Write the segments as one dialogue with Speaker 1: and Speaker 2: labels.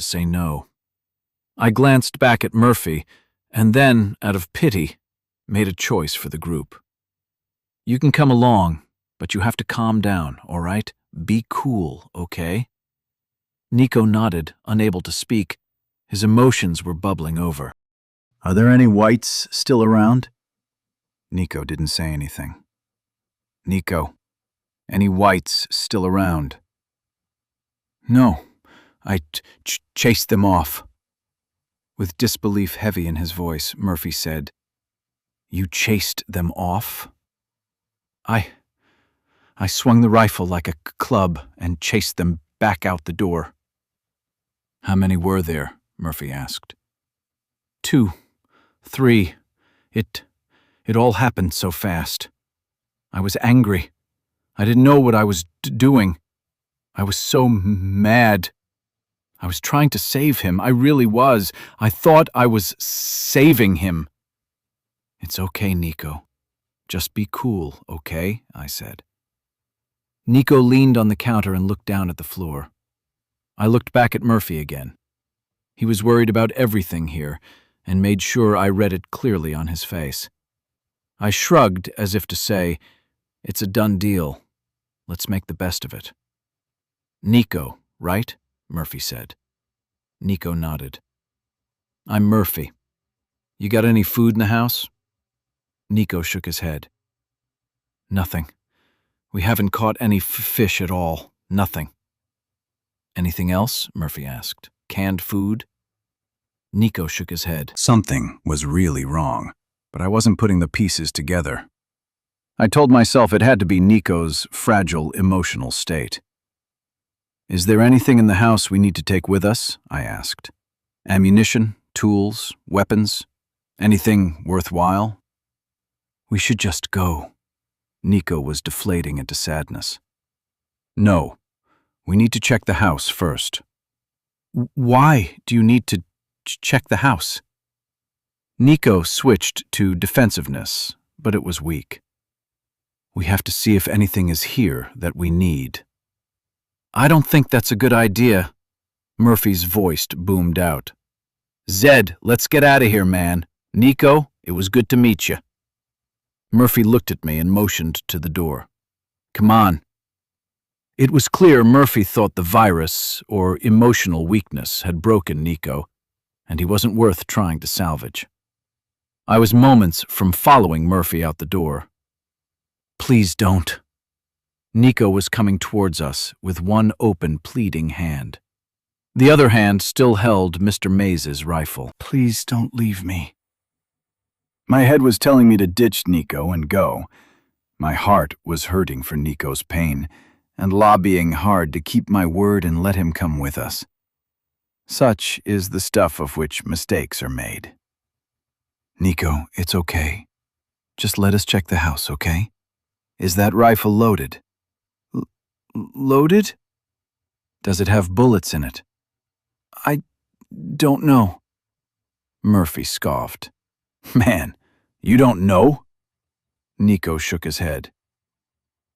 Speaker 1: to say no. I glanced back at Murphy, and then, out of pity, made a choice for the group. You can come along, but you have to calm down, all right? Be cool, okay? Nico nodded, unable to speak. His emotions were bubbling over.
Speaker 2: Are there any whites still around? Nico didn't say anything. Nico, any whites still around? No, I chased them off. With disbelief heavy in his voice, Murphy said, You chased them off? I swung the rifle like a club and chased them back out the door. How many were there? Murphy asked. 2, 3. It all happened so fast. I was angry. I didn't know what I was doing. I was so mad. I was trying to save him. I really was. I thought I was saving him. It's okay, Nico. Just be cool, okay? I said. Nico leaned on the counter and looked down at the floor. I looked back at Murphy again. He was worried about everything here and made sure I read it clearly on his face. I shrugged as if to say, It's a done deal. Let's make the best of it. Nico, right? Murphy said. Nico nodded. I'm Murphy. You got any food in the house? Nico shook his head. Nothing. We haven't caught any fish at all. Nothing. Anything else? Murphy asked. Canned food? Nico shook his head. Something was really wrong, but I wasn't putting the pieces together. I told myself it had to be Nico's fragile emotional state. Is there anything in the house we need to take with us? I asked. Ammunition, tools, weapons, anything worthwhile? We should just go. Nico was deflating into sadness. No, we need to check the house first. Why do you need to check the house? Nico switched to defensiveness, but it was weak. We have to see if anything is here that we need. I don't think that's a good idea. Murphy's voice boomed out. Zed, let's get out of here, man. Nico, it was good to meet you. Murphy looked at me and motioned to the door. Come on. It was clear Murphy thought the virus or emotional weakness had broken Nico, and he wasn't worth trying to salvage. I was moments from following Murphy out the door. Please don't. Nico was coming towards us with one open, pleading hand. The other hand still held Mr. Maze's rifle. Please don't leave me. My head was telling me to ditch Nico and go. My heart was hurting for Nico's pain and lobbying hard to keep my word and let him come with us. Such is the stuff of which mistakes are made. Nico, it's okay. Just let us check the house, okay? Is that rifle loaded? Loaded? Does it have bullets in it? I don't know. Murphy scoffed. Man, you don't know? Nico shook his head.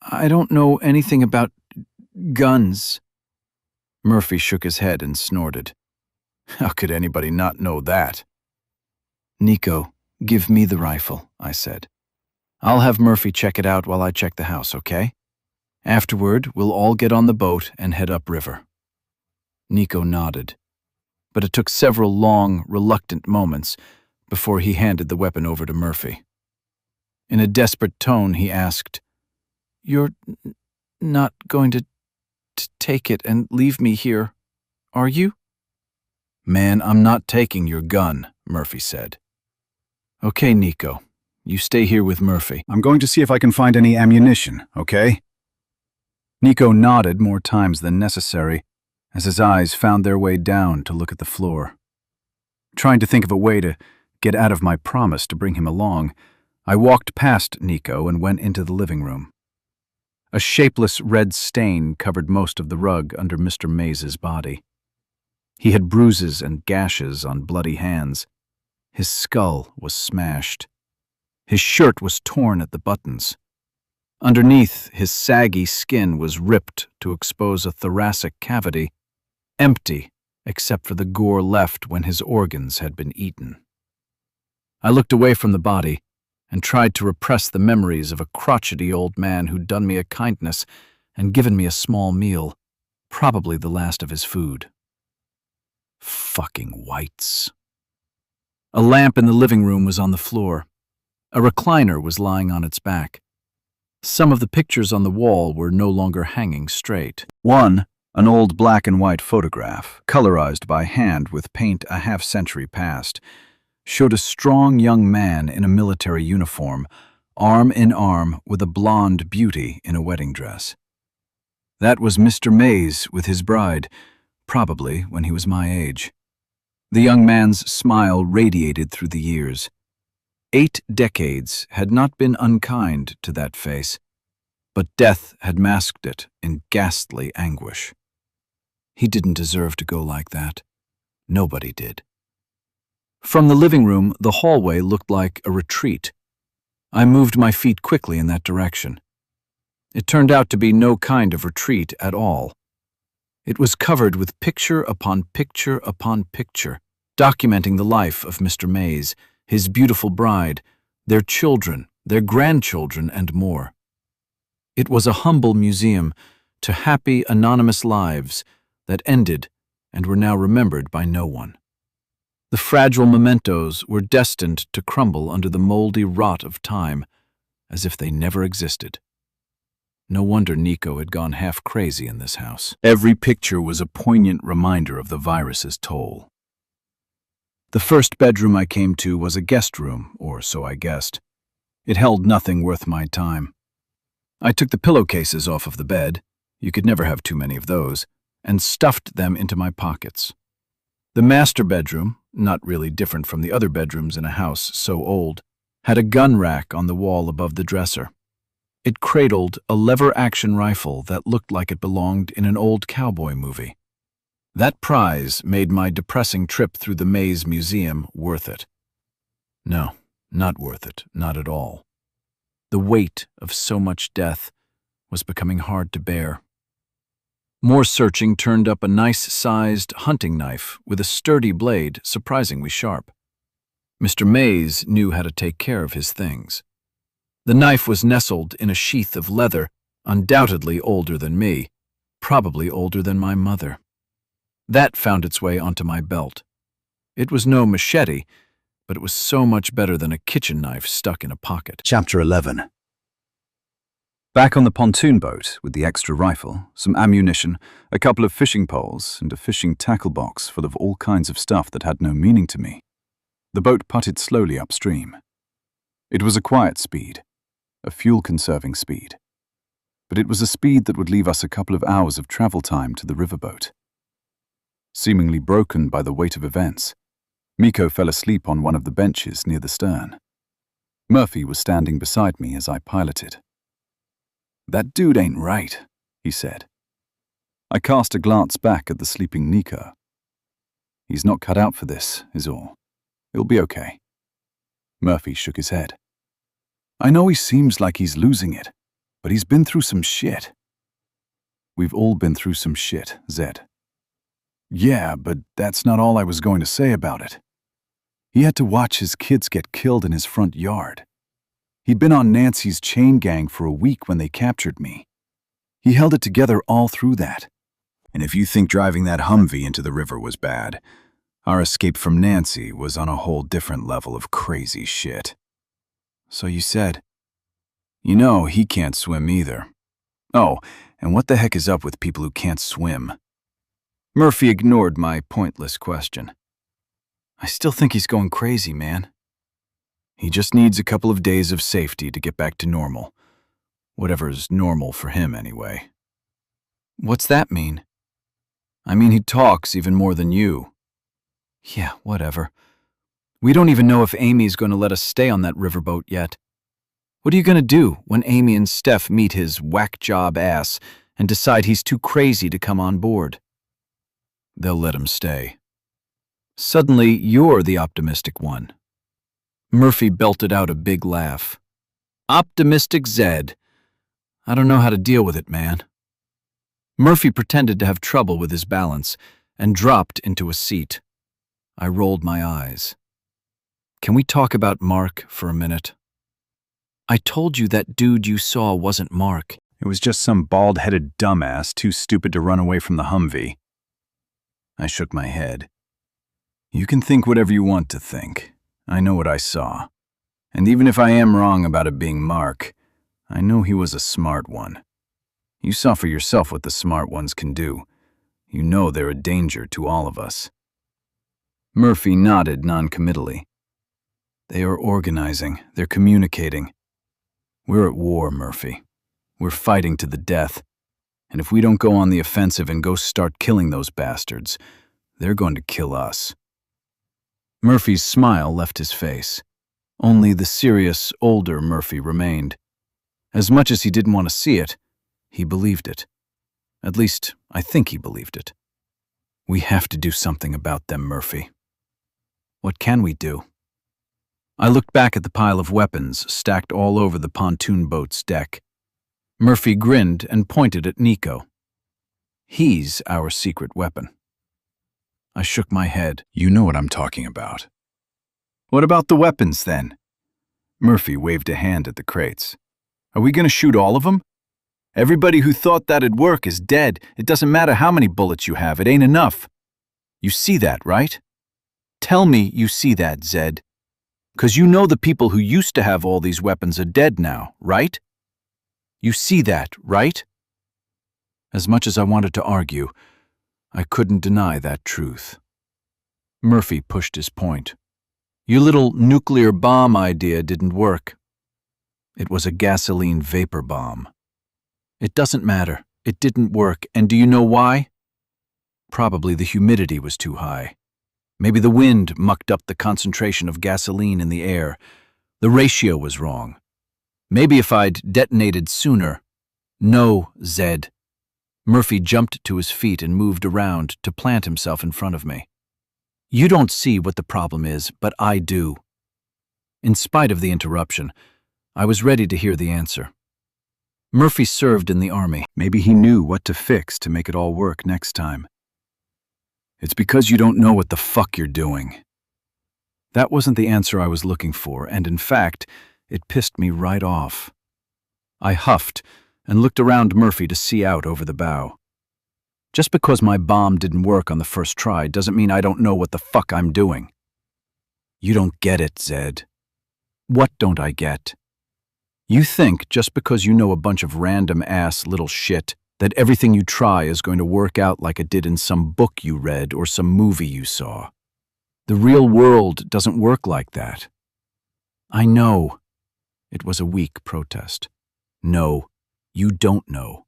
Speaker 2: I don't know anything about guns. Murphy shook his head and snorted. How could anybody not know that? Nico, give me the rifle, I said. I'll have Murphy check it out while I check the house, okay? Afterward, we'll all get on the boat and head upriver. Nico nodded, but it took several long, reluctant moments before he handed the weapon over to Murphy. In a desperate tone, he asked, You're not going to take it and leave me here, are you? Man, I'm not taking your gun, Murphy said. Okay, Nico, you stay here with Murphy. I'm going to see if I can find any ammunition, okay? Nico nodded more times than necessary as his eyes found their way down to look at the floor. Trying to think of a way to get out of my promise to bring him along, I walked past Nico and went into the living room. A shapeless red stain covered most of the rug under Mr. Maze's body. He had bruises and gashes on bloody hands. His skull was smashed. His shirt was torn at the buttons. Underneath, his saggy skin was ripped to expose a thoracic cavity, empty except for the gore left when his organs had been eaten. I looked away from the body and tried to repress the memories of a crotchety old man who'd done me a kindness and given me a small meal, probably the last of his food. Fucking whites. A lamp in the living room was on the floor. A recliner was lying on its back. Some of the pictures on the wall were no longer hanging straight.
Speaker 1: One, an old black and white photograph, colorized by hand with paint a half-century past, showed a strong young man in a military uniform, arm in arm with a blonde beauty in a wedding dress. That was Mr. Mays with his bride, probably when he was my age. The young man's smile radiated through the years. 8 decades had not been unkind to that face, but death had masked it in ghastly anguish. He didn't deserve to go like that. Nobody did. From the living room, the hallway looked like a retreat. I moved my feet quickly in that direction. It turned out to be no kind of retreat at all. It was covered with picture upon picture upon picture, documenting the life of Mr. Mays, his beautiful bride, their children, their grandchildren, and more. It was a humble museum to happy, anonymous lives that ended and were now remembered by no one. The fragile mementos were destined to crumble under the moldy rot of time, as if they never existed. No wonder Nico had gone half crazy in this house. Every picture was a poignant reminder of the virus's toll. The first bedroom I came to was a guest room, or so I guessed. It held nothing worth my time. I took the pillowcases off of the bed, you could never have too many of those, and stuffed them into my pockets. The master bedroom, not really different from the other bedrooms in a house so old, had a gun rack on the wall above the dresser. It cradled a lever-action rifle that looked like it belonged in an old cowboy movie. That prize made my depressing trip through the Mays Museum worth it. No, not worth it, not at all. The weight of so much death was becoming hard to bear. More searching turned up a nice-sized hunting knife with a sturdy blade surprisingly sharp. Mr. Mays knew how to take care of his things. The knife was nestled in a sheath of leather, undoubtedly older than me, probably older than my mother. That found its way onto my belt. It was no machete, but it was so much better than a kitchen knife stuck in a pocket.
Speaker 3: Chapter 11. Back on the pontoon boat with the extra rifle, some ammunition, a couple of fishing poles, and a fishing tackle box full of all kinds of stuff that had no meaning to me, the boat putted slowly upstream. It was a quiet speed, a fuel-conserving speed, but it was a speed that would leave us a couple of hours of travel time to the riverboat. Seemingly broken by the weight of events, Miko fell asleep on one of the benches near the stern. Murphy was standing beside me as I piloted. "That dude ain't right," he said. I cast a glance back at the sleeping Nico. "He's not cut out for this, is all. He'll be okay." Murphy shook his head. "I know he seems like he's losing it, but he's been through some shit." "We've all been through some shit, Zed." "Yeah, but that's not all I was going to say about it. He had to watch his kids get killed in his front yard. He'd been on Nancy's chain gang for a week when they captured me. He held it together all through that. And if you think driving that Humvee into the river was bad, our escape from Nancy was on a whole different level of crazy shit." "So you said." "You know, he can't swim either. Oh, and what the heck is up with people who can't swim?" Murphy ignored my pointless question. "I still think he's going crazy, man. He just needs a couple of days of safety to get back to normal. Whatever's normal for him, anyway." "What's that mean?" "I mean he talks even more than you." "Yeah, whatever. We don't even know if Amy's going to let us stay on that riverboat yet. What are you going to do when Amy and Steph meet his whack job ass and decide he's too crazy to come on board?" "They'll let him stay." "Suddenly, you're the optimistic one." Murphy belted out a big laugh. "Optimistic Zed. I don't know how to deal with it, man." Murphy pretended to have trouble with his balance,
Speaker 2: and dropped into a seat. I rolled my eyes. Can we talk about Mark for a minute? I told you that dude you saw wasn't Mark.
Speaker 3: It was just some bald-headed dumbass too stupid to run away from the Humvee. I shook my head. You can think whatever you want to think. I know what I saw. And even if I am wrong about it being Mark, I know he was a smart one. You saw for yourself what the smart ones can do. You know they're a danger to all of us. Murphy nodded noncommittally. They are organizing. They're communicating. We're at war, Murphy. We're fighting to the death. And if we don't go on the offensive and go start killing those bastards, they're going to kill us. Murphy's smile left his face. Only the serious, older Murphy remained. As much as he didn't want to see it, he believed it. At least, I think he believed it. We have to do something about them, Murphy. What can we do? I looked back at the pile of weapons stacked all over the pontoon boat's deck. Murphy grinned and pointed at Nico. He's our secret weapon. I shook my head. You know what I'm talking about. What about the weapons, then? Murphy waved a hand at the crates. Are we going to shoot all of them? Everybody who thought that'd work is dead. It doesn't matter how many bullets you have. It ain't enough. You see that, right? Tell me you see that, Zed. 'Cause you know the people who used to have all these weapons are dead now, right? You see that, right? As much as I wanted to argue, I couldn't deny that truth. Murphy pushed his point. Your little nuclear bomb idea didn't work. It was a gasoline vapor bomb. It doesn't matter. It didn't work, and do you know why? Probably the humidity was too high. Maybe the wind mucked up the concentration of gasoline in the air. The ratio was wrong. Maybe if I'd detonated sooner. No, Zed. Murphy jumped to his feet and moved around to plant himself in front of me. You don't see what the problem is, but I do. In spite of the interruption, I was ready to hear the answer. Murphy served in the army. Maybe he knew what to fix to make it all work next time. It's because you don't know what the fuck you're doing. That wasn't the answer I was looking for, and in fact, it pissed me right off. I huffed and looked around Murphy to see out over the bow. Just because my bomb didn't work on the first try doesn't mean I don't know what the fuck I'm doing. You don't get it, Zed. What don't I get? You think just because you know a bunch of random-ass little shit that everything you try is going to work out like it did in some book you read or some movie you saw. The real world doesn't work like that. I know. It was a weak protest. No, you don't know.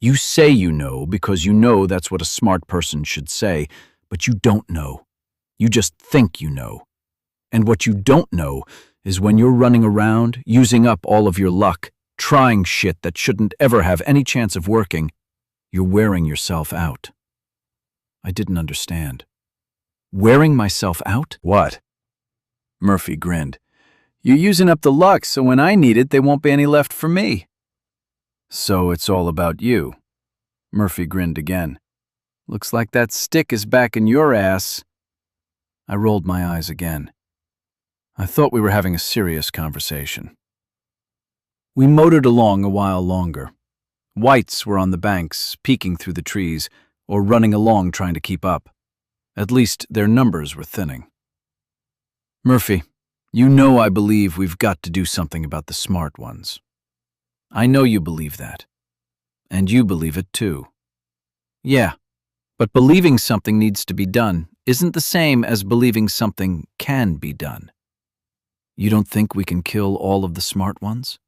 Speaker 3: You say you know because you know that's what a smart person should say, but you don't know. You just think you know. And what you don't know is when you're running around, using up all of your luck, trying shit that shouldn't ever have any chance of working, you're wearing yourself out. I didn't understand. Wearing myself out? What? Murphy grinned. You're using up the luck, so when I need it, there won't be any left for me. So it's all about you. Murphy grinned again. Looks like that stick is back in your ass. I rolled my eyes again. I thought we were having a serious conversation. We motored along a while longer. Whites were on the banks, peeking through the trees, or running along trying to keep up. At least their numbers were thinning. Murphy, you know I believe we've got to do something about the smart ones. I know you believe that. And you believe it too. Yeah, but believing something needs to be done isn't the same as believing something can be done. You don't think we can kill all of the smart ones?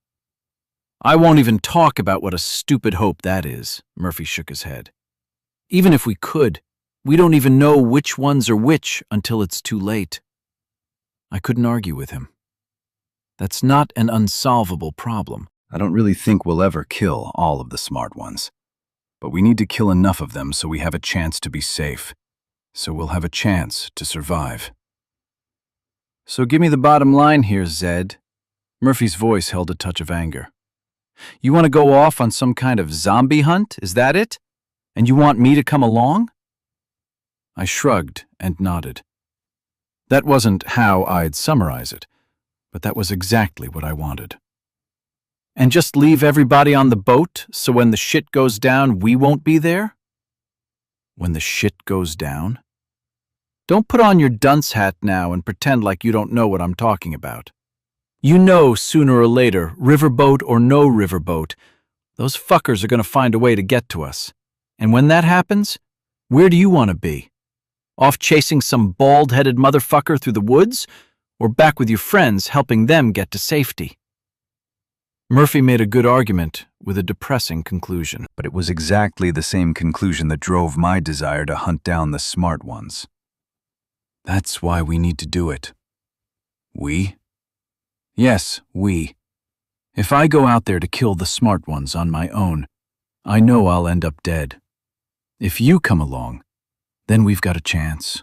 Speaker 3: I won't even talk about what a stupid hope that is, Murphy shook his head. Even if we could, we don't even know which ones are which until it's too late. I couldn't argue with him. That's not an unsolvable problem. I don't really think we'll ever kill all of the smart ones. But we need to kill enough of them so we have a chance to be safe. So we'll have a chance to survive. So give me the bottom line here, Zed. Murphy's voice held a touch of anger. You want to go off on some kind of zombie hunt, is that it? And you want me to come along?
Speaker 2: I shrugged and nodded. That wasn't how I'd summarize it, but that was exactly what I wanted. And just leave everybody on the boat so when the shit goes down, we won't be there? When the shit goes down? Don't put on your dunce hat now and pretend like you don't know what I'm talking about. You know sooner or later, riverboat or no riverboat, those fuckers are going to find a way to get to us. And when that happens, where do you want to be? Off chasing some bald-headed motherfucker through the woods? Or back with your friends helping them get to safety? Murphy made a good argument with a depressing conclusion.
Speaker 3: But it was exactly the same conclusion that drove my desire to hunt down the smart ones.
Speaker 2: That's why we need to do it. We? Yes, we. If I go out there to kill the smart ones on my own, I know I'll end up dead. If you come along, then we've got a chance.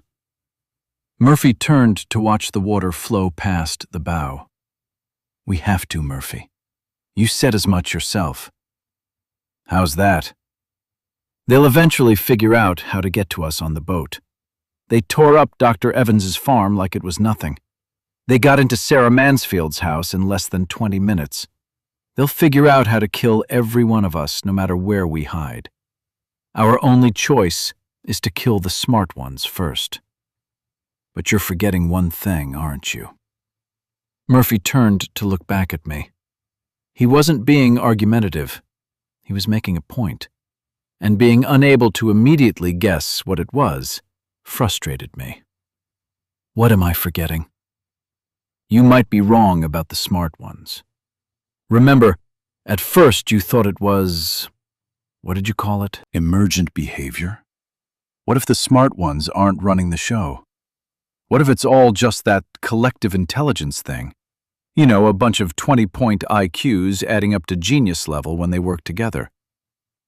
Speaker 2: Murphy turned to watch the water flow past the bow. We have to, Murphy. You said as much yourself. How's that? They'll eventually figure out how to get to us on the boat. They tore up Dr. Evans's farm like it was nothing. They got into Sarah Mansfield's house in less than 20 minutes. They'll figure out how to kill every one of us, no matter where we hide. Our only choice is to kill the smart ones first. But you're forgetting one thing, aren't you? Murphy turned to look back at me. He wasn't being argumentative. He was making a point. And being unable to immediately guess what it was frustrated me. What am I forgetting? You might be wrong about the smart ones. Remember, at first you thought it was... what did you call it?
Speaker 3: Emergent behavior? What if the smart ones aren't running the show? What if it's all just that collective intelligence thing? You know, a bunch of 20-point IQs adding up to genius level when they work together.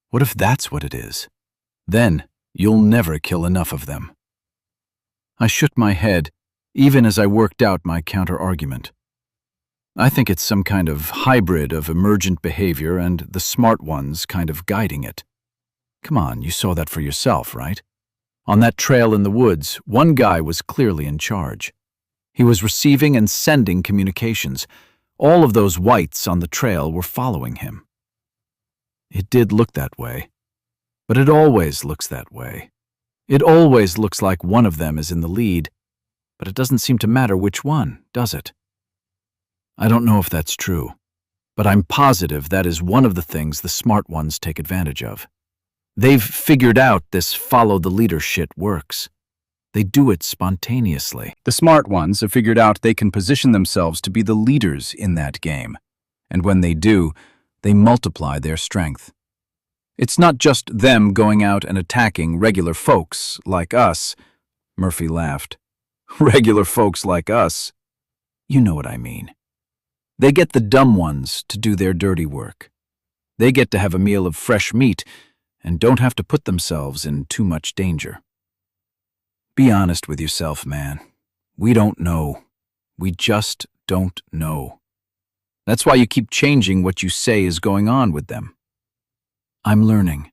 Speaker 3: What if that's what it is? Then you'll never kill enough of them. I shook my head, even as I worked out my counter-argument. I think it's some kind of hybrid of emergent behavior and the smart ones kind of guiding it. Come on, you saw that for yourself, right? On that trail in the woods, one guy was clearly in charge. He was receiving and sending communications. All of those whites on the trail were following him. It did look that way. But it always looks that way. It always looks like one of them is in the lead, but it doesn't seem to matter which one, does it? I don't know if that's true, but I'm positive that is one of the things the smart ones take advantage of. They've figured out this follow-the-leader shit works. They do it spontaneously. The smart ones have figured out they can position themselves to be the leaders in that game. And when they do, they multiply their strength. It's not just them going out and attacking regular folks like us. Murphy laughed. Regular folks like us? You know what I mean. They get the dumb ones to do their dirty work. They get to have a meal of fresh meat and don't have to put themselves in too much danger. Be honest with yourself, man. We don't know. We just don't know. That's why you keep changing what you say is going on with them. I'm learning,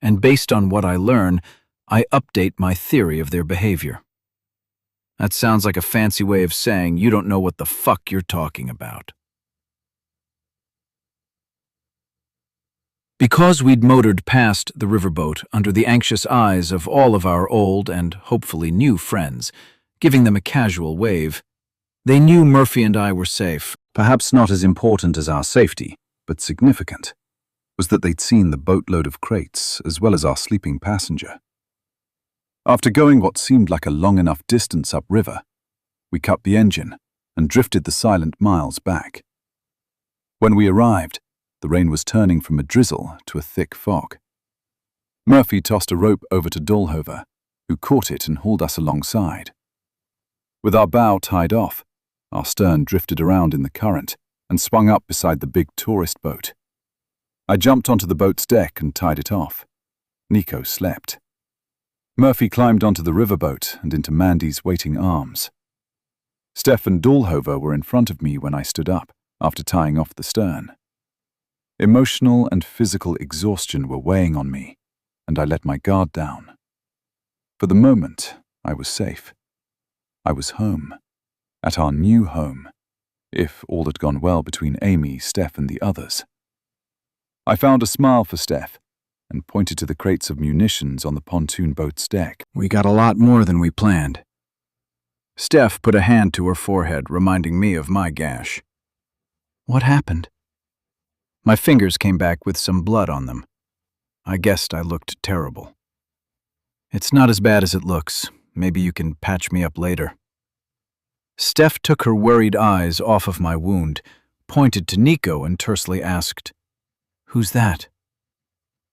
Speaker 3: and based on what I learn, I update my theory of their behavior. That sounds like a fancy way of saying you don't know what the fuck you're talking about. Because we'd motored past the riverboat under the anxious eyes of all of our old and hopefully new friends, giving them a casual wave, they knew Murphy and I were safe. Perhaps not as important as our safety, but significant, was that they'd seen the boatload of crates as well as our sleeping passenger. After going what seemed like a long enough distance upriver, we cut the engine and drifted the silent miles back. When we arrived, the rain was turning from a drizzle to a thick fog. Murphy tossed a rope over to Dolhover, who caught it and hauled us alongside. With our bow tied off, our stern drifted around in the current and swung up beside the big tourist boat. I jumped onto the boat's deck and tied it off. Nico slept. Murphy climbed onto the riverboat and into Mandy's waiting arms. Steph and Dolhover were in front of me when I stood up, after tying off the stern. Emotional and physical exhaustion were weighing on me, and I let my guard down. For the moment, I was safe. I was home. At our new home, if all had gone well between Amy, Steph, and the others. I found a smile for Steph and pointed to the crates of munitions on the pontoon boat's deck.
Speaker 2: We got a lot more than we planned. Steph put a hand to her forehead, reminding me of my gash. What happened? My fingers came back with some blood on them. I guessed I looked terrible. It's not as bad as it looks. Maybe you can patch me up later. Steph took her worried eyes off of my wound, pointed to Nico, and tersely asked, "Who's that?"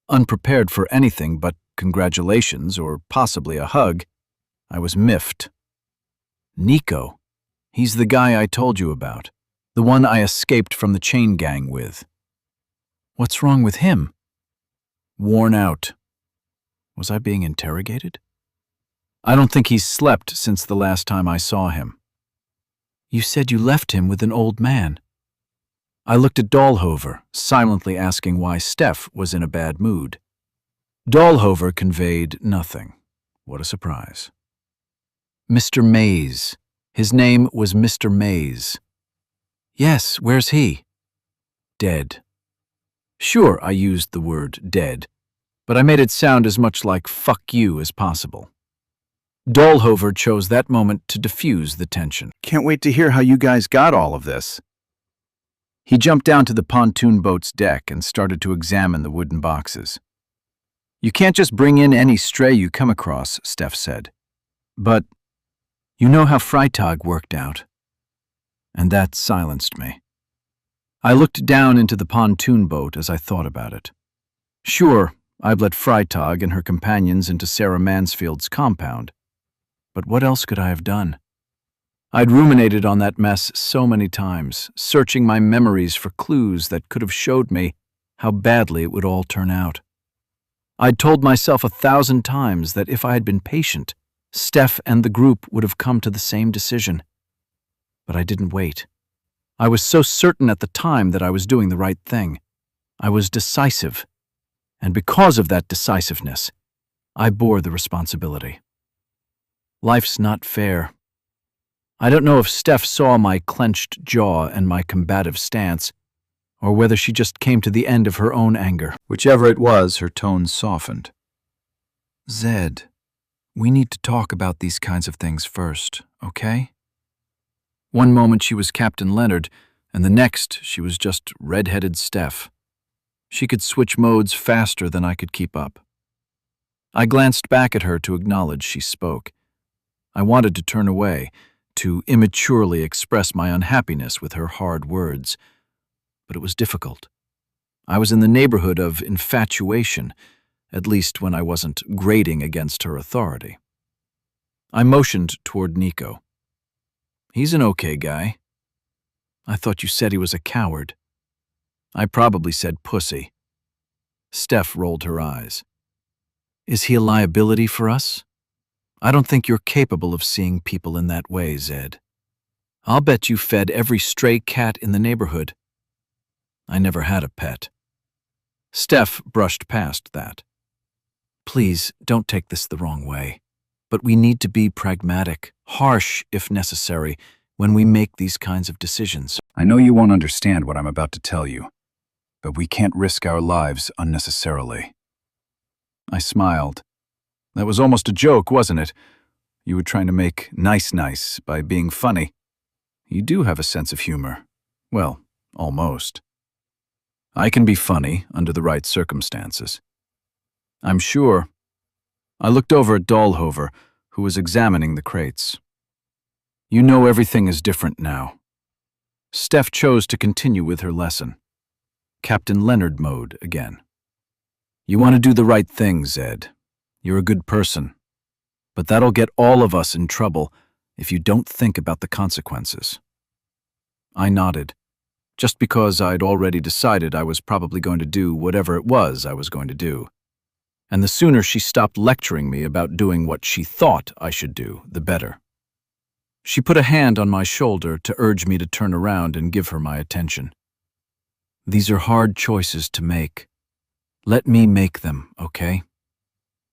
Speaker 2: Unprepared for anything but congratulations or possibly a hug, I was miffed. Nico. He's the guy I told you about, the one I escaped from the chain gang with. What's wrong with him? Worn out. Was I being interrogated? I don't think he's slept since the last time I saw him. You said you left him with an old man. I looked at Dahlhover, silently asking why Steph was in a bad mood. Dahlhover conveyed nothing. What a surprise. Mr. Mays. His name was Mr. Mays. Yes, where's he? Dead. Sure, I used the word dead, but I made it sound as much like fuck you as possible. Dahlhover chose that moment to diffuse the tension. Can't wait to hear how you guys got all of this. He jumped down to the pontoon boat's deck and started to examine the wooden boxes. You can't just bring in any stray you come across, Steph said. But you know how Freitag worked out. And that silenced me. I looked down into the pontoon boat as I thought about it. Sure, I'd let Freitag and her companions into Sarah Mansfield's compound. But what else could I have done? I'd ruminated on that mess so many times, searching my memories for clues that could have showed me how badly it would all turn out. I'd told myself 1,000 times that if I had been patient, Steph and the group would have come to the same decision. But I didn't wait. I was so certain at the time that I was doing the right thing. I was decisive. And because of that decisiveness, I bore the responsibility. Life's not fair. I don't know if Steph saw my clenched jaw and my combative stance, or whether she just came to the end of her own anger. Whichever it was, her tone softened. Zed, we need to talk about these kinds of things first, okay? One moment she was Captain Leonard, and the next she was just red-headed Steph. She could switch modes faster than I could keep up. I glanced back at her to acknowledge she spoke. I wanted to turn away, to immaturely express my unhappiness with her hard words. But it was difficult. I was in the neighborhood of infatuation, at least when I wasn't grating against her authority. I motioned toward Nico. He's an okay guy. I thought you said he was a coward. I probably said pussy. Steph rolled her eyes. Is he a liability for us? I don't think you're capable of seeing people in that way, Zed. I'll bet you fed every stray cat in the neighborhood. I never had a pet. Steph brushed past that. Please, don't take this the wrong way. But we need to be pragmatic, harsh if necessary, when we make these kinds of decisions.
Speaker 3: I know you won't understand what I'm about to tell you, but we can't risk our lives unnecessarily. I smiled. That was almost a joke, wasn't it? You were trying to make nice by being funny. You do have a sense of humor. Well, almost. I can be funny under the right circumstances. I'm sure. I looked over at Dahlhover, who was examining the crates. You know everything is different now. Steph chose to continue with her lesson. Captain Leonard mode again. You want to do the right thing, Zed. You're a good person. But that'll get all of us in trouble if you don't think about the consequences. I nodded, just because I'd already decided I was probably going to do whatever it was I was going to do. And the sooner she stopped lecturing me about doing what she thought I should do, the better. She put a hand on my shoulder to urge me to turn around and give her my attention. These are hard choices to make. Let me make them, okay?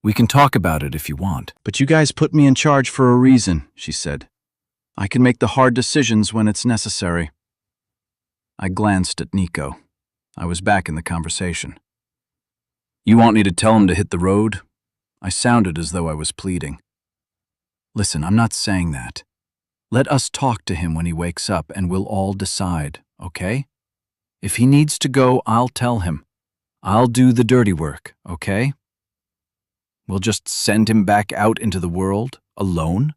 Speaker 1: We can talk about it if you want.
Speaker 2: But you guys put me in charge for a reason, she said. I can make the hard decisions when it's necessary. I glanced at Nico. I was back in the conversation. You want me to tell him to hit the road? I sounded as though I was pleading. Listen, I'm not saying that. Let us talk to him when he wakes up and we'll all decide, okay? If he needs to go, I'll tell him. I'll do the dirty work, okay? We'll just send him back out into the world, alone?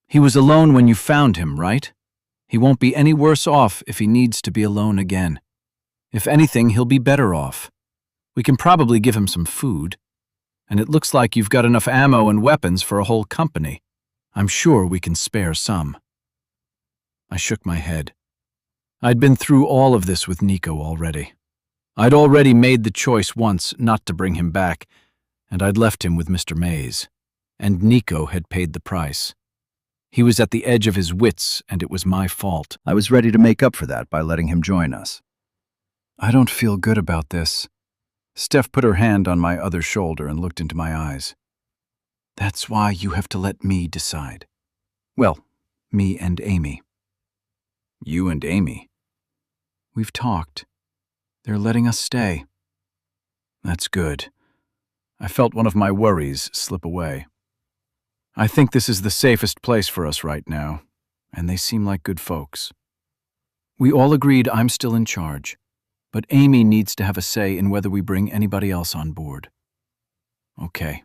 Speaker 2: He was alone when you found him, right? He won't be any worse off if he needs to be alone again. If anything, he'll be better off. We can probably give him some food. And it looks like you've got enough ammo and weapons for a whole company. I'm sure we can spare some. I shook my head. I'd been through all of this with Nico already. I'd already made the choice once not to bring him back, and I'd left him with Mr. Mays. And Nico had paid the price. He was at the edge of his wits, and it was my fault.
Speaker 3: I was ready to make up for that by letting him join us.
Speaker 2: I don't feel good about this. Steph put her hand on my other shoulder and looked into my eyes. That's why you have to let me decide. Well, me and Amy. You and Amy? We've talked. They're letting us stay. That's good. I felt one of my worries slip away. I think this is the safest place for us right now, and they seem like good folks. We all agreed I'm still in charge, but Amy needs to have a say in whether we bring anybody else on board. Okay.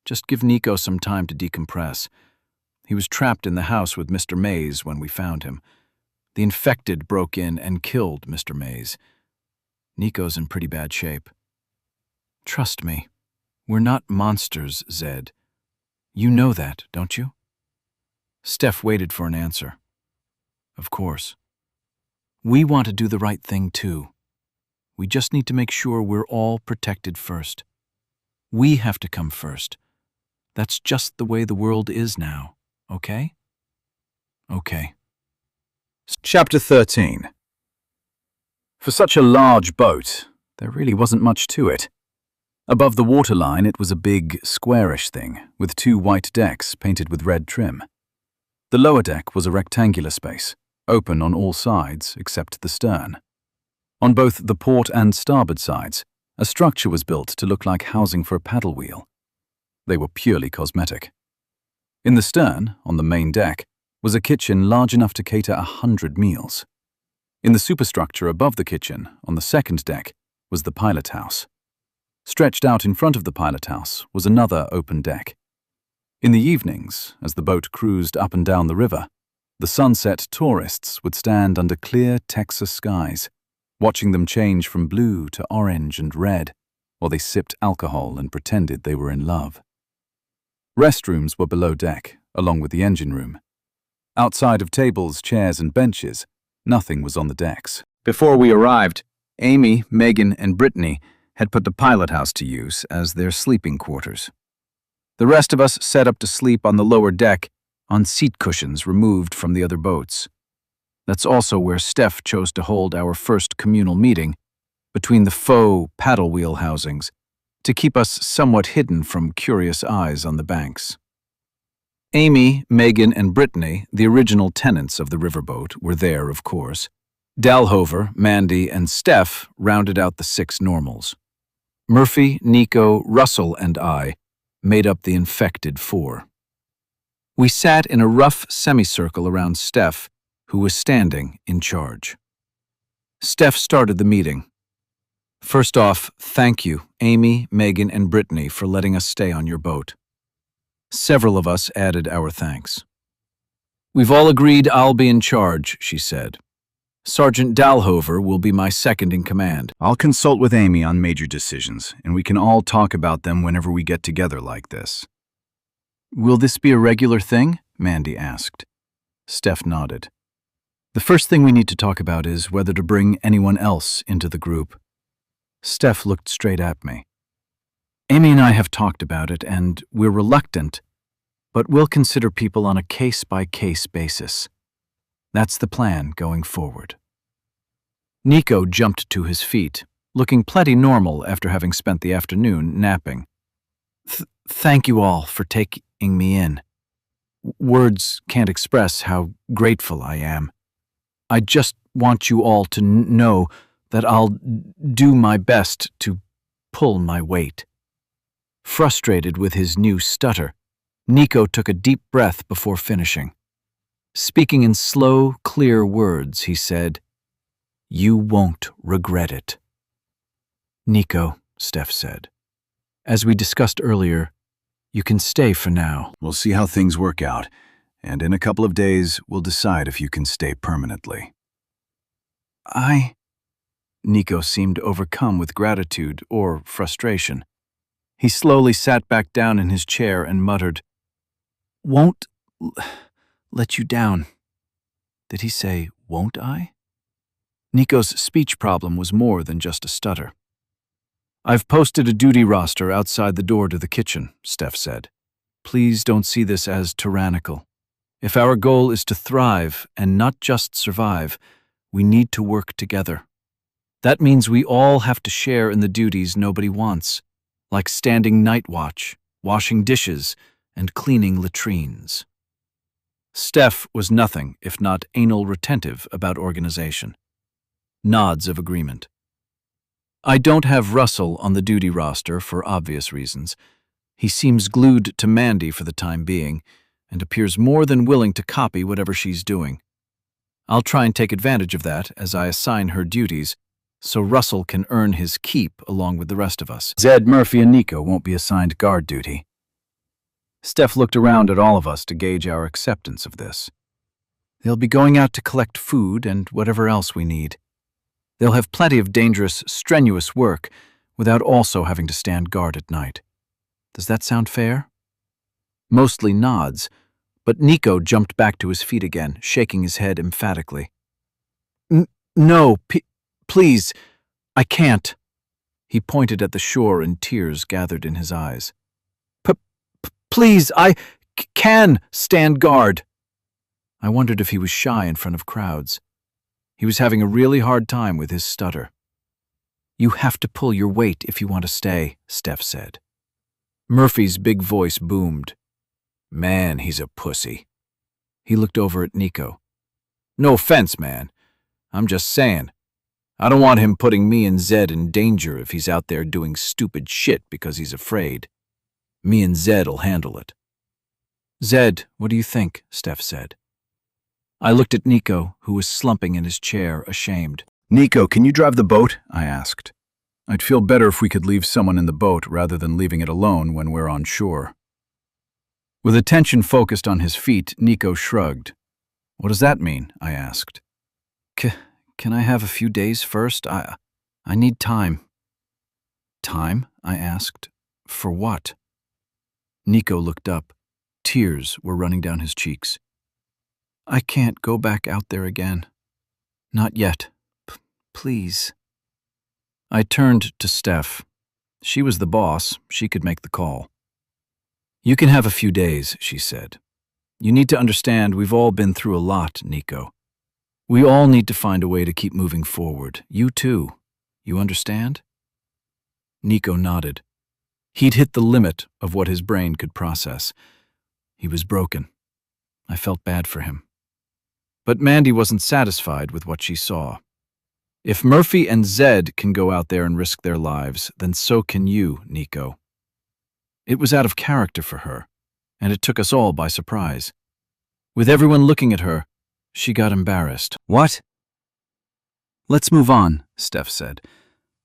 Speaker 2: Just give Nico some time to decompress. He was trapped in the house with Mr. Mays when we found him. The infected broke in and killed Mr. Mays. Nico's in pretty bad shape. Trust me, we're not monsters, Zed. You know that, don't you? Steph waited for an answer. Of course. We want to do the right thing, too. We just need to make sure we're all protected first. We have to come first. That's just the way the world is now, okay? Okay.
Speaker 3: Chapter 13. For such a large boat, there really wasn't much to it. Above the waterline, it was a big, squarish thing, with 2 white decks painted with red trim. The lower deck was a rectangular space, open on all sides except the stern. On both the port and starboard sides, a structure was built to look like housing for a paddle wheel. They were purely cosmetic. In the stern, on the main deck, was a kitchen large enough to cater 100 meals. In the superstructure above the kitchen, on the second deck, was the pilot house. Stretched out in front of the pilot house was another open deck. In the evenings, as the boat cruised up and down the river, the sunset tourists would stand under clear Texas skies, watching them change from blue to orange and red, while they sipped alcohol and pretended they were in love. Restrooms were below deck, along with the engine room. Outside of tables, chairs, and benches, nothing was on the decks. Before we arrived, Amy, Megan, and Brittany had put the pilot house to use as their sleeping quarters. The rest of us set up to sleep on the lower deck on seat cushions removed from the other boats. That's also where Steph chose to hold our first communal meeting between the faux paddle wheel housings to keep us somewhat hidden from curious eyes on the banks. Amy, Megan, and Brittany, the original tenants of the riverboat, were there, of course. Dalhover, Mandy, and Steph rounded out the 6 normals. Murphy, Nico, Russell, and I made up the infected 4. We sat in a rough semicircle around Steph, who was standing in charge. Steph started the meeting. First off, thank you, Amy, Megan, and Brittany, for letting us stay on your boat. Several of us added our thanks. We've all agreed I'll be in charge, she said. Sergeant Dalhover will be my second in command. I'll consult with Amy on major decisions, and we can all talk about them whenever we get together like this.
Speaker 2: Will this be a regular thing? Mandy asked. Steph nodded. The first thing we need to talk about is whether to bring anyone else into the group. Steph looked straight at me. Amy and I have talked about it, and we're reluctant, but we'll consider people on a case-by-case basis. That's the plan going forward. Nico jumped to his feet, looking plenty normal after having spent the afternoon napping. Thank you all for taking me in. Words can't express how grateful I am. I just want you all to know that I'll do my best to pull my weight." Frustrated with his new stutter, Nico took a deep breath before finishing. Speaking in slow, clear words, he said, "You won't regret it." "Nico," Steph said, "as we discussed earlier, you can stay for now."
Speaker 3: We'll see how things work out, and in a couple of days, we'll decide if you can stay permanently.
Speaker 2: Nico seemed overcome with gratitude or frustration. He slowly sat back down in his chair and muttered, "Won't let you down." Did he say, "Won't I?" Nico's speech problem was more than just a stutter. "I've posted a duty roster outside the door to the kitchen," Steph said. "Please don't see this as tyrannical. If our goal is to thrive and not just survive, we need to work together. That means we all have to share in the duties nobody wants, like standing night watch, washing dishes, and cleaning latrines." Steph was nothing if not anal retentive about organization. Nods of agreement. "I don't have Russell on the duty roster for obvious reasons. He seems glued to Mandy for the time being and appears more than willing to copy whatever she's doing. I'll try and take advantage of that as I assign her duties so Russell can earn his keep along with the rest of us.
Speaker 3: Zed, Murphy, and Nico won't be assigned guard duty."
Speaker 2: Steph looked around at all of us to gauge our acceptance of this. "They'll be going out to collect food and whatever else we need. They'll have plenty of dangerous, strenuous work without also having to stand guard at night. Does that sound fair?" Mostly nods, but Nico jumped back to his feet again, shaking his head emphatically. No, please, I can't." He pointed at the shore and tears gathered in his eyes. Please, I can stand guard." I wondered if he was shy in front of crowds. He was having a really hard time with his stutter. "You have to pull your weight if you want to stay," Steph said. Murphy's big voice boomed. "Man, he's a pussy." He looked over at Nico. "No offense, man. I'm just saying. I don't want him putting me and Zed in danger if he's out there doing stupid shit because he's afraid. Me and Zed'll handle it." "Zed, what do you think?" Steph said. I looked at Nico, who was slumping in his chair, ashamed.
Speaker 3: "Nico, can you drive the boat?" I asked. "I'd feel better if we could leave someone in the boat rather than leaving it alone when we're on shore." With attention focused on his feet, Nico shrugged. "What does that mean?" I asked. Can I have a few days first? I need time." "Time?" I asked. "For what?" Nico looked up. Tears were running down his cheeks. "I can't go back out there again. Not yet. Please." I turned to Steph. She was the boss. She could make the call. "You can have a few days," she said. "You need to understand we've all been through a lot, Nico. We all need to find a way to keep moving forward. You too. You understand?" Nico nodded. He'd hit the limit of what his brain could process. He was broken. I felt bad for him. But Mandy wasn't satisfied with what she saw. If Murphy and Zed can go out there and risk their lives, then so can you, Nico. It was out of character for her, and it took us all by surprise. With everyone looking at her, she got embarrassed. "What?"
Speaker 2: "Let's move on," Steph said.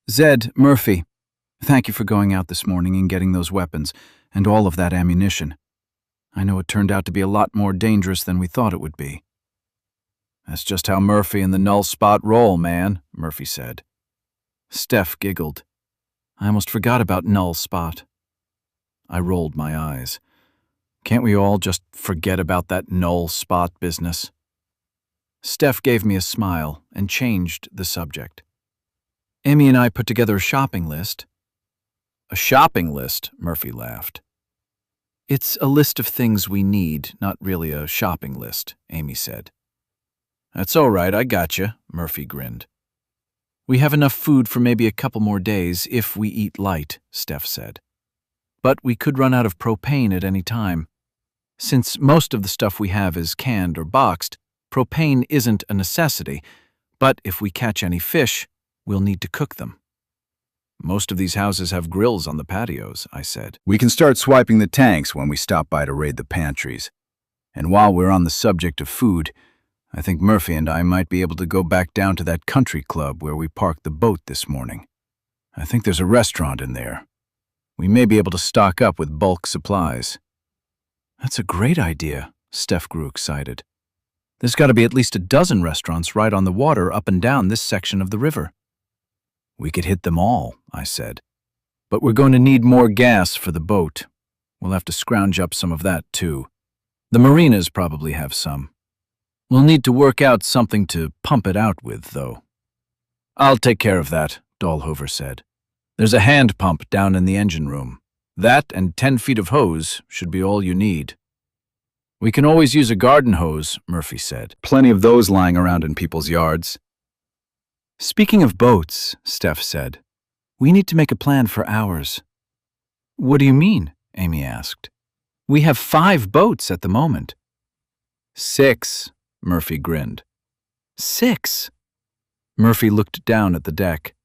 Speaker 2: "Zed, Murphy, thank you for going out this morning and getting those weapons and all of that ammunition. I know it turned out to be a lot more dangerous than we thought it would be." "That's just how Murphy and the null spot roll, man," Murphy said. Steph giggled. "I almost forgot about null spot." I rolled my eyes. Can't we all just forget about that null spot business? Steph gave me a smile and changed the subject. "Amy and I put together a shopping list." "A shopping list?" Murphy laughed. "It's a list of things we need, not really a shopping list," Amy said. "That's all right, I gotcha," Murphy grinned. "We have enough food for maybe a couple more days if we eat light," Steph said.
Speaker 1: But we could run out of propane at any time. Since most of the stuff we have is canned or boxed, propane isn't a necessity, but if we catch any fish, we'll need to cook them. Most of these houses have grills on the patios, I said.
Speaker 3: We can start swiping the tanks when we stop by to raid the pantries. And while we're on the subject of food, I think Murphy and I might be able to go back down to that country club where we parked the boat this morning. I think there's a restaurant in there. We may be able to stock up with bulk supplies.
Speaker 1: That's a great idea, Steph grew excited. There's got to be at least a dozen restaurants right on the water up and down this section of the river.
Speaker 2: We could hit them all, I said. But we're going to need more gas for the boat. We'll have to scrounge up some of that, too. The marinas probably have some. We'll need to work out something to pump it out with, though.
Speaker 1: I'll take care of that, Dahlhover said. There's a hand pump down in the engine room. That and 10 feet of hose should be all you need.
Speaker 2: We can always use a garden hose, Murphy said.
Speaker 3: Plenty of those lying around in people's yards.
Speaker 2: Speaking of boats, Steph said, we need to make a plan for ours. What do you mean? Amy asked. We have 5 boats at the moment.
Speaker 3: 6, Murphy grinned.
Speaker 2: 6? Murphy looked down at the deck.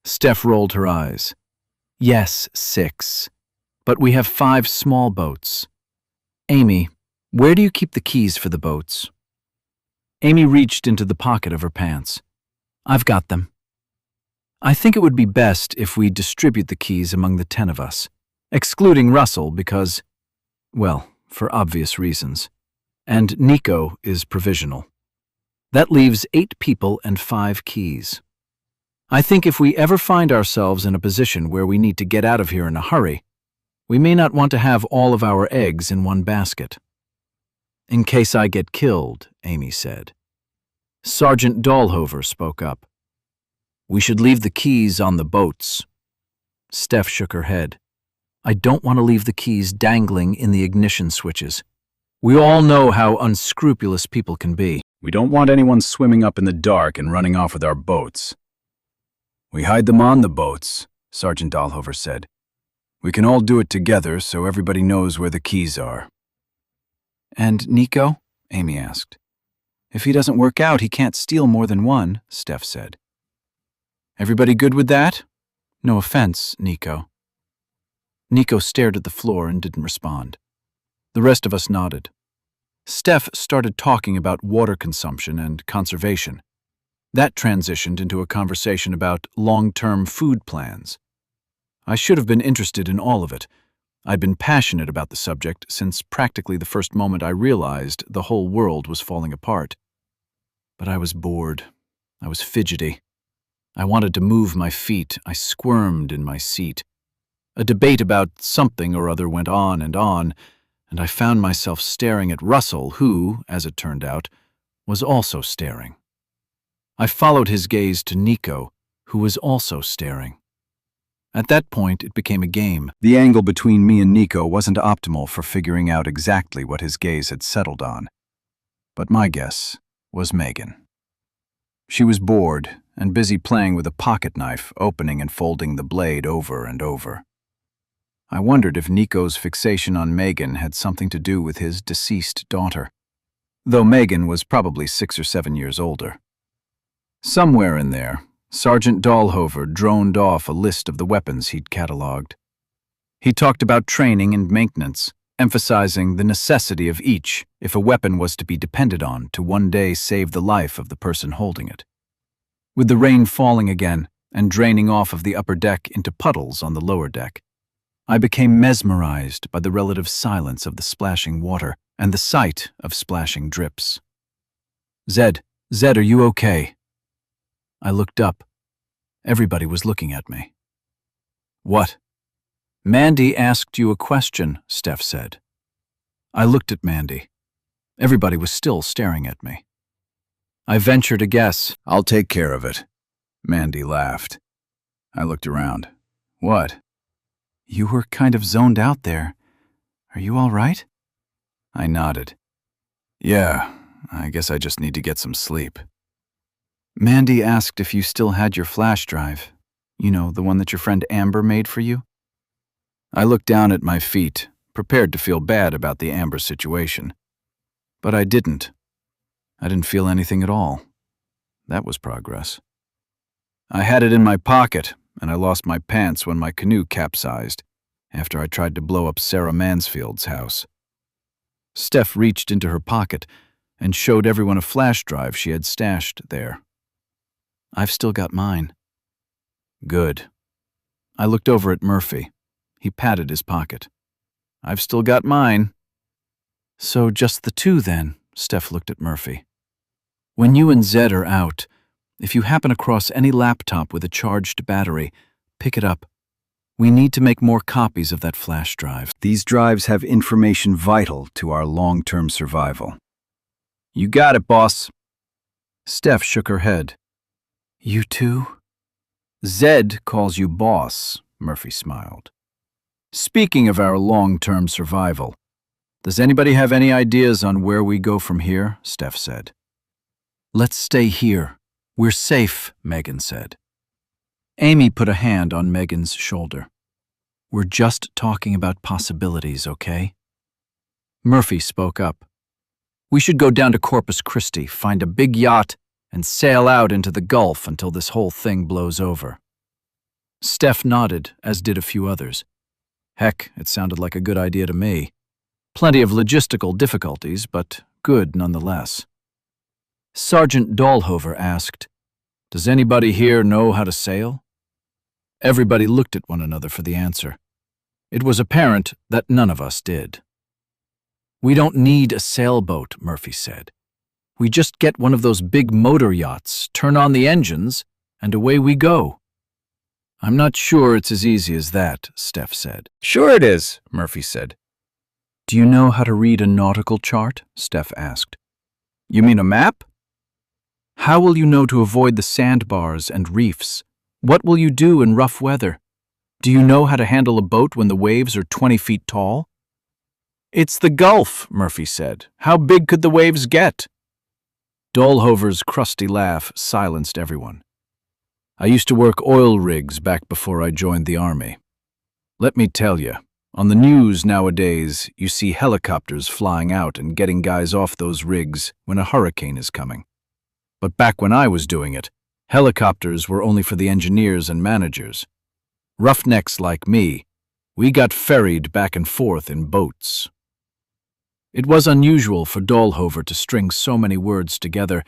Speaker 2: Steph rolled her eyes. Yes, 6. But we have 5 small boats. Amy, where do you keep the keys for the boats? Amy reached into the pocket of her pants. I've got them. I think it would be best if we distribute the keys among the 10 of us, excluding Russell because, well, for obvious reasons. And Nico is provisional. That leaves 8 people and 5 keys. I think if we ever find ourselves in a position where we need to get out of here in a hurry, we may not want to have all of our eggs in one basket. In case I get killed, Amy said. Sergeant Dahlhover spoke up. We should leave the keys on the boats. Steph shook her head. I don't want to leave the keys dangling in the ignition switches. We all know how unscrupulous people can be.
Speaker 3: We don't want anyone swimming up in the dark and running off with our boats. We hide them on the boats, Sergeant Dahlhover said. We can all do it together so everybody knows where the keys are.
Speaker 2: And Nico? Amy asked. If he doesn't work out, he can't steal more than one, Steph said. Everybody good with that? No offense, Nico. Nico stared at the floor and didn't respond. The rest of us nodded. Steph started talking about water consumption and conservation. That transitioned into a conversation about long-term food plans. I should have been interested in all of it. I'd been passionate about the subject since practically the first moment I realized the whole world was falling apart. But I was bored. I was fidgety. I wanted to move my feet. I squirmed in my seat. A debate about something or other went on, and I found myself staring at Russell, who, as it turned out, was also staring. I followed his gaze to Nico, who was also staring. At that point, it became a game.
Speaker 3: The angle between me and Nico wasn't optimal for figuring out exactly what his gaze had settled on. But my guess was Megan. She was bored and busy playing with a pocket knife, opening and folding the blade over and over. I wondered if Nico's fixation on Megan had something to do with his deceased daughter, though Megan was probably 6 or 7 years older. Somewhere in there, Sergeant Dahlhover droned off a list of the weapons he'd catalogued. He talked about training and maintenance, emphasizing the necessity of each if a weapon was to be depended on to one day save the life of the person holding it. With the rain falling again and draining off of the upper deck into puddles on the lower deck, I became mesmerized by the relative silence of the splashing water and the sight of splashing drips. Zed, are you okay? I looked up. Everybody was looking at me. What? Mandy asked you a question, Steph said. I looked at Mandy. Everybody was still staring at me. I ventured a guess. I'll take care of it. Mandy laughed. I looked around. What?
Speaker 2: You were kind of zoned out there. Are you all right?
Speaker 3: I nodded. Yeah, I guess I just need to get some sleep.
Speaker 2: Mandy asked if you still had your flash drive. You know, the one that your friend Amber made for you? I looked down at my feet, prepared to feel bad about the Amber situation. But I didn't. I didn't feel anything at all. That was progress. I had it in my pocket, and I lost my pants when my canoe capsized after I tried to blow up Sarah Mansfield's house. Steph reached into her pocket and showed everyone a flash drive she had stashed there. I've still got mine. Good. I looked over at Murphy. He patted his pocket. I've still got mine. So just the two then, Steph looked at Murphy. When you and Zed are out, if you happen across any laptop with a charged battery, pick it up. We need to make more copies of that flash drive.
Speaker 3: These drives have information vital to our long-term survival.
Speaker 2: You got it, boss. Steph shook her head. You too? Zed calls you boss, Murphy smiled. Speaking of our long-term survival, does anybody have any ideas on where we go from here? Steph said. Let's stay here. We're safe, Megan said. Amy put a hand on Megan's shoulder. We're just talking about possibilities, okay? Murphy spoke up. We should go down to Corpus Christi, find a big yacht, and sail out into the Gulf until this whole thing blows over. Steph nodded, as did a few others. Heck, it sounded like a good idea to me. Plenty of logistical difficulties, but good nonetheless. Sergeant Dahlhover asked, Does anybody here know how to sail? Everybody looked at one another for the answer. It was apparent that none of us did. We don't need a sailboat, Murphy said. We just get one of those big motor yachts, turn on the engines, and away we go. I'm not sure it's as easy as that, Steph said.
Speaker 3: Sure it is, Murphy said.
Speaker 2: Do you know how to read a nautical chart? Steph asked. You mean a map? How will you know to avoid the sandbars and reefs? What will you do in rough weather? Do you know how to handle a boat when the waves are 20 feet tall? It's the Gulf, Murphy said. How big could the waves get? Dahlhover's crusty laugh silenced everyone. I used to work oil rigs back before I joined the Army. Let me tell you, on the news nowadays, you see helicopters flying out and getting guys off those rigs when a hurricane is coming. But back when I was doing it, helicopters were only for the engineers and managers. Roughnecks like me, we got ferried back and forth in boats. It was unusual for Dahlhover to string so many words together,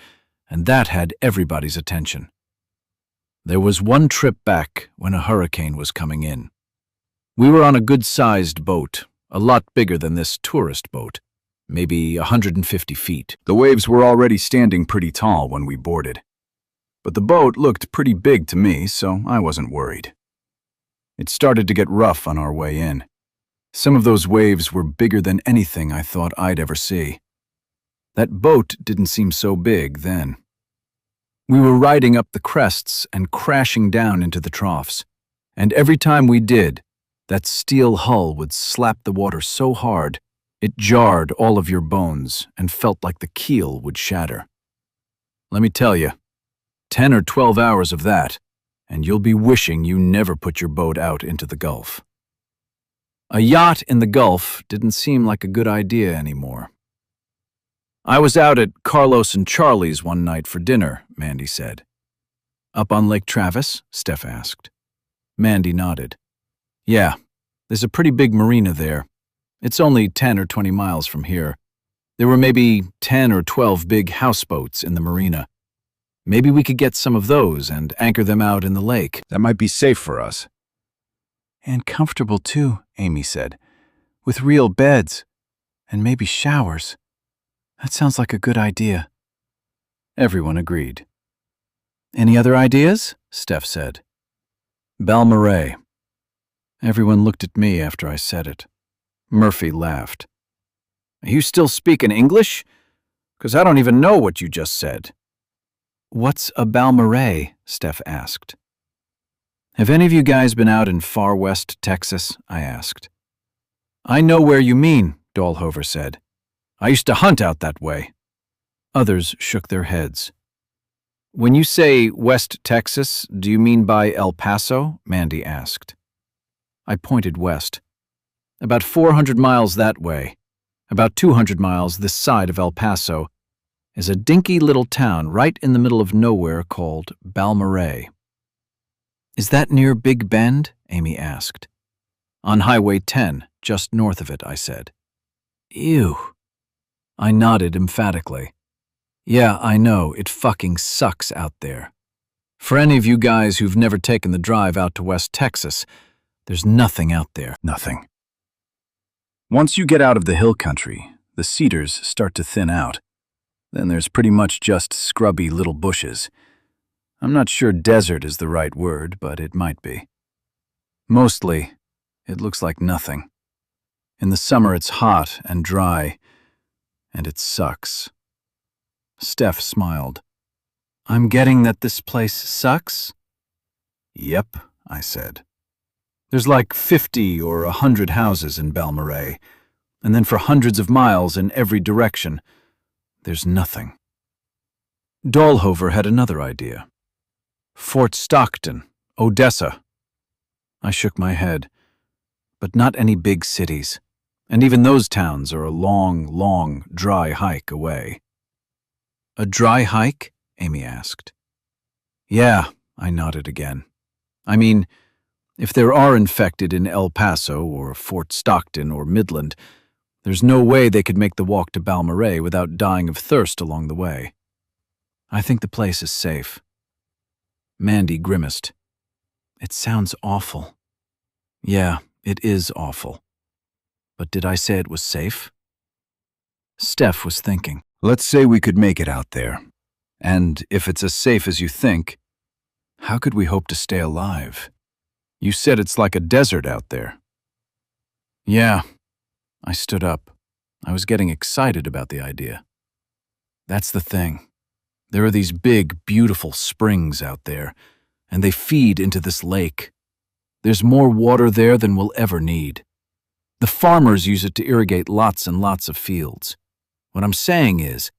Speaker 2: and that had everybody's attention. There was one trip back when a hurricane was coming in. We were on a good-sized boat, a lot bigger than this tourist boat, maybe 150 feet.
Speaker 3: The waves were already standing pretty tall when we boarded. But the boat looked pretty big to me, so I wasn't worried. It started to get rough on our way in. Some of those waves were bigger than anything I thought I'd ever see. That boat didn't seem so big then. We were riding up the crests and crashing down into the troughs, and every time we did, that steel hull would slap the water so hard, it jarred all of your bones and felt like the keel would shatter. Let me tell you, 10 or 12 hours of that, and you'll be wishing you never put your boat out into the Gulf. A yacht in the Gulf didn't seem like a good idea anymore. I was out at Carlos and Charlie's one night for dinner, Mandy said. Up on Lake Travis? Steph asked. Mandy nodded. Yeah, there's a pretty big marina there. It's only 10 or 20 miles from here. There were maybe 10 or 12 big houseboats in the marina. Maybe we could get some of those and anchor them out in the lake. That might be safe for us.
Speaker 2: And comfortable too, Amy said. With real beds. And maybe showers. That sounds like a good idea. Everyone agreed. Any other ideas? Steph said. Balmorhea. Everyone looked at me after I said it. Murphy laughed. Are you still speaking English? 'Cause I don't even know what you just said. What's a Balmorhea? Steph asked. Have any of you guys been out in far west Texas? I asked. I know where you mean, Dahlhover said. I used to hunt out that way. Others shook their heads. When you say West Texas, do you mean by El Paso? Mandy asked. I pointed west.
Speaker 1: About 400 miles that way, about 200 miles this side of El Paso, is a dinky little town right in the middle of nowhere called Balmorhea. Is that near Big Bend? Amy asked. On Highway 10, just north of it, I said. Ew. I nodded emphatically. Yeah, I know, it fucking sucks out there. For any of you guys who've never taken the drive out to West Texas, there's nothing out there.
Speaker 3: Nothing. Once you get out of the hill country, the cedars start to thin out. Then there's pretty much just scrubby little bushes. I'm not sure desert is the right word, but it might be. Mostly, it looks like nothing. In the summer it's hot and dry, and it sucks. Steph smiled. I'm getting that this place sucks? Yep, I said. There's like 50 or 100 houses in Balmorhea, and then for hundreds of miles in every direction, there's nothing. Dahlhover had another idea. Fort Stockton, Odessa. I shook my head. But not any big cities, and even those towns are a long, long, dry hike away. A dry hike? Amy asked. Yeah, I nodded again. I mean, if there are infected in El Paso or Fort Stockton or Midland, there's no way they could make the walk to Balmorhea without dying of thirst along the way. I think the place is safe. Mandy grimaced. It sounds awful. Yeah, it is awful. But did I say it was safe? Steph was thinking. Let's say we could make it out there. And if it's as safe as you think, how could we hope to stay alive? You said it's like a desert out there. Yeah. I stood up. I was getting excited about the idea. That's the thing. There are these big, beautiful springs out there, and they feed into this lake. There's more water there than we'll ever need. The farmers use it to irrigate lots and lots of fields. What I'm saying is,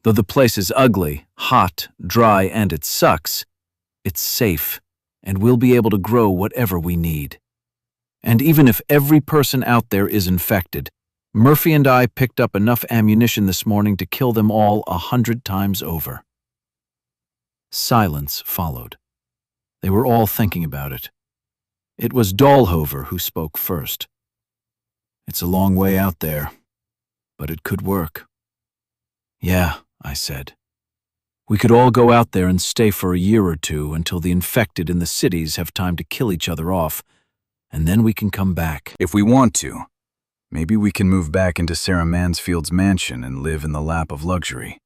Speaker 3: though the place is ugly, hot, dry, and it sucks, it's safe, and we'll be able to grow whatever we need. And even if every person out there is infected, Murphy and I picked up enough ammunition this morning to kill them all 100 times over. Silence followed. They were all thinking about it. It was Dahlhover who spoke first. It's a long way out there, but it could work. Yeah, I said. We could all go out there and stay for a year or two until the infected in the cities have time to kill each other off, and then we can come back. If we want to, maybe we can move back into Sarah Mansfield's mansion and live in the lap of luxury.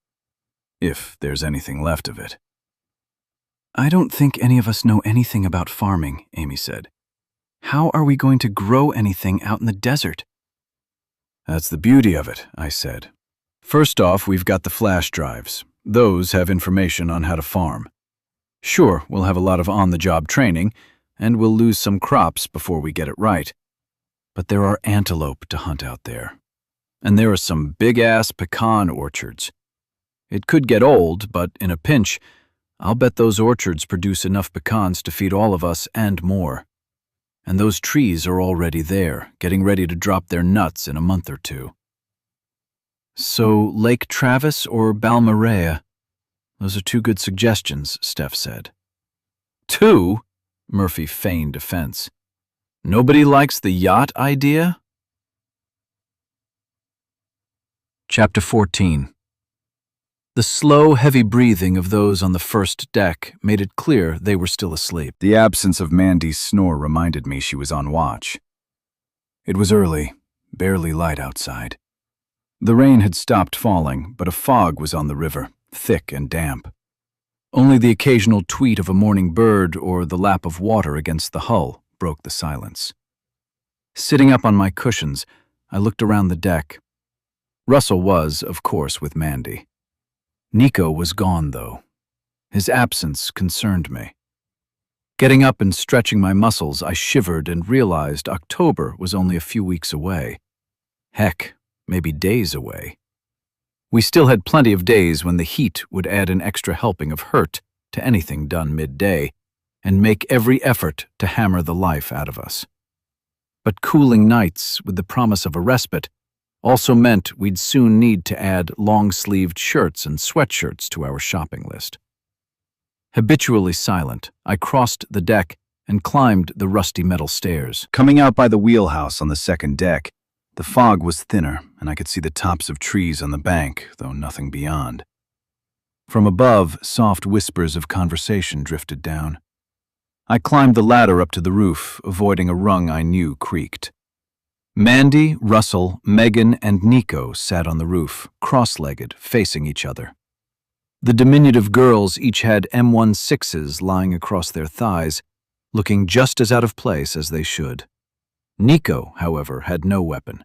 Speaker 3: If there's anything left of it. I don't think any of us know anything about farming, Amy said. How are we going to grow anything out in the desert? That's the beauty of it, I said. First off, we've got the flash drives. Those have information on how to farm. Sure, we'll have a lot of on-the-job training, and we'll lose some crops before we get it right. But there are antelope to hunt out there. And there are some big-ass pecan orchards. It could get old, but in a pinch, I'll bet those orchards produce enough pecans to feed all of us and more. And those trees are already there, getting ready to drop their nuts in a month or two. So, Lake Travis or Balmorhea? Those are two good suggestions, Steph said. Two? Murphy feigned offense. Nobody likes the yacht idea? Chapter 14. The slow, heavy breathing of those on the first deck made it clear they were still asleep. The absence of Mandy's snore reminded me she was on watch. It was early, barely light outside. The rain had stopped falling, but a fog was on the river, thick and damp. Only the occasional tweet of a morning bird or the lap of water against the hull broke the silence. Sitting up on my cushions, I looked around the deck. Russell was, of course, with Mandy. Nico was gone, though. His absence concerned me. Getting up and stretching my muscles, I shivered and realized October was only a few weeks away. Heck, maybe days away. We still had plenty of days when the heat would add an extra helping of hurt to anything done midday and make every effort to hammer the life out of us.
Speaker 1: But cooling nights, with the promise of a respite, also meant we'd soon need to add long-sleeved shirts and sweatshirts to our shopping list. Habitually silent, I crossed the deck and climbed the rusty metal stairs.
Speaker 3: Coming out by the wheelhouse on the second deck, the fog was thinner, and I could see the tops of trees on the bank, though nothing beyond. From above, soft whispers of conversation drifted down. I climbed the ladder up to the roof, avoiding a rung I knew creaked. Mandy, Russell, Megan, and Nico sat on the roof, cross-legged, facing each other. The diminutive girls each had M16s lying across their thighs, looking just as out of place as they should. Nico, however, had no weapon.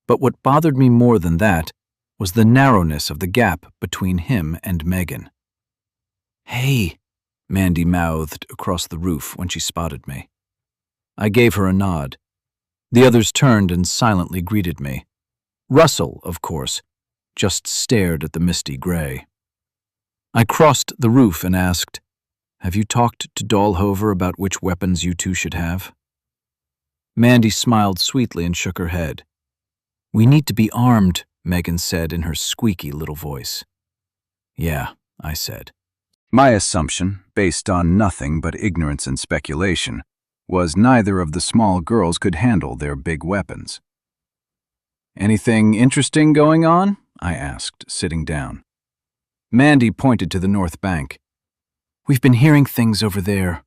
Speaker 3: But what bothered me more than that was the narrowness of the gap between him and Megan. "Hey," Mandy mouthed across the roof when she spotted me. I gave her a nod. The others turned and silently greeted me. Russell, of course, just stared at the misty gray. I crossed the roof and asked, "Have you talked to Dahlhover about which weapons you two should have?" Mandy smiled sweetly and shook her head. "We need to be armed," Megan said in her squeaky little voice. "Yeah," I said. My assumption, based on nothing but ignorance and speculation, was neither of the small girls could handle their big weapons. "Anything interesting going on?" I asked, sitting down. Mandy pointed to the north bank. "We've been hearing things over there,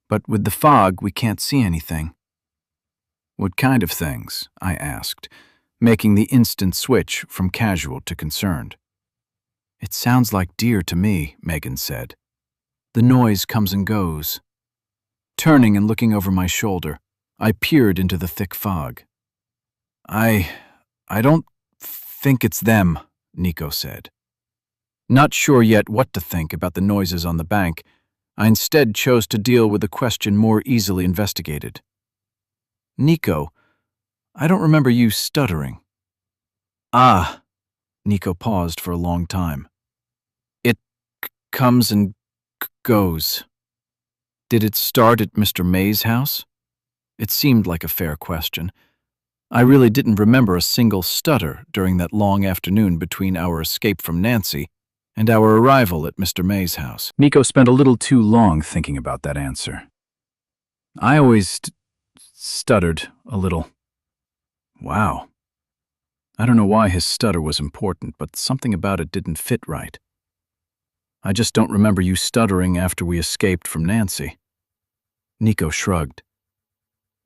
Speaker 3: but with the fog we can't see anything." "What kind of things?" I asked, making the instant switch from casual to concerned. "It sounds like deer to me," Megan said. "The noise comes and goes." Turning and looking over my shoulder, I peered into the thick fog. I don't think it's them," Nico said. Not sure yet what to think about the noises on the bank, I instead chose to deal with the question more easily investigated. "Nico, I don't remember you stuttering." "Ah," Nico paused for a long time. "It comes and goes." "Did it start at Mr. May's house?" It seemed like a fair question. I really didn't remember a single stutter during that long afternoon between our escape from Nancy and our arrival at Mr. May's house. Nico spent a little too long thinking about that answer.
Speaker 1: "I always stuttered a little."
Speaker 2: Wow. I don't know why his stutter was important, but something about it didn't fit right. "I just don't remember you stuttering after we escaped from Nancy." Nico shrugged.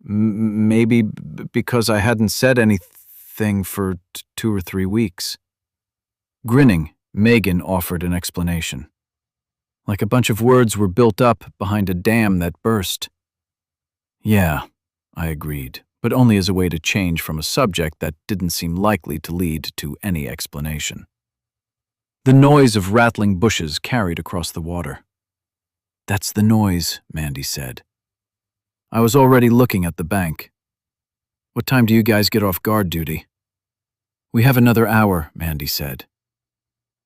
Speaker 2: "Maybe because I hadn't said anything for 2 or 3 weeks. Grinning, Megan offered an explanation. "Like a bunch of words were built up behind a dam that burst." "Yeah," I agreed, but only as a way to change from a subject that didn't seem likely to lead to any explanation. The noise of rattling bushes carried across the water. "That's the noise," Mandy said. I was already looking at the bank. "What time do you guys get off guard duty?" "We have another hour," Mandy said.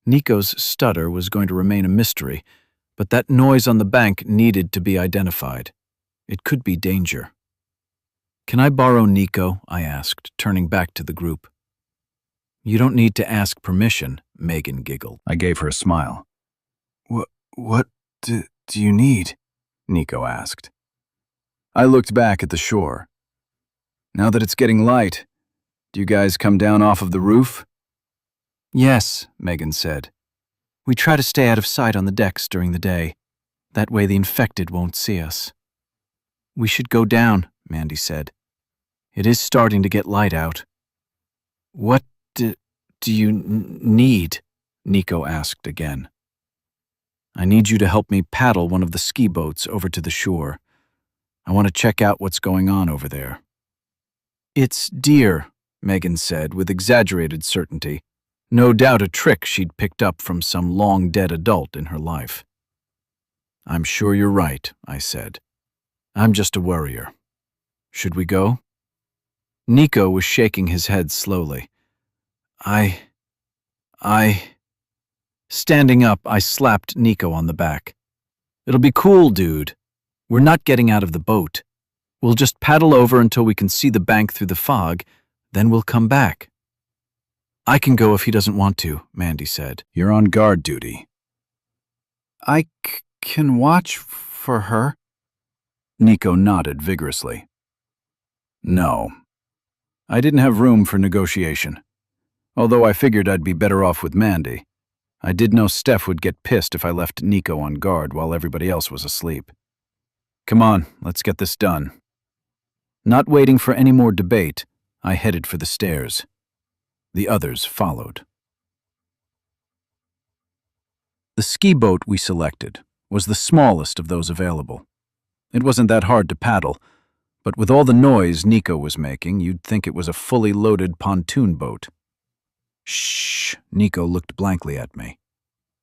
Speaker 2: Nico's stutter was going to remain a mystery, but that noise on the bank needed to be identified. It could be danger. "Can I borrow Nico?" I asked, turning back to the group. "You don't need to ask permission," Megan giggled.
Speaker 3: I gave her a smile. What do you need?" Nico asked. I looked back at the shore. "Now that it's getting light, do you guys come down off of the roof?"
Speaker 1: "Yes," Megan said. "We try to stay out of sight on the decks during the day. That way the infected won't see us." "We should go down," Mandy said. "It is starting to get light out." "What do you need?" Nico asked again. "I need you to help me paddle one of the ski boats over to the shore. I want to check out what's going on over there." "It's deer," Megan said with exaggerated certainty, no doubt a trick she'd picked up from some long-dead adult in her life. "I'm sure you're right," I said. "I'm just a worrier. Should we go?" Nico was shaking his head slowly. I... Standing up, I slapped Nico on the back. "It'll be cool, dude. We're not getting out of the boat. We'll just paddle over until we can see the bank through the fog, then we'll come back." "I can go if he doesn't want to," Mandy said.
Speaker 3: "You're on guard duty."
Speaker 2: I can watch for her."
Speaker 3: Nico nodded vigorously. "No. I didn't have room for negotiation. Although I figured I'd be better off with Mandy, I did know Steph would get pissed if I left Nico on guard while everybody else was asleep. Come on, let's get this done." Not waiting for any more debate, I headed for the stairs. The others followed. The ski boat we selected was the smallest of those available. It wasn't that hard to paddle, but with all the noise Nico was making, you'd think it was a fully loaded pontoon boat. "Shh," Nico looked blankly at me.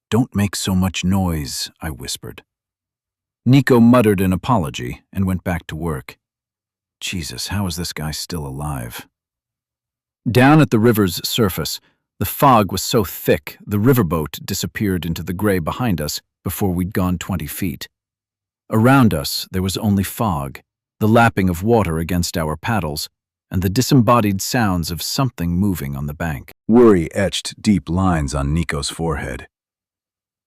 Speaker 3: "Don't make so much noise," I whispered. Nico muttered an apology and went back to work. Jesus, how is this guy still alive? Down at the river's surface, the fog was so thick the riverboat disappeared into the gray behind us before we'd gone 20 feet. Around us there was only fog, the lapping of water against our paddles, and the disembodied sounds of something moving on the bank. Worry etched deep lines on Nico's forehead.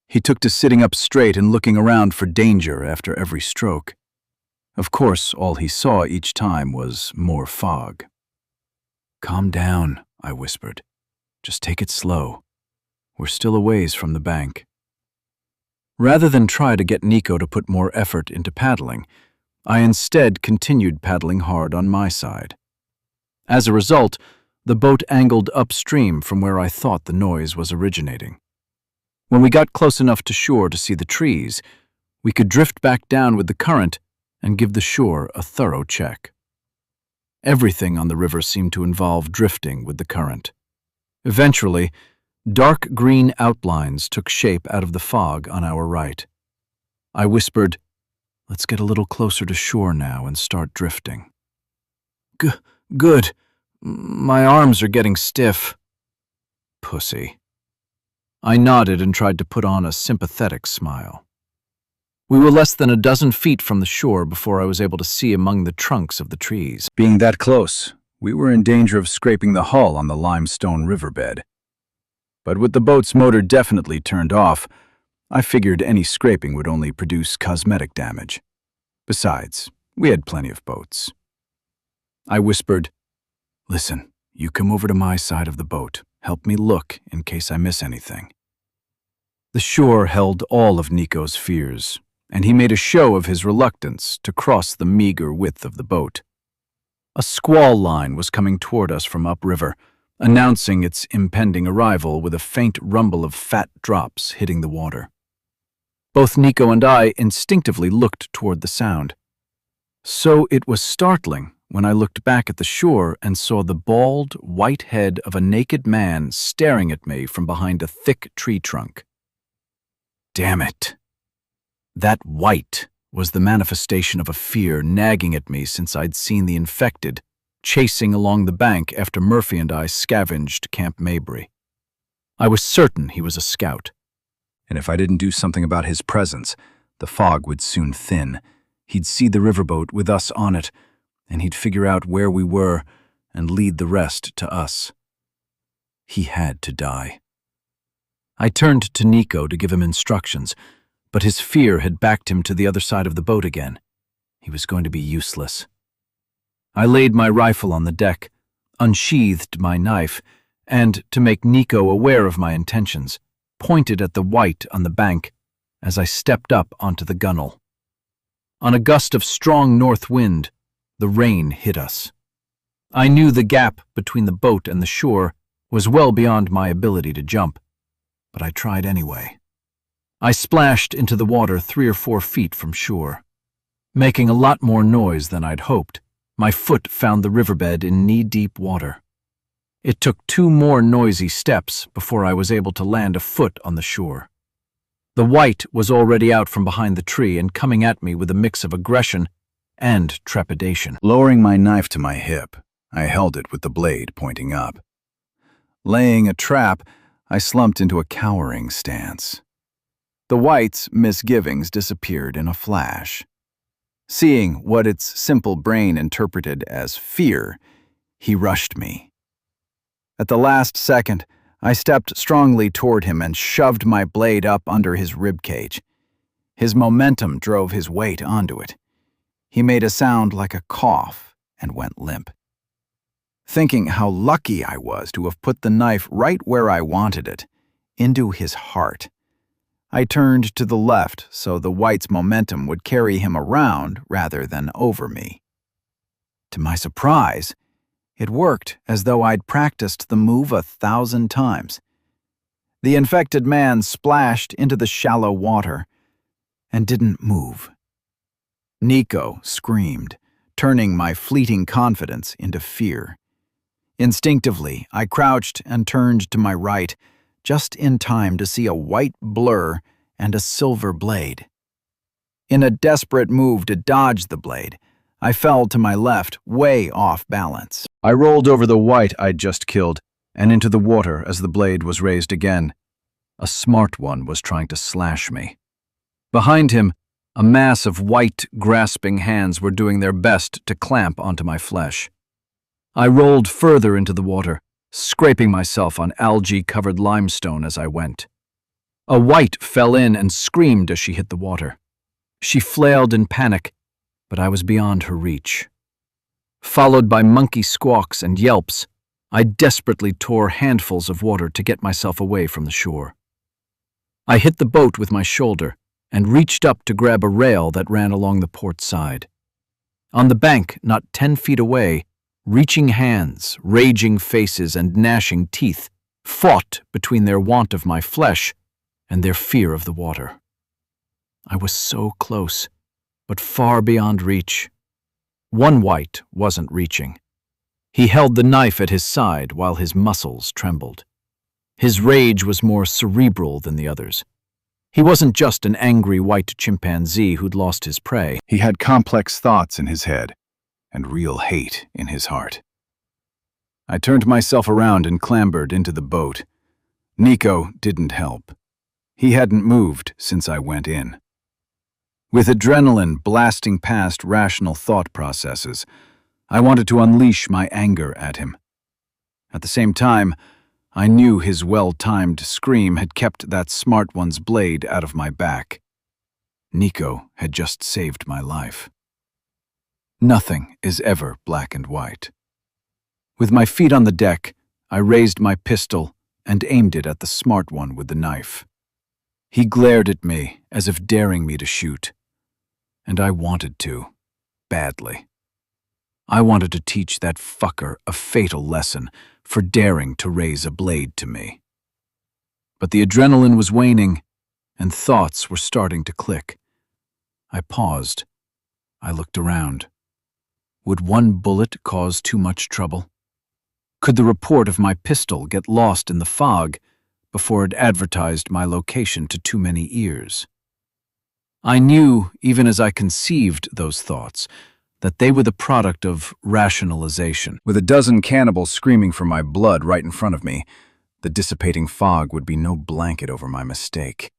Speaker 3: He took to sitting up straight and looking around for danger after every stroke. Of course, all he saw each time was more fog. "Calm down," I whispered. "Just take it slow. We're still a ways from the bank." Rather than try to get Nico to put more effort into paddling, I instead continued paddling hard on my side. As a result, the boat angled upstream from where I thought the noise was originating. When we got close enough to shore to see the trees, we could drift back down with the current and give the shore a thorough check. Everything on the river seemed to involve drifting with the current. Eventually, dark green outlines took shape out of the fog on our right. I whispered, "Let's get a little closer to shore now and start drifting." Good. My arms are getting stiff." "Pussy." I nodded and tried to put on a sympathetic smile. We were less than a dozen feet from the shore before I was able to see among the trunks of the trees. Being that close, we were in danger of scraping the hull on the limestone riverbed. But with the boat's motor definitely turned off, I figured any scraping would only produce cosmetic damage. Besides, we had plenty of boats. I whispered, "Listen, you come over to my side of the boat. Help me look in case I miss anything." The shore held all of Nico's fears, and he made a show of his reluctance to cross the meager width of the boat. A squall line was coming toward us from upriver, announcing its impending arrival with a faint rumble of fat drops hitting the water. Both Nico and I instinctively looked toward the sound. So it was startling when I looked back at the shore and saw the bald, white head of a naked man staring at me from behind a thick tree trunk. Damn it! That white was the manifestation of a fear nagging at me since I'd seen the infected chasing along the bank after Murphy and I scavenged Camp Mabry. I was certain he was a scout. And if I didn't do something about his presence, the fog would soon thin. He'd see the riverboat with us on it, and he'd figure out where we were and lead the rest to us. He had to die. I turned to Nico to give him instructions, but his fear had backed him to the other side of the boat again. He was going to be useless. I laid my rifle on the deck, unsheathed my knife, and, to make Nico aware of my intentions, pointed at the white on the bank as I stepped up onto the gunwale. On a gust of strong north wind, the rain hit us. I knew the gap between the boat and the shore was well beyond my ability to jump, but I tried anyway. I splashed into the water 3 or 4 feet from shore. Making a lot more noise than I'd hoped, my foot found the riverbed in knee-deep water. It took 2 more noisy steps before I was able to land a foot on the shore. The white was already out from behind the tree and coming at me with a mix of aggression and trepidation. Lowering my knife to my hip, I held it with the blade pointing up. Laying a trap, I slumped into a cowering stance. The white's misgivings disappeared in a flash.
Speaker 2: Seeing what its simple brain interpreted as fear, he rushed me. At the last second, I stepped strongly toward him and shoved my blade up under his ribcage. His momentum drove his weight onto it. He made a sound like a cough and went limp. Thinking how lucky I was to have put the knife right where I wanted it, into his heart, I turned to the left so the white's momentum would carry him around rather than over me. To my surprise, it worked as though I'd practiced the move 1,000 times. The infected man splashed into the shallow water and didn't move. Nico screamed, turning my fleeting confidence into fear. Instinctively, I crouched and turned to my right, just in time to see a white blur and a silver blade. In a desperate move to dodge the blade, I fell to my left, way off balance.
Speaker 3: I rolled over the white I'd just killed and into the water as the blade was raised again. A smart one was trying to slash me. Behind him, a mass of white, grasping hands were doing their best to clamp onto my flesh. I rolled further into the water, scraping myself on algae-covered limestone as I went. A white fell in and screamed as she hit the water. She flailed in panic, but I was beyond her reach. Followed by monkey squawks and yelps, I desperately tore handfuls of water to get myself away from the shore. I hit the boat with my shoulder and reached up to grab a rail that ran along the port side. On the bank, not 10 feet away, reaching hands, raging faces, and gnashing teeth fought between their want of my flesh and their fear of the water. I was so close, but far beyond reach. One white wasn't reaching. He held the knife at his side while his muscles trembled. His rage was more cerebral than the others. He wasn't just an angry white chimpanzee who'd lost his prey. He had complex thoughts in his head and real hate in his heart. I turned myself around and clambered into the boat. Nico didn't help. He hadn't moved since I went in. With adrenaline blasting past rational thought processes, I wanted to unleash my anger at him. At the same time, I knew his well-timed scream had kept that smart one's blade out of my back. Nico had just saved my life. Nothing is ever black and white. With my feet on the deck, I raised my pistol and aimed it at the smart one with the knife. He glared at me as if daring me to shoot. And I wanted to, badly. I wanted to teach that fucker a fatal lesson for daring to raise a blade to me. But the adrenaline was waning, and thoughts were starting to click. I paused. I looked around. Would one bullet cause too much trouble? Could the report of my pistol get lost in the fog before it advertised my location to too many ears? I knew, even as I conceived those thoughts, that they were the product of rationalization. With a dozen cannibals screaming for my blood right in front of me, the dissipating fog would be no blanket over my mistake.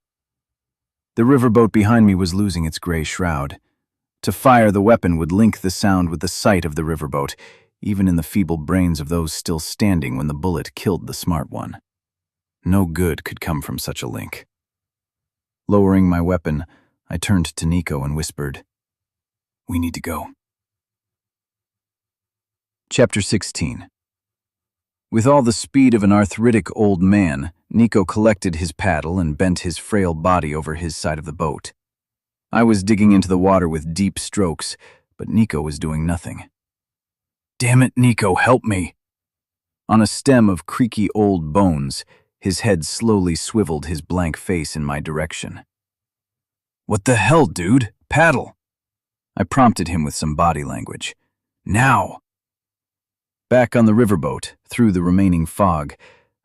Speaker 3: The riverboat behind me was losing its gray shroud. To fire the weapon would link the sound with the sight of the riverboat, even in the feeble brains of those still standing when the bullet killed the smart one. No good could come from such a link. Lowering my weapon, I turned to Nico and whispered, "We need to go." Chapter 16. With all the speed of an arthritic old man, Nico collected his paddle and bent his frail body over his side of the boat. I was digging into the water with deep strokes, but Nico was doing nothing. "Damn it, Nico, help me!" On a stem of creaky old bones, his head slowly swiveled his blank face in my direction. "What the hell, dude? Paddle!" I prompted him with some body language. "Now!" Back on the riverboat, through the remaining fog,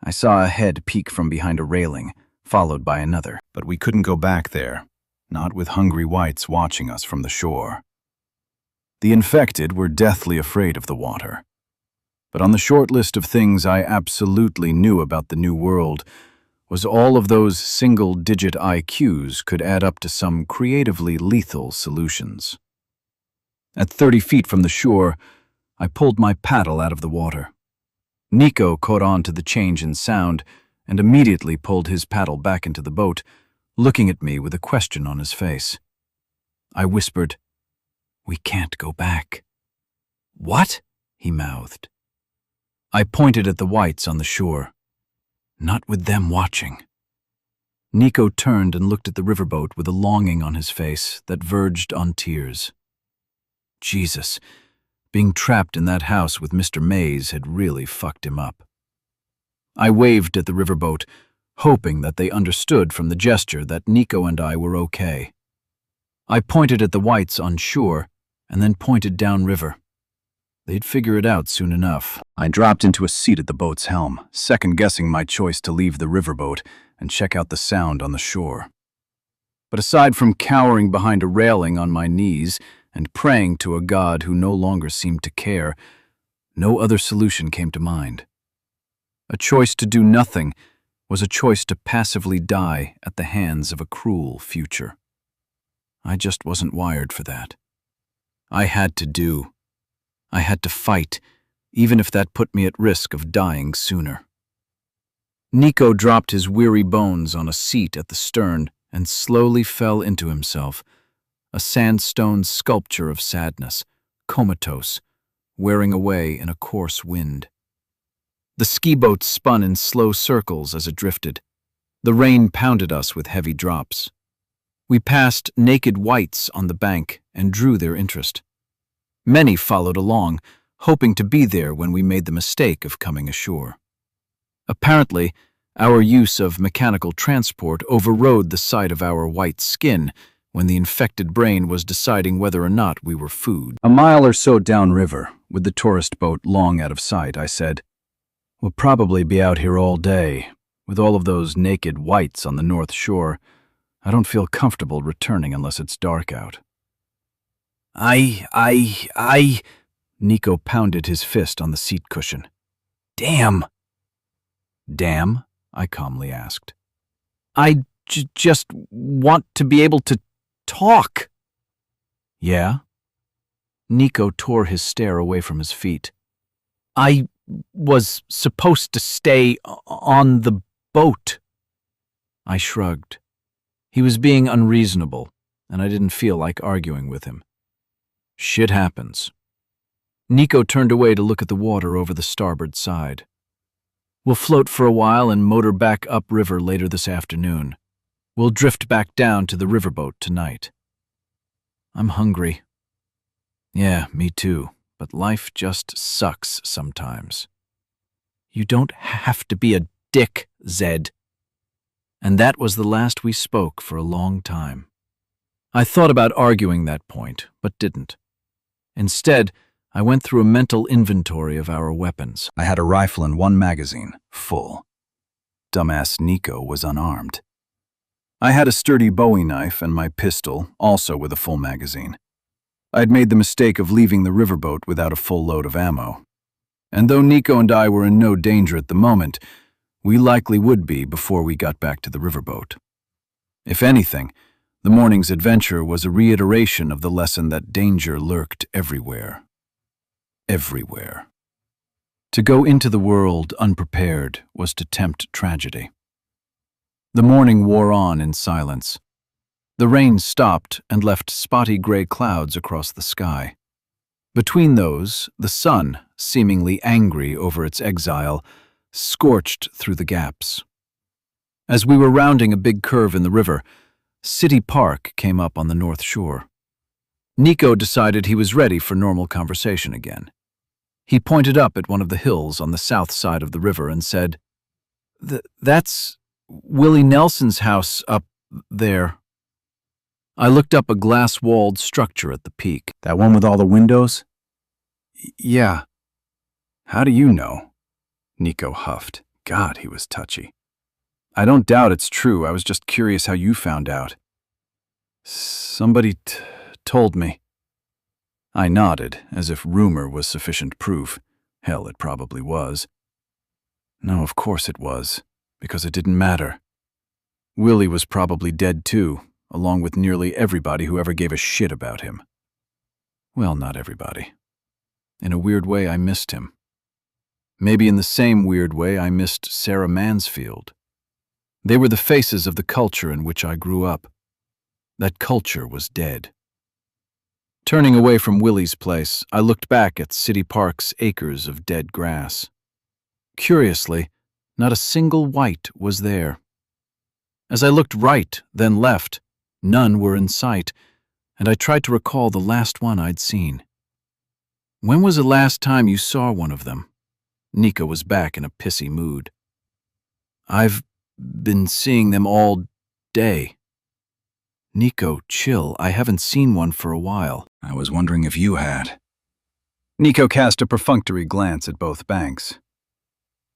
Speaker 3: I saw a head peek from behind a railing, followed by another. But we couldn't go back there, not with hungry whites watching us from the shore. The infected were deathly afraid of the water. But on the short list of things I absolutely knew about the New World was all of those single-digit IQs could add up to some creatively lethal solutions.
Speaker 2: At 30 feet from the shore, I pulled my paddle out of the water. Nico caught on to the change in sound and immediately pulled his paddle back into the boat, looking at me with a question on his face. I whispered, "We can't go back." "What?" he mouthed. I pointed at the whites on the shore. "Not with them watching." Nico turned and looked at the riverboat with a longing on his face that verged on tears. Jesus, being trapped in that house with Mr. Mays had really fucked him up. I waved at the riverboat, hoping that they understood from the gesture that Nico and I were okay. I pointed at the whites on shore and then pointed downriver. They'd figure it out soon enough. I dropped into a seat at the boat's helm, second-guessing my choice to leave the riverboat and check out the sound on the shore. But aside from cowering behind a railing on my knees and praying to a God who no longer seemed to care, no other solution came to mind. A choice to do nothing was a choice to passively die at the hands of a cruel future. I just wasn't wired for that. I had to do. I had to fight, even if that put me at risk of dying sooner. Nico dropped his weary bones on a seat at the stern and slowly fell into himself, a sandstone sculpture of sadness, comatose, wearing away in a coarse wind. The ski boat spun in slow circles as it drifted. The rain pounded us with heavy drops. We passed naked whites on the bank and drew their interest. Many followed along, hoping to be there when we made the mistake of coming ashore. Apparently, our use of mechanical transport overrode the sight of our white skin when the infected brain was deciding whether or not we were food. A mile or so downriver, with the tourist boat long out of sight, I said, "We'll probably be out here all day. With all of those naked whites on the north shore, I don't feel comfortable returning unless it's dark out." I... Nico pounded his fist on the seat cushion. "Damn." "Damn?" I calmly asked. "I just want to be able to talk." "Yeah?" Nico tore his stare away from his feet. "I was supposed to stay on the boat." I shrugged. He was being unreasonable, and I didn't feel like arguing with him. Shit happens. Nico turned away to look at the water over the starboard side. "We'll float for a while and motor back upriver later this afternoon. We'll drift back down to the riverboat tonight." "I'm hungry." "Yeah, me too, but life just sucks sometimes." "You don't have to be a dick, Zed." And that was the last we spoke for a long time. I thought about arguing that point, but didn't. Instead, I went through a mental inventory of our weapons.
Speaker 3: I had a rifle and one magazine, full. Dumbass Nico was unarmed. I had a sturdy Bowie knife and my pistol, also with a full magazine. I'd made the mistake of leaving the riverboat without a full load of ammo. And though Nico and I were in no danger at the moment, we likely would be before we got back to the riverboat. If anything, the morning's adventure was a reiteration of the lesson that danger lurked everywhere. Everywhere. To go into the world unprepared was to tempt tragedy. The morning wore on in silence. The rain stopped and left spotty gray clouds across the sky. Between those, the sun, seemingly angry over its exile, scorched through the gaps. As we were rounding a big curve in the river, City Park came up on the north shore. Nico decided he was ready for normal conversation again. He pointed up at one of the hills on the south side of the river and said, "That's Willie Nelson's house up there." I looked up a glass-walled structure at the peak.
Speaker 2: "That one with all the windows?"
Speaker 3: Yeah.
Speaker 2: "How do you know?" Nico huffed. God, he was touchy. "I don't doubt it's true. I was just curious how you found out." "Somebody told me." I nodded, as if rumor was sufficient proof. Hell, it probably was. No, of course it was, because it didn't matter. Willie was probably dead too, along with nearly everybody who ever gave a shit about him. Well, not everybody. In a weird way, I missed him. Maybe in the same weird way, I missed Sarah Mansfield. They were the faces of the culture in which I grew up. That culture was dead. Turning away from Willie's place, I looked back at City Park's acres of dead grass. Curiously, not a single white was there. As I looked right, then left, none were in sight, and I tried to recall the last one I'd seen. When was the last time you saw one of them? Nico was back in a pissy mood. I've been seeing them all day. Nico, chill. I haven't seen one for a while.
Speaker 3: I was wondering if you had. Nico cast a perfunctory glance at both banks.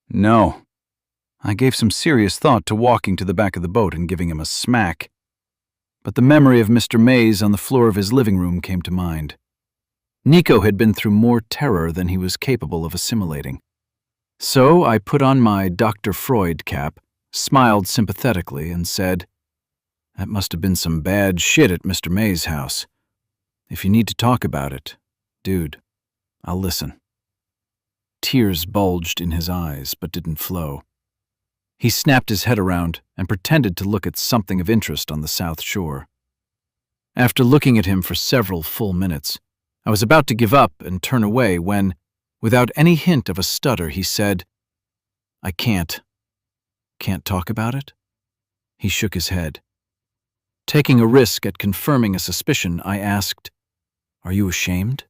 Speaker 3: No. I gave some serious thought to walking to the back of the boat and giving him a smack. But the memory of Mr. Mays on the floor of his living room came to mind. Nico had been through more terror than he was capable of assimilating. So I put on my Dr. Freud cap, smiled sympathetically, and said, "That must have been some bad shit at Mr. Mays' house. If you need to talk about it, dude, I'll listen." Tears bulged in his eyes, but didn't flow. He snapped his head around and pretended to look at something of interest on the South Shore. After looking at him for several full minutes, I was about to give up and turn away when, without any hint of a stutter, he said, "I can't. Can't talk about it?" He shook his head. Taking a risk at confirming a suspicion, I asked, "Are you ashamed?"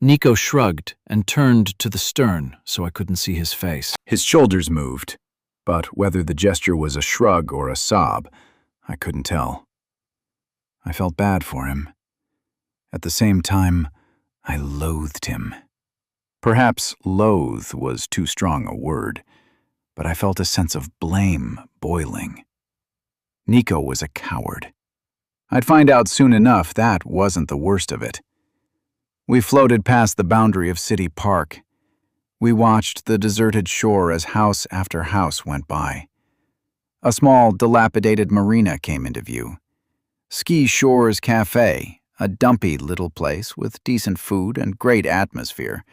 Speaker 3: Nico shrugged and turned to the stern so I couldn't see his face. His shoulders moved, but whether the gesture was a shrug or a sob, I couldn't tell. I felt bad for him. At the same time, I loathed him. Perhaps loathe was too strong a word, but I felt a sense of blame boiling. Nico was a coward. I'd find out soon enough that wasn't the worst of it. We floated past the boundary of City Park. We watched the deserted shore as house after house went by. A small, dilapidated marina came into view. Ski Shore's Cafe, a dumpy little place with decent food and great atmosphere,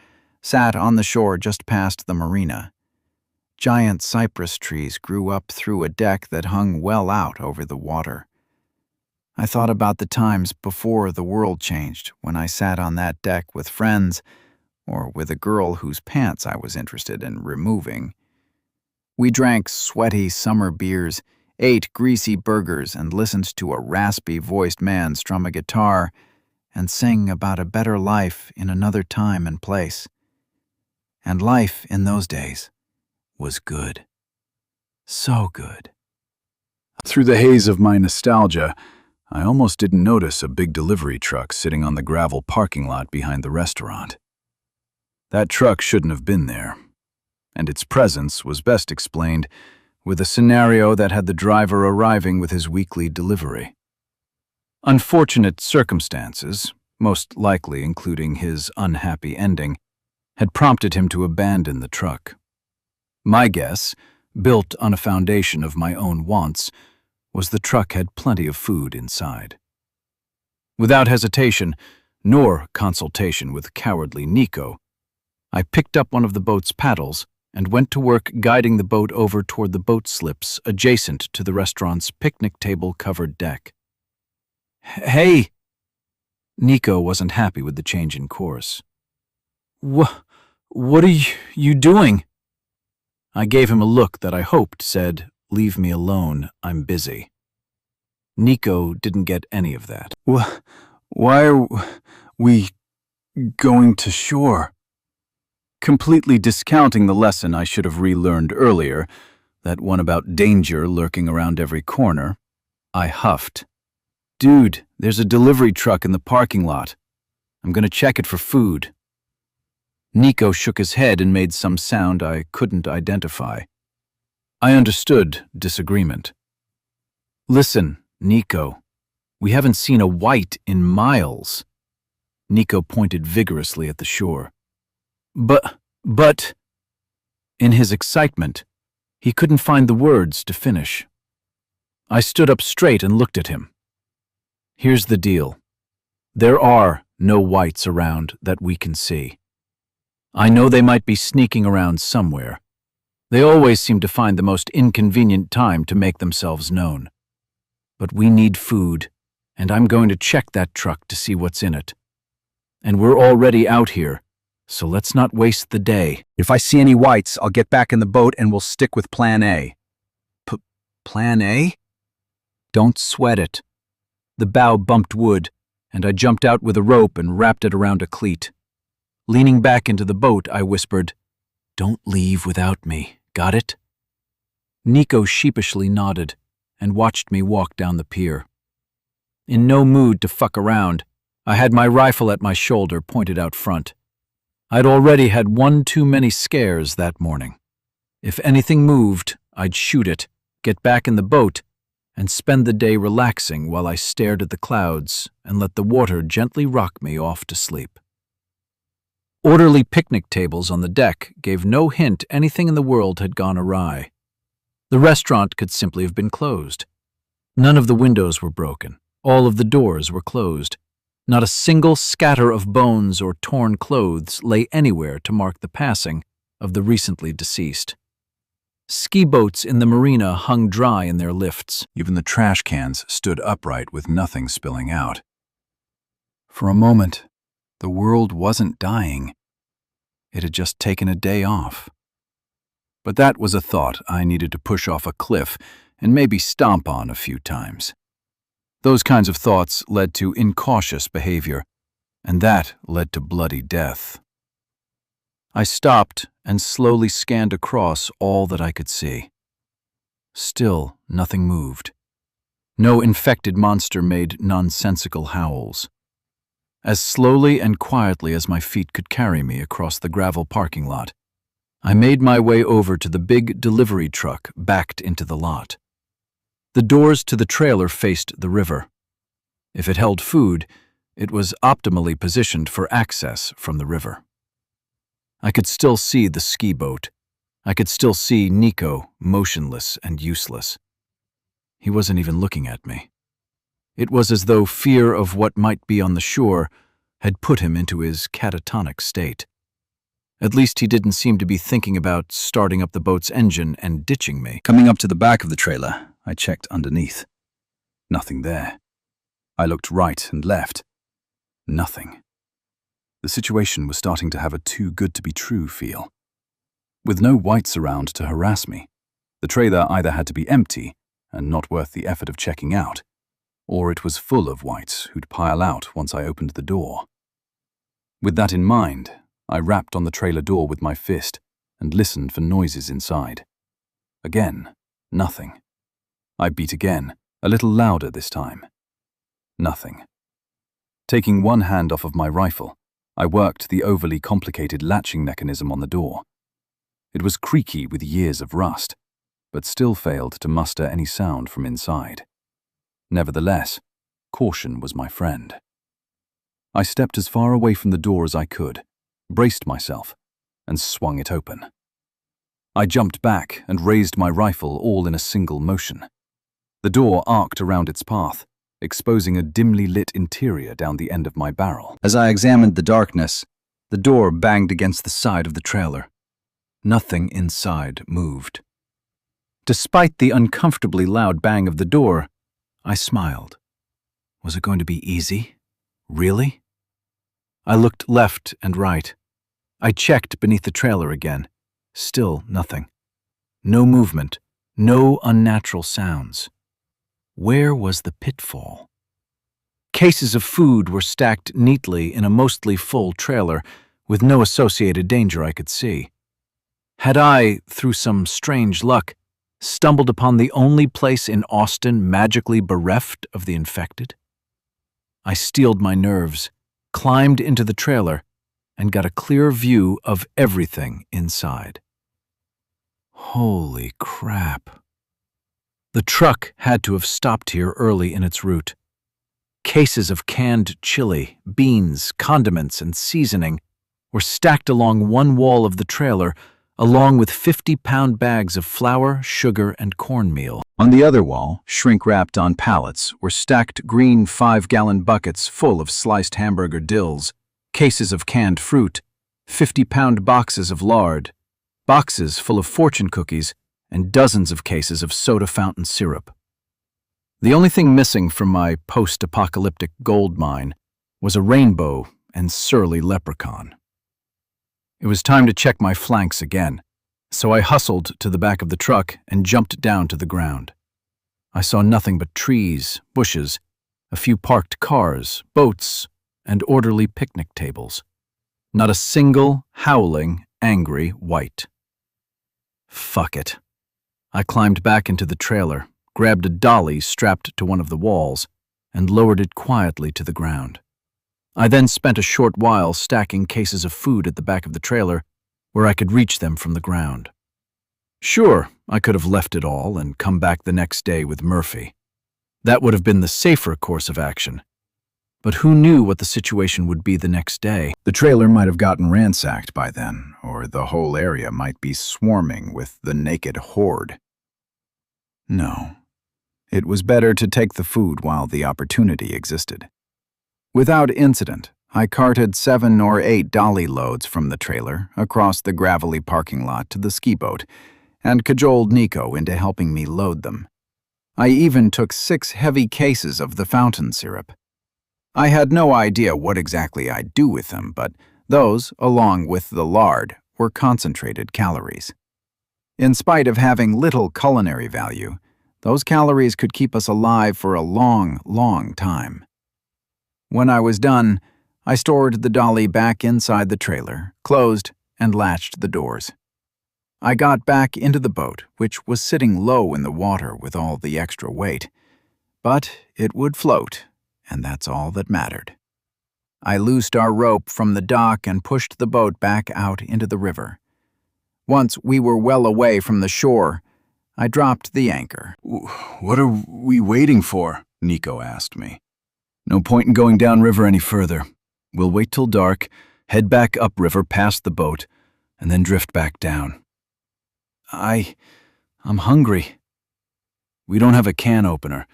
Speaker 3: sat on the shore just past the marina. Giant cypress trees grew up through a deck that hung well out over the water. I thought about the times before the world changed when I sat on that deck with friends or with a girl whose pants I was interested in removing. We drank sweaty summer beers, ate greasy burgers, and listened to a raspy-voiced man strum a guitar and sing about a better life in another time and place. And life in those days was good. So good. Through the haze of my nostalgia, I almost didn't notice a big delivery truck sitting on the gravel parking lot behind the restaurant. That truck shouldn't have been there, and its presence was best explained with a scenario that had the driver arriving with his weekly delivery. Unfortunate circumstances, most likely including his unhappy ending, had prompted him to abandon the truck. My guess, built on a foundation of my own wants, was the truck had plenty of food inside. Without hesitation, nor consultation with cowardly Nico, I picked up one of the boat's paddles and went to work guiding the boat over toward the boat slips adjacent to the restaurant's picnic table-covered deck. "Hey!" Nico wasn't happy with the change in course. What are you doing?" I gave him a look that I hoped said, "Leave me alone, I'm busy." Nico didn't get any of that. Why are we going to shore?" Completely discounting the lesson I should have relearned earlier, that one about danger lurking around every corner, I huffed. "Dude, there's a delivery truck in the parking lot. I'm gonna check it for food." Nico shook his head and made some sound I couldn't identify. I understood disagreement. "Listen, Nico, we haven't seen a white in miles." Nico pointed vigorously at the shore. But... In his excitement, he couldn't find the words to finish. I stood up straight and looked at him. "Here's the deal. There are
Speaker 1: No whites around that we can see. I know they might be sneaking around somewhere. They always seem to find the most inconvenient time to make themselves known. But we need food, and I'm going to check that truck to see what's in it. And we're already out here, so let's not waste the day.
Speaker 2: If I see any whites, I'll get back in the boat and we'll stick with Plan A. Plan A? Don't sweat it. The bow bumped wood, and I jumped out with a rope and wrapped it around a cleat. Leaning back into the boat, I whispered, "Don't leave without me, got it?" Nico sheepishly nodded and watched me walk down the pier. In no mood to fuck around, I had my rifle at my shoulder pointed out front. I'd already had one too many scares that morning. If anything moved, I'd shoot it, get back in the boat, and spend the day relaxing while I stared at the clouds and let the water gently rock me off to sleep. Orderly picnic tables on the deck gave no hint anything in the world had gone awry. The restaurant could simply have been closed. None of the windows were broken. All of the doors were closed. Not a single scatter of bones or torn clothes lay anywhere to mark the passing of the recently deceased. Ski boats in the marina hung dry in their lifts.
Speaker 3: Even the trash cans stood upright with nothing spilling out. For a moment, the world wasn't dying. It had just taken a day off. But that was a thought I needed to push off a cliff and maybe stomp on a few times. Those kinds of thoughts led to incautious behavior, and that led to bloody death. I stopped and slowly scanned across all that I could see. Still, nothing moved. No infected monster made nonsensical howls. As slowly and quietly as my feet could carry me across the gravel parking lot, I made my way over to the big delivery truck backed into the lot. The doors to the trailer faced the river. If it held food, it was optimally positioned for access from the river. I could still see the ski boat. I could still see Nico, motionless and useless. He wasn't even looking at me. It was as though fear of what might be on the shore had put him into his catatonic state. At least he didn't seem to be thinking about starting up the boat's engine and ditching me.
Speaker 2: Coming up to the back of the trailer, I checked underneath. Nothing there. I looked right and left. Nothing. The situation was starting to have a too-good-to-be-true feel. With no whites around to harass me, the trailer either had to be empty and not worth the effort of checking out, or it was full of whites who'd pile out once I opened the door. With that in mind, I rapped on the trailer door with my fist and listened for noises inside. Again, nothing. I beat again, a little louder this time. Nothing. Taking one hand off of my rifle, I worked the overly complicated latching mechanism on the door. It was creaky with years of rust, but still failed to muster any sound from inside. Nevertheless, caution was my friend. I stepped as far away from the door as I could, braced myself, and swung it open. I jumped back and raised my rifle all in a single motion. The door arced around its path, exposing a dimly lit interior down the end of my barrel. As I examined the darkness, the door banged against the side of the trailer. Nothing inside moved. Despite the uncomfortably loud bang of the door, I smiled. Was it going to be easy? Really? I looked left and right. I checked beneath the trailer again. Still nothing. No movement, no unnatural sounds. Where was the pitfall? Cases of food were stacked neatly in a mostly full trailer, with no associated danger I could see. Had I, through some strange luck, stumbled upon the only place in Austin magically bereft of the infected? I steeled my nerves, climbed into the trailer, and got a clear view of everything inside. Holy crap. The truck had to have stopped here early in its route. Cases of canned chili, beans, condiments, and seasoning were stacked along one wall of the trailer,
Speaker 1: along with 50-pound bags of flour, sugar, and cornmeal.
Speaker 3: On the other wall, shrink-wrapped on pallets, were stacked green 5-gallon buckets full of sliced hamburger dills, cases of canned fruit, 50-pound boxes of lard, boxes full of fortune cookies, and dozens of cases of soda fountain syrup. The only thing missing from my post-apocalyptic gold mine was a rainbow and surly leprechaun. It was time to check my flanks again, so I hustled to the back of the truck and jumped down to the ground. I saw nothing but trees, bushes, a few parked cars, boats, and orderly picnic tables. Not a single, howling, angry wight. Fuck it. I climbed back into the trailer, grabbed a dolly strapped to one of the walls, and lowered it quietly to the ground. I then spent a short while stacking cases of food at the back of the trailer where I could reach them from the ground. Sure, I could have left it all and come back the next day with Murphy. That would have been the safer course of action. But who knew what the situation would be the next day? The trailer might have gotten ransacked by then, or the whole area might be swarming with the naked horde. No, it was better to take the food while the opportunity existed. Without incident, I carted 7 or 8 dolly loads from the trailer across the gravelly parking lot to the ski boat and cajoled Nico into helping me load them. I even took 6 heavy cases of the fountain syrup. I had no idea what exactly I'd do with them, but those, along with the lard, were concentrated calories. In spite of having little culinary value, those calories could keep us alive for a long, long time. When I was done, I stored the dolly back inside the trailer, closed, and latched the doors. I got back into the boat, which was sitting low in the water with all the extra weight. But it would float, and that's all that mattered. I loosed our rope from the dock and pushed the boat back out into the river. Once we were well away from the shore, I dropped the anchor.
Speaker 2: What are we waiting for? Nico asked me. No point in going downriver any further. We'll wait till dark, head back upriver past the boat, and then drift back down. I'm hungry. We don't have a can opener,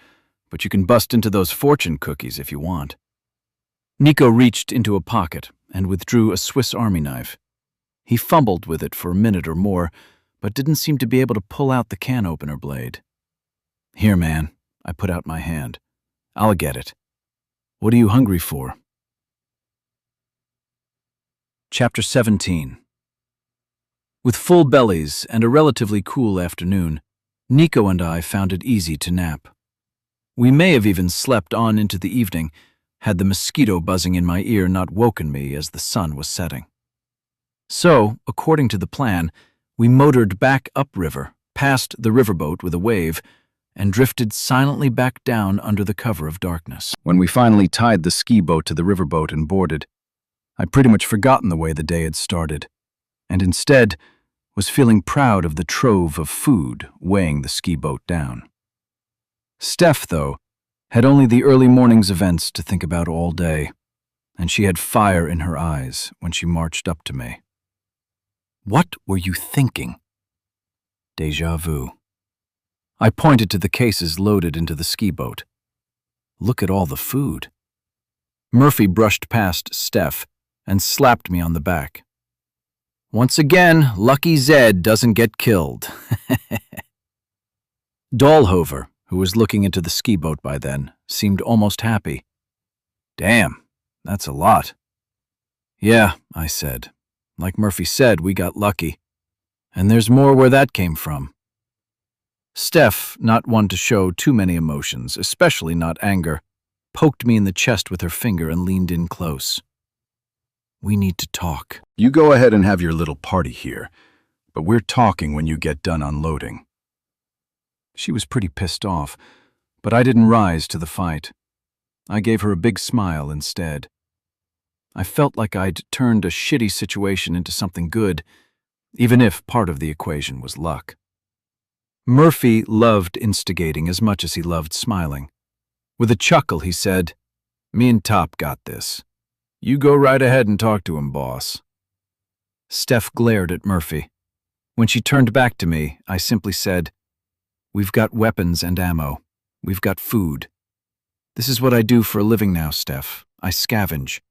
Speaker 2: but you can bust into those fortune cookies if you want. Nico reached into a pocket and withdrew a Swiss Army knife. He fumbled with it for a minute or more, but didn't seem to be able to pull out the can opener blade. Here, man, I put out my hand. I'll get it. What are you hungry for? Chapter 17. With full bellies and a relatively cool afternoon, Nico and I found it easy to nap. We may have even slept on into the evening, had the mosquito buzzing in my ear not woken me as the sun was setting. So, according to the plan, we motored back upriver, past the riverboat with a wave, and drifted silently back down under the cover of darkness. When we finally tied the ski boat to the riverboat and boarded, I'd pretty much forgotten the way the day had started, and instead was feeling proud of the trove of food weighing the ski boat down. Steph, though, had only the early morning's events to think about all day, and she had fire in her eyes when she marched up to me. What were you thinking? Déjà vu. I pointed to the cases loaded into the ski boat. Look at all the food. Murphy brushed past Steph and slapped me on the back. Once again, Lucky Zed doesn't get killed. Dahlhover, who was looking into the ski boat by then, seemed almost happy. Damn, that's a lot. Yeah, I said. Like Murphy said, we got lucky. And there's more where that came from. Steph, not one to show too many emotions, especially not anger, poked me in the chest with her finger and leaned in close. We need to talk.
Speaker 3: You go ahead and have your little party here, but we're talking when you get done unloading.
Speaker 2: She was pretty pissed off, but I didn't rise to the fight. I gave her a big smile instead. I felt like I'd turned a shitty situation into something good, even if part of the equation was luck. Murphy loved instigating as much as he loved smiling. With a chuckle, he said, "Me and Top got this. You go right ahead and talk to him, boss." Steph glared at Murphy.
Speaker 1: When she turned back to me, I simply said, "We've got weapons and ammo. We've got food. This is what I do for a living now, Steph. I scavenge."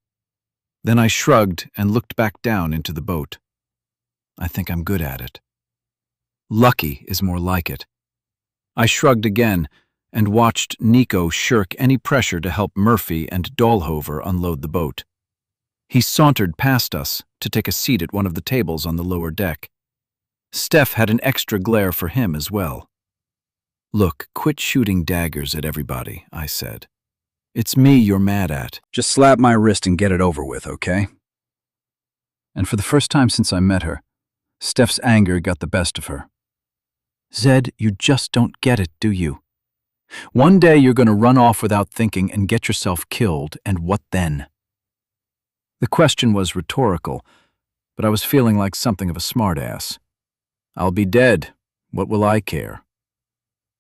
Speaker 1: Then I shrugged and looked back down into the boat. I think I'm good at it. Lucky is more like it. I shrugged again and watched Nico shirk any pressure to help Murphy and Dahlhover unload the boat. He sauntered past us to take a seat at one of the tables on the lower deck. Steph had an extra glare for him as well. "Look, quit shooting daggers at everybody," I said. "It's me you're mad at."
Speaker 3: Just slap my wrist and get it over with, okay? And for the first time since I met her, Steph's anger got the best of her.
Speaker 1: "Zed, you just don't get it, do you? One day you're going to run off without thinking and get yourself killed, and what then?" The question was rhetorical, but I was feeling like something of a smartass. I'll be dead. What will I care?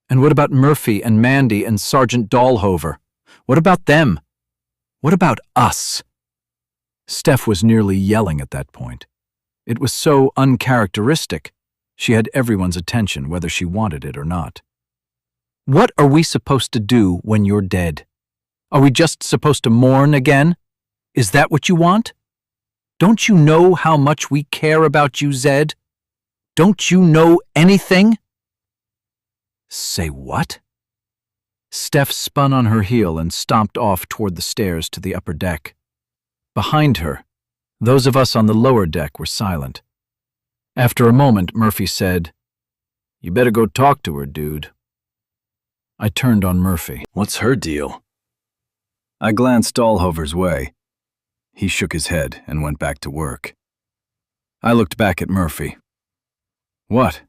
Speaker 1: And what about Murphy and Mandy and Sergeant Dahlhover? What about them? What about us? Steph was nearly yelling at that point. It was so uncharacteristic. She had everyone's attention, whether she wanted it or not. "What are we supposed to do when you're dead? Are we just supposed to mourn again? Is that what you want? Don't you know how much we care about you, Zed? Don't you know anything?" "Say what?" Steph spun on her heel and stomped off toward the stairs to the upper deck. Behind her, those of us on the lower deck were silent. After a moment, Murphy said, "You better go talk to her, dude." I turned on Murphy.
Speaker 3: What's her deal? I glanced Dahlhover's way. He shook his head and went back to work. I looked back at Murphy. "What?"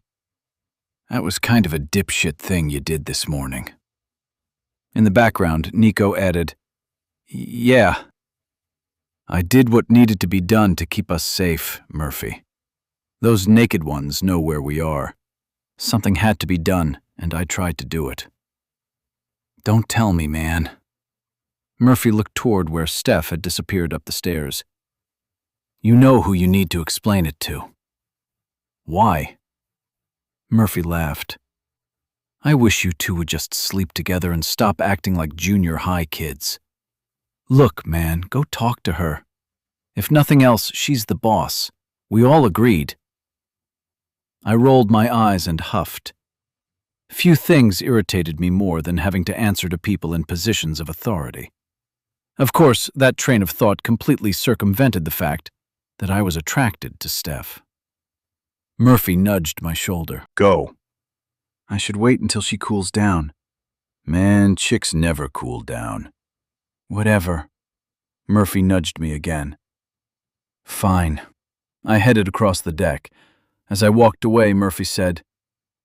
Speaker 3: "That was kind of a dipshit thing you did this morning." In the background, Nico added, "Yeah. I did what needed to be done to keep us safe, Murphy. Those naked ones know where we are. Something had to be done, and I tried to do it." "Don't tell me, man." Murphy looked toward where Steph had disappeared up the stairs. "You know who you need to explain it to." "Why?" Murphy laughed. "I wish you two would just sleep together and stop acting like junior high kids. Look, man, go talk to her. If nothing else, she's the boss. We all agreed." I rolled my eyes and huffed. Few things irritated me more than having to answer to people in positions of authority. Of course, that train of thought completely circumvented the fact that I was attracted to Steph. Murphy nudged my shoulder. "Go."
Speaker 1: "I should wait until she cools down."
Speaker 3: "Man, chicks never cool down."
Speaker 1: "Whatever." Murphy nudged me again. "Fine." I headed across the deck. As I walked away, Murphy said,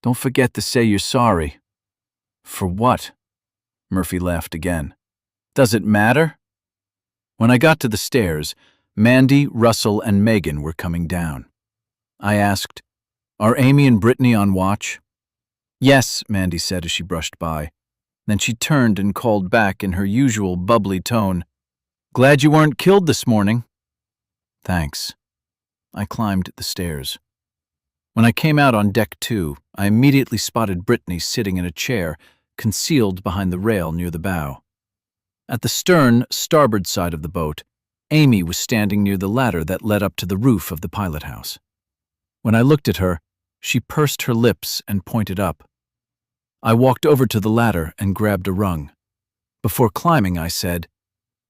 Speaker 1: "Don't forget to say you're sorry." "For what?" Murphy laughed again. "Does it matter?" When I got to the stairs, Mandy, Russell, and Megan were coming down. I asked, "Are Amy and Brittany on watch?" "Yes," Mandy said as she brushed by. Then she turned and called back in her usual bubbly tone, "Glad you weren't killed this morning." "Thanks." I climbed the stairs. When I came out on deck 2, I immediately spotted Brittany sitting in a chair, concealed behind the rail near the bow. At the stern, starboard side of the boat, Amy was standing near the ladder that led up to the roof of the pilot house. When I looked at her, she pursed her lips and pointed up. I walked over to the ladder and grabbed a rung. Before climbing, I said,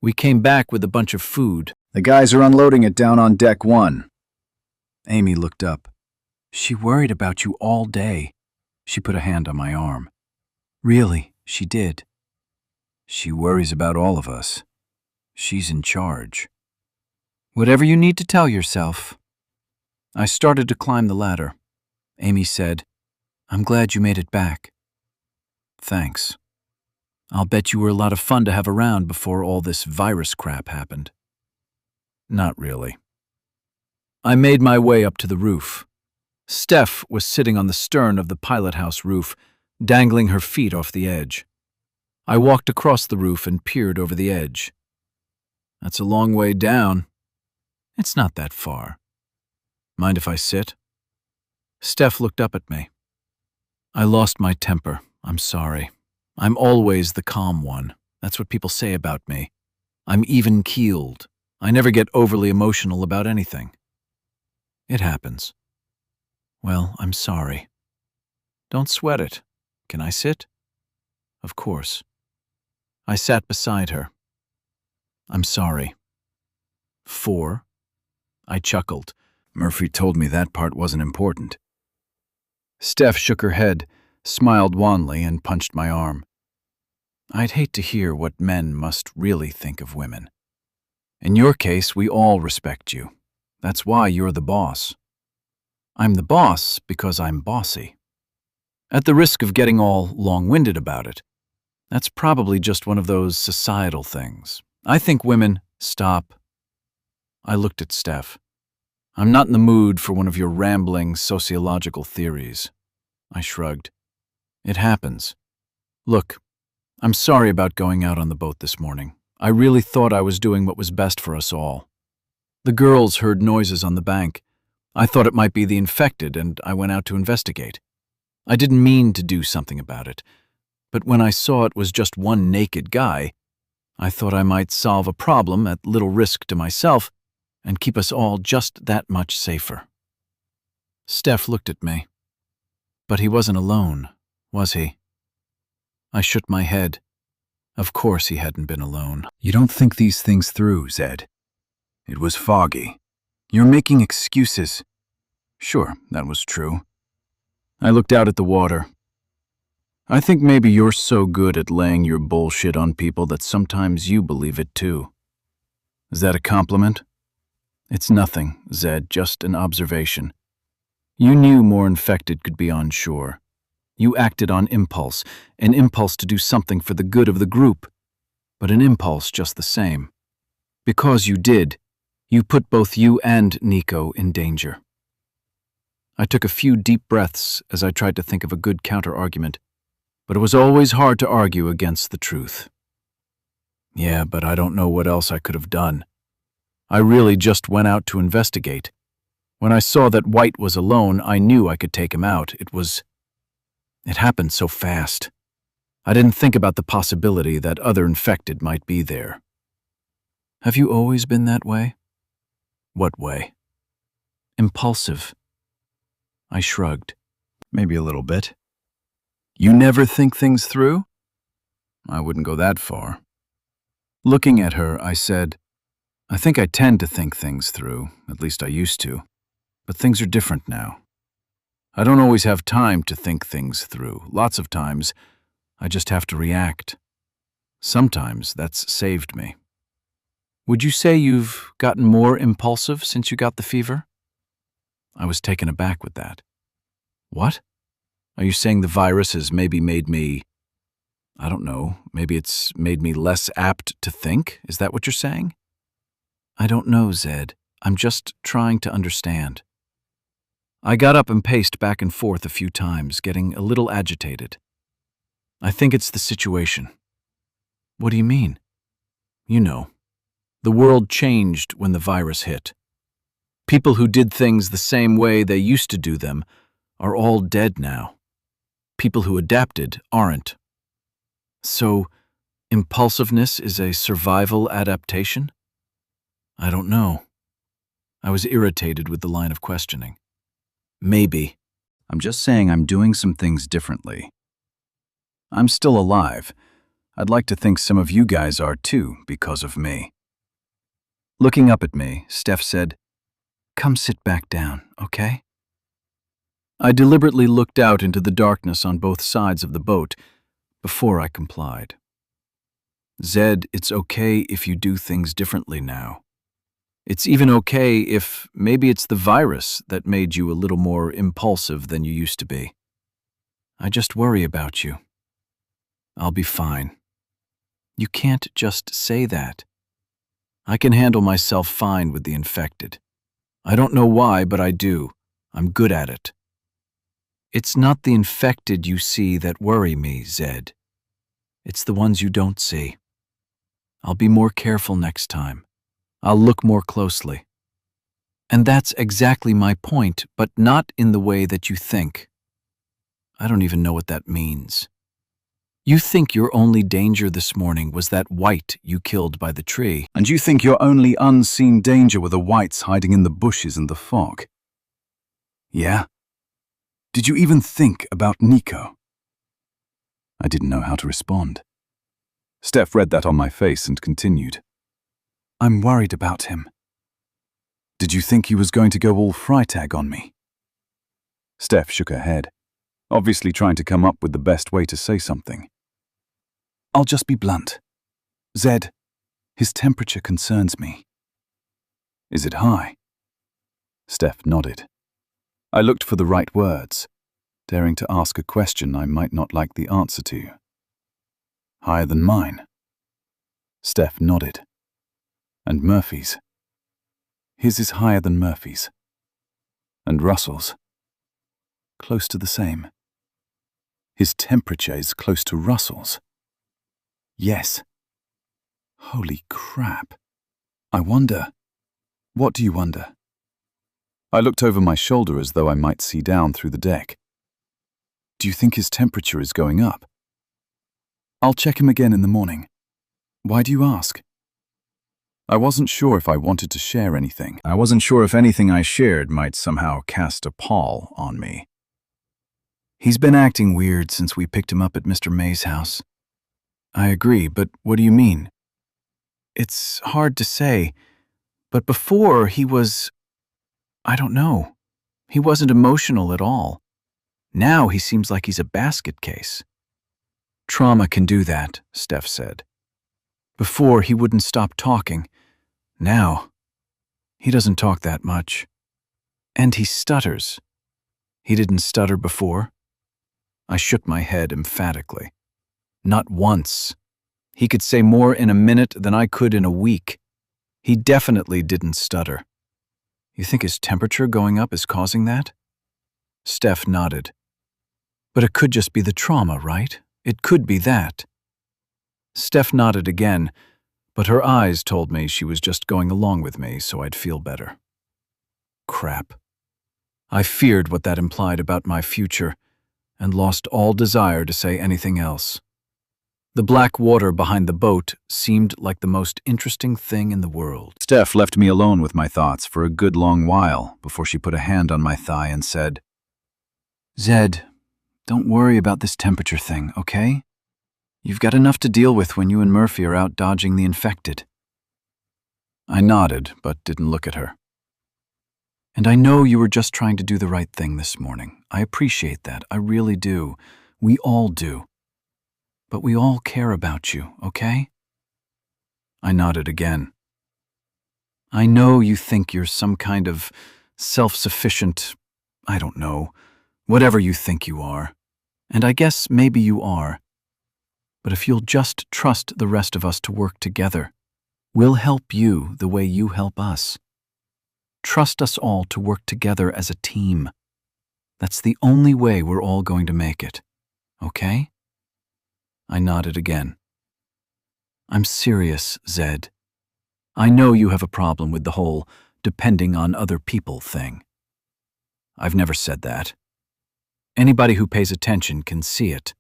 Speaker 1: "We came back with a bunch of food."
Speaker 3: "The guys are unloading it down on deck 1.
Speaker 1: Amy looked up. "She worried about you all day." She put a hand on my arm. "Really, she did."
Speaker 3: "She worries about all of us. She's in charge."
Speaker 1: "Whatever you need to tell yourself." I started to climb the ladder. Amy said, "I'm glad you made it back." "Thanks. I'll bet you were a lot of fun to have around before all this virus crap happened." "Not really." I made my way up to the roof. Steph was sitting on the stern of the pilot house roof, dangling her feet off the edge. I walked across the roof and peered over the edge. "That's a long way down." "It's not that far." "Mind if I sit?" Steph looked up at me. I lost my temper. I'm sorry. I'm always the calm one. That's what people say about me. I'm even-keeled. I never get overly emotional about anything. It happens. Well, I'm sorry. Don't sweat it. Can I sit? Of course. I sat beside her. I'm sorry. 4. I chuckled.
Speaker 3: Murphy told me that part wasn't important. Steph shook her head, smiled wanly, and punched my arm.
Speaker 1: I'd hate to hear what men must really think of women. In your case, we all respect you. That's why you're the boss. I'm the boss because I'm bossy. At the risk of getting all long-winded about it, that's probably just one of those societal things. I think women— Stop. I looked at Steph. I'm not in the mood for one of your rambling sociological theories. I shrugged. It happens. Look, I'm sorry about going out on the boat this morning. I really thought I was doing what was best for us all. The girls heard noises on the bank. I thought it might be the infected, and I went out to investigate. I didn't mean to do something about it, but when I saw it was just one naked guy, I thought I might solve a problem at little risk to myself and keep us all just that much safer. Steph looked at me. But he wasn't alone, was he? I shook my head. Of course he hadn't been alone.
Speaker 3: You don't think these things through, Zed. It was foggy. You're making excuses. Sure, that was true.
Speaker 1: I looked out at the water. I think maybe you're so good at laying your bullshit on people that sometimes you believe it too. Is that a compliment? It's nothing, Zed, just an observation. You knew more infected could be on shore. You acted on impulse, an impulse to do something for the good of the group, but an impulse just the same. Because you did, you put both you and Nico in danger. I took a few deep breaths as I tried to think of a good counter-argument, but it was always hard to argue against the truth. Yeah, but I don't know what else I could have done. I really just went out to investigate. When I saw that White was alone, I knew I could take him out. It happened so fast. I didn't think about the possibility that other infected might be there. Have you always been that way? What way? Impulsive. I shrugged.
Speaker 3: Maybe a little bit.
Speaker 1: You never think things through? I wouldn't go that far. Looking at her, I said, I think I tend to think things through, at least I used to, but things are different now. I don't always have time to think things through. Lots of times, I just have to react. Sometimes that's saved me. Would you say you've gotten more impulsive since you got the fever? I was taken aback with that. What? Are you saying the virus has maybe made me, I don't know, maybe it's made me less apt to think? Is that what you're saying? I don't know, Zed. I'm just trying to understand. I got up and paced back and forth a few times, getting a little agitated. I think it's the situation. What do you mean? You know, the world changed when the virus hit. People who did things the same way they used to do them are all dead now. People who adapted aren't. So, impulsiveness is a survival adaptation? I don't know. I was irritated with the line of questioning. Maybe.
Speaker 3: I'm just saying I'm doing some things differently. I'm still alive. I'd like to think some of you guys are too, because of me. Looking up at me, Steph said, "Come sit back down, okay?"
Speaker 1: I deliberately looked out into the darkness on both sides of the boat before I complied. Zed, it's okay if you do things differently now. It's even okay if maybe it's the virus that made you a little more impulsive than you used to be. I just worry about you. I'll be fine. You can't just say that. I can handle myself fine with the infected. I don't know why, but I do. I'm good at it. It's not the infected you see that worry me, Zed. It's the ones you don't see. I'll be more careful next time. I'll look more closely. And that's exactly my point, but not in the way that you think. I don't even know what that means. You think your only danger this morning was that white you killed by the tree.
Speaker 3: And you think your only unseen danger were the whites hiding in the bushes and the fog? Yeah? Did you even think about Nico? I didn't know how to respond. Steph read that on my face and continued. I'm worried about him. Did you think he was going to go all Freitag on me? Steph shook her head, obviously trying to come up with the best way to say something. I'll just be blunt. Zed, his temperature concerns me. Is it high? Steph nodded. I looked for the right words, daring to ask a question I might not like the answer to. Higher than mine? Steph nodded. And Murphy's? His is higher than Murphy's. And Russell's? Close to the same. His temperature is close to Russell's. Yes. Holy crap. I wonder. What do you wonder? I looked over my shoulder as though I might see down through the deck. Do you think his temperature is going up? I'll check him again in the morning. Why do you ask? I wasn't sure if I wanted to share anything. I wasn't sure if anything I shared might somehow cast a pall on me. He's been acting weird since we picked him up at Mr. May's house. I agree, but what do you mean? It's hard to say, but before he was... I don't know. He wasn't emotional at all. Now he seems like he's a basket case. Trauma can do that, Steph said. Before, he wouldn't stop talking. Now, he doesn't talk that much. And he stutters. He didn't stutter before. I shook my head emphatically. Not once. He could say more in a minute than I could in a week. He definitely didn't stutter. You think his temperature going up is causing that? Steph nodded. But it could just be the trauma, right? It could be that. Steph nodded again, but her eyes told me she was just going along with me so I'd feel better. Crap. I feared what that implied about my future and lost all desire to say anything else. The black water behind the boat seemed like the most interesting thing in the world. Steph left me alone with my thoughts for a good long while before she put a hand on my thigh and said, Zed, don't worry about this temperature thing, okay? You've got enough to deal with when you and Murphy are out dodging the infected. I nodded, but didn't look at her. And I know you were just trying to do the right thing this morning. I appreciate that. I really do. We all do. But we all care about you, okay? I nodded again. I know you think you're some kind of self-sufficient, I don't know, whatever you think you are. And I guess maybe you are. But if you'll just trust the rest of us to work together, we'll help you the way you help us. Trust us all to work together as a team. That's the only way we're all going to make it, okay? I nodded again. I'm serious, Zed. I know you have a problem with the whole depending on other people thing. I've never said that. Anybody who pays attention can see it.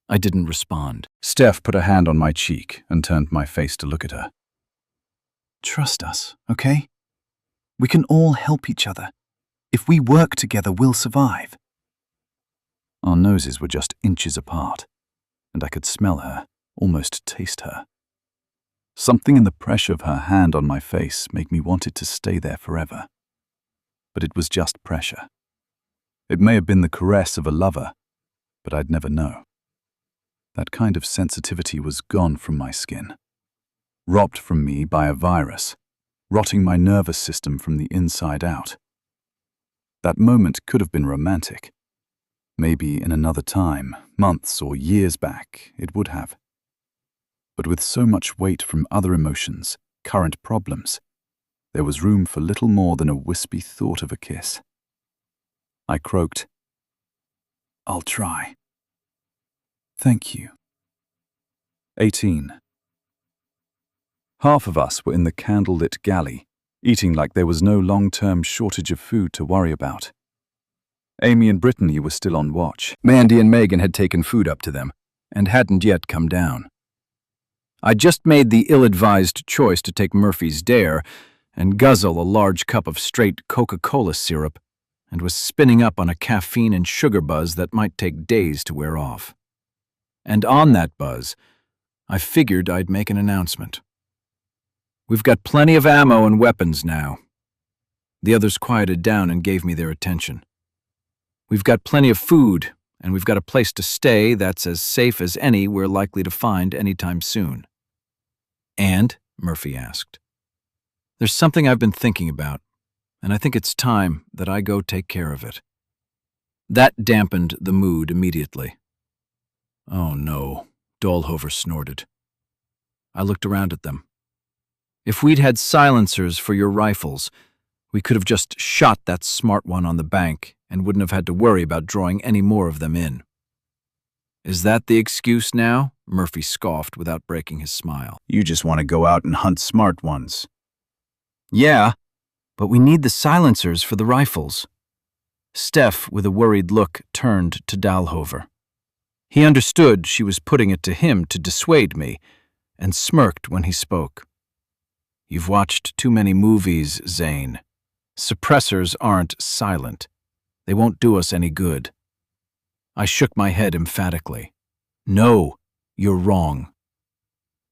Speaker 3: I didn't respond. Steph put a hand on my cheek and turned my face to look at her. Trust us, okay? We can all help each other. If we work together, we'll survive. Our noses were just inches apart, and I could smell her, almost taste her. Something in the pressure of her hand on my face made me want it to stay there forever. But it was just pressure. It may have been the caress of a lover, but I'd never know. That kind of sensitivity was gone from my skin, robbed from me by a virus, rotting my nervous system from the inside out. That moment could have been romantic. Maybe in another time, months or years back, it would have. But with so much weight from other emotions, current problems, there was room for little more than a wispy thought of a kiss. I croaked, I'll try. Thank you. 18. Half of us were in the candlelit galley, eating like there was no long-term shortage of food to worry about. Amy and Brittany were still on watch.
Speaker 2: Mandy and Megan had taken food up to them and hadn't yet come down. I'd just made the ill-advised choice to take Murphy's dare and guzzle a large cup of straight Coca-Cola syrup and was spinning up on a caffeine and sugar buzz that might take days to wear off. And on that buzz, I figured I'd make an announcement. We've got plenty of ammo and weapons now. The others quieted down and gave me their attention. We've got plenty of food, and we've got a place to stay that's as safe as any we're likely to find anytime soon. And, Murphy asked, there's something I've been thinking about, and I think it's time that I go take care of it. That dampened the mood immediately. Oh no, Dahlhover snorted. I looked around at them. If we'd had silencers for your rifles, we could have just shot that smart one on the bank and wouldn't have had to worry about drawing any more of them in. Is that the excuse now? Murphy scoffed without breaking his smile.
Speaker 3: You just want to go out and hunt smart ones.
Speaker 2: Yeah, but we need the silencers for the rifles. Steph, with a worried look, turned to Dahlhover. He understood she was putting it to him to dissuade me, and smirked when he spoke. You've watched too many movies, Zane. Suppressors aren't silent. They won't do us any good. I shook my head emphatically. No, you're wrong.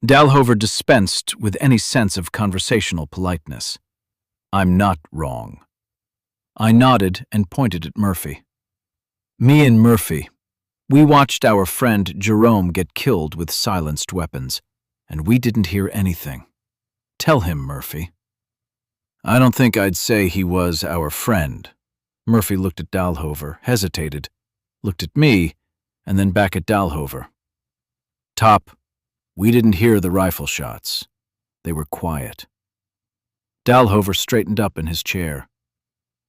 Speaker 2: Dahlhover dispensed with any sense of conversational politeness. I'm not wrong. I nodded and pointed at Murphy. Me and Murphy, we watched our friend Jerome get killed with silenced weapons, and we didn't hear anything. Tell him, Murphy. I don't think I'd say he was our friend. Murphy looked at Dahlhover, hesitated, looked at me, and then back at Dahlhover. Top, we didn't hear the rifle shots. They were quiet. Dahlhover straightened up in his chair.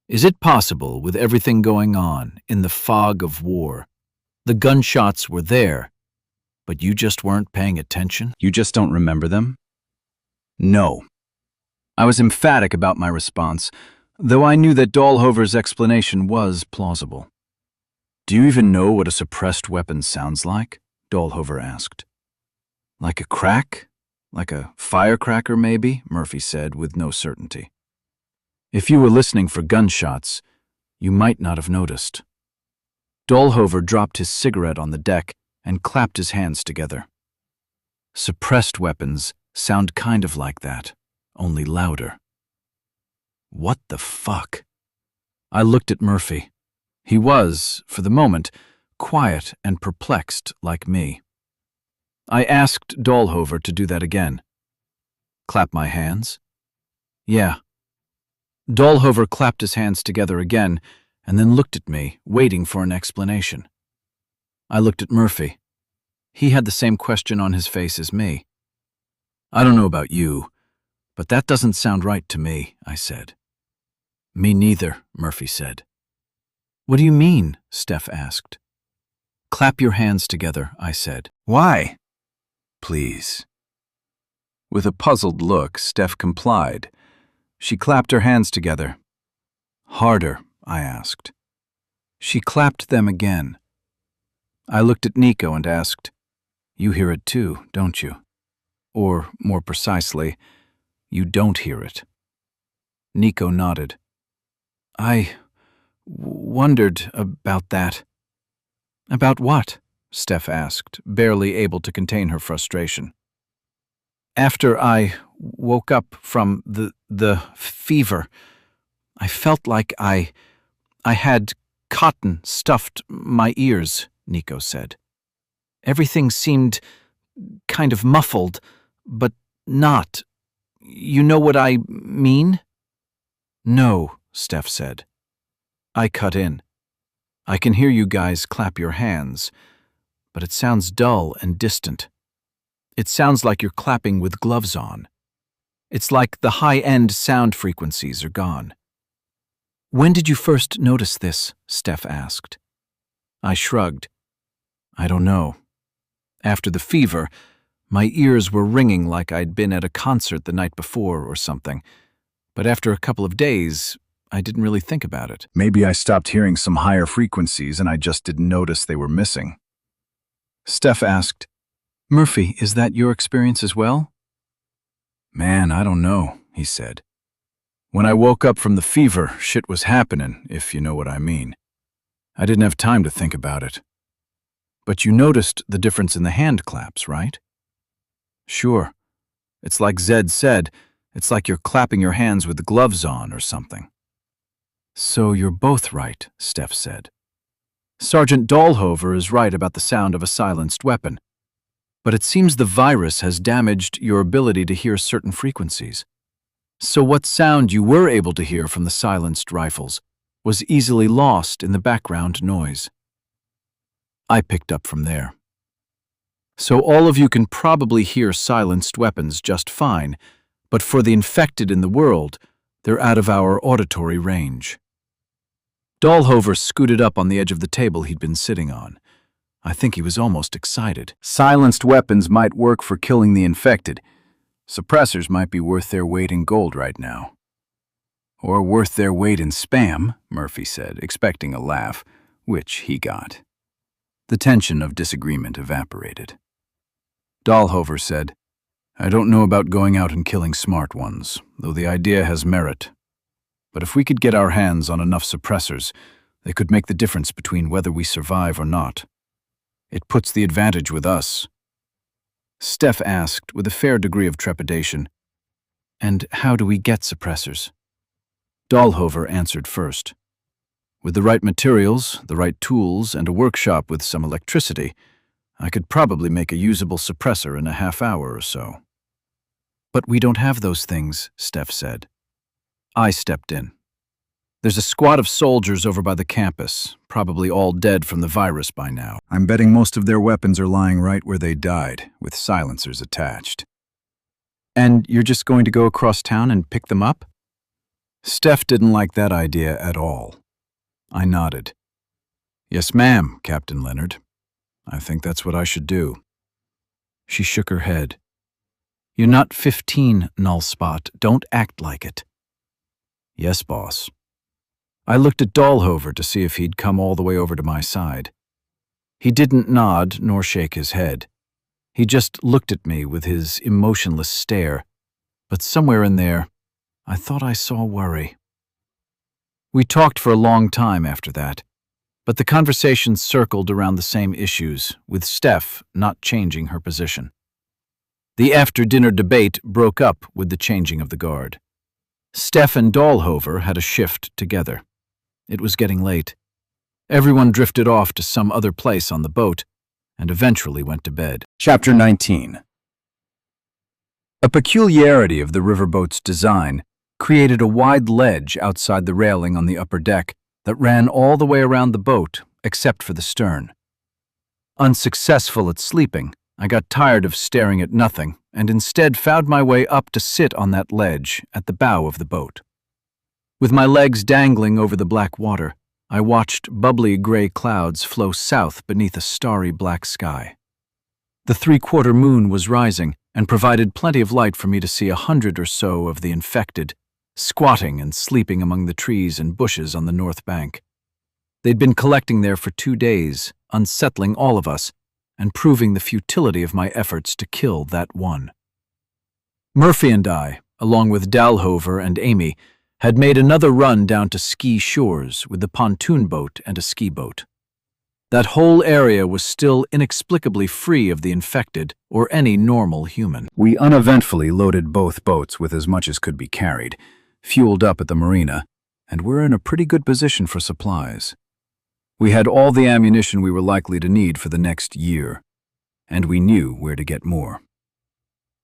Speaker 2: Is it possible, with everything going on, in the fog of war, the gunshots were there, but you just weren't paying attention?
Speaker 3: You just don't remember them?
Speaker 2: No. I was emphatic about my response, though I knew that Dahlhover's explanation was plausible. Do you even know what a suppressed weapon sounds like? Dahlhover asked. Like a crack? Like a firecracker, maybe? Murphy said with no certainty. If you were listening for gunshots, you might not have noticed. Dahlhover dropped his cigarette on the deck and clapped his hands together. Suppressed weapons sound kind of like that, only louder. What the fuck? I looked at Murphy. He was, for the moment, quiet and perplexed like me. I asked Dahlhover to do that again. Clap my hands? Yeah. Dahlhover clapped his hands together again and then looked at me, waiting for an explanation. I looked at Murphy. He had the same question on his face as me. I don't know about you, but that doesn't sound right to me, I said. Me neither, Murphy said. What do you mean? Steph asked. Clap your hands together, I said.
Speaker 3: Why? Please. With a puzzled look, Steph complied. She clapped her hands together.
Speaker 2: Harder, I asked. She clapped them again. I looked at Nico and asked, You hear it too, don't you? Or, more precisely, you don't hear it. Nico nodded. I wondered about that. About what? Steph asked, barely able to contain her frustration. After I woke up from the fever, I felt like I had cotton stuffed my ears, Nico said. Everything seemed kind of muffled, but not. You know what I mean? No, Steph said. I cut in. I can hear you guys clap your hands, but it sounds dull and distant. It sounds like you're clapping with gloves on. It's like the high-end sound frequencies are gone. When did you first notice this? Steph asked. I shrugged. I don't know. After the fever, my ears were ringing like I'd been at a concert the night before or something,
Speaker 1: But after a couple of days, I didn't really think about it.
Speaker 3: Maybe I stopped hearing some higher frequencies and I just didn't notice they were missing. Steph asked,
Speaker 2: Murphy, is that your experience as well?
Speaker 3: Man, I don't know, he said. When I woke up from the fever, shit was happening, if you know what I mean. I didn't have time to think about it.
Speaker 2: But you noticed the difference in the hand claps, right?
Speaker 3: Sure. It's like Zed said, it's like you're clapping your hands with gloves on or something.
Speaker 2: So you're both right, Steph said. Sergeant Dahlhover is right about the sound of a silenced weapon. But it seems the virus has damaged your ability to hear certain frequencies. So what sound you were able to hear from the silenced rifles was easily lost in the background noise. I picked up from there. So all of you can probably hear silenced weapons just fine, but for the infected in the world, they're out of our auditory range. Dahlhover scooted up on the edge of the table he'd been sitting on. I think he was almost excited.
Speaker 3: Silenced weapons might work for killing the infected. Suppressors might be worth their weight in gold right now. Or worth their weight in spam, Murphy said, expecting a laugh, which he got. The tension of disagreement evaporated. Dahlhover said, I don't know about going out and killing smart ones, though the idea has merit. But if we could get our hands on enough suppressors, they could make the difference between whether we survive or not. It puts the advantage with us.
Speaker 2: Steph asked with a fair degree of trepidation, And how do we get suppressors? Dahlhover answered first. With the right materials, the right tools, and a workshop with some electricity, I could probably make a usable suppressor in a half hour or so. But we don't have those things, Steph said. I stepped in. There's a squad of soldiers over by the campus, probably all dead from the virus by now.
Speaker 3: I'm betting most of their weapons are lying right where they died, with silencers attached.
Speaker 2: And you're just going to go across town and pick them up?
Speaker 3: Steph didn't like that idea at all. I nodded. Yes, ma'am, Captain Leonard. I think that's what I should do.
Speaker 2: She shook her head. You're not 15, Null Spot. Don't act like it.
Speaker 3: Yes, boss. I looked at Dahlhover to see if he'd come all the way over to my side. He didn't nod nor shake his head. He just looked at me with his emotionless stare, but somewhere in there, I thought I saw worry. We talked for a long time after that, but the conversation circled around the same issues, with Steph not changing her position. The after-dinner debate broke up with the changing of the guard. Steph and Dahlhover had a shift together. It was getting late. Everyone drifted off to some other place on the boat and eventually went to bed.
Speaker 2: Chapter 19.
Speaker 3: A peculiarity of the riverboat's design created a wide ledge outside the railing on the upper deck that ran all the way around the boat except for the stern. Unsuccessful at sleeping, I got tired of staring at nothing and instead found my way up to sit on that ledge at the bow of the boat. With my legs dangling over the black water, I watched bubbly gray clouds flow south beneath a starry black sky. The three-quarter moon was rising and provided plenty of light for me to see 100 or so of the infected, squatting and sleeping among the trees and bushes on the north bank. They'd been collecting there for 2 days, unsettling all of us, and proving the futility of my efforts to kill that one. Murphy and I, along with Dahlhover and Amy, had made another run down to Ski Shores with the pontoon boat and a ski boat. That whole area was still inexplicably free of the infected or any normal human. We uneventfully loaded both boats with as much as could be carried, fueled up at the marina, and were in a pretty good position for supplies. We had all the ammunition we were likely to need for the next year, and we knew where to get more.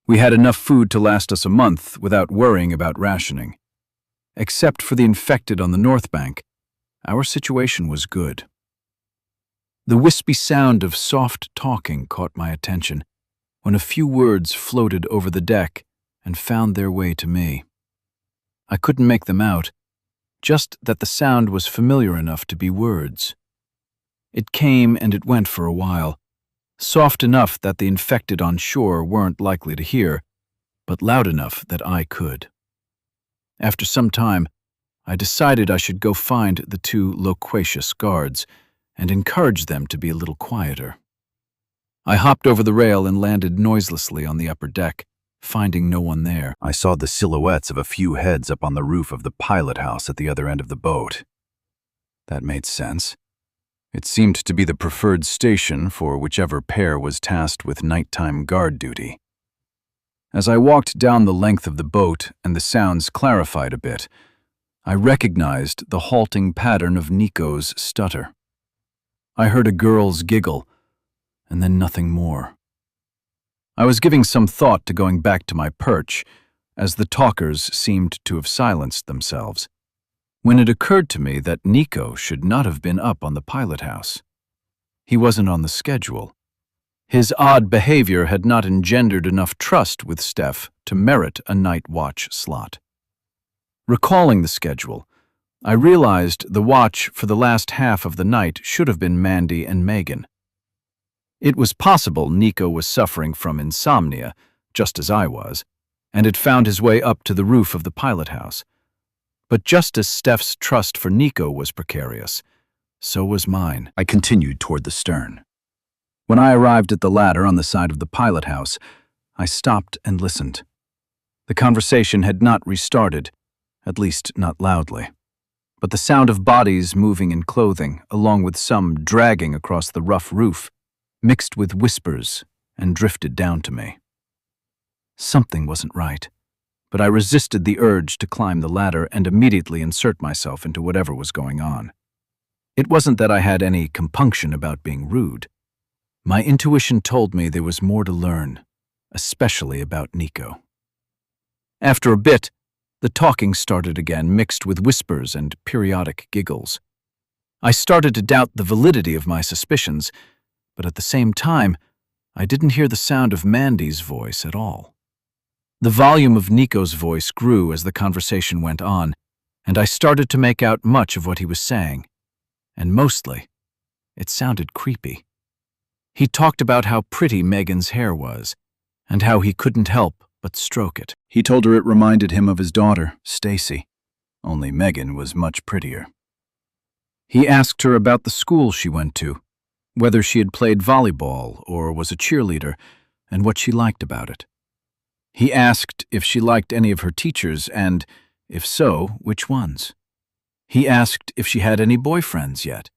Speaker 3: We had enough food to last us a month without worrying about rationing. Except for the infected on the north bank, our situation was good. The wispy sound of soft talking caught my attention when a few words floated over the deck and found their way to me. I couldn't make them out, just that the sound was familiar enough to be words. It came and it went for a while, soft enough that the infected on shore weren't likely to hear, but loud enough that I could.
Speaker 1: After some time, I decided I should go find the two loquacious guards and encourage them to be a little quieter. I hopped over the rail and landed noiselessly on the upper deck, finding no one there.
Speaker 3: I saw the silhouettes of a few heads up on the roof of the pilot house at the other end of the boat. That made sense. It seemed to be the preferred station for whichever pair was tasked with nighttime guard duty. As I walked down the length of the boat and the sounds clarified a bit, I recognized the halting pattern of Nico's stutter. I heard a girl's giggle, and then nothing more. I was giving some thought to going back to my perch, as the talkers seemed to have silenced themselves, when it occurred to me that Nico should not have been up on the pilot house. He wasn't on the schedule. His odd behavior had not engendered enough trust with Steph to merit a night watch slot. Recalling the schedule, I realized the watch for the last half of the night should have been Mandy and Megan. It was possible Nico was suffering from insomnia, just as I was, and had found his way up to the roof of the pilot house. But just as Steph's trust for Nico was precarious, so was mine. I continued toward the stern. When I arrived at the ladder on the side of the pilot house, I stopped and listened. The conversation had not restarted, at least not loudly. But the sound of bodies moving in clothing, along with some dragging across the rough roof, mixed with whispers and drifted down to me. Something wasn't right, but I resisted the urge to climb the ladder and immediately insert myself into whatever was going on. It wasn't that I had any compunction about being rude. My intuition told me there was more to learn, especially about Nico. After a bit, the talking started again, mixed with whispers and periodic giggles. I started to doubt the validity of my suspicions, but at the same time, I didn't hear the sound of Mandy's voice at all. The volume of Nico's voice grew as the conversation went on, and I started to make out much of what he was saying. And mostly, it sounded creepy. He talked about how pretty Megan's hair was, and how he couldn't help but stroke it. He told her it reminded him of his daughter, Stacy, only Megan was much prettier.
Speaker 1: He asked her about the school she went to, whether she had played volleyball or was a cheerleader, and what she liked about it. He asked if she liked any of her teachers and, if so, which ones. He asked if she had any boyfriends yet,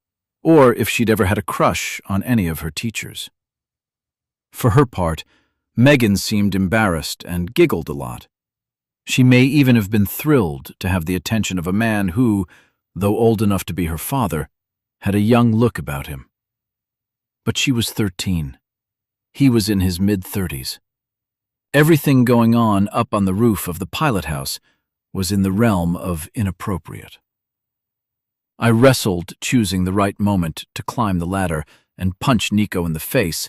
Speaker 1: or if she'd ever had a crush on any of her teachers. For her part, Megan seemed embarrassed and giggled a lot. She may even have been thrilled to have the attention of a man who, though old enough to be her father, had a young look about him. But she was 13. He was in his mid-30s. Everything going on up on the roof of the pilot house was in the realm of inappropriate. I wrestled, choosing the right moment to climb the ladder and punch Nico in the face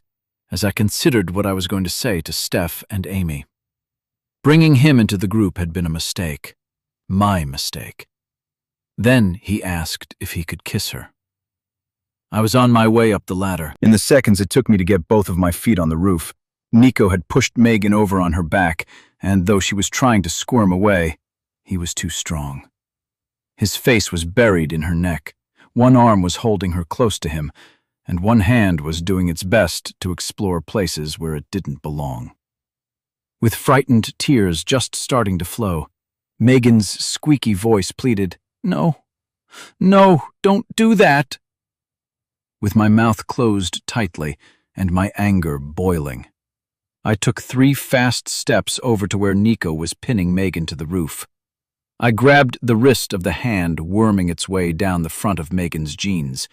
Speaker 1: as I considered what I was going to say to Steph and Amy. Bringing him into the group had been a mistake. My mistake. Then he asked if he could kiss her. I was on my way up the ladder.
Speaker 3: In the seconds it took me to get both of my feet on the roof, Nico had pushed Megan over on her back, and though she was trying to squirm away, he was too strong. His face was buried in her neck. One arm was holding her close to him, and one hand was doing its best to explore places where it didn't belong. With frightened tears just starting to flow, Megan's squeaky voice pleaded, "No, no, don't do that." With my mouth closed tightly and my anger boiling, I took 3 fast steps over to where Nico was pinning Megan to the roof. I grabbed the wrist of the hand worming its way down the front of Megan's jeans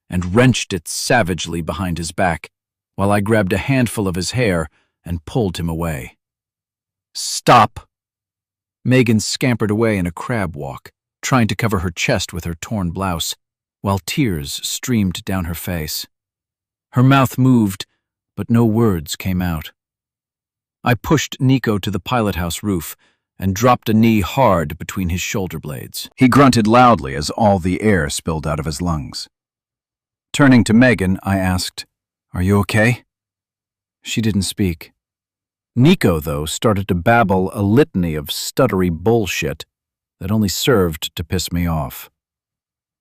Speaker 3: and wrenched it savagely behind his back while I grabbed a handful of his hair and pulled him away. "Stop!" Megan scampered away in a crab walk, trying to cover her chest with her torn blouse, while tears streamed down her face. Her mouth moved, but no words came out. I pushed Nico to the pilot house roof and dropped a knee hard between his shoulder blades. He grunted loudly as all the air spilled out of his lungs. Turning to Megan, I asked, "Are you okay?" She didn't speak. Nico, though, started to babble a litany of stuttery bullshit,
Speaker 2: that only served to piss me off.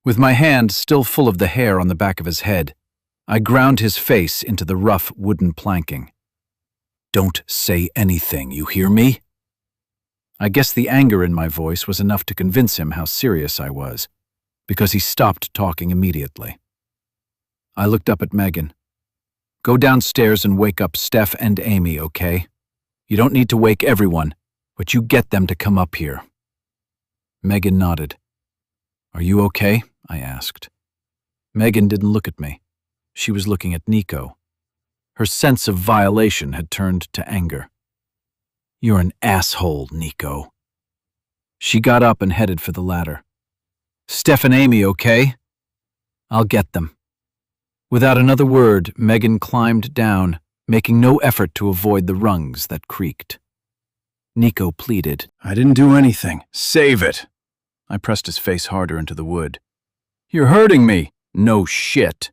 Speaker 2: With my hand still full of the hair on the back of his head, I ground his face into the rough wooden planking. "Don't say anything, you hear me?" I guess the anger in my voice was enough to convince him how serious I was, because he stopped talking immediately. I looked up at Megan. "Go downstairs and wake up Steph and Amy, okay? You don't need to wake everyone, but you get them to come up here." Megan nodded. "Are you okay?" I asked. Megan didn't look at me. She was looking at Nico. Her sense of violation had turned to anger. "You're an asshole, Nico." She got up and headed for the ladder. "Steph and Amy, okay?" "I'll get them." Without another word, Megan climbed down, making no effort to avoid the rungs that creaked. Nico pleaded.
Speaker 3: "I didn't do anything. Save it." I pressed his face harder into the wood. "You're hurting me." "No shit."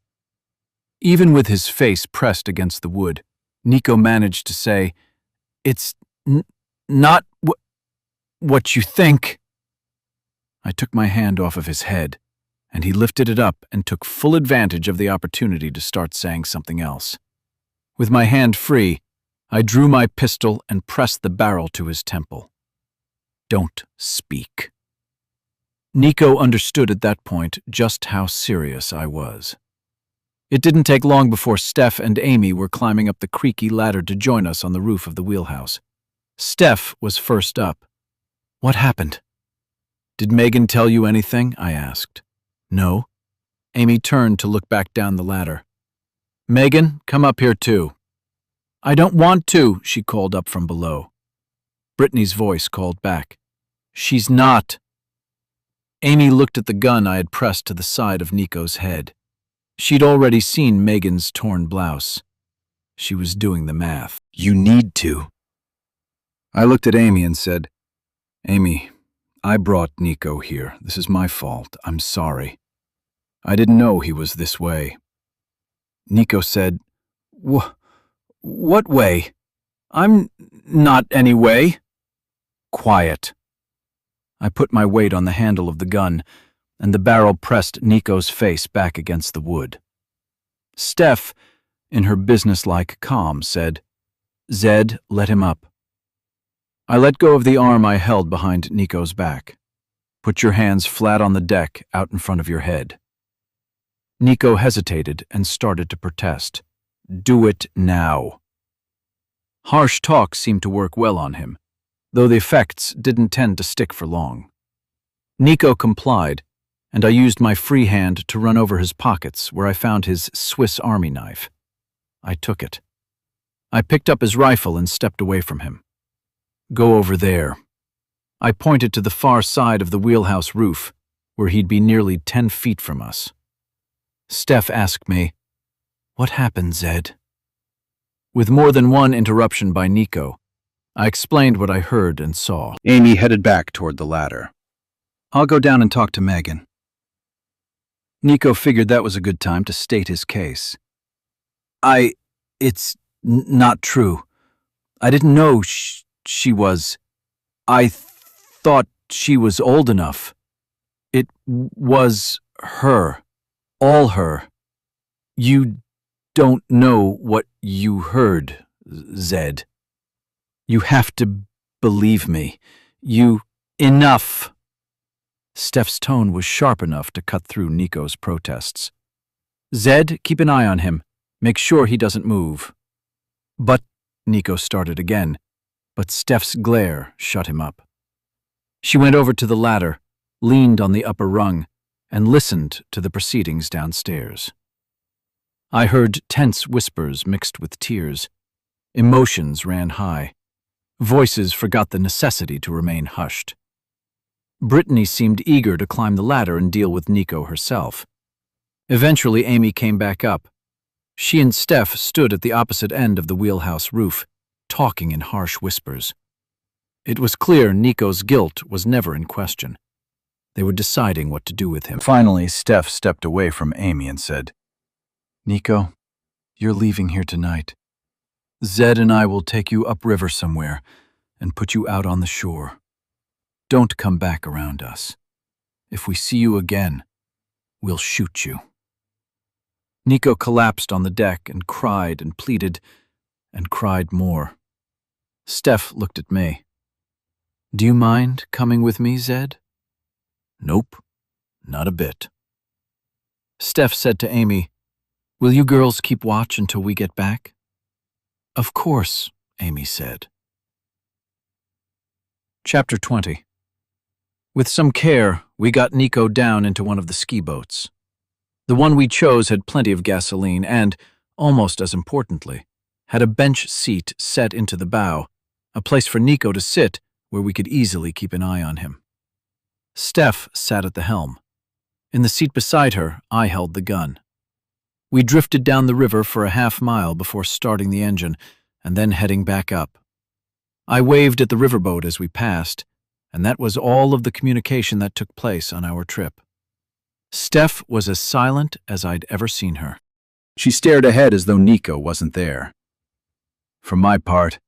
Speaker 3: Even with his face pressed against the wood, Nico managed to say, "It's not what you think." I took my hand off of his head, and he lifted it up and took full advantage of the opportunity to start saying something else. With my hand free, I drew my pistol and pressed the barrel to his temple. "Don't speak." Nico understood at that point just how serious I was. It didn't take long before Steph and Amy were climbing up the creaky ladder to join us on the roof of the wheelhouse. Steph was first up. "What happened?" "Did Megan tell you anything?" I asked. "No." Amy turned to look back down the ladder. "Megan, come up here too." "I don't want to," she called up from below. Brittany's voice called back. "She's not." Amy looked at the gun I had pressed to the side of Nico's head. She'd already seen Megan's torn blouse. She was doing the math. "You need to." I looked at Amy and said, "Amy, I brought Nico here. This is my fault. I'm sorry. I didn't know he was this way." Nico said, What way? I'm not any way." "Quiet." I put my weight on the handle of the gun, and the barrel pressed Nico's face back against the wood. Steph, in her businesslike calm, said, "Zed, let him up." I let go of the arm I held behind Nico's back. "Put your hands flat on the deck, out in front of your head." Nico hesitated and started to protest. "Do it now." Harsh talk seemed to work well on him, though the effects didn't tend to stick for long. Nico complied, and I used my free hand to run over his pockets where I found his Swiss Army knife. I took it. I picked up his rifle and stepped away from him. "Go over there." I pointed to the far side of the wheelhouse roof, where he'd be nearly 10 feet from us. Steph asked me, "What happened, Zed?" With more than one interruption by Nico, I explained what I heard and saw. Amy headed back toward the ladder. "I'll go down and talk to Megan." Nico figured that was a good time to state his case. It's not true. I didn't know she was. I thought she was old enough. It was her. All her. You don't know what you heard, Zed. You have to believe me. Enough." Steph's tone was sharp enough to cut through Nico's protests. "Zed, keep an eye on him. Make sure he doesn't move." "But," Nico started again, but Steph's glare shut him up. She went over to the ladder, leaned on the upper rung, and listened to the proceedings downstairs. I heard tense whispers mixed with tears. Emotions ran high. Voices forgot the necessity to remain hushed. Brittany seemed eager to climb the ladder and deal with Nico herself. Eventually, Amy came back up. She and Steph stood at the opposite end of the wheelhouse roof, talking in harsh whispers. It was clear Nico's guilt was never in question. They were deciding what to do with him. Finally, Steph stepped away from Amy and said, "Nico, you're leaving here tonight. Zed and I will take you upriver somewhere and put you out on the shore.
Speaker 2: Don't come back around us. If we see you again, we'll shoot you." Nico collapsed on the deck and pleaded, and cried more. Steph looked at me. "Do you mind coming with me, Zed?" "Nope, not a bit." Steph said to Amy, "Will you girls keep watch until we get back?" "Of course," Amy said. Chapter 20. With some care, we got Nico down into one of the ski boats. The one we chose had plenty of gasoline and, almost as importantly, had a bench seat set into the bow, a place for Nico to sit where we could easily keep an eye on him. Steph sat at the helm. In the seat beside her, I held the gun. We drifted down the river for a half-mile before starting the engine and then heading back up. I waved at the riverboat as we passed, and that was all of the communication that took place on our trip. Steph was as silent as I'd ever seen her.
Speaker 3: She stared ahead as though Nico wasn't there. For my part,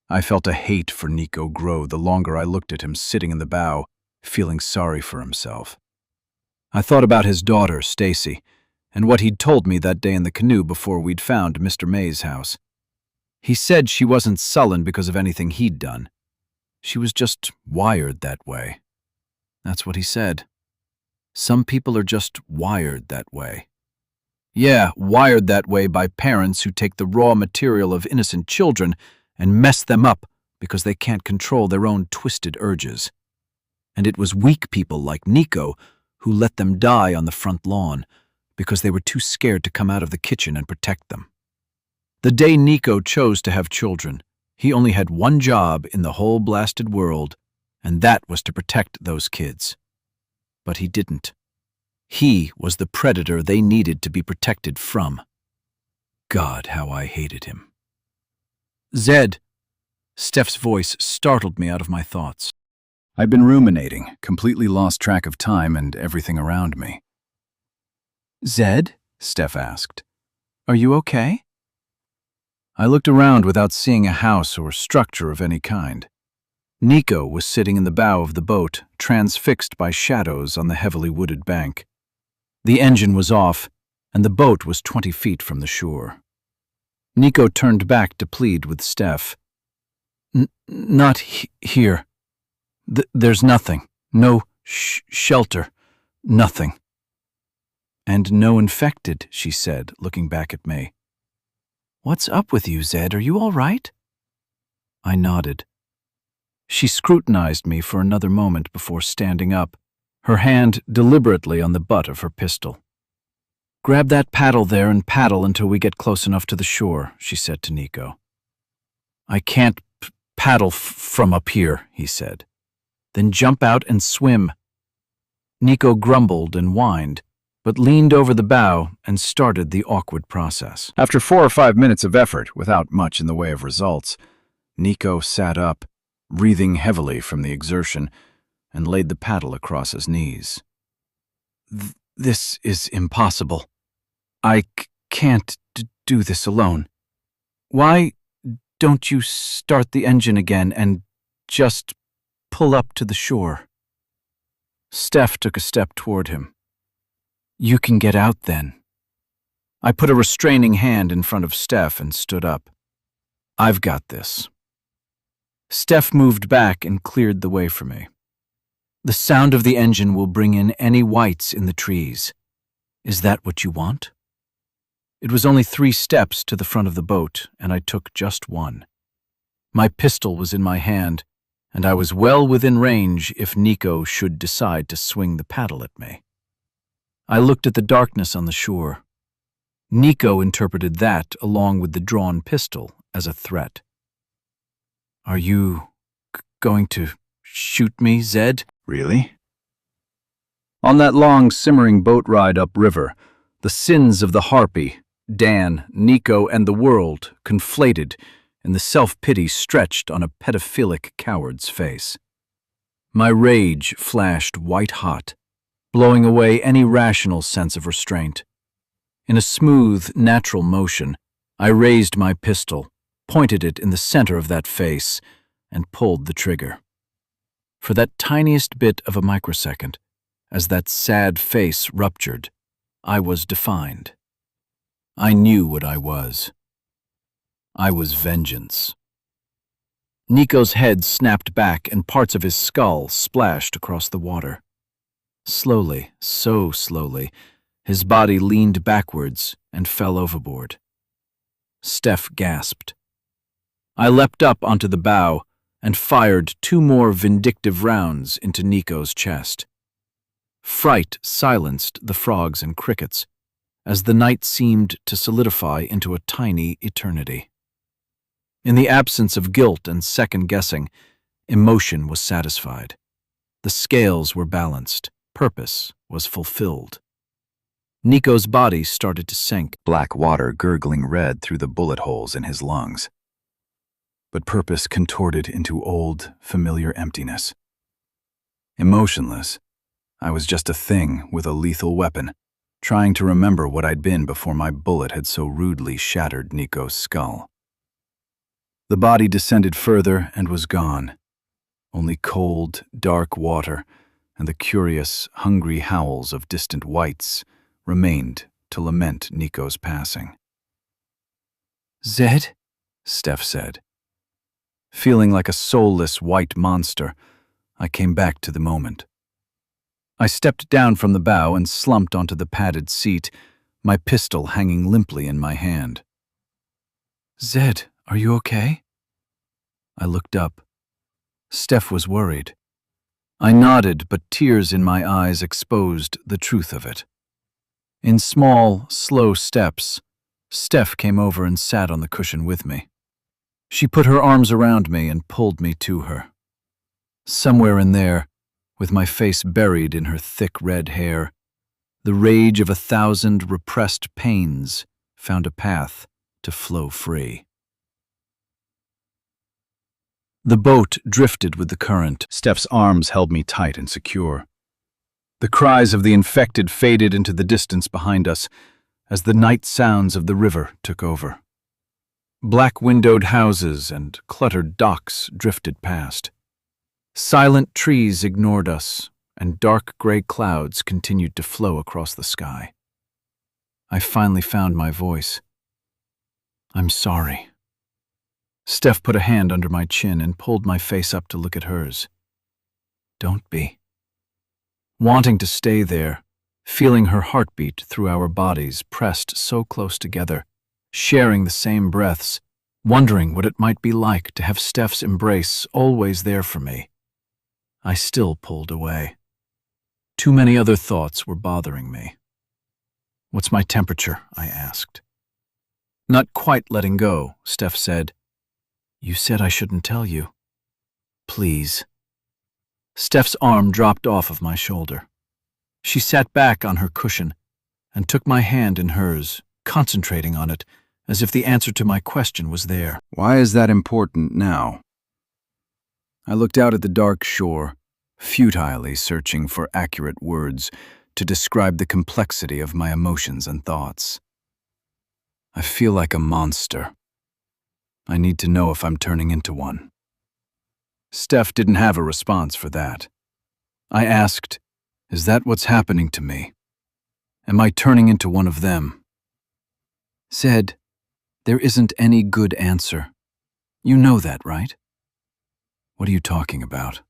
Speaker 3: I felt a hate for Nico grow the longer I looked at him sitting in the bow, feeling sorry for himself. I thought about his daughter, Stacy, and what he'd told me that day in the canoe before we'd found Mr. May's house. He said she wasn't sullen because of anything he'd done. She was just wired that way. That's what he said. Some people are just wired that way. Yeah, wired that way by parents who take the raw material of innocent children and mess them up because they can't control their own twisted urges. And it was weak people like Nico who let them die on the front lawn because they were too scared to come out of the kitchen and protect them. The day Nico chose to have children, he only had one job in the whole blasted world, and that was to protect those kids. But he didn't. He was the predator they needed to be protected from. God, how I hated him. "Zed," Steph's voice startled me out of my thoughts. I'd been ruminating, completely lost track of time and everything around me.
Speaker 2: "Zed?"
Speaker 3: Steph asked.
Speaker 2: "Are you okay?"
Speaker 3: I looked around without seeing a house or structure of any kind. Nico was sitting in the bow of the boat, transfixed by shadows on the heavily wooded bank. The engine was off, and the boat was 20 feet from the shore. Nico turned back to plead with Steph.
Speaker 2: Not here. There's nothing. No shelter. Nothing."
Speaker 3: "And no infected," she said, looking back at me.
Speaker 2: "What's up with you, Zed? Are you all right?"
Speaker 3: I nodded. She scrutinized me for another moment before standing up, her hand deliberately on the butt of her pistol.
Speaker 2: "Grab that paddle there and paddle until we get close enough to the shore," she said to Nico.
Speaker 3: "I can't paddle from up here," he said.
Speaker 2: "Then jump out and swim." Nico grumbled and whined, but leaned over the bow and started the awkward process.
Speaker 3: After 4 or 5 minutes of effort, without much in the way of results, Nico sat up, breathing heavily from the exertion, and laid the paddle across his knees.
Speaker 2: This is impossible. I can't do this alone. Why don't you start the engine again and just pull up to the shore?"
Speaker 3: Steph took a step toward him.
Speaker 2: "You can get out then."
Speaker 3: I put a restraining hand in front of Steph and stood up. "I've got this."
Speaker 2: Steph moved back and cleared the way for me. "The sound of the engine will bring in any whites in the trees. Is that what you want?" It was only 3 steps to the front of the boat, and I took just one. My pistol was in my hand, and I was well within range if Nico should decide to swing the paddle at me. I looked at the darkness on the shore. Nico interpreted that, along with the drawn pistol, as a threat. "Are you going to shoot me, Zed?"
Speaker 3: "Really?" On that long, simmering boat ride upriver, the sins of the Harpy, Dan, Nico, and the world conflated in the self-pity stretched on a pedophilic coward's face. My rage flashed white-hot, blowing away any rational sense of restraint. In a smooth, natural motion, I raised my pistol, pointed it in the center of that face, and pulled the trigger.
Speaker 1: For that tiniest bit of a microsecond, as that sad face ruptured, I was defined. I knew what I was. I was vengeance. Nico's head snapped back and parts of his skull splashed across the water. Slowly, so slowly, his body leaned backwards and fell overboard. Steph gasped. I leapt up onto the bow and fired 2 more vindictive rounds into Nico's chest. Fright silenced the frogs and crickets, as the night seemed to solidify into a tiny eternity. In the absence of guilt and second-guessing, emotion was satisfied. The scales were balanced. Purpose was fulfilled. Nico's body started to sink,
Speaker 3: black water gurgling red through the bullet holes in his lungs. But purpose contorted into old, familiar emptiness. Emotionless, I was just a thing with a lethal weapon, trying to remember what I'd been before my bullet had so rudely shattered Nico's skull. The body descended further and was gone. Only cold, dark water and the curious, hungry howls of distant whites remained to lament Nico's passing.
Speaker 1: "Zed?"
Speaker 3: Steph said. Feeling like a soulless white monster, I came back to the moment. I stepped down from the bow and slumped onto the padded seat, my pistol hanging limply in my hand.
Speaker 1: "Zed, are you okay?"
Speaker 3: I looked up. Steph was worried. I nodded, but tears in my eyes exposed the truth of it. In small, slow steps, Steph came over and sat on the cushion with me. She put her arms around me and pulled me to her. Somewhere in there, with my face buried in her thick red hair, the rage of 1,000 repressed pains found a path to flow free. The boat drifted with the current. Steph's arms held me tight and secure. The cries of the infected faded into the distance behind us as the night sounds of the river took over. Black-windowed houses and cluttered docks drifted past. Silent trees ignored us, and dark gray clouds continued to flow across the sky. I finally found my voice. "I'm sorry." Steph put a hand under my chin and pulled my face up to look at hers. "Don't be." Wanting to stay there, feeling her heartbeat through our bodies pressed so close together, sharing the same breaths, wondering what it might be like to have Steph's embrace always there for me, I still pulled away. Too many other thoughts were bothering me. "What's my temperature?" I asked. Not quite letting go, Steph said, "You said I shouldn't tell you. Please." Steph's arm dropped off of my shoulder. She sat back on her cushion and took my hand in hers, concentrating on it as if the answer to my question was there. "Why is that important now?" I looked out at the dark shore, futilely searching for accurate words to describe the complexity of my emotions and thoughts. I feel like a monster. I need to know if I'm turning into one. Steph didn't have a response for that. I asked, "Is that what's happening to me? Am I turning into one of them?" Said, "There isn't any good answer. You know that, right?" "What are you talking about?"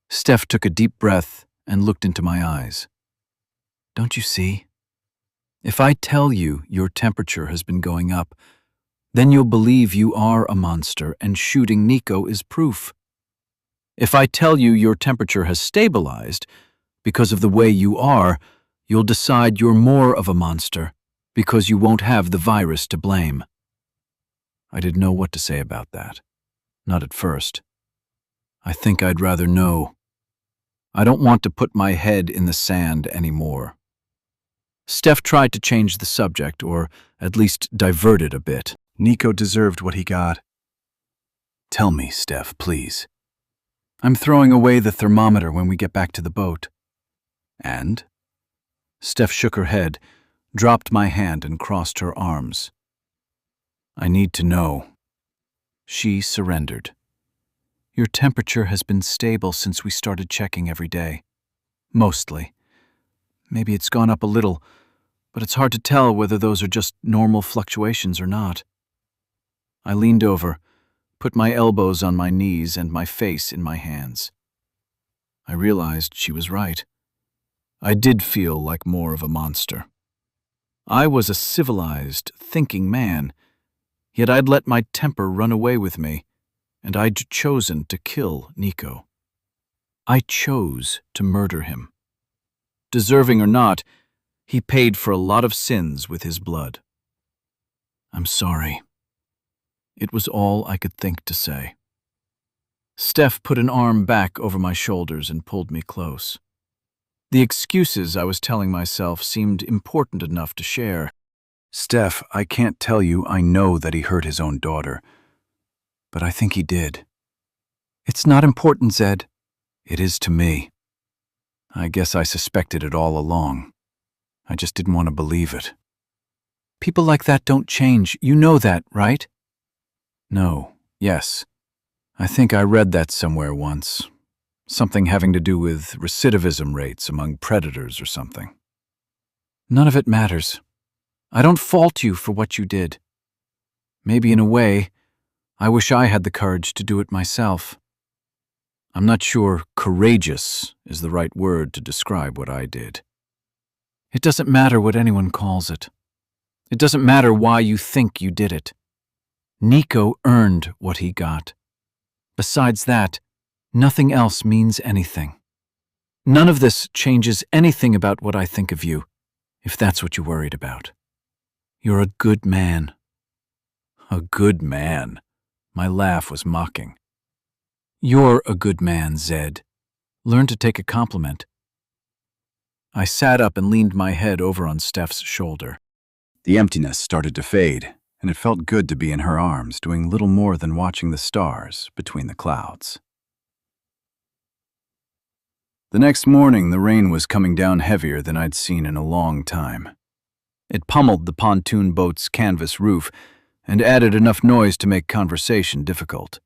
Speaker 3: Steph took a deep breath and looked into my eyes. "Don't you see? If I tell you your temperature has been going up, then you'll believe you are a monster and shooting Nico is proof. If I tell you your temperature has stabilized because of the way you are, you'll decide you're more of a monster because you won't have the virus to blame." I didn't know what to say about that. Not at first. I think I'd rather know. I don't want to put my head in the sand anymore. Steph tried to change the subject, or at least divert it a bit. "Nico deserved what he got." "Tell me, Steph, please." "I'm throwing away the thermometer when we get back to the boat." "And?" Steph shook her head, dropped my hand and crossed her arms. "I need to know." She surrendered.
Speaker 2: Your temperature has been stable since we started checking every day. Mostly. Maybe it's gone up a little, but it's hard to tell whether those are just normal fluctuations or not. I leaned over, put my elbows on my knees and my face in my hands. I realized she was right. I did feel like more of a monster. I was a civilized, thinking man, yet I'd let my temper run away with me, and I'd chosen to kill Nico. I chose to murder him. Deserving or not, he paid for a lot of sins with his blood. I'm sorry. It was all I could think to say. Steph put an arm back over my shoulders and pulled me close. The excuses I was telling myself seemed important enough to share.
Speaker 3: Steph, I can't tell you I know that he hurt his own daughter, but I think he did.
Speaker 2: It's not important, Zed.
Speaker 3: It is to me. I guess I suspected it all along. I just didn't want to believe it.
Speaker 2: People like that don't change. You know that, right?
Speaker 3: No, yes. I think I read that somewhere once. Something having to do with recidivism rates among predators or something.
Speaker 2: None of it matters. I don't fault you for what you did. Maybe in a way, I wish I had the courage to do it myself. I'm not sure courageous is the right word to describe what I did. It doesn't matter what anyone calls it. It doesn't matter why you think you did it. Nico earned what he got. Besides that, nothing else means anything. None of this changes anything about what I think of you, if that's what you're worried about. You're a good man.
Speaker 3: A good man? My laugh was mocking.
Speaker 2: You're a good man, Zed. Learn to take a compliment. I sat up and leaned my head over on Steph's shoulder.
Speaker 3: The emptiness started to fade, and it felt good to be in her arms, doing little more than watching the stars between the clouds. The next morning, the rain was coming down heavier than I'd seen in a long time. It pummeled the pontoon boat's canvas roof and added enough noise to make conversation difficult.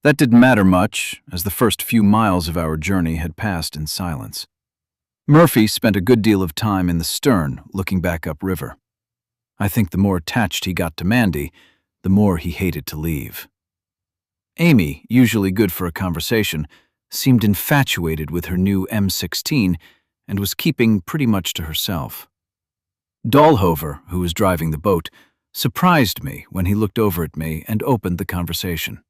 Speaker 3: That didn't matter much, as the first few miles of our journey had passed in silence. Murphy spent a good deal of time in the stern, looking back upriver. I think the more attached he got to Mandy, the more he hated to leave. Amy, usually good for a conversation, seemed infatuated with her new M16 and was keeping pretty much to herself. Dahlhover, who was driving the boat, surprised me when he looked over at me and opened the conversation.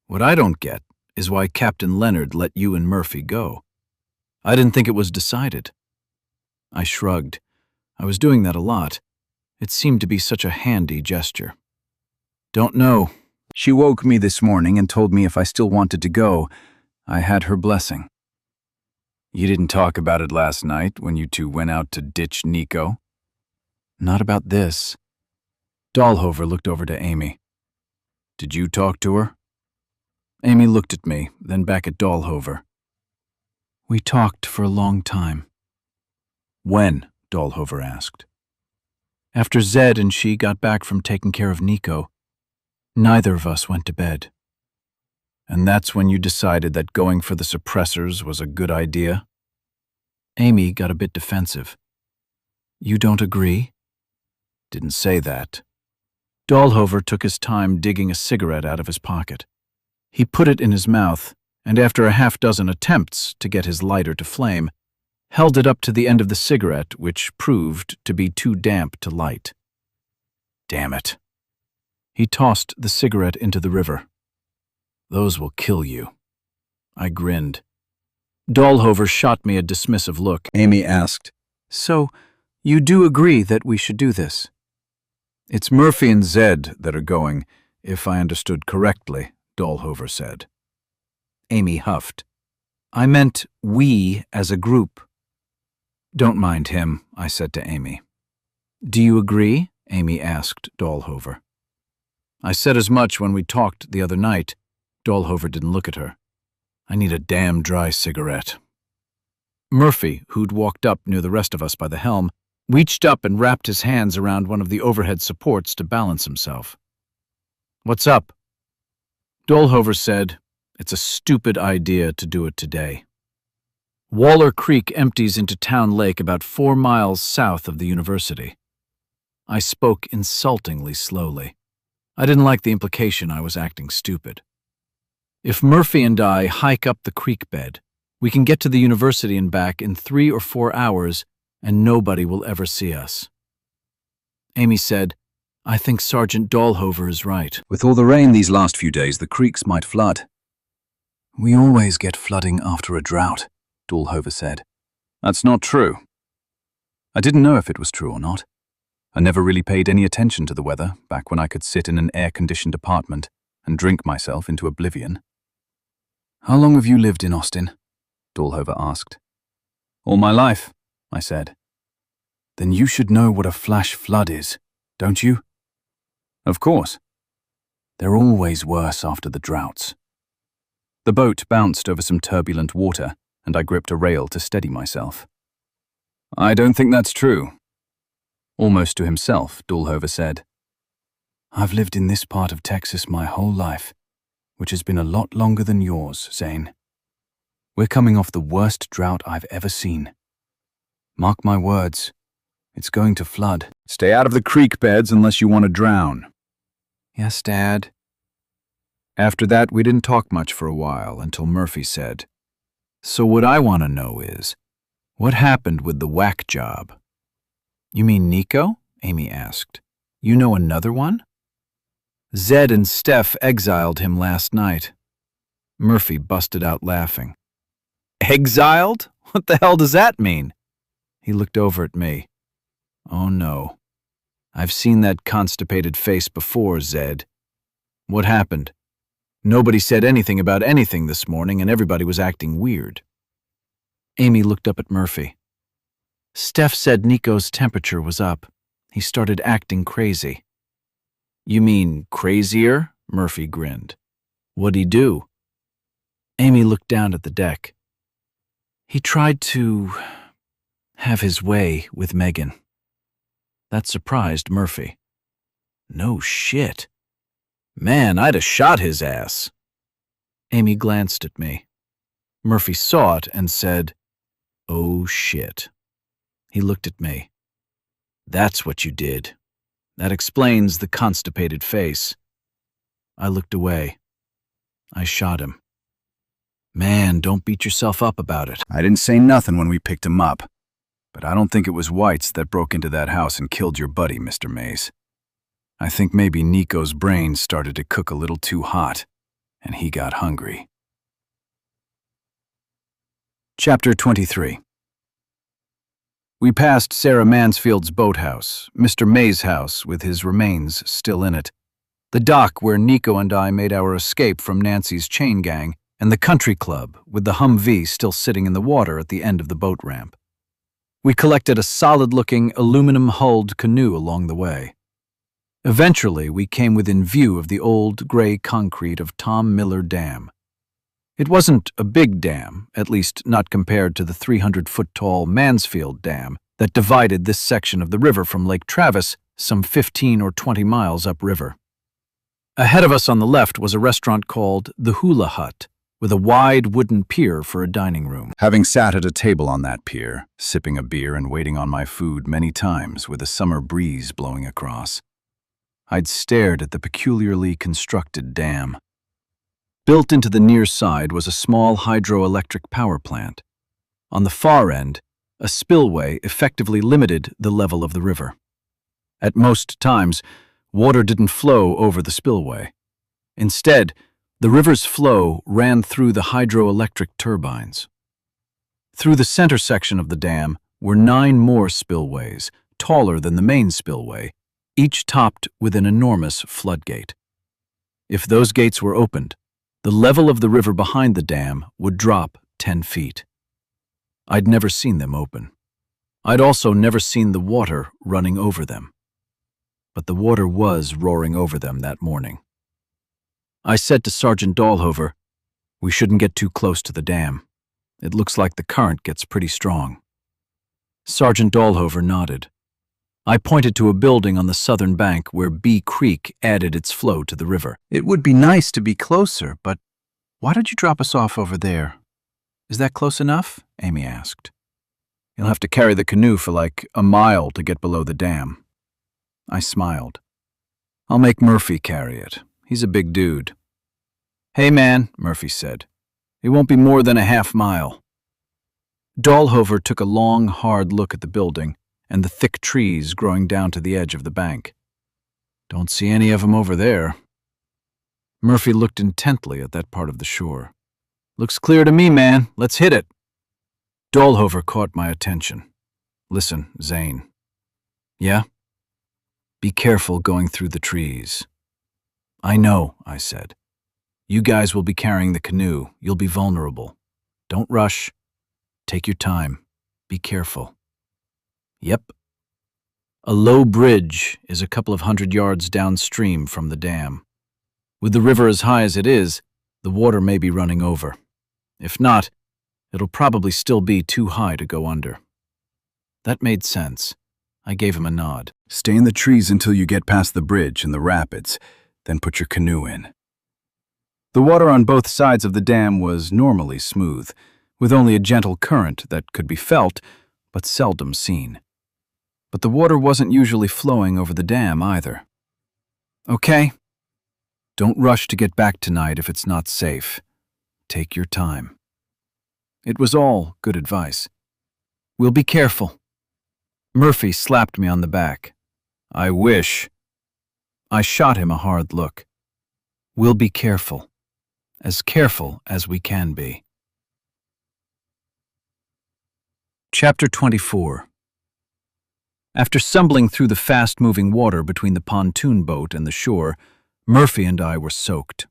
Speaker 3: What I don't get is why Captain Leonard let you and Murphy go. I didn't think it was decided. I shrugged. I was doing that a lot. It seemed to be such a handy gesture. Don't know. She woke me this morning and told me if I still wanted to go, I had her blessing. You didn't talk about it last night when you two went out to ditch Nico? Not about this. Dahlhover looked over to Amy. Did you talk to her? Amy looked at me, then back at Dahlhover. We talked for a long time. When? Dahlhover asked. After Zed and she got back from taking care of Nico, neither of us went to bed. And that's when you decided that going for the suppressors was a good idea? Amy got a bit defensive. You don't agree? Didn't say that. Dahlhover took his time digging a cigarette out of his pocket. He put it in his mouth, and after a half-dozen attempts to get his lighter to flame, held it up to the end of the cigarette, which proved to be too damp to light. Damn it. He tossed the cigarette into the river. Those will kill you. I grinned. Dahlhover shot me a dismissive look. Amy asked, So, you do agree that we should do this? It's Murphy and Zed that are going, if I understood correctly, Dahlhover said. Amy huffed. I meant we as a group. Don't mind him, I said to Amy. Do you agree? Amy asked Dahlhover. I said as much when we talked the other night. Dahlhover didn't look at her. I need a damn dry cigarette. Murphy, who'd walked up near the rest of us by the helm, reached up and wrapped his hands around one of the overhead supports to balance himself. What's up? Dahlhover said,
Speaker 1: It's a stupid idea to do it today. Waller Creek empties into Town Lake about 4 miles south of the university. I spoke insultingly slowly. I didn't like the implication I was acting stupid. If Murphy and I hike up the creek bed, we can get to the university and back in 3 or 4 hours, and nobody will ever see us. Amy said, I think Sergeant Dahlhover is right.
Speaker 3: With all the rain these last few days, the creeks might flood. We always get flooding after a drought, Dahlhover said. That's not true. I didn't know if it was true or not. I never really paid any attention to the weather back when I could sit in an air-conditioned apartment and drink myself into oblivion. How long have you lived in Austin? Dahlhover asked. All my life, I said. Then you should know what a flash flood is, don't you? Of course. They're always worse after the droughts. The boat bounced over some turbulent water, and I gripped a rail to steady myself. I don't think that's true. Almost to himself, Dahlhover said. I've lived in this part of Texas my whole life, which has been a lot longer than yours, Zane. We're coming off the worst drought I've ever seen. Mark my words, it's going to flood.
Speaker 2: Stay out of the creek beds unless you want to drown.
Speaker 1: Yes, Dad.
Speaker 2: After that, we didn't talk much for a while until Murphy said, So what I want to know is, what happened with the whack job?
Speaker 1: You mean Nico? Amy asked. You know another one? Zed and Steph exiled him last night. Murphy busted out laughing. Exiled? What the hell does that mean? He looked over at me. Oh no. I've seen that constipated face before, Zed. What happened? Nobody said anything about anything this morning and everybody was acting weird. Amy looked up at Murphy. Steph said Nico's temperature was up. He started acting crazy. You mean crazier? Murphy grinned. What'd he do? Amy looked down at the deck. He tried to have his way with Megan. That surprised Murphy. No shit. Man, I'd have shot his ass. Amy glanced at me. Murphy saw it and said, Oh shit. He looked at me. That's what you did. That explains the constipated face. I looked away. I shot him. Man, don't beat yourself up about it.
Speaker 2: I didn't say nothing when we picked him up, but I don't think it was whites that broke into that house and killed your buddy, Mr. Mays. I think maybe Nico's brain started to cook a little too hot, and he got hungry. Chapter 23. We passed Sarah Mansfield's boathouse, Mr. May's house with his remains still in it, the dock where Nico and I made our escape from Nancy's chain gang, and the country club with the Humvee still sitting in the water at the end of the boat ramp. We collected a solid-looking, aluminum-hulled canoe along the way. Eventually, we came within view of the old gray concrete of Tom Miller Dam. It wasn't a big dam, at least not compared to the 300-foot-tall Mansfield Dam that divided this section of the river from Lake Travis some 15 or 20 miles upriver. Ahead of us on the left was a restaurant called the Hula Hut, with a wide wooden pier for a dining room.
Speaker 3: Having sat at a table on that pier, sipping a beer and waiting on my food many times with a summer breeze blowing across, I'd stared at the peculiarly constructed dam. Built into the near side was a small hydroelectric power plant. On the far end, a spillway effectively limited the level of the river. At most times, water didn't flow over the spillway. Instead, the river's flow ran through the hydroelectric turbines. Through the center section of the dam were 9 more spillways, taller than the main spillway, each topped with an enormous floodgate. If those gates were opened, the level of the river behind the dam would drop 10 feet. I'd never seen them open. I'd also never seen the water running over them. But the water was roaring over them that morning. I said to Sergeant Dahlhover, "We shouldn't get too close to the dam. It looks like the current gets pretty strong." Sergeant Dahlhover nodded. I pointed to a building on the southern bank where Bee Creek added its flow to the river.
Speaker 2: It would be nice to be closer, but Why did you drop us off over there? Is that close enough? Amy asked. You'll have to carry the canoe for like a mile to get below the dam. I smiled. I'll make Murphy carry it. He's a big dude. Hey man, Murphy said. It won't be more than a half-mile. Dahlhover took a long, hard look at the building and the thick trees growing down to the edge of the bank. Don't see any of 'em over there. Murphy looked intently at that part of the shore. Looks clear to me, man. Let's hit it. Dahlhover caught my attention. Listen, Zane. Yeah? Be careful going through the trees. I know, I said. You guys will be carrying the canoe. You'll be vulnerable. Don't rush. Take your time. Be careful. Yep. A low bridge is a couple of 100 yards downstream from the dam. With the river as high as it is, the water may be running over. If not, it'll probably still be too high to go under. That made sense. I gave him a nod.
Speaker 3: Stay in the trees until you get past the bridge and the rapids, then put your canoe in. The water on both sides of the dam was normally smooth, with only a gentle current that could be felt, but seldom seen. But the water wasn't usually flowing over the dam either. Okay. Don't rush to get back tonight if it's not safe. Take your time. It was all good advice. We'll be careful. Murphy slapped me on the back. I wish. I shot him a hard look. We'll be careful. As careful as we can be. Chapter 24. After stumbling through the fast-moving water between the pontoon boat and the shore, Murphy and I were soaked.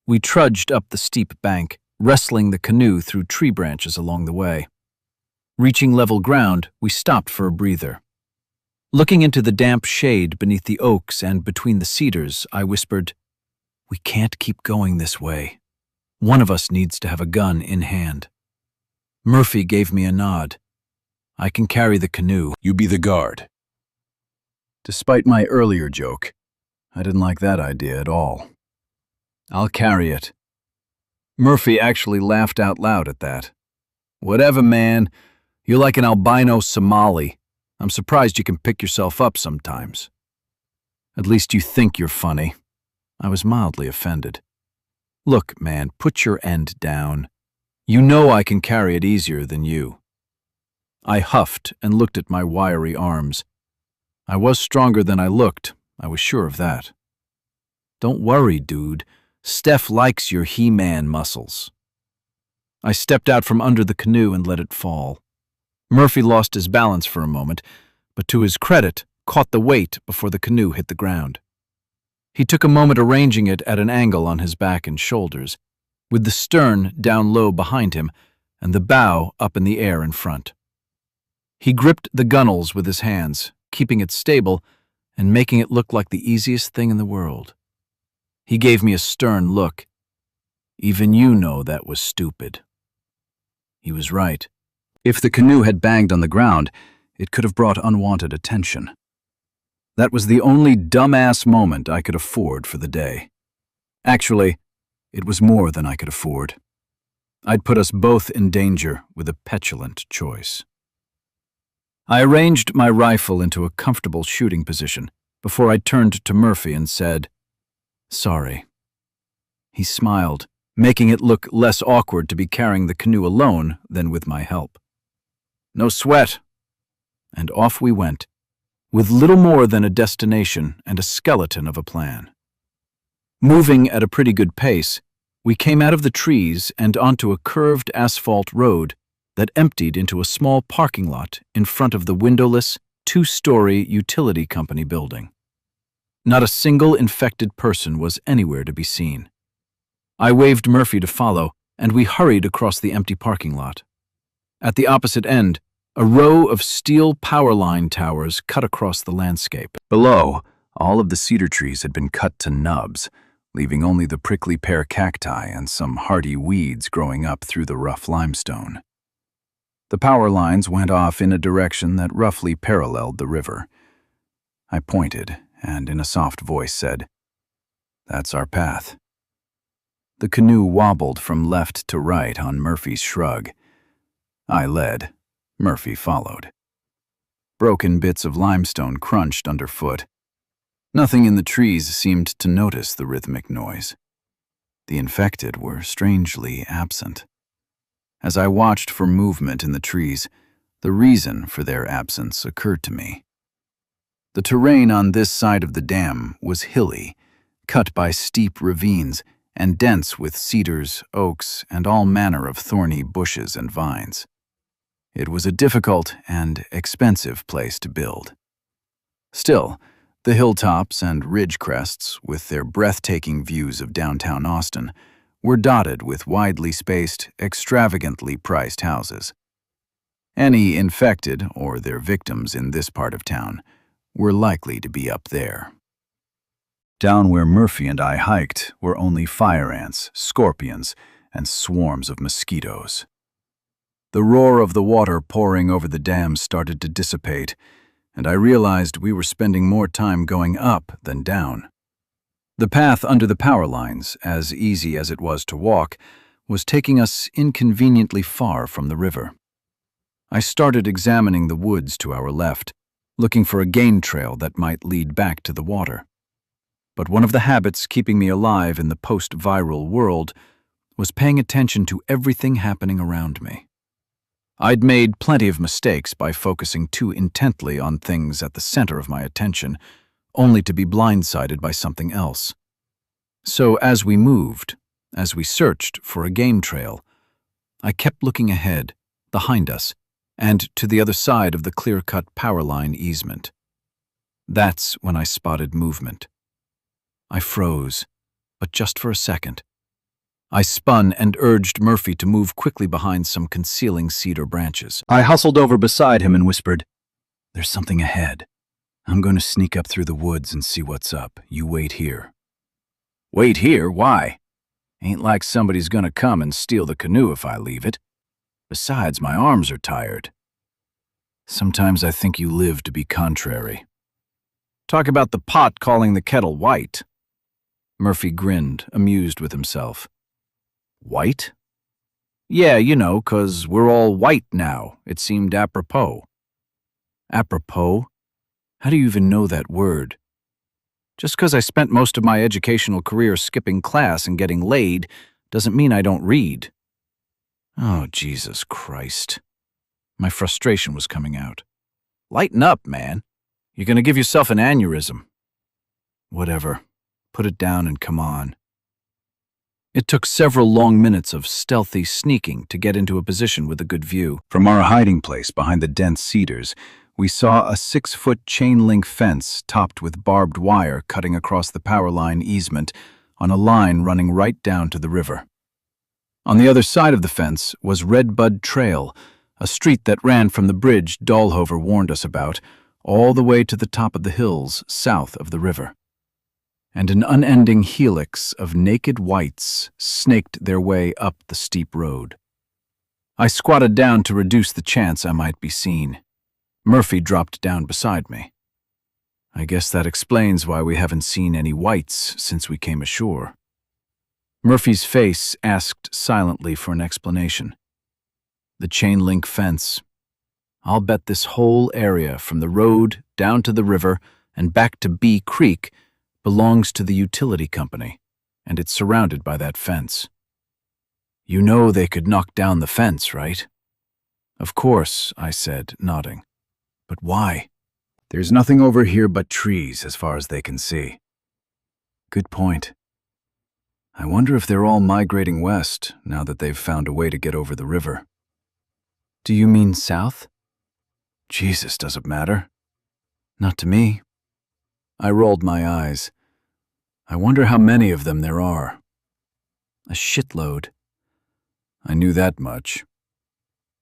Speaker 3: We trudged up the steep bank, wrestling the canoe through tree branches along the way. Reaching level ground, we stopped for a breather. Looking into the damp shade beneath the oaks and between the cedars, I whispered, "We can't keep going this way. One of us needs to have a gun in hand." Murphy gave me a nod. I can carry the canoe. You be the guard. Despite my earlier joke, I didn't like that idea at all.
Speaker 2: I'll carry it. Murphy actually laughed out loud at that. Whatever, man. You're like an albino Somali. I'm surprised you can pick yourself up sometimes. At least you think you're funny. I was mildly offended. Look, man, put your end down. You know I can carry it easier than you. I huffed and looked at my wiry arms. I was stronger than I looked, I was sure of that. Don't worry, dude. Steph likes your He-Man muscles. I stepped out from under the canoe and let it fall. Murphy lost his balance for a moment, but to his credit, caught the weight before the canoe hit the ground. He took a moment arranging it at an angle on his back and shoulders, with the stern down low behind him and the bow up in the air in front. He gripped the gunnels with his hands, keeping it stable and making it look like the easiest thing in the world. He gave me a stern look. Even you know that was stupid. He was right. If the canoe had banged on the ground, it could have brought unwanted attention. That was the only dumbass moment I could afford for the day. Actually, it was more than I could afford. I'd put us both in danger with a petulant choice. I arranged my rifle into a comfortable shooting position before I turned to Murphy and said, "Sorry." He smiled, making it look less awkward to be carrying the canoe alone than with my help. No sweat. And off we went, with little more than a destination and a skeleton of a plan. Moving at a pretty good pace, we came out of the trees and onto a curved asphalt road that emptied into a small parking lot in front of the windowless, two-story utility company building. Not a single infected person was anywhere to be seen. I waved Murphy to follow, and we hurried across the empty parking lot. At the opposite end, a row of steel power line towers cut across the landscape.
Speaker 3: Below, all of the cedar trees had been cut to nubs, leaving only the prickly pear cacti and some hardy weeds growing up through the rough limestone. The power lines went off in a direction that roughly paralleled the river. I pointed, and in a soft voice said, "That's our path." The canoe wobbled from left to right on Murphy's shrug. I led. Murphy followed. Broken bits of limestone crunched underfoot. Nothing in the trees seemed to notice the rhythmic noise. The infected were strangely absent. As I watched for movement in the trees, the reason for their absence occurred to me. The terrain on this side of the dam was hilly, cut by steep ravines, and dense with cedars, oaks, and all manner of thorny bushes and vines. It was a difficult and expensive place to build. Still, the hilltops and ridge crests, with their breathtaking views of downtown Austin, were dotted with widely spaced, extravagantly priced houses. Any infected, or their victims in this part of town, were likely to be up there. Down where Murphy and I hiked were only fire ants, scorpions, and swarms of mosquitoes. The roar of the water pouring over the dam started to dissipate, and I realized we were spending more time going up than down. The path under the power lines, as easy as it was to walk, was taking us inconveniently far from the river. I started examining the woods to our left, looking for a game trail that might lead back to the water. But one of the habits keeping me alive in the post-viral world was paying attention to everything happening around me. I'd made plenty of mistakes by focusing too intently on things at the center of my attention, only to be blindsided by something else. So as we moved, as we searched for a game trail, I kept looking ahead, behind us, and to the other side of the clear-cut power line easement. That's when I spotted movement. I froze, but just for a second. I spun and urged Murphy to move quickly behind some concealing cedar branches. I hustled over beside him and whispered, "There's something ahead. I'm going to sneak up through the woods and see what's up. You wait here." "Wait here? Why? Ain't like somebody's going to come and steal the canoe if I leave it. Besides, my arms are tired." "Sometimes I think you live to be contrary." "Talk about the pot calling the kettle white." Murphy grinned, amused with himself. "White?" "Yeah, you know, 'cause we're all white now. It seemed apropos." "Apropos? How do you even know that word?" "Just 'cause I spent most of my educational career skipping class and getting laid doesn't mean I don't read." Oh, Jesus Christ. My frustration was coming out. "Lighten up, man. You're going to give yourself an aneurysm." "Whatever. Put it down and come on." It took several long minutes of stealthy sneaking to get into a position with a good view. From our hiding place behind the dense cedars, we saw a 6-foot chain-link fence topped with barbed wire cutting across the power line easement on a line running right down to the river. On the other side of the fence was Redbud Trail, a street that ran from the bridge Dahlhover warned us about, all the way to the top of the hills south of the river. And an unending helix of naked whites snaked their way up the steep road. I squatted down to reduce the chance I might be seen. Murphy dropped down beside me. I guess that explains why we haven't seen any whites since we came ashore. Murphy's face asked silently for an explanation. The chain-link fence. I'll bet this whole area from the road down to the river and back to Bee Creek belongs to the utility company, and it's surrounded by that fence. You know they could knock down the fence, right? Of course, I said, nodding. But why? There's nothing over here but trees as far as they can see. Good point. I wonder if they're all migrating west now that they've found a way to get over the river. Do you mean south? Jesus, does it matter? Not to me. I rolled my eyes. I wonder how many of them there are. A shitload. I knew that much.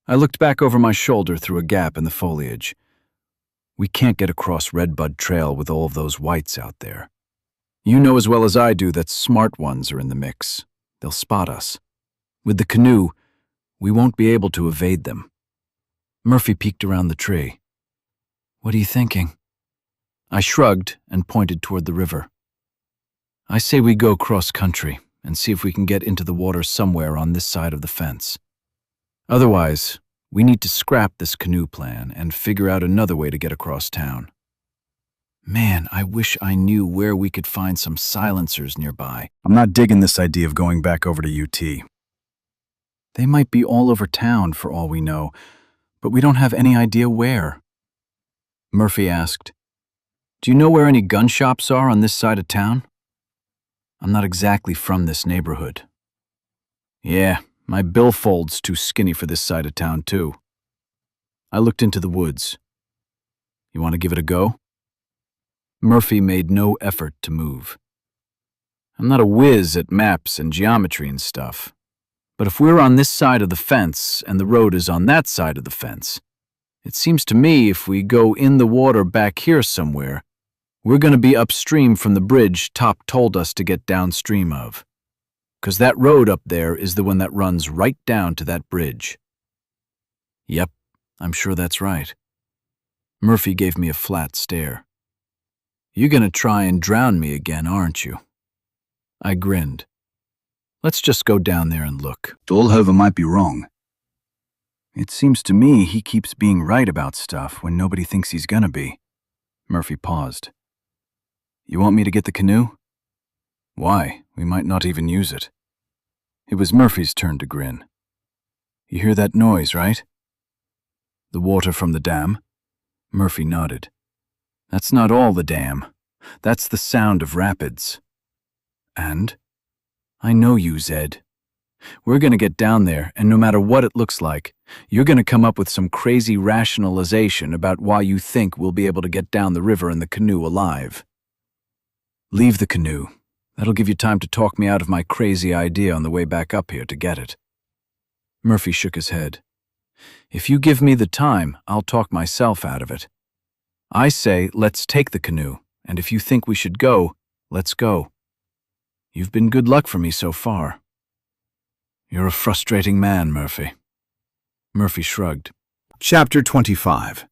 Speaker 3: I looked back over my shoulder through a gap in the foliage. We can't get across Redbud Trail with all of those whites out there. You know as well as I do that smart ones are in the mix. They'll spot us. With the canoe, we won't be able to evade them. Murphy peeked around the tree. What are you thinking? I shrugged and pointed toward the river. I say we go cross-country
Speaker 1: and see if we can get into the water somewhere on this side of the fence. Otherwise, we need to scrap this canoe plan and figure out another way to get across town. Man, I wish I knew where we could find some silencers nearby.
Speaker 2: I'm not digging this idea of going back over to UT. They might be all over town for all we know, but we don't have any idea where.
Speaker 1: Murphy asked, "Do you know where any gun shops are on this side of town?" I'm not exactly from this neighborhood. Yeah, my billfold's too skinny for this side of town, too. I looked into the woods. You want to give it a go? Murphy made no effort to move. I'm not a whiz at maps and geometry and stuff, but if we're on this side of the fence and the road is on that side of the fence, it seems to me if we go in the water back here somewhere, we're going to be upstream from the bridge Top told us to get downstream of. 'Cause that road up there is the one that runs right down to that bridge. Yep, I'm sure that's right. Murphy gave me a flat stare. You're going to try and drown me again, aren't you? I grinned. Let's just go down there and look.
Speaker 2: Dahlhover might be wrong. It seems to me he keeps being right about stuff when nobody thinks he's gonna be. Murphy paused. You want me to get the canoe? Why? We might not even use it. It was Murphy's turn to grin. You hear that noise, right? The water from the dam? Murphy nodded. That's not all the dam. That's the sound of rapids. And? I know you, Zed. We're going to get down there, and no matter what it looks like, you're going to come up with some crazy rationalization about why you think we'll be able to get down the river in the canoe alive. Leave the canoe. That'll give you time to talk me out of my crazy idea on the way back up here to get it. Murphy shook his head. If you give me the time, I'll talk myself out of it. I say, let's take the canoe, and if you think we should go, let's go. You've been good luck for me so far. You're a frustrating man, Murphy. Murphy shrugged. Chapter 25.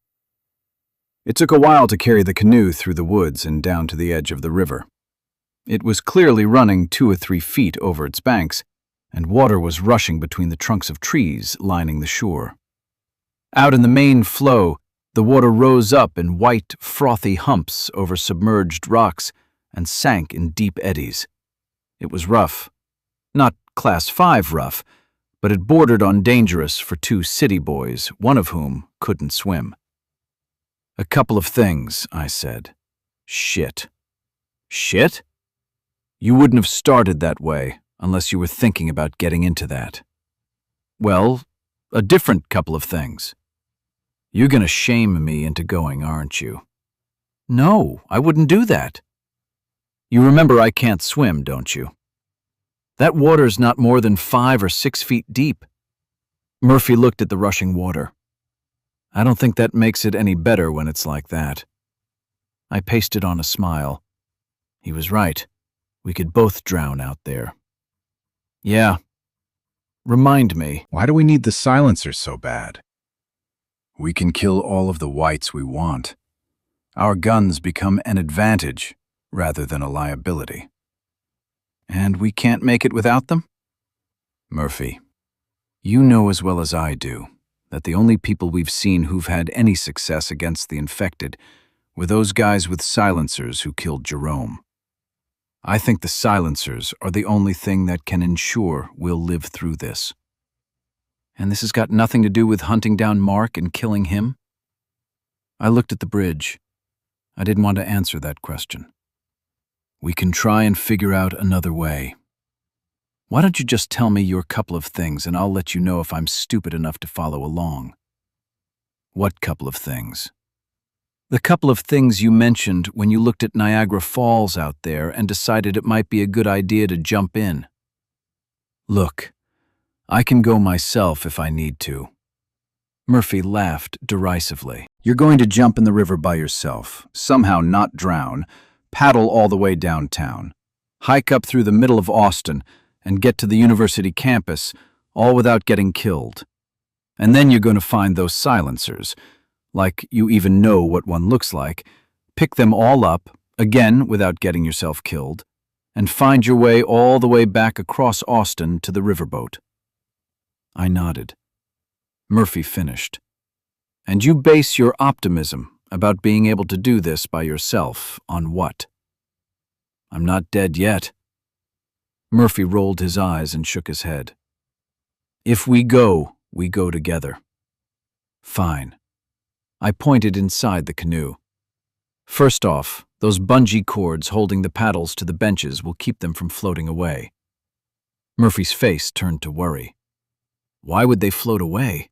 Speaker 2: It took a while to carry the canoe through the woods and down to the edge of the river. It was clearly running 2 or 3 feet over its banks, and water was rushing between the trunks of trees lining the shore. Out in the main flow, the water rose up in white, frothy humps over submerged rocks and sank in deep eddies. It was rough. Not Class 5 rough, but it bordered on dangerous for 2 city boys, one of whom couldn't swim. A couple of things, I said. Shit. Shit? You wouldn't have started that way unless you were thinking about getting into that. Well, a different couple of things. You're going to shame me into going, aren't you? No, I wouldn't do that. You remember I can't swim, don't you? That water's not more than 5 or 6 feet deep. Murphy looked at the rushing water. I don't think that makes it any better when it's like that. I pasted on a smile. He was right. We could both drown out there. Yeah. Remind me.
Speaker 3: Why do we need the silencers so bad? We can kill all of the whites we want. Our guns become an advantage rather than a liability. And we can't make it without them? Murphy, you know as well as I do that the only people we've seen who've had any success against the infected were those guys with silencers who killed Jerome. I think the silencers are the only thing that can ensure we'll live through this. And this has got nothing to do with hunting down Mark and killing him? I looked at the bridge. I didn't want to answer that question. We can try and figure out another way. Why don't you just tell me your couple of things and I'll let you know if I'm stupid enough to follow along? What couple of things? The couple of things you mentioned when you looked at Niagara Falls out there and decided it might be a good idea to jump in. Look, I can go myself if I need to. Murphy laughed derisively. You're going to jump in the river by yourself, somehow not drown, paddle all the way downtown, hike up through the middle of Austin, and get to the university campus, all without getting killed. And then you're going to find those silencers, like you even know what one looks like, pick them all up, again without getting yourself killed,
Speaker 2: and find your way all the way back across Austin to the riverboat." I nodded. Murphy finished. "And you base your optimism about being able to do this by yourself on what?" "I'm not dead yet." Murphy rolled his eyes and shook his head. "If we go together." "Fine." I pointed inside the canoe. "First off, those bungee cords holding the paddles to the benches will keep them from floating away." Murphy's face turned to worry. "Why would they float away?"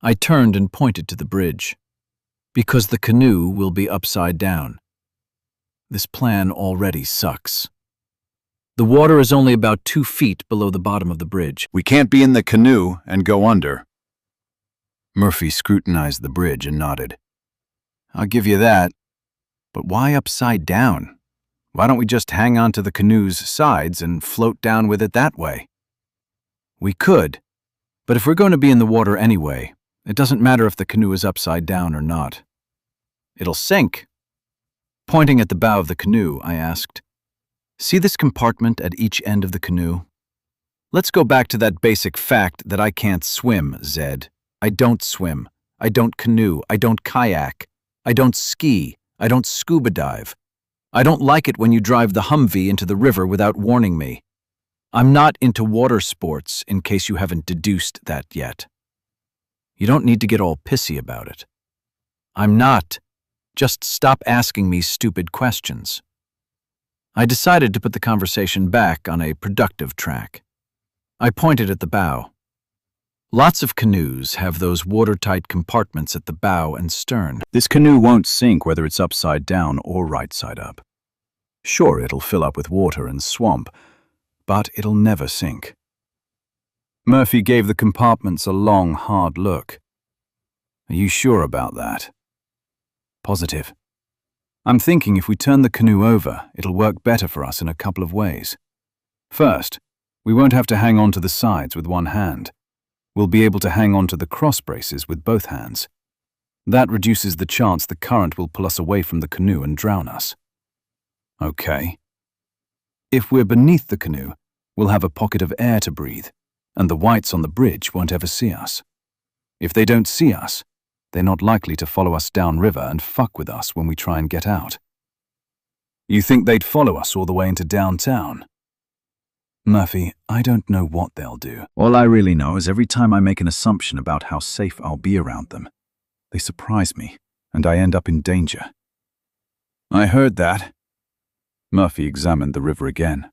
Speaker 2: I turned and pointed to the bridge. "Because the canoe will be upside down." This plan already sucks. The water is only about 2 feet below the bottom of the bridge.
Speaker 3: We can't be in the canoe and go under.
Speaker 2: Murphy scrutinized the bridge and nodded. "I'll give you that. But why upside down? Why don't we just hang on to the canoe's sides and float down with it that way?" "We could, but if we're going to be in the water anyway, it doesn't matter if the canoe is upside down or not. It'll sink." Pointing at the bow of the canoe, I asked, "See this compartment at each end of the canoe? Let's go back to that basic fact that I can't swim, Zed. I don't swim. I don't canoe. I don't kayak. I don't ski. I don't scuba dive. I don't like it when you drive the Humvee into the river without warning me. I'm not into water sports, in case you haven't deduced that yet. You don't need to get all pissy about it. I'm not. Just stop asking me stupid questions." I decided to put the conversation back on a productive track. I pointed at the bow. Lots of canoes have those watertight compartments at the bow and stern.
Speaker 3: This canoe won't sink whether it's upside down or right side up. Sure, it'll fill up with water and swamp, but it'll never sink. Murphy gave the compartments a long, hard look. "Are you sure about that?" "Positive. I'm thinking if we turn the canoe over, it'll work better for us in a couple of ways. First, we won't have to hang on to the sides with one hand. We'll be able to hang on to the cross braces with both hands. That reduces the chance the current will pull us away from the canoe and drown us." "Okay. If we're beneath the canoe, we'll have a pocket of air to breathe, and the whites on the bridge won't ever see us. If they don't see us, they're not likely to follow us downriver and fuck with us when we try and get out." "You think they'd follow us all the way into downtown?" "Murphy, I don't know what they'll do. All I really know is every time I make an assumption about how safe I'll be around them, they surprise me, and I end up in danger." "I heard that." Murphy examined the river again.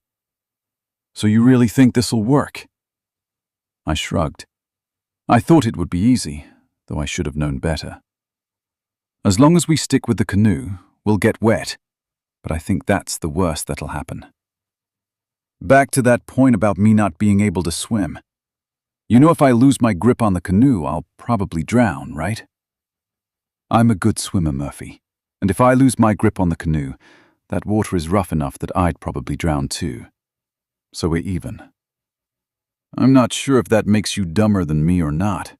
Speaker 3: "So you really think this'll work?" I shrugged. I thought it would be easy, though I should have known better. "As long as we stick with the canoe, we'll get wet, but I think that's the worst that'll happen. Back to that point about me not being able to swim. You know if I lose my grip on the canoe, I'll probably drown, right?" "I'm a good swimmer, Murphy, and if I lose my grip on the canoe, that water is rough enough that I'd probably drown too. So we're even." "I'm not sure if that makes you dumber than me or not.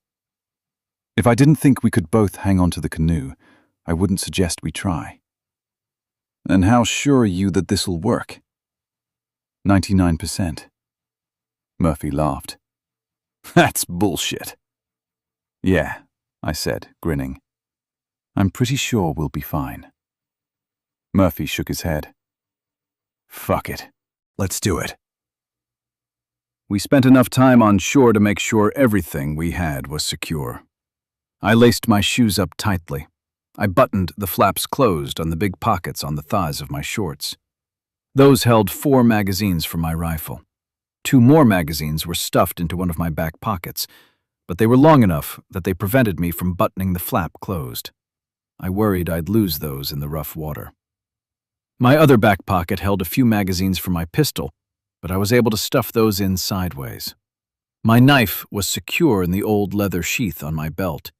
Speaker 3: If I didn't think we could both hang on to the canoe, I wouldn't suggest we try." "And how sure are you that this'll work?" 99%. Murphy laughed. "That's bullshit." "Yeah," I said, grinning. "I'm pretty sure we'll be fine." Murphy shook his head. "Fuck it. Let's do it." We spent enough time on shore to make sure everything we had was secure. I laced my shoes up tightly. I buttoned the flaps closed on the big pockets on the thighs of my shorts. Those held 4 magazines for my rifle. 2 more magazines were stuffed into one of my back pockets, but they were long enough that they prevented me from buttoning the flap closed. I worried I'd lose those in the rough water. My other back pocket held a few magazines for my pistol, but I was able to stuff those in sideways. My knife was secure in the old leather sheath on my belt.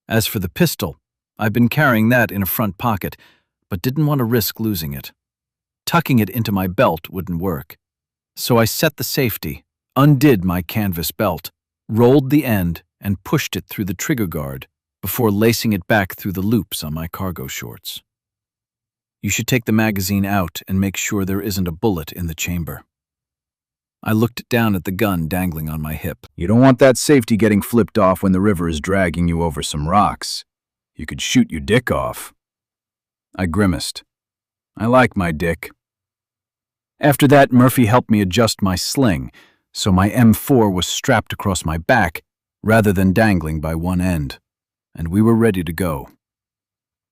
Speaker 3: As for the pistol, I'd been carrying that in a front pocket, but didn't want to risk losing it. Tucking it into my belt wouldn't work. So I set the safety, undid my canvas belt, rolled the end, and pushed it through the trigger guard before lacing it back through the loops on my cargo shorts.
Speaker 1: You should take the magazine out and make sure there isn't a bullet in the chamber. I looked down at the gun dangling on my hip.
Speaker 3: You don't want that safety getting flipped off when the river is dragging you over some rocks. You could shoot your dick off. I grimaced. I like my dick. After that, Murphy helped me adjust my sling, so my M4 was strapped across my back rather than dangling by one end, and we were ready to go.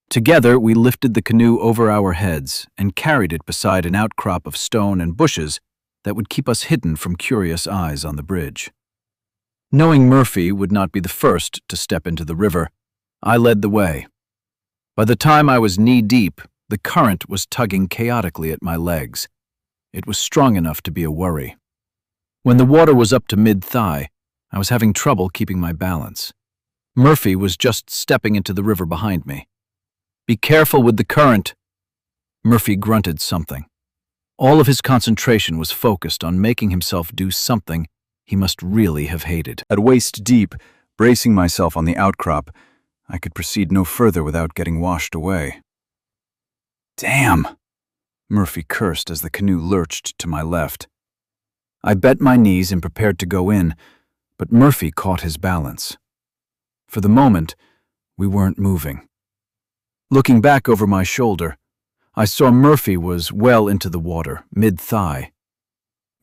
Speaker 3: Together, we lifted the canoe over our heads and carried it beside an outcrop of stone and bushes that would keep us hidden from curious eyes on the bridge. Knowing Murphy would not be the first to step into the river, I led the way. By the time I was knee-deep, the current was tugging chaotically at my legs. It was strong enough to be a worry. When the water was up to mid-thigh, I was having trouble keeping my balance. Murphy was just stepping into the river behind me. "Be careful with the current." Murphy grunted something. All of his concentration was focused on making himself do something he must really have hated. At waist deep, bracing myself on the outcrop, I could proceed no further without getting washed away. "Damn!" Murphy cursed as the canoe lurched to my left. I bent my knees and prepared to go in, but Murphy caught his balance. For the moment, we weren't moving. Looking back over my shoulder, I saw Murphy was well into the water, mid-thigh.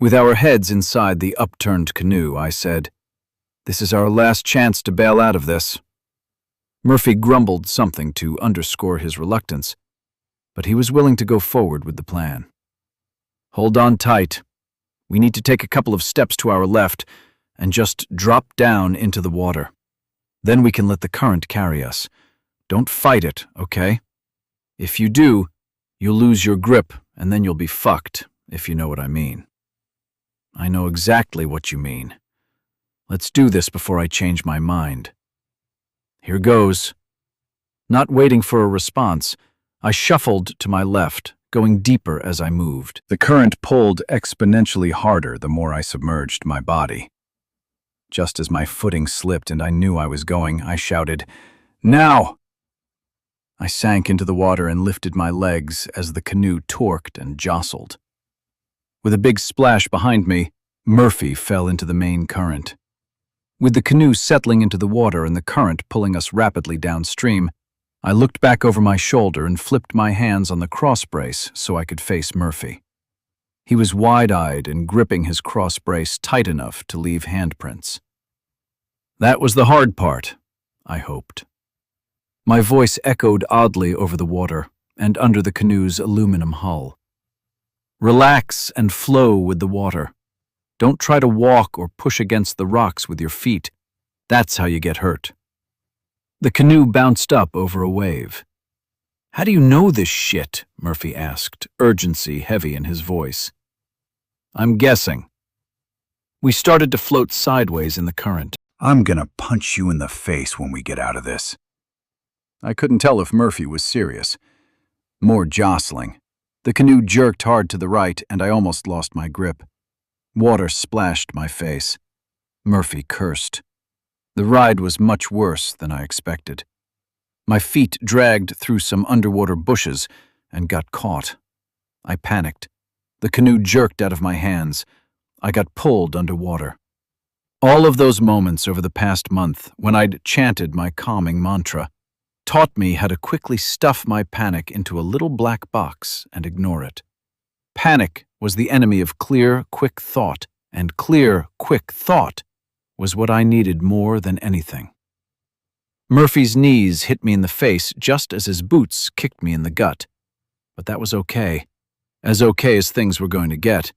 Speaker 3: With our heads inside the upturned canoe, I said, "This is our last chance to bail out of this." Murphy grumbled something to underscore his reluctance, but he was willing to go forward with the plan. "Hold on tight. We need to take a couple of steps to our left and just drop down into the water. Then we can let the current carry us. Don't fight it, okay? If you do, you'll lose your grip, and then you'll be fucked, if you know what I mean." "I know exactly what you mean. Let's do this before I change my mind." "Here goes." Not waiting for a response, I shuffled to my left, going deeper as I moved. The current pulled exponentially harder the more I submerged my body. Just as my footing slipped and I knew I was going, I shouted, "Now!" I sank into the water and lifted my legs as the canoe torqued and jostled. With a big splash behind me, Murphy fell into the main current. With the canoe settling into the water and the current pulling us rapidly downstream, I looked back over my shoulder and flipped my hands on the cross brace so I could face Murphy. He was wide-eyed and gripping his cross brace tight enough to leave handprints. That was the hard part, I hoped. My voice echoed oddly over the water and under the canoe's aluminum hull. "Relax and flow with the water. Don't try to walk or push against the rocks with your feet. That's how you get hurt." The canoe bounced up over a wave. "How do you know this shit?" Murphy asked, urgency heavy in his voice. "I'm guessing." We started to float sideways in the current. "I'm gonna punch you in the face when we get out of this." I couldn't tell if Murphy was serious. More jostling. The canoe jerked hard to the right, and I almost lost my grip. Water splashed my face. Murphy cursed. The ride was much worse than I expected. My feet dragged through some underwater bushes and got caught. I panicked. The canoe jerked out of my hands. I got pulled underwater. All of those moments over the past month, when I'd chanted my calming mantra, taught me how to quickly stuff my panic into a little black box and ignore it. Panic was the enemy of clear, quick thought, and clear, quick thought was what I needed more than anything. Murphy's knees hit me in the face just as his boots kicked me in the gut. But that was okay as things were going to get.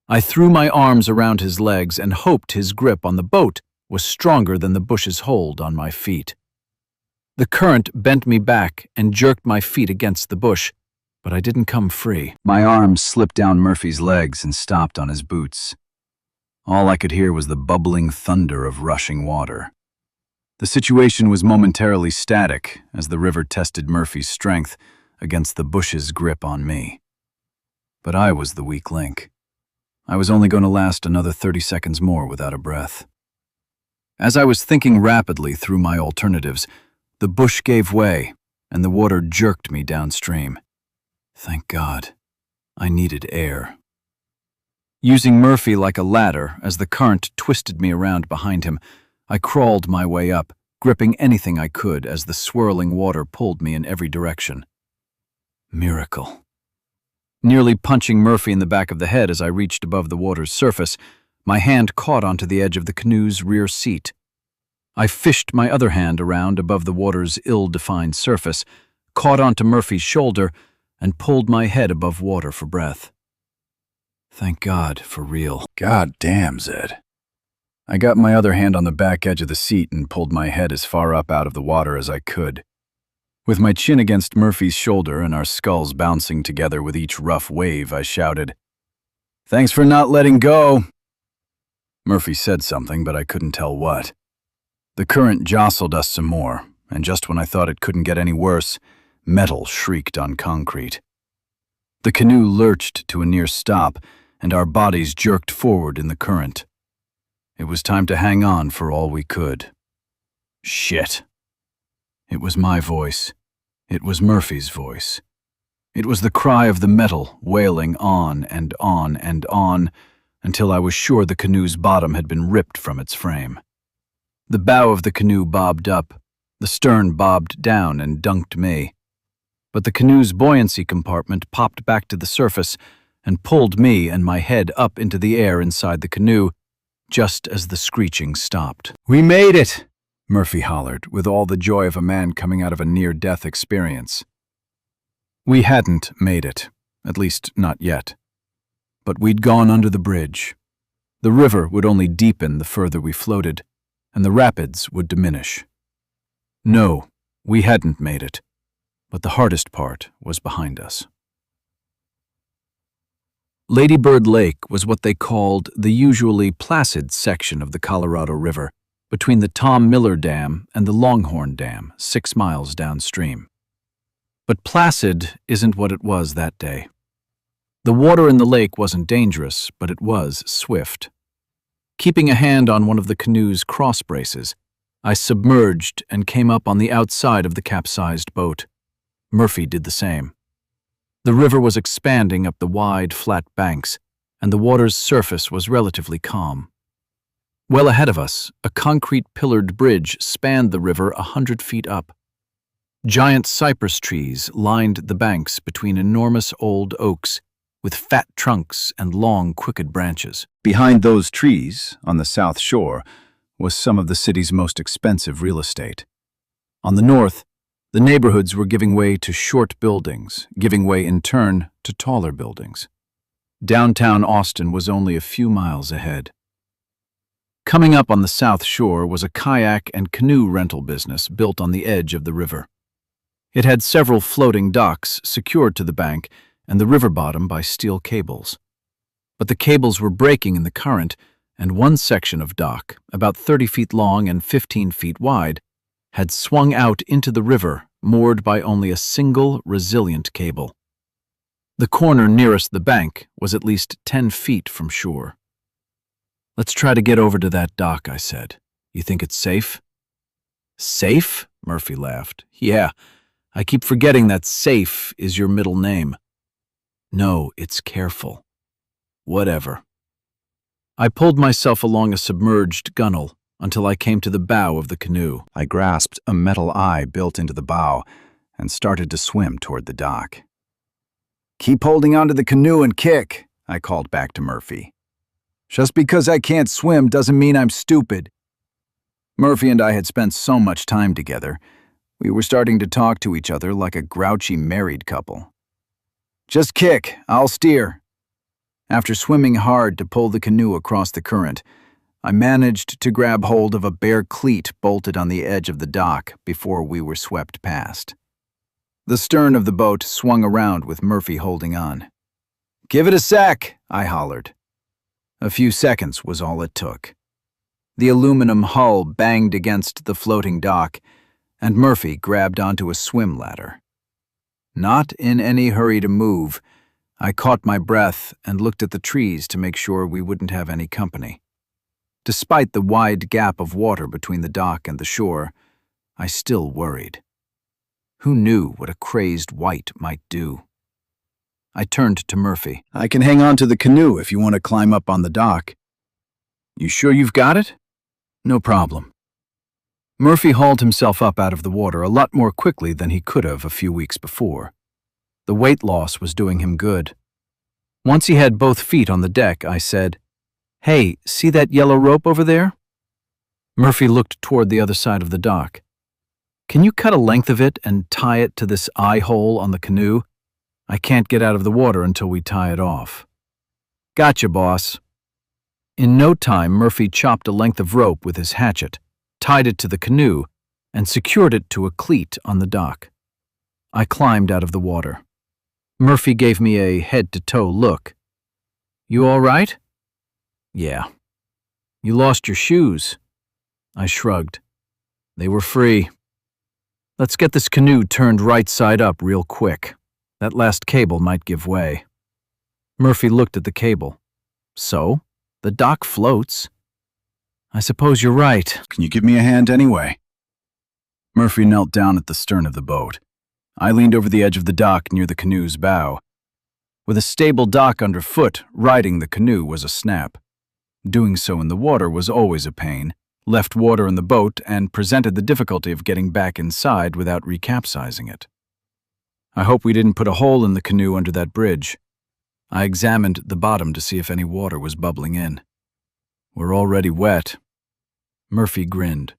Speaker 3: I threw my arms around his legs and hoped his grip on the boat was stronger than the bush's hold on my feet. The current bent me back and jerked my feet against the bush, but I didn't come free. My arms slipped down Murphy's legs and stopped on his boots. All I could hear was the bubbling thunder of rushing water. The situation was momentarily static as the river tested Murphy's strength against the bush's grip on me. But I was the weak link. I was only going to last another 30 seconds more without a breath. As I was thinking rapidly through my alternatives, the bush gave way and the water jerked me downstream.
Speaker 2: Thank God. I needed air. Using Murphy like a ladder as the current twisted me around behind him, I crawled my way up, gripping anything I could as the swirling water pulled me in every direction. Miracle. Nearly punching Murphy in the back of the head as I reached above the water's surface, my hand caught onto the edge of the canoe's rear seat. I fished my other hand around above the water's ill-defined surface, caught onto Murphy's shoulder, and pulled my head above water for breath. Thank God for real. God damn, Zed. I got my other hand on the back edge of the seat and pulled my head as far up out of the water as I could. With my chin against Murphy's shoulder and our skulls bouncing together with each rough wave, I shouted, "Thanks for not letting go." Murphy said something, but I couldn't tell what. The current jostled us some more, and just when I thought it couldn't get any worse, metal shrieked on concrete. The canoe lurched to a near stop, and our bodies jerked forward in the current. It was time to hang on for all we could. Shit. It was my voice. It was Murphy's voice. It was the cry of the metal wailing on and on and on until I was sure the canoe's bottom had been ripped from its frame. The bow of the canoe bobbed up, the stern bobbed down and dunked me. But the canoe's buoyancy compartment popped back to the surface and pulled me and my head up into the air inside the canoe, just as the screeching stopped. "We made it!" Murphy hollered, with all the joy of a man coming out of a near-death experience. We hadn't made it, at least not yet. But we'd gone under the bridge. The river would only deepen the further we floated, and the rapids would diminish. No, we hadn't made it, but the hardest part was behind us. Lady Bird Lake was what they called the usually placid section of the Colorado River, between the Tom Miller Dam and the Longhorn Dam, 6 miles downstream. But placid isn't what it was that day. The water in the lake wasn't dangerous, but it was swift. Keeping a hand on one of the canoe's cross braces, I submerged and came up on the outside of the capsized boat. Murphy did the same. The river was expanding up the wide, flat banks, and the water's surface was relatively calm. Well ahead of us, a concrete pillared bridge spanned the river 100 feet up. Giant cypress trees lined the banks between enormous old oaks, with fat trunks and long, crooked branches. Behind those trees, on the south shore, was some of the city's most expensive real estate. On the north, the neighborhoods were giving way to short buildings, giving way in turn to taller buildings. Downtown Austin was only a few miles ahead. Coming up on the south shore was a kayak and canoe rental business built on the edge of the river. It had several floating docks secured to the bank and the river bottom by steel cables. But the cables were breaking in the current, and one section of dock, about 30 feet long and 15 feet wide, had swung out into the river, moored by only a single resilient cable. The corner nearest the bank was at least 10 feet from shore. "Let's try to get over to that dock," I said. "You think it's safe?" "Safe?" Murphy laughed. "Yeah, I keep forgetting that safe is your middle name." "No, it's careful." "Whatever." I pulled myself along a submerged gunwale until I came to the bow of the canoe. I grasped a metal eye built into the bow and started to swim toward the dock. "Keep holding onto the canoe and kick," I called back to Murphy. "Just because I can't swim doesn't mean I'm stupid." Murphy and I had spent so much time together, we were starting to talk to each other like a grouchy married couple. "Just kick, I'll steer." After swimming hard to pull the canoe across the current, I managed to grab hold of a bare cleat bolted on the edge of the dock before we were swept past. The stern of the boat swung around with Murphy holding on. "Give it a sec," I hollered. A few seconds was all it took. The aluminum hull banged against the floating dock, and Murphy grabbed onto a swim ladder. Not in any hurry to move, I caught my breath and looked at the trees to make sure we wouldn't have any company. Despite the wide gap of water between the dock and the shore, I still worried. Who knew what a crazed wight might do? I turned to Murphy.
Speaker 3: I can hang on to the canoe if you want to climb up on the dock.
Speaker 2: You sure you've got it? No problem. Murphy hauled himself up out of the water a lot more quickly than he could have a few weeks before. The weight loss was doing him good. Once he had both feet on the deck, I said, "Hey, see that yellow rope over there?" Murphy looked toward the other side of the dock. "Can you cut a length of it and tie it to this eye hole on the canoe? I can't get out of the water until we tie it off." "Gotcha, boss." In no time, Murphy chopped a length of rope with his hatchet, tied it to the canoe, and secured it to a cleat on the dock. I climbed out of the water. Murphy gave me a head-to-toe look. "You all right?" "Yeah." "You lost your shoes." I shrugged. "They were free. Let's get this canoe turned right side up real quick. That last cable might give way." Murphy looked at the cable. "So? The dock floats." "I suppose you're right."
Speaker 3: Can you give me a hand anyway? Murphy knelt down at the stern of the boat. I leaned over the edge of the dock near the canoe's bow. With a stable dock underfoot, riding the canoe was a snap. Doing so in the water was always a pain, left water in the boat, and presented the difficulty of getting back inside without recapsizing it. I hope we didn't put a hole in the canoe under that bridge. I examined the bottom to see if any water was bubbling in. "We're already wet." Murphy grinned.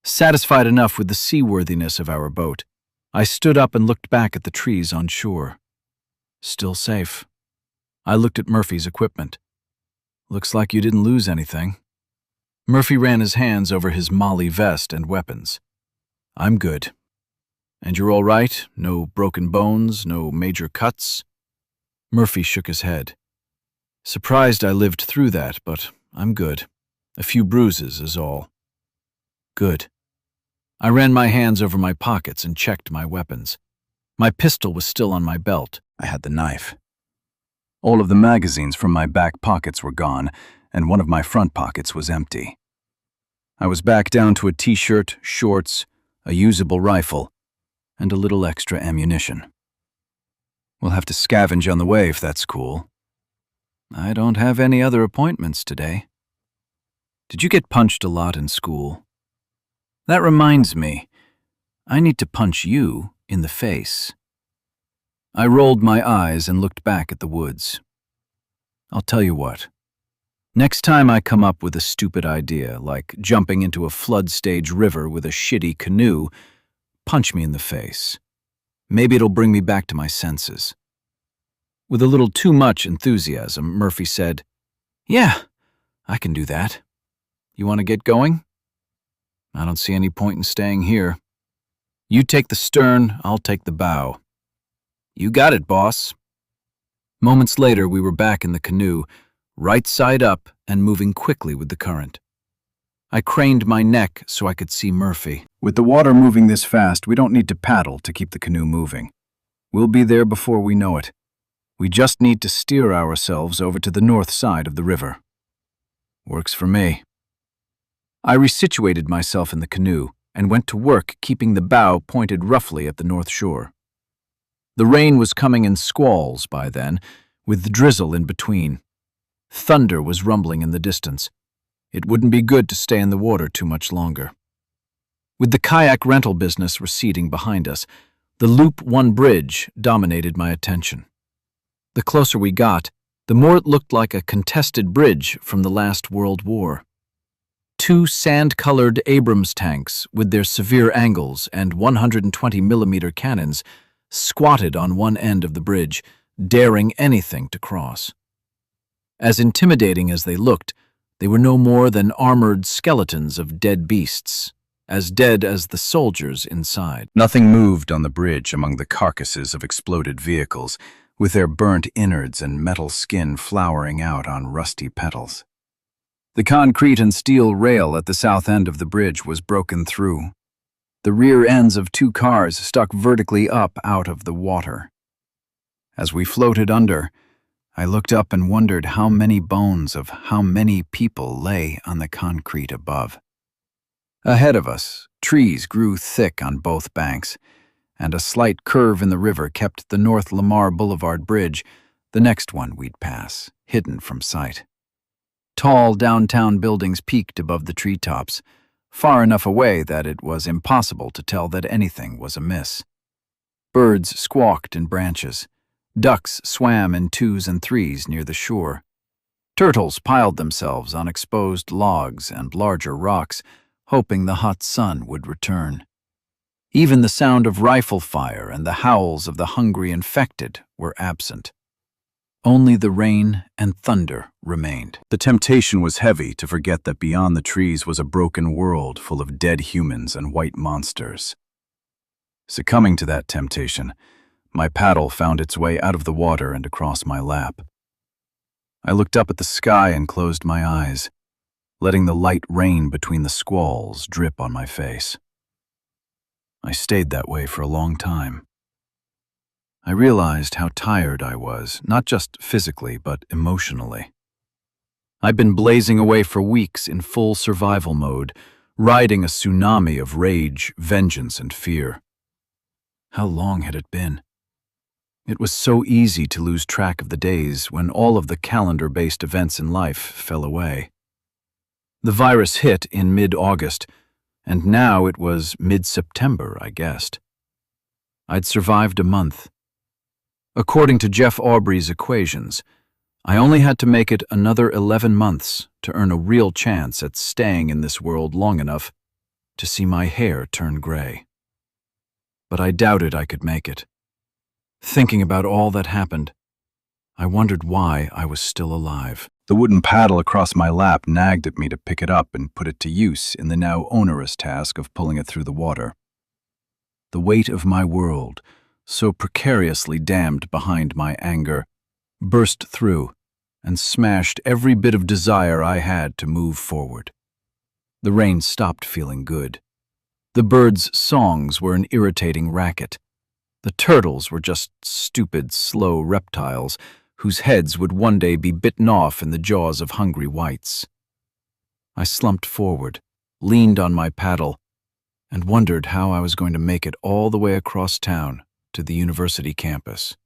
Speaker 3: Satisfied enough with the seaworthiness of our boat, I stood up and looked back at the trees on shore. Still safe. I looked at Murphy's equipment. "Looks like you didn't lose anything." Murphy ran his hands over his molly vest and weapons. "I'm good." "And you're all right? No broken bones, no major cuts?" Murphy shook his head. "Surprised I lived through that, but I'm good. A few bruises is all." "Good." I ran my hands over my pockets and checked my weapons. My pistol was still on my belt. I had the knife. All of the magazines from my back pockets were gone, and one of my front pockets was empty. I was back down to a t-shirt, shorts, a usable rifle, and a little extra ammunition. We'll have to scavenge on the way if that's cool. I don't have any other appointments today. Did you get punched a lot in school? That reminds me, I need to punch you in the face. I rolled my eyes and looked back at the woods. I'll tell you what. Next time I come up with a stupid idea, like jumping into a flood-stage river with a shitty canoe, punch me in the face. Maybe it'll bring me back to my senses. With a little too much enthusiasm, Murphy said, "Yeah, I can do that. You want to get going?" "I don't see any point in staying here. You take the stern, I'll take the bow." "You got it, boss." Moments later, we were back in the canoe, right side up and moving quickly with the current. I craned my neck so I could see Murphy. With the water moving this fast, we don't need to paddle to keep the canoe moving. We'll be there before we know it. We just need to steer ourselves over to the north side of the river. Works for me. I resituated myself in the canoe and went to work keeping the bow pointed roughly at the north shore. The rain was coming in squalls by then, with drizzle in between. Thunder was rumbling in the distance. It wouldn't be good to stay in the water too much longer. With the kayak rental business receding behind us, the Loop 1 bridge dominated my attention. The closer we got, the more it looked like a contested bridge from the last World War. Two sand-colored Abrams tanks with their severe angles and 120mm cannons squatted on one end of the bridge, daring anything to cross. As intimidating as they looked, they were no more than armored skeletons of dead beasts, as dead as the soldiers inside. Nothing moved on the bridge among the carcasses of exploded vehicles, with their burnt innards and metal skin flowering out on rusty petals. The concrete and steel rail at the south end of the bridge was broken through. The rear ends of two cars stuck vertically up out of the water. As we floated under, I looked up and wondered how many bones of how many people lay on the concrete above. Ahead of us, trees grew thick on both banks,
Speaker 2: and a slight curve in the river kept the North Lamar Boulevard Bridge, the next one we'd pass, hidden from sight. Tall downtown buildings peaked above the treetops, far enough away that it was impossible to tell that anything was amiss. Birds squawked in branches. Ducks swam in twos and threes near the shore. Turtles piled themselves on exposed logs and larger rocks, hoping the hot sun would return. Even the sound of rifle fire and the howls of the hungry infected were absent. Only the rain and thunder remained.
Speaker 3: The temptation was heavy to forget that beyond the trees was a broken world full of dead humans and white monsters. Succumbing to that temptation, my paddle found its way out of the water and across my lap. I looked up at the sky and closed my eyes, letting the light rain between the squalls drip on my face. I stayed that way for a long time. I realized how tired I was, not just physically, but emotionally. I'd been blazing away for weeks in full survival mode, riding a tsunami of rage, vengeance, and fear. How long had it been? It was so easy to lose track of the days when all of the calendar-based events in life fell away. The virus hit in mid-August, and now it was mid-September, I guessed. I'd survived a month. According to Jeff Aubrey's equations, I only had to make it another 11 months to earn a real chance at staying in this world long enough to see my hair turn gray. But I doubted I could make it. Thinking about all that happened, I wondered why I was still alive. The wooden paddle across my lap nagged at me to pick it up and put it to use in the now onerous task of pulling it through the water. The weight of my world, so precariously dammed behind my anger, burst through and smashed every bit of desire I had to move forward. The rain stopped feeling good. The birds' songs were an irritating racket. The turtles were just stupid, slow reptiles whose heads would one day be bitten off in the jaws of hungry whites. I slumped forward, leaned on my paddle, and wondered how I was going to make it all the way across town to the university campus.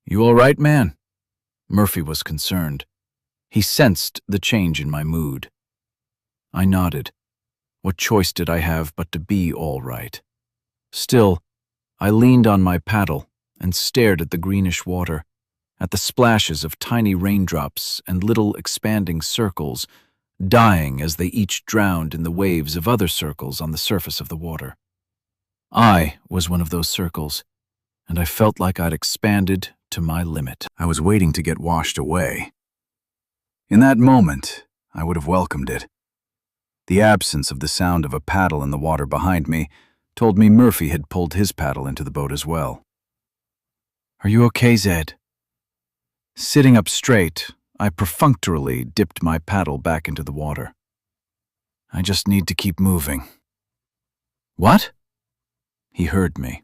Speaker 3: "You all right, man?" Murphy was concerned. He sensed the change in my mood. I nodded. What choice did I have but to be all right? Still, I leaned on my paddle and stared at the greenish water, at the splashes of tiny raindrops and little expanding circles, dying as they each drowned in the waves of other circles on the surface of the water. I was one of those circles, and I felt like I'd expanded to my limit. I was waiting to get washed away. In that moment, I would have welcomed it. The absence of the sound of a paddle in the water behind me told me Murphy had pulled his paddle into the boat as well. "Are you okay, Zed?" Sitting up straight, I perfunctorily dipped my paddle back into the water. "I just need to keep moving." "What?" He heard me.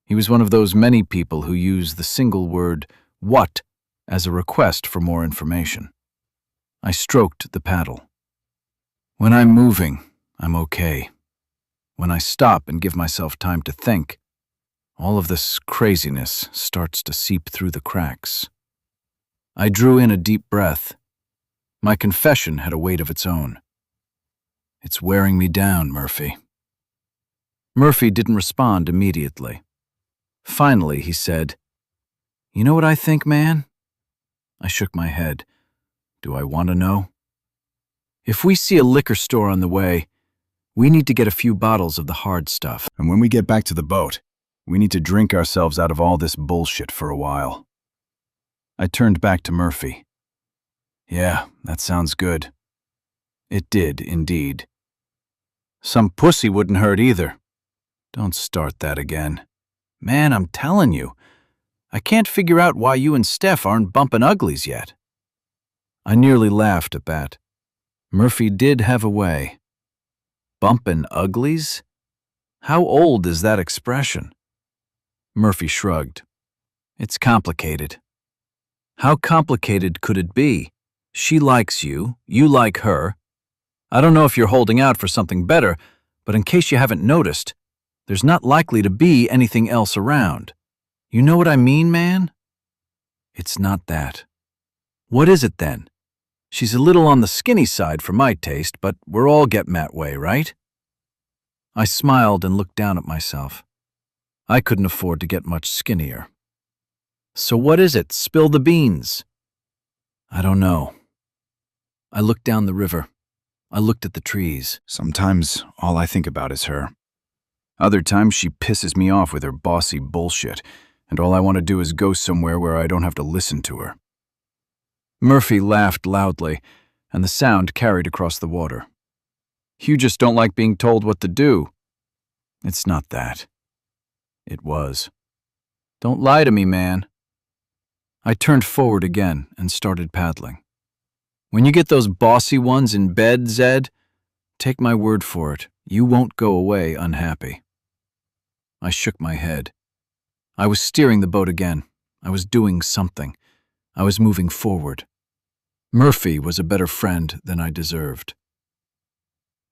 Speaker 3: He was one of those many people who use the single word, "what," as a request for more information. I stroked the paddle. "When I'm moving, I'm okay. When I stop and give myself time to think, all of this craziness starts to seep through the cracks." I drew in a deep breath. My confession had a weight of its own. "It's wearing me down, Murphy." Murphy didn't respond immediately. Finally, he said, "You know what I think, man?" I shook my head. "Do I want to know?" "If we see a liquor store on the way, we need to get a few bottles of the hard stuff. And when we get back to the boat, we need to drink ourselves out of all this bullshit for a while." I turned back to Murphy. "Yeah, that sounds good." It did, indeed. "Some pussy wouldn't hurt either." "Don't start that again." "Man, I'm telling you, I can't figure out why you and Steph aren't bumping uglies yet." I nearly laughed at that. Murphy did have a way. Bumpin' uglies? How old is that expression? Murphy shrugged. "It's complicated." "How complicated could it be? She likes you, you like her. I don't know if you're holding out for something better, but in case you haven't noticed,
Speaker 1: There's not likely to be anything else around. You know what I mean, man? It's not that. What is it then? She's a little on the skinny side for my taste, but we're all getting that way, right? I smiled and looked down at myself. I couldn't afford to get much skinnier. So what is it? Spill the beans. I don't know. I looked down the river. I looked at the trees.
Speaker 3: Sometimes all I think about is her. Other times she pisses me off with her bossy bullshit, and all I want to do is go somewhere where I don't have to listen to her.
Speaker 1: Murphy laughed loudly, and the sound carried across the water.
Speaker 2: You just don't like being told what to do.
Speaker 1: It's not that. It was.
Speaker 2: Don't lie to me, man.
Speaker 1: I turned forward again and started paddling.
Speaker 2: When you get those bossy ones in bed, Zed,
Speaker 1: take my word for it, you won't go away unhappy. I shook my head. I was steering the boat again. I was doing something. I was moving forward. Murphy was a better friend than I deserved.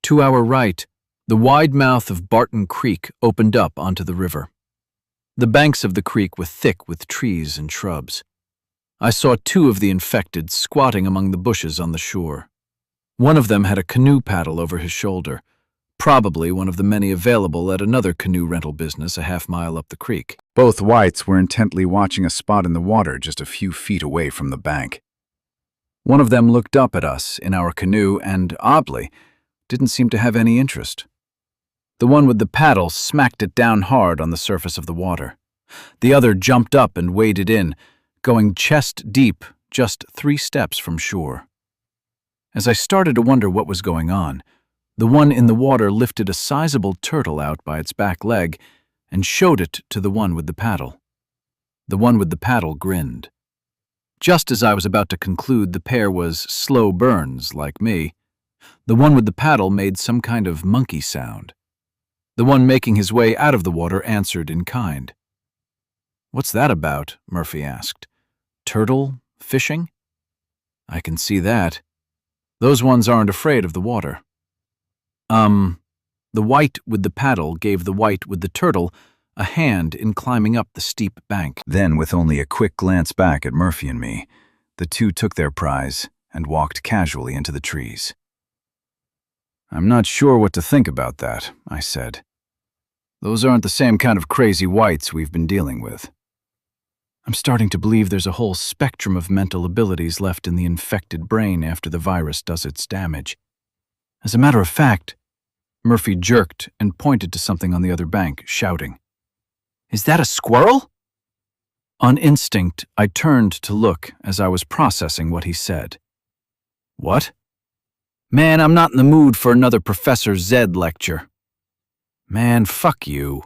Speaker 1: To our right, the wide mouth of Barton Creek opened up onto the river. The banks of the creek were thick with trees and shrubs. I saw two of the infected squatting among the bushes on the shore. One of them had a canoe paddle over his shoulder, probably one of the many available at another canoe rental business a half-mile up the creek.
Speaker 3: Both whites were intently watching a spot in the water just a few feet away from the bank.
Speaker 2: One of them looked up at us in our canoe and, oddly, didn't seem to have any interest. The one with the paddle smacked it down hard on the surface of the water. The other jumped up and waded in, going chest deep, just 3 steps from shore. As I started to wonder what was going on, the one in the water lifted a sizable turtle out by its back leg and showed it to the one with the paddle. The one with the paddle grinned. Just as I was about to conclude the pair was slow burns like me, the one with the paddle made some kind of monkey sound. The one making his way out of the water answered in kind. "What's that about?" Murphy asked. "Turtle? Fishing?" "I can see that. Those ones aren't afraid of the water." The white with the paddle gave the white with the turtle a hand in climbing up the steep bank.
Speaker 3: Then, with only a quick glance back at Murphy and me, the two took their prize and walked casually into the trees.
Speaker 2: "I'm not sure what to think about that," I said. "Those aren't the same kind of crazy whites we've been dealing with." I'm starting to believe there's a whole spectrum of mental abilities left in the infected brain after the virus does its damage. As a matter of fact, Murphy jerked and pointed to something on the other bank, shouting, "Is that a squirrel?" On instinct, I turned to look as I was processing what he said. "What?" "Man, I'm not in the mood for another Professor Zed lecture." "Man, fuck you."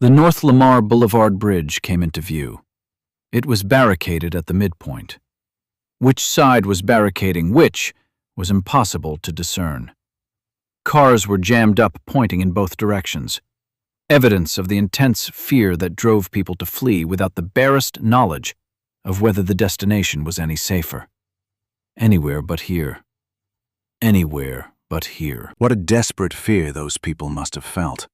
Speaker 2: The North Lamar Boulevard Bridge came into view. It was barricaded at the midpoint. Which side was barricading which was impossible to discern. Cars were jammed up, pointing in both directions. Evidence of the intense fear that drove people to flee without the barest knowledge of whether the destination was any safer. Anywhere but here. Anywhere but here.
Speaker 3: What a desperate fear those people must have felt.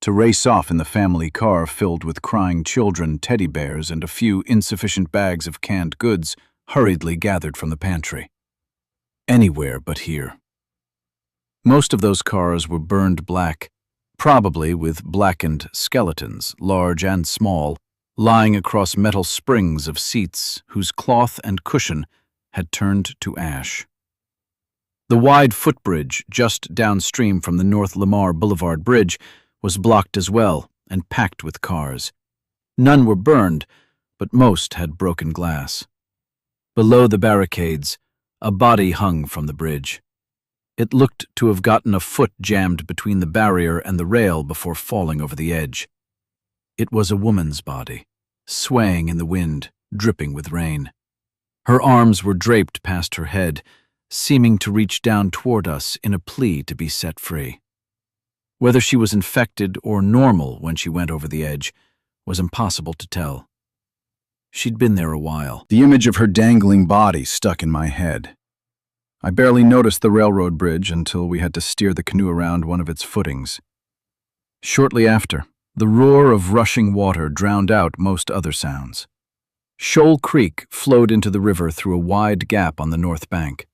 Speaker 3: To race off in the family car filled with crying children, teddy bears, and a few insufficient bags of canned goods hurriedly gathered from the pantry. Anywhere but here. Most of those cars were burned black, probably with blackened skeletons, large and small, lying across metal springs of seats whose cloth and cushion had turned to ash. The wide footbridge just downstream from the North Lamar Boulevard Bridge was blocked as well and packed with cars. None were burned, but most had broken glass. Below the barricades, a body hung from the bridge. It looked to have gotten a foot jammed between the barrier and the rail before falling over the edge. It was a woman's body, swaying in the wind, dripping with rain. Her arms were draped past her head, seeming to reach down toward us in a plea to be set free. Whether she was infected or normal when she went over the edge was impossible to tell. She'd been there a while. The image of her dangling body stuck in my head. I barely noticed the railroad bridge until we had to steer the canoe around one of its footings.
Speaker 1: Shortly after, the roar of rushing water drowned out most other sounds. Shoal Creek flowed into the river through a wide gap on the north bank.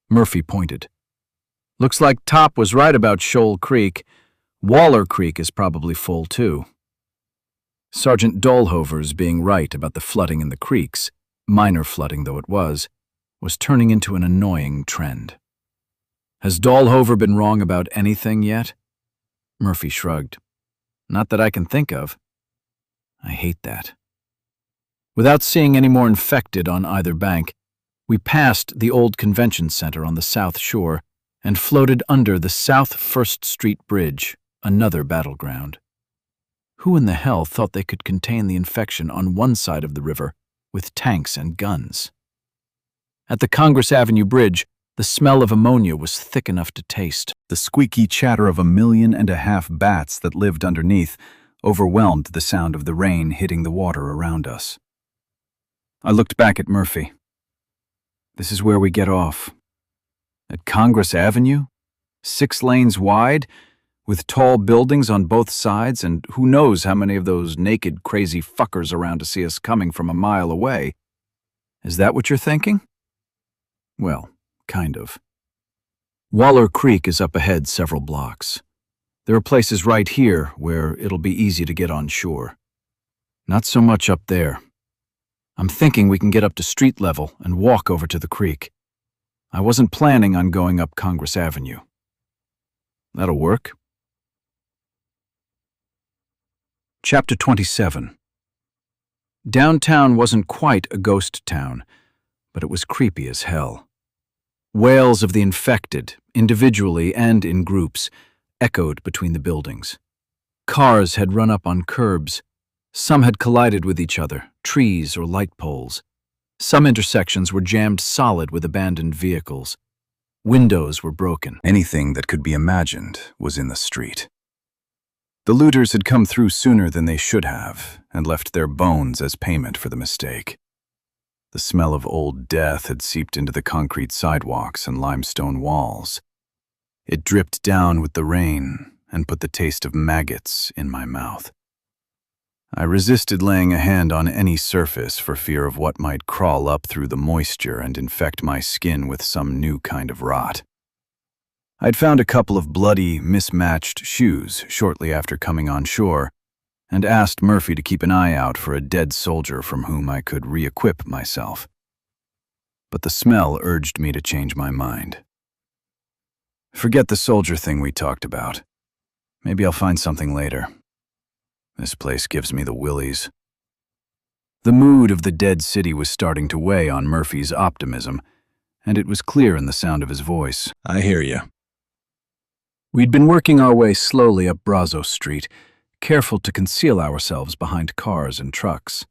Speaker 1: Murphy pointed. Looks like Top was right about Shoal Creek. Waller Creek is probably full, too. Sergeant Dahlhover's being right about the flooding in the creeks, minor flooding though it was turning into an annoying trend. Has Dahlhover been wrong about anything yet? Murphy shrugged. Not that I can think of. I hate that. Without seeing any more infected on either bank, we passed the old convention center on the south shore and floated under the South 1st Street Bridge, another battleground. Who in the hell thought they could contain the infection on one side of the river with tanks and guns? At the Congress Avenue Bridge, the smell of ammonia was thick enough to taste.
Speaker 3: The squeaky chatter of 1.5 million bats that lived underneath overwhelmed the sound of the rain hitting the water around us. I looked back at Murphy. This is where we get off. At Congress Avenue? 6 lanes wide, with tall buildings on both sides, and who knows how many of those naked, crazy fuckers around to see us coming from a mile away. Is that what you're thinking? Well, kind of. Waller Creek is up ahead several blocks. There are places right here where it'll be easy to get on shore. Not so much up there. I'm thinking we can get up to street level and walk over to the creek. I wasn't planning on going up Congress Avenue. That'll work. Chapter 27. Downtown wasn't quite a ghost town, but it was creepy as hell. Wails of the infected, individually and in groups, echoed between the buildings. Cars had run up on curbs. Some had collided with each other, trees or light poles. Some intersections were jammed solid with abandoned vehicles. Windows were broken. Anything that could be imagined was in the street. The looters had come through sooner than they should have and left their bones as payment for the mistake. The smell of old death had seeped into the concrete sidewalks and limestone walls. It dripped down with the rain and put the taste of maggots in my mouth. I resisted laying a hand on any surface for fear of what might crawl up through the moisture and infect my skin with some new kind of rot. I'd found a couple of bloody, mismatched shoes shortly after coming on shore, and asked Murphy to keep an eye out for a dead soldier from whom I could re-equip myself. But the smell urged me to change my mind. Forget the soldier thing we talked about. Maybe I'll find something later. This place gives me the willies. The mood of the dead city was starting to weigh on Murphy's optimism, and it was clear in the sound of his voice. I hear you. We'd been working our way slowly up Brazos Street, careful to conceal ourselves behind cars and trucks.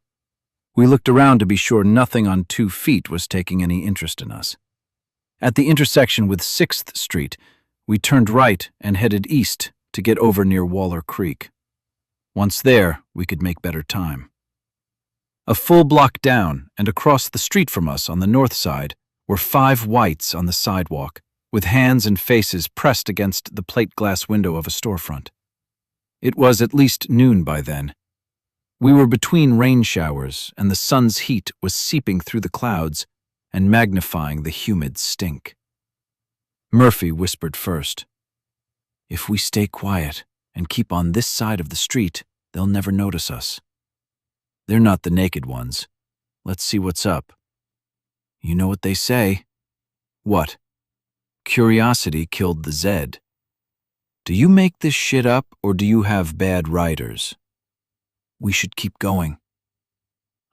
Speaker 3: We looked around to be sure nothing on 2 feet was taking any interest in us. At the intersection with 6th Street, we turned right and headed east to get over near Waller Creek. Once there, we could make better time. A full block down and across the street from us on the north side were 5 whites on the sidewalk, with hands and faces pressed against the plate glass window of a storefront. It was at least noon by then. We were between rain showers, and the sun's heat was seeping through the clouds and magnifying the humid stink. Murphy whispered first. If we stay quiet and keep on this side of the street, they'll never notice us. They're not the naked ones. Let's see what's up. You know what they say. What? Curiosity killed the Zed. Do you make this shit up, or do you have bad writers? We should keep going.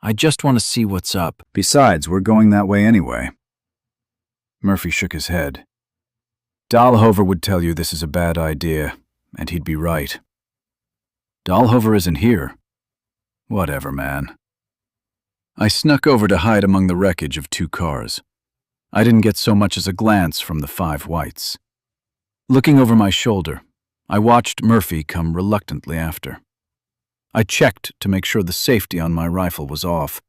Speaker 3: I just want to see what's up. Besides, we're going that way anyway. Murphy shook his head. Dahlhover would tell you this is a bad idea, and he'd be right. Dahlhover isn't here. Whatever, man. I snuck over to hide among the wreckage of 2 cars. I didn't get so much as a glance from the 5 whites. Looking over my shoulder, I watched Murphy come reluctantly after. I checked to make sure the safety on my rifle was off.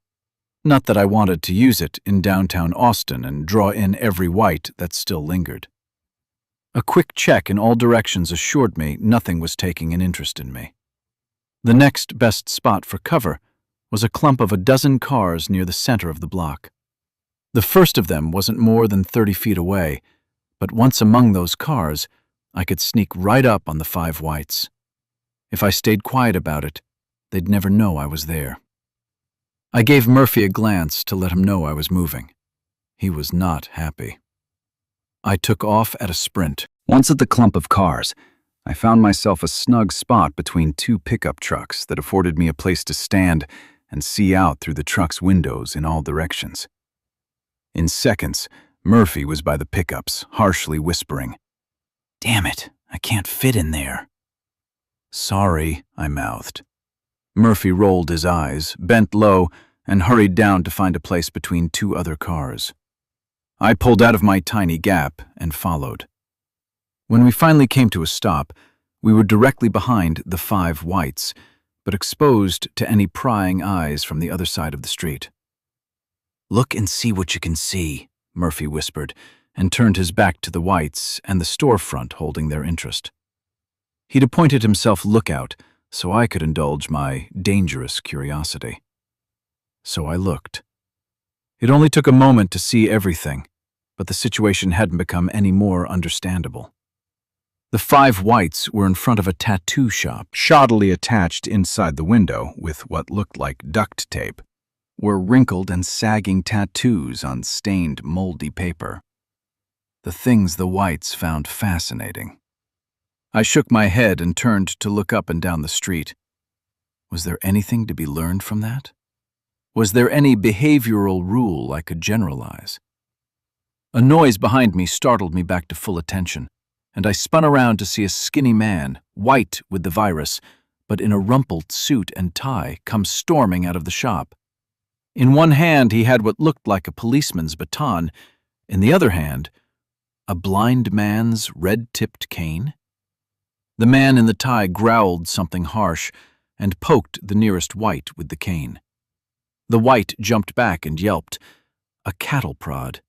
Speaker 3: Not that I wanted to use it in downtown Austin and draw in every white that still lingered.
Speaker 1: A quick check in all directions assured me nothing was taking an interest in me. The next best spot for cover was a clump of a dozen cars near the center of the block. The first of them wasn't more than 30 feet away, but once among those cars, I could sneak right up on the 5 whites. If I stayed quiet about it, they'd never know I was there. I gave Murphy a glance to let him know I was moving. He was not happy. I took off at a sprint.
Speaker 3: Once at the clump of cars, I found myself a snug spot between 2 pickup trucks that afforded me a place to stand and see out through the truck's windows in all directions. In seconds, Murphy was by the pickups, harshly whispering, "Damn it, I can't fit in there."
Speaker 1: "Sorry," I mouthed. Murphy rolled his eyes, bent low, and hurried down to find a place between 2 other cars. I pulled out of my tiny gap and followed. When we finally came to a stop, we were directly behind the 5 whites, but exposed to any prying eyes from the other side of the street. "Look and see what you can see," Murphy whispered, and turned his back to the whites and the storefront holding their interest. He'd appointed himself lookout, so I could indulge my dangerous curiosity. So I looked. It only took a moment to see everything, but the situation hadn't become any more understandable. The 5 whites were in front of a tattoo shop.
Speaker 3: Shoddily attached inside the window with what looked like duct tape were wrinkled and sagging tattoos on stained, moldy paper.
Speaker 1: The things the whites found fascinating. I shook my head and turned to look up and down the street. Was there anything to be learned from that? Was there any behavioral rule I could generalize? A noise behind me startled me back to full attention, and I spun around to see a skinny man, white with the virus, but in a rumpled suit and tie, come storming out of the shop. In one hand he had what looked like a policeman's baton, in the other hand, a blind man's red-tipped cane. The man in the tie growled something harsh and poked the nearest white with the cane. The white jumped back and yelped, a cattle prod.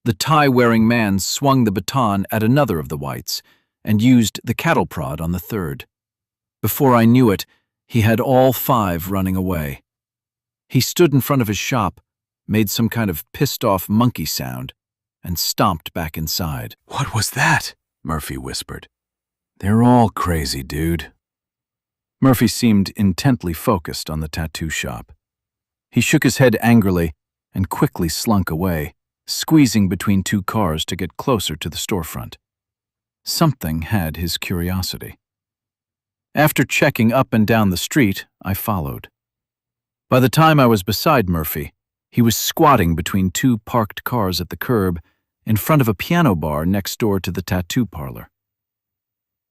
Speaker 1: The tie-wearing man swung the baton at another of the whites and used the cattle prod on the third. Before I knew it, he had all 5 running away. He stood in front of his shop, made some kind of pissed-off monkey sound, and stomped back inside.
Speaker 2: "What was that?" Murphy whispered.
Speaker 1: "They're all crazy, dude." Murphy seemed intently focused on the tattoo shop. He shook his head angrily and quickly slunk away, squeezing between 2 cars to get closer to the storefront. Something had his curiosity. After checking up and down the street, I followed. By the time I was beside Murphy, he was squatting between 2 parked cars at the curb in front of a piano bar next door to the tattoo parlor.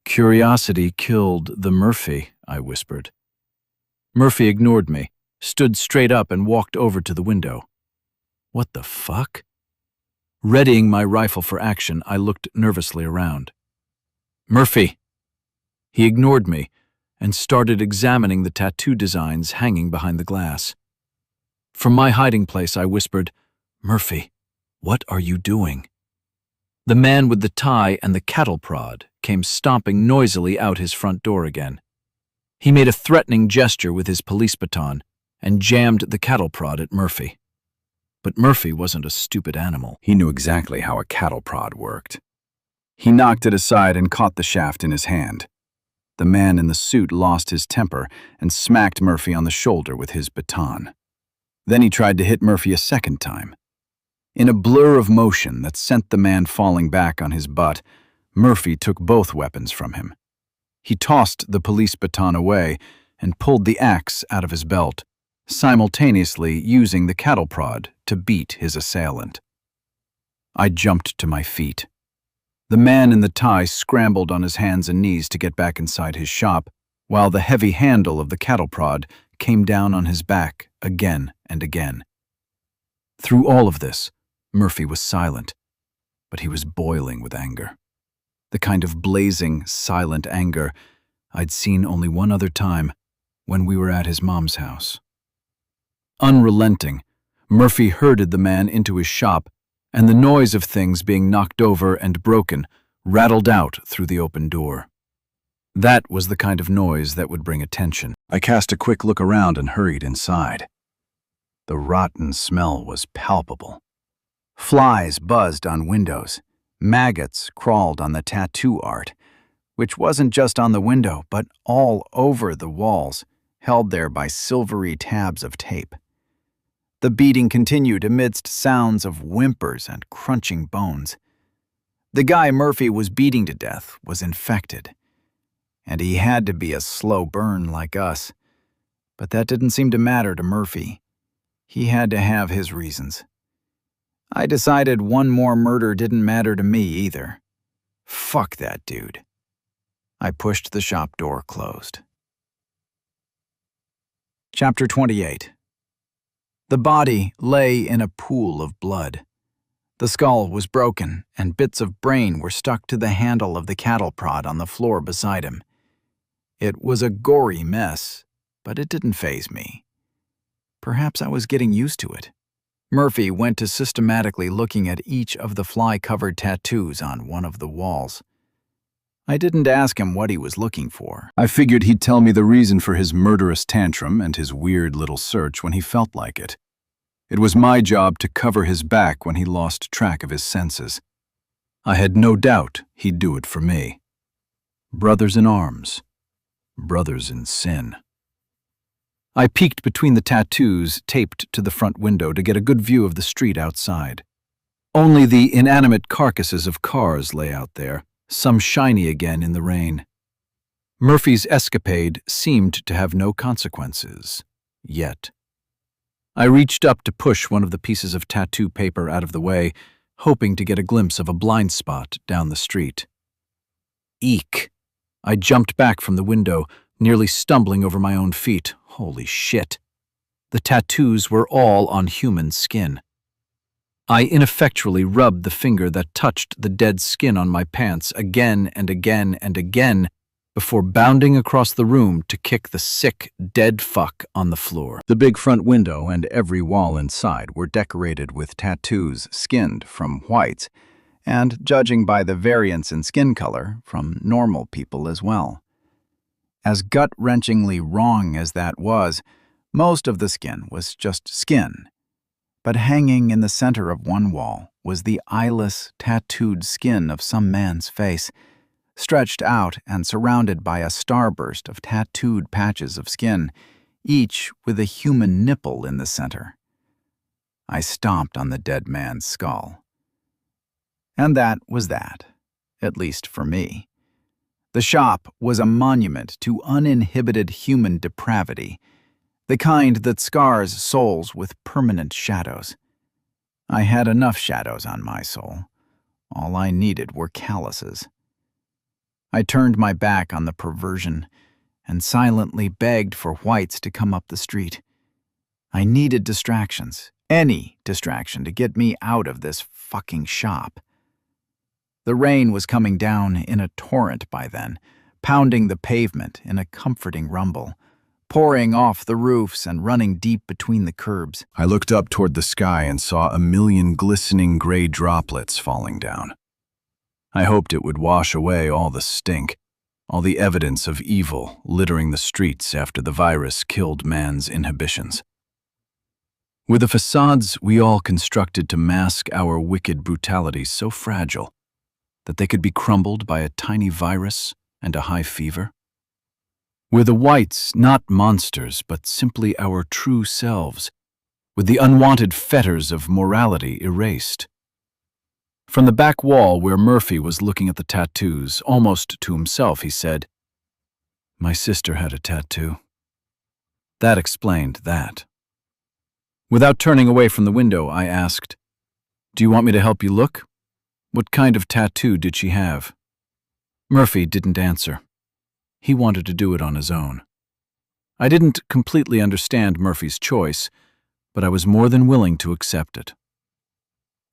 Speaker 1: "Curiosity killed the Murphy," I whispered. Murphy ignored me, stood straight up and walked over to the window. What the fuck? Readying my rifle for action, I looked nervously around. "Murphy!" He ignored me and started examining the tattoo designs hanging behind the glass. From my hiding place, I whispered, "Murphy, what are you doing?" The man with the tie and the cattle prod came stomping noisily out his front door again. He made a threatening gesture with his police baton and jammed the cattle prod at Murphy. But Murphy wasn't a stupid animal.
Speaker 3: He knew exactly how a cattle prod worked. He knocked it aside and caught the shaft in his hand. The man in the suit lost his temper and smacked Murphy on the shoulder with his baton. Then he tried to hit Murphy a second time. In a blur of motion that sent the man falling back on his butt, Murphy took both weapons from him. He tossed the police baton away and pulled the axe out of his belt, simultaneously using the cattle prod to beat his assailant. I jumped to my feet. The man in the tie scrambled on his hands and knees to get back inside his shop, while the heavy handle of the cattle prod came down on his back again and again. Through all of this, Murphy was silent, but he was boiling with anger. The kind of blazing, silent anger I'd seen only one other time, when we were at his mom's house. Unrelenting, Murphy herded the man into his shop, and the noise of things being knocked over and broken
Speaker 1: rattled out through the open door. That was the kind of noise that would bring attention.
Speaker 3: I cast a quick look around and hurried inside. The rotten smell was palpable. Flies buzzed on windows. Maggots crawled on the tattoo art, which wasn't just on the window, but all over the walls, held there by silvery tabs of tape. The beating continued amidst sounds of whimpers and crunching bones. The guy Murphy was beating to death was infected, and he had to be a slow burn like us. But that didn't seem to matter to Murphy. He had to have his reasons. I decided one more murder didn't matter to me either. Fuck that dude. I pushed the shop door closed. Chapter 28. The body lay in a pool of blood. The skull was broken, and bits of brain were stuck to the handle of the cattle prod on the floor beside him. It was a gory mess, but it didn't faze me. Perhaps I was getting used to it. Murphy went to systematically looking at each of the fly-covered tattoos on one of the walls. I didn't ask him what he was looking for. I figured he'd tell me the reason for his murderous tantrum and his weird little search when he felt like it. It was my job to cover his back when he lost track of his senses. I had no doubt he'd do it for me. Brothers in arms. Brothers in sin. I peeked between the tattoos taped to the front window to get a good view of the street outside. Only the inanimate carcasses of cars lay out there, some shiny again in the rain. Murphy's escapade seemed to have no consequences, yet. I reached up to push one of the pieces of tattoo paper out of the way, hoping to get a glimpse of a blind spot down the street. Eek! I jumped back from the window, nearly stumbling over my own feet. Holy shit. The tattoos were all on human skin. I ineffectually rubbed the finger that touched the dead skin on my pants again and again and again before bounding across the room to kick the sick, dead fuck on the floor. The big front window and every wall inside were decorated with tattoos skinned from whites, and, judging by the variance in skin color, from normal people as well. As gut-wrenchingly wrong as that was, most of the skin was just skin. But hanging in the center of one wall was the eyeless, tattooed skin of some man's face, stretched out and surrounded by a starburst of tattooed patches of skin, each with a human nipple in the center. I stomped on the dead man's skull. And that was that, at least for me. The shop was a monument to uninhibited human depravity, the kind that scars souls with permanent shadows. I had enough shadows on my soul. All I needed were calluses. I turned my back on the perversion and silently begged for whites to come up the street. I needed distractions, any distraction to get me out of this fucking shop. The rain was coming down in a torrent by then, pounding the pavement in a comforting rumble, pouring off the roofs and running deep between the curbs. I looked up toward the sky and saw a million glistening gray droplets falling down. I hoped it would wash away all the stink, all the evidence of evil littering the streets after the virus killed man's inhibitions. Were the facades we all constructed to mask our wicked brutality so fragile that they could be crumbled by a tiny virus and a high fever? Were the whites not monsters, but simply our true selves, with the unwanted fetters of morality erased? From the back wall where Murphy was looking at the tattoos, almost to himself, he said, "My sister had a tattoo." That explained that. Without turning away from the window, I asked, "Do you want me to help you look? What kind of tattoo did she have?" Murphy didn't answer. He wanted to do it on his own. I didn't completely understand Murphy's choice, but I was more than willing to accept it.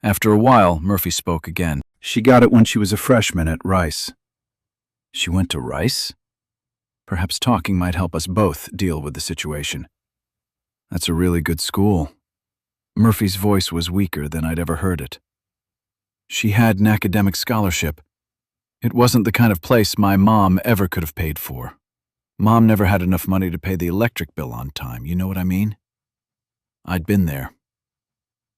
Speaker 3: After a while, Murphy spoke again. "She got it when she was a freshman at Rice." "She went to Rice?" Perhaps talking might help us both deal with the situation. "That's a really good school." Murphy's voice was weaker than I'd ever heard it. "She had an academic scholarship.
Speaker 1: It wasn't the kind of place my mom ever could have paid for. Mom never had enough money to pay the electric bill on time, you know what I mean? I'd been there.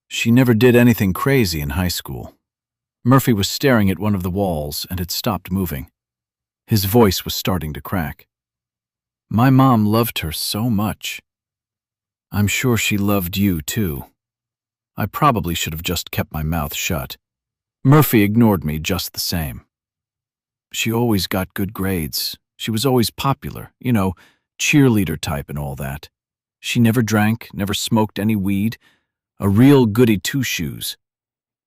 Speaker 1: She never did anything crazy in high school. Murphy was staring at one of the walls and had stopped moving. His voice was starting to crack. My mom loved her so much. I'm sure she loved you, too. I probably should have just kept my mouth shut. Murphy ignored me just the same. She always got good grades. She was always popular, cheerleader type and all that. She never drank, never smoked any weed. A real goody two-shoes.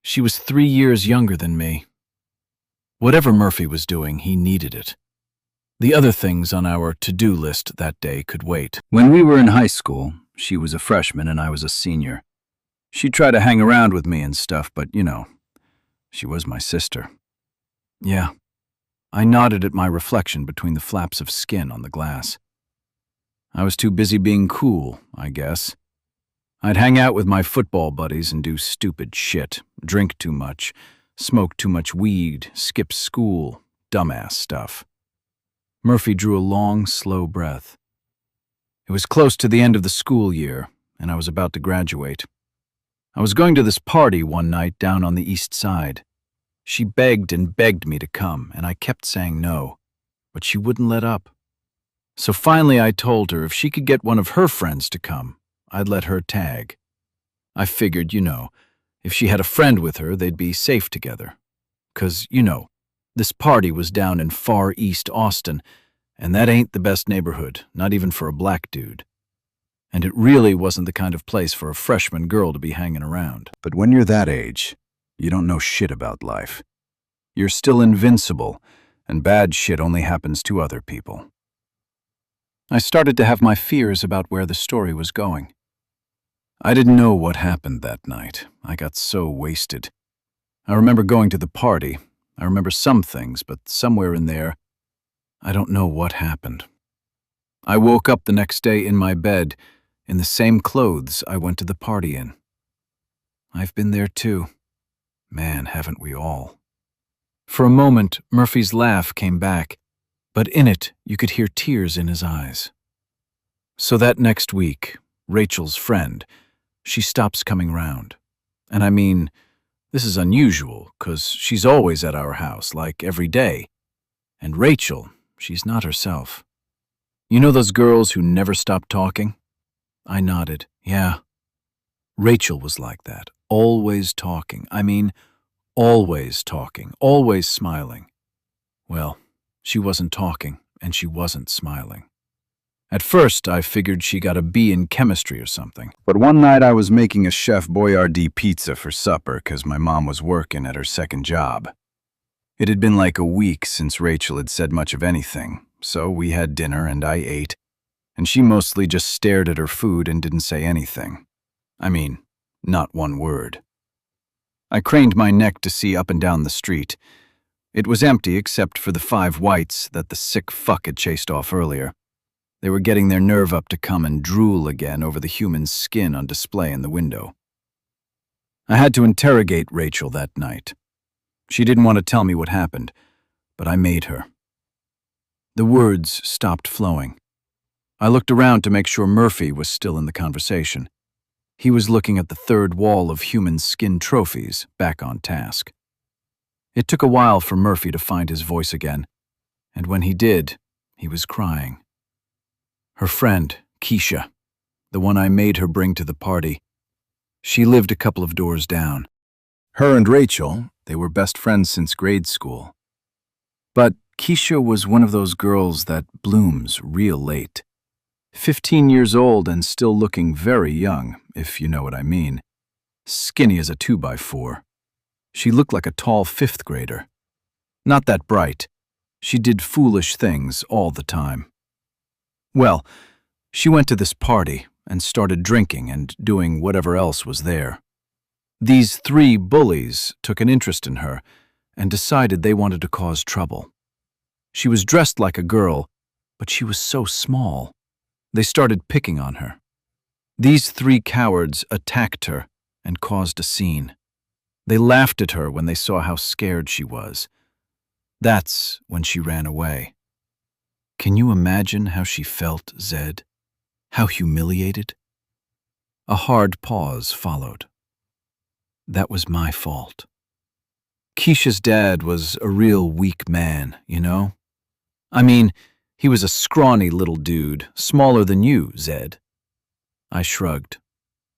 Speaker 1: She was 3 years younger than me. Whatever Murphy was doing, he needed it. The other things on our to-do list that day could wait.
Speaker 3: When we were in high school, she was a freshman and I was a senior. She'd try to hang around with me and stuff, but, she was my sister.
Speaker 1: Yeah. I nodded at my reflection between the flaps of skin on the glass. I was too busy being cool, I guess. I'd hang out with my football buddies and do stupid shit, drink too much, smoke too much weed, skip school, dumbass stuff. Murphy drew a long, slow breath. It was close to the end of the school year, and I was about to graduate. I was going to this party one night down on the east side. She begged and begged me to come, and I kept saying no, but she wouldn't let up. So finally I told her if she could get one of her friends to come, I'd let her tag. I figured, if she had a friend with her, they'd be safe together. 'Cause, this party was down in far east Austin, and that ain't the best neighborhood, not even for a black dude. And it really wasn't the kind of place for a freshman girl to be hanging around.
Speaker 3: But when you're that age, you don't know shit about life. You're still invincible, and bad shit only happens to other people.
Speaker 1: I started to have my fears about where the story was going. I didn't know what happened that night. I got so wasted. I remember going to the party. I remember some things, but somewhere in there, I don't know what happened. I woke up the next day in my bed, in the same clothes I went to the party in. I've been there too. Man, haven't we all? For a moment, Murphy's laugh came back, but in it, you could hear tears in his eyes. So that next week, Rachel's friend, she stops coming round. And I mean, this is unusual, 'cause she's always at our house, like every day. And Rachel, she's not herself. You know those girls who never stop talking? I nodded. Yeah. Rachel was like that, always talking. I mean, always talking, always smiling. Well, she wasn't talking, and she wasn't smiling. At first, I figured she got a B in chemistry or something.
Speaker 3: But one night I was making a Chef Boyardee pizza for supper 'cause my mom was working at her second job. It had been like a week since Rachel had said much of anything, so we had dinner and I ate, and she mostly just stared at her food and didn't say anything. I mean, not one word. I craned my neck to see up and down the street. It was empty except for the 5 whites that the sick fuck had chased off earlier. They were getting their nerve up to come and drool again over the human skin on display in the window. I had to interrogate Rachel that night. She didn't want to tell me what happened, but I made her. The words stopped flowing. I looked around to make sure Murphy was still in the conversation. He was looking at the third wall of human skin trophies, back on task. It took a while for Murphy to find his voice again, and when he did, he was crying. Her friend, Keisha, the one I made her bring to the party, she lived a couple of doors down. Her and Rachel, they were best friends since grade school.
Speaker 1: But Keisha was one of those girls that blooms real late. 15 years old and still looking very young, if you know what I mean. Skinny as a 2x4. She looked like a tall 5th grader. Not that bright. She did foolish things all the time. Well, she went to this party and started drinking and doing whatever else was there. These 3 bullies took an interest in her and decided they wanted to cause trouble. She was dressed like a girl, but she was so small. They started picking on her. These 3 cowards attacked her and caused a scene. They laughed at her when they saw how scared she was. That's when she ran away. Can you imagine how she felt, Zed? How humiliated? A hard pause followed. That was my fault. Keisha's dad was a real weak man, you know? I mean, he was a scrawny little dude, smaller than you, Zed. I shrugged.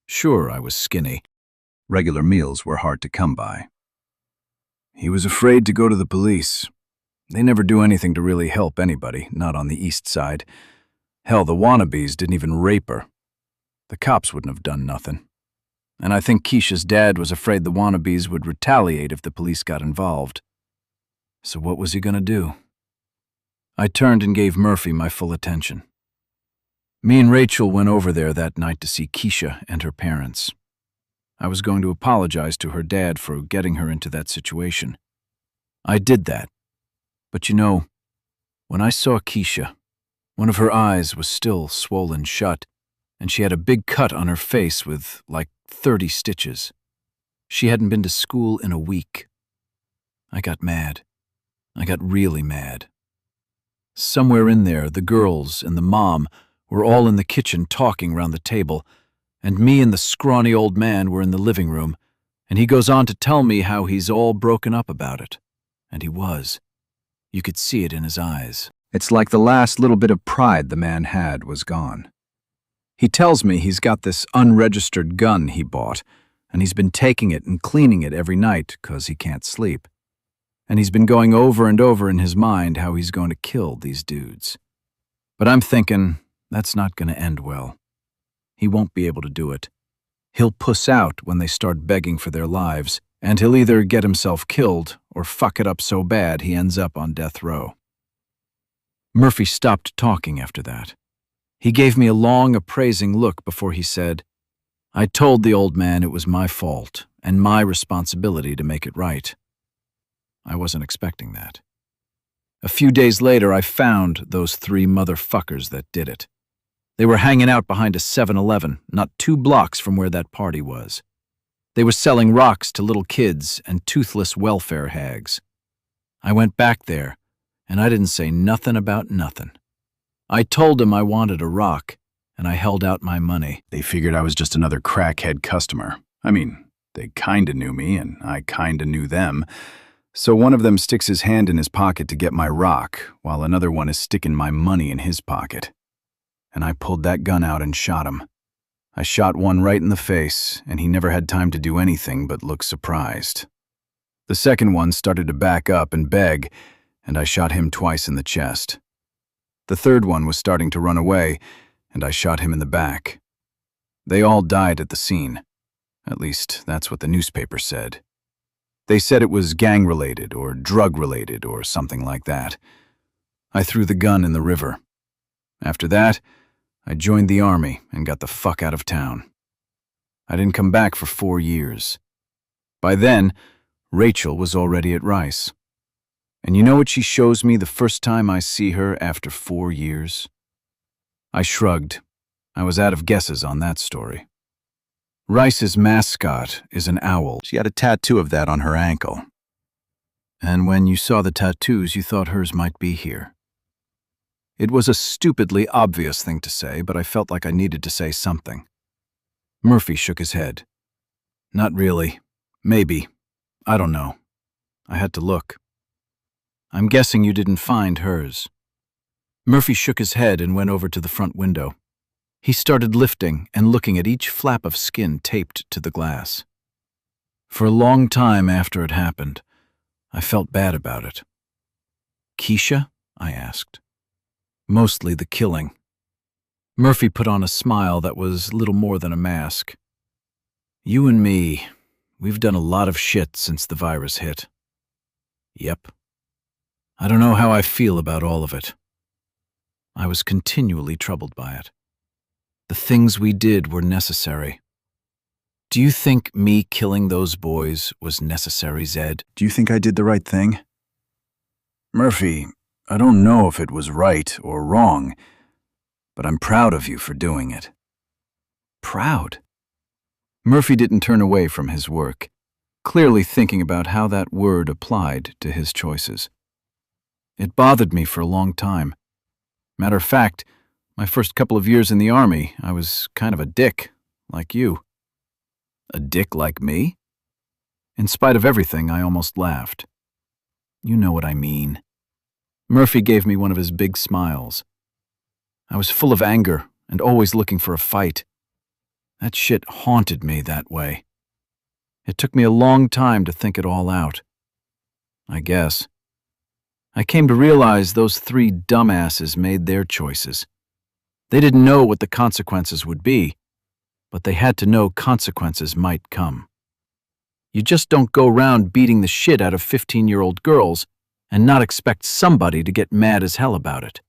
Speaker 1: Sure, I was skinny.
Speaker 3: Regular meals were hard to come by. He was afraid to go to the police. They never do anything to really help anybody, not on the east side. Hell, the wannabes didn't even rape her. The cops wouldn't have done nothing. And I think Keisha's dad was afraid the wannabes would retaliate if the police got involved. So what was he gonna do? I turned and gave Murphy my full attention. Me and Rachel went over there that night to see Keisha and her parents. I was going to apologize to her dad for getting her into that situation. I did that. But you know, when I saw Keisha, one of her eyes was still swollen shut, and she had a big cut on her face with like 30 stitches. She hadn't been to school in a week. I got mad. I got really mad. Somewhere in there, the girls and the mom were all in the kitchen talking round the table, and me and the scrawny old man were in the living room, and he goes on to tell me how he's all broken up about it. And he was. You could see it in his eyes. It's like the last little bit of pride the man had was gone. He tells me he's got this unregistered gun he bought, and he's been taking it and cleaning it every night 'cause he can't sleep. And he's been going over and over in his mind how he's going to kill these dudes. But I'm thinking, that's not going to end well. He won't be able to do it. He'll puss out when they start begging for their lives, and he'll either get himself killed or fuck it up so bad he ends up on death row. Murphy stopped talking after that. He gave me a long, appraising look before he said, I told the old man it was my fault and my responsibility to make it right. I wasn't expecting that. A few days later, I found those 3 motherfuckers that did it. They were hanging out behind a 7-Eleven, not 2 blocks from where that party was. They were selling rocks to little kids and toothless welfare hags. I went back there, and I didn't say nothing about nothing. I told them I wanted a rock, and I held out my money. They figured I was just another crackhead customer. I mean, they kinda knew me, and I kinda knew them. So one of them sticks his hand in his pocket to get my rock, while another one is sticking my money in his pocket. And I pulled that gun out and shot him. I shot one right in the face, and he never had time to do anything but look surprised. The second one started to back up and beg, and I shot him twice in the chest. The third one was starting to run away, and I shot him in the back. They all died at the scene. At least, that's what the newspaper said. They said it was gang-related or drug-related or something like that. I threw the gun in the river. After that, I joined the army and got the fuck out of town. I didn't come back for 4 years. By then, Rachel was already at Rice. And you know what she shows me the first time I see her after 4 years? I shrugged. I was out of guesses on that story. Rice's mascot is an owl. She had a tattoo of that on her ankle. And when you saw the tattoos, you thought hers might be here. It was a stupidly obvious thing to say, but I felt like I needed to say something. Murphy shook his head. Not really. Maybe. I don't know. I had to look. I'm guessing you didn't find hers. Murphy shook his head and went over to the front window. He started lifting and looking at each flap of skin taped to the glass. For a long time after it happened, I felt bad about it. Keisha? I asked. Mostly the killing. Murphy put on a smile that was little more than a mask. You and me, we've done a lot of shit since the virus hit. Yep. I don't know how I feel about all of it. I was continually troubled by it. The things we did were necessary. Do you think me killing those boys was necessary, Zed? Do you think I did the right thing? Murphy, I don't know if it was right or wrong, but I'm proud of you for doing it.
Speaker 1: Proud? Murphy didn't turn away from his work, clearly thinking about how that word applied to his choices. It bothered me for a long time. Matter of fact, my first couple of years in the Army, I was kind of a dick, like you. A dick like me? In spite of everything, I almost laughed. You know what I mean. Murphy gave me one of his big smiles. I was full of anger and always looking for a fight. That shit haunted me that way. It took me a long time to think it all out. I guess. I came to realize those three dumbasses made their choices. They didn't know what the consequences would be, but they had to know consequences might come. You just don't go around beating the shit out of 15-year-old girls and not expect somebody to get mad as hell about it.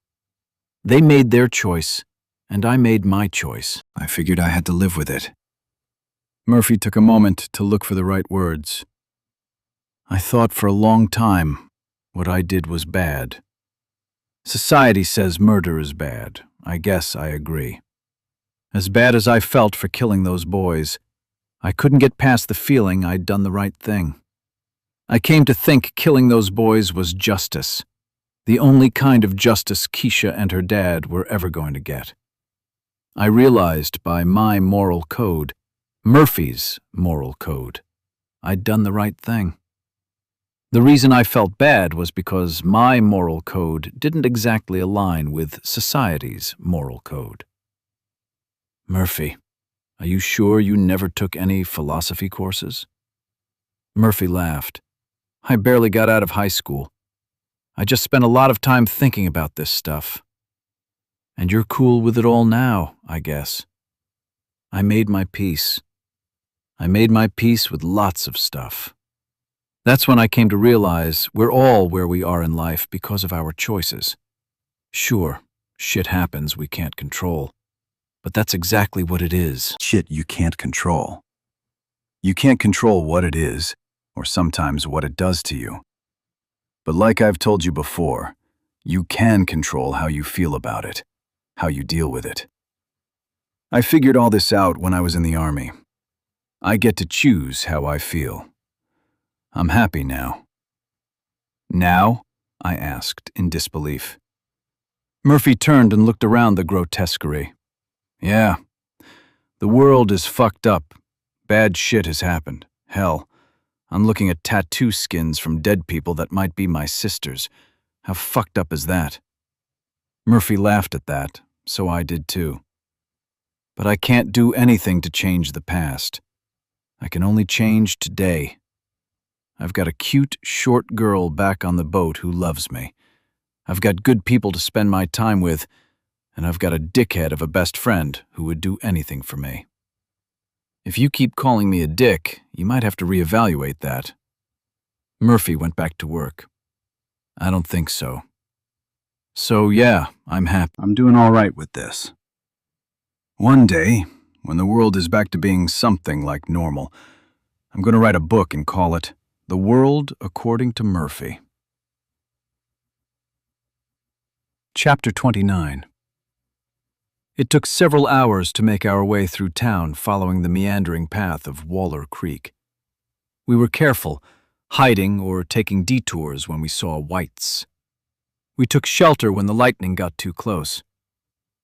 Speaker 1: They made their choice, and I made my choice.
Speaker 2: I figured I had to live with it. Murphy took a moment to look for the right words.
Speaker 1: I thought for a long time what I did was bad. Society says murder is bad. I guess I agree. As bad as I felt for killing those boys, I couldn't get past the feeling I'd done the right thing. I came to think killing those boys was justice, the only kind of justice Keisha and her dad were ever going to get. I realized by my moral code, Murphy's moral code, I'd done the right thing. The reason I felt bad was because my moral code didn't exactly align with society's moral code. Murphy, are you sure you never took any philosophy courses? Murphy laughed. I barely got out of high school. I just spent a lot of time thinking about this stuff. And you're cool with it all now, I guess. I made my peace. I made my peace with lots of stuff. That's when I came to realize we're all where we are in life because of our choices. Sure, shit happens we can't control, but that's exactly what it is.
Speaker 3: Shit you can't control. You can't control what it is, or sometimes what it does to you. But like I've told you before, you can control how you feel about it, how you deal with it. I figured all this out when I was in the Army. I get to choose how I feel. I'm happy now. Now? I asked in disbelief. Murphy turned and looked around the grotesquerie. Yeah, the world is fucked up. Bad shit has happened. Hell, I'm looking at tattoo skins from dead people that might be my sisters. How fucked up is that? Murphy laughed at that, so I did too. But I can't do anything to change the past. I can only change today. I've got a cute, short girl back on the boat who loves me. I've got good people to spend my time with, and I've got a dickhead of a best friend who would do anything for me. If you keep calling me a dick, you might have to reevaluate that. Murphy went back to work. I don't think so. So yeah, I'm happy. I'm doing all right with this. One day, when the world is back to being something like normal, I'm going to write a book and call it The World According to Murphy.
Speaker 1: Chapter 29. It took several hours to make our way through town following the meandering path of Waller Creek. We were careful, hiding or taking detours when we saw whites. We took shelter when the lightning got too close.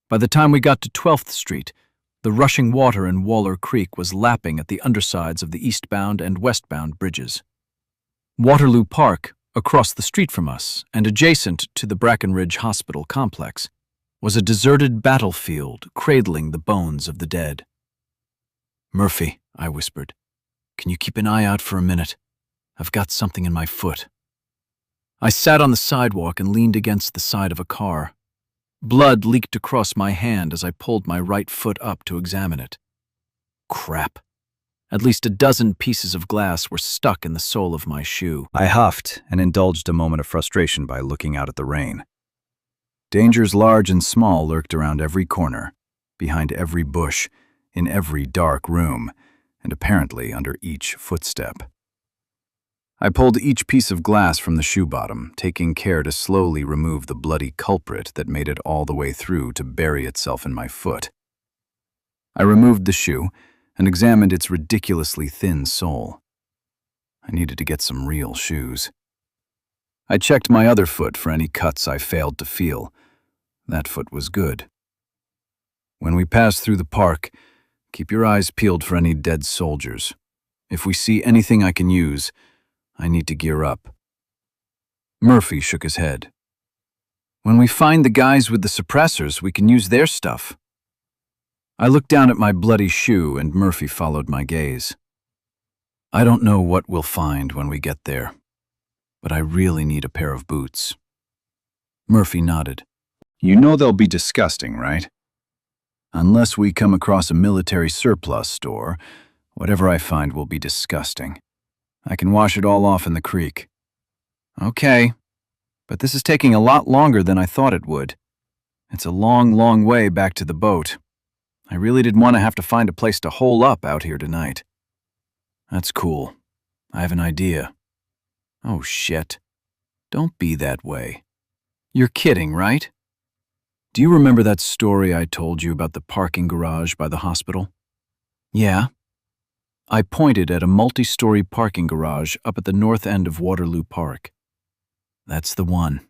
Speaker 1: By the time we got to 12th Street, the rushing water in Waller Creek was lapping at the undersides of the eastbound and westbound bridges. Waterloo Park, across the street from us and adjacent to the Brackenridge Hospital complex, was a deserted battlefield cradling the bones of the dead. "Murphy," I whispered, "can you keep an eye out for a minute? I've got something in my foot." I sat on the sidewalk and leaned against the side of a car. Blood leaked across my hand as I pulled my right foot up to examine it. Crap. At least a dozen pieces of glass were stuck in the sole of my shoe.
Speaker 3: I huffed and indulged a moment of frustration by looking out at the rain. Dangers large and small lurked around every corner, behind every bush, in every dark room, and apparently under each footstep. I pulled each piece of glass from the shoe bottom, taking care to slowly remove the bloody culprit that made it all the way through to bury itself in my foot. I removed the shoe and examined its ridiculously thin sole. I needed to get some real shoes. I checked my other foot for any cuts I failed to feel. That foot was good. When we pass through the park, keep your eyes peeled for any dead soldiers. If we see anything I can use, I need to gear up. Murphy shook his head. When we find the guys with the suppressors, we can use their stuff. I looked down at my bloody shoe and Murphy followed my gaze. I don't know what we'll find when we get there, but I really need a pair of boots. Murphy nodded. You know they'll be disgusting, right? Unless we come across a military surplus store, whatever I find will be disgusting. I can wash it all off in the creek. Okay, but this is taking a lot longer than I thought it would. It's a long, long way back to the boat. I really didn't want to have to find a place to hole up out here tonight. That's cool. I have an idea. Oh, shit. Don't be that way. You're kidding, right? Do you remember that story I told you about the parking garage by the hospital? Yeah. I pointed at a multi-story parking garage up at the north end of Waterloo Park. That's the one.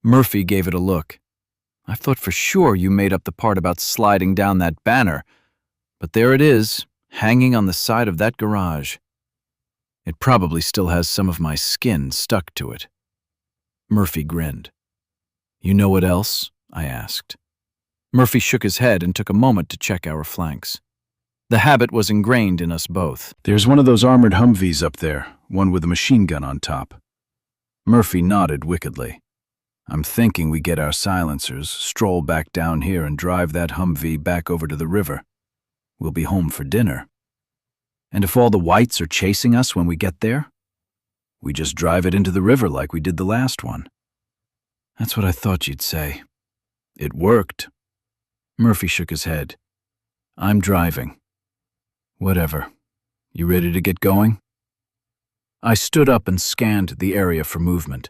Speaker 3: Murphy gave it a look. I thought for sure you made up the part about sliding down that banner, but there it is, hanging on the side of that garage. It probably still has some of my skin stuck to it. Murphy grinned. You know what else? I asked. Murphy shook his head and took a moment to check our flanks. The habit was ingrained in us both.
Speaker 2: There's one of those armored Humvees up there, one with a machine gun on top. Murphy nodded wickedly. I'm thinking we get our silencers, stroll back down here and drive that Humvee back over to the river. We'll be home for dinner. And if all the whites are chasing us when we get there, we just drive it into the river like we did the last one. That's what I thought you'd say. It worked. Murphy shook his head. I'm driving. Whatever. You ready to get going? I stood up and scanned the area for movement.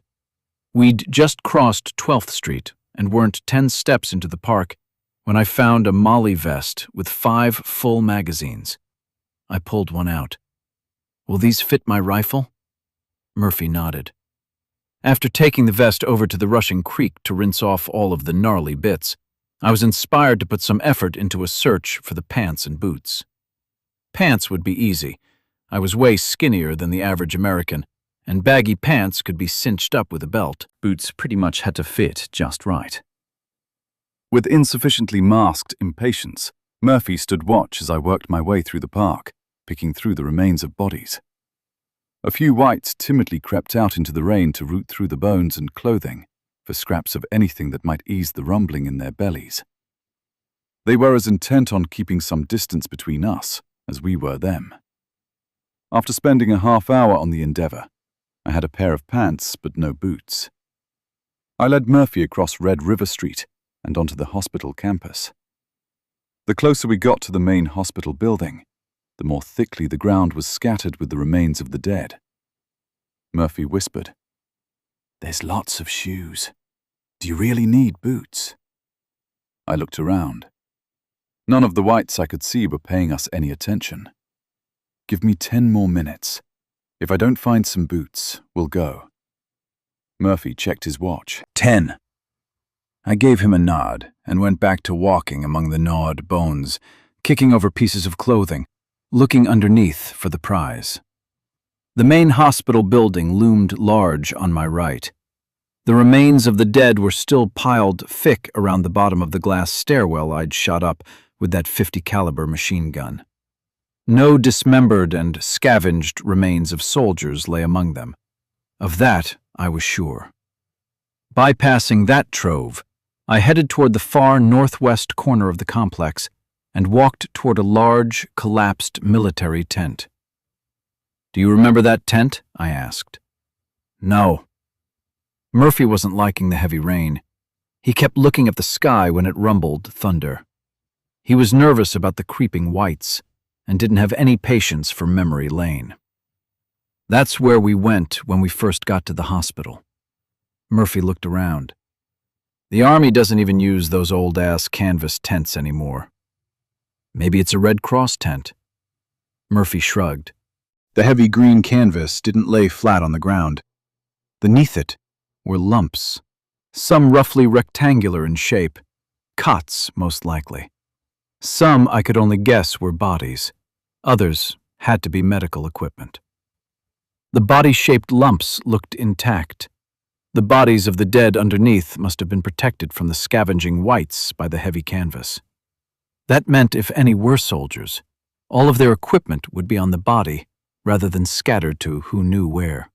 Speaker 2: We'd just crossed 12th Street and weren't 10 steps into the park when I found a Molly vest with 5 full magazines. I pulled one out. Will these fit my rifle? Murphy nodded. After taking the vest over to the rushing creek to rinse off all of the gnarly bits, I was inspired to put some effort into a search for the pants and boots. Pants would be easy. I was way skinnier than the average American, and baggy pants could be cinched up with a belt.
Speaker 3: Boots pretty much had to fit just right. With insufficiently masked impatience, Murphy stood watch as I worked my way through the park, picking through the remains of bodies. A few whites timidly crept out into the rain to root through the bones and clothing for scraps of anything that might ease the rumbling in their bellies. They were as intent on keeping some distance between us as we were them. After spending a half hour on the endeavor, I had a pair of pants but no boots. I led Murphy across Red River Street and onto the hospital campus. The closer we got to the main hospital building, the more thickly the ground was scattered with the remains of the dead. Murphy whispered, "There's lots of shoes. Do you really need boots?" I looked around. None of the whites I could see were paying us any attention. Give me 10 more minutes. If I don't find some boots, we'll go. Murphy checked his watch.
Speaker 2: 10. I gave him a nod and went back to walking among the gnawed bones, kicking over pieces of clothing, looking underneath for the prize. The main hospital building loomed large on my right. The remains of the dead were still piled thick around the bottom of the glass stairwell I'd shot up with that .50 caliber machine gun. No dismembered and scavenged remains of soldiers lay among them. Of that, I was sure. Bypassing that trove, I headed toward the far northwest corner of the complex and walked toward a large, collapsed military tent. "Do you remember that tent?" I asked. "No." Murphy wasn't liking the heavy rain. He kept looking at the sky when it rumbled thunder. He was nervous about the creeping whites and didn't have any patience for memory lane. "That's where we went when we first got to the hospital." Murphy looked around. "The Army doesn't even use those old-ass canvas tents anymore. Maybe it's a Red Cross tent." Murphy shrugged. The heavy green canvas didn't lay flat on the ground. Beneath it were lumps, some roughly rectangular in shape, cots most likely. Some I could only guess were bodies. Others had to be medical equipment. The body-shaped lumps looked intact. The bodies of the dead underneath must have been protected from the scavenging whites by the heavy canvas. That meant if any were soldiers, all of their equipment would be on the body rather than scattered to who knew where.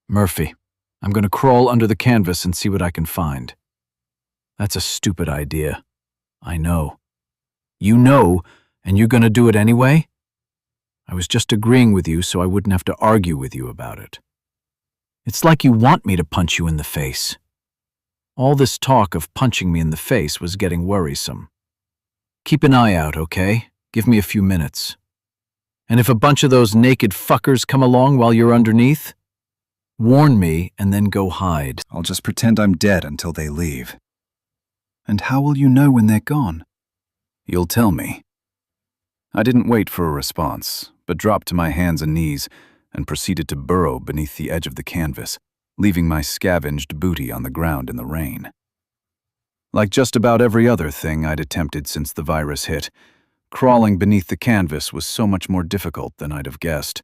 Speaker 2: Murphy, I'm going to crawl under the canvas and see what I can find. That's a stupid idea. I know. You know, and you're going to do it anyway? I was just agreeing with you so I wouldn't have to argue with you about it. It's like you want me to punch you in the face. All this talk of punching me in the face was getting worrisome. Keep an eye out, okay? Give me a few minutes. And if a bunch of those naked fuckers come along while you're underneath, warn me and then go hide.
Speaker 3: I'll just pretend I'm dead until they leave. And how will you know when they're gone? You'll tell me. I didn't wait for a response, but dropped to my hands and knees and proceeded to burrow beneath the edge of the canvas, leaving my scavenged booty on the ground in the rain. Like just about every other thing I'd attempted since the virus hit, crawling beneath the canvas was so much more difficult than I'd have guessed.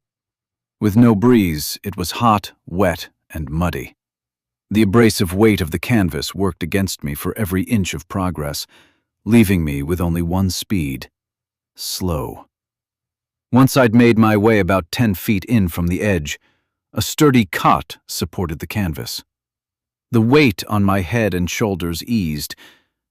Speaker 3: With no breeze, it was hot, wet, and muddy. The abrasive weight of the canvas worked against me for every inch of progress, leaving me with only one speed: slow. Once I'd made my way about 10 feet in from the edge, a sturdy cot supported the canvas. The weight on my head and shoulders eased,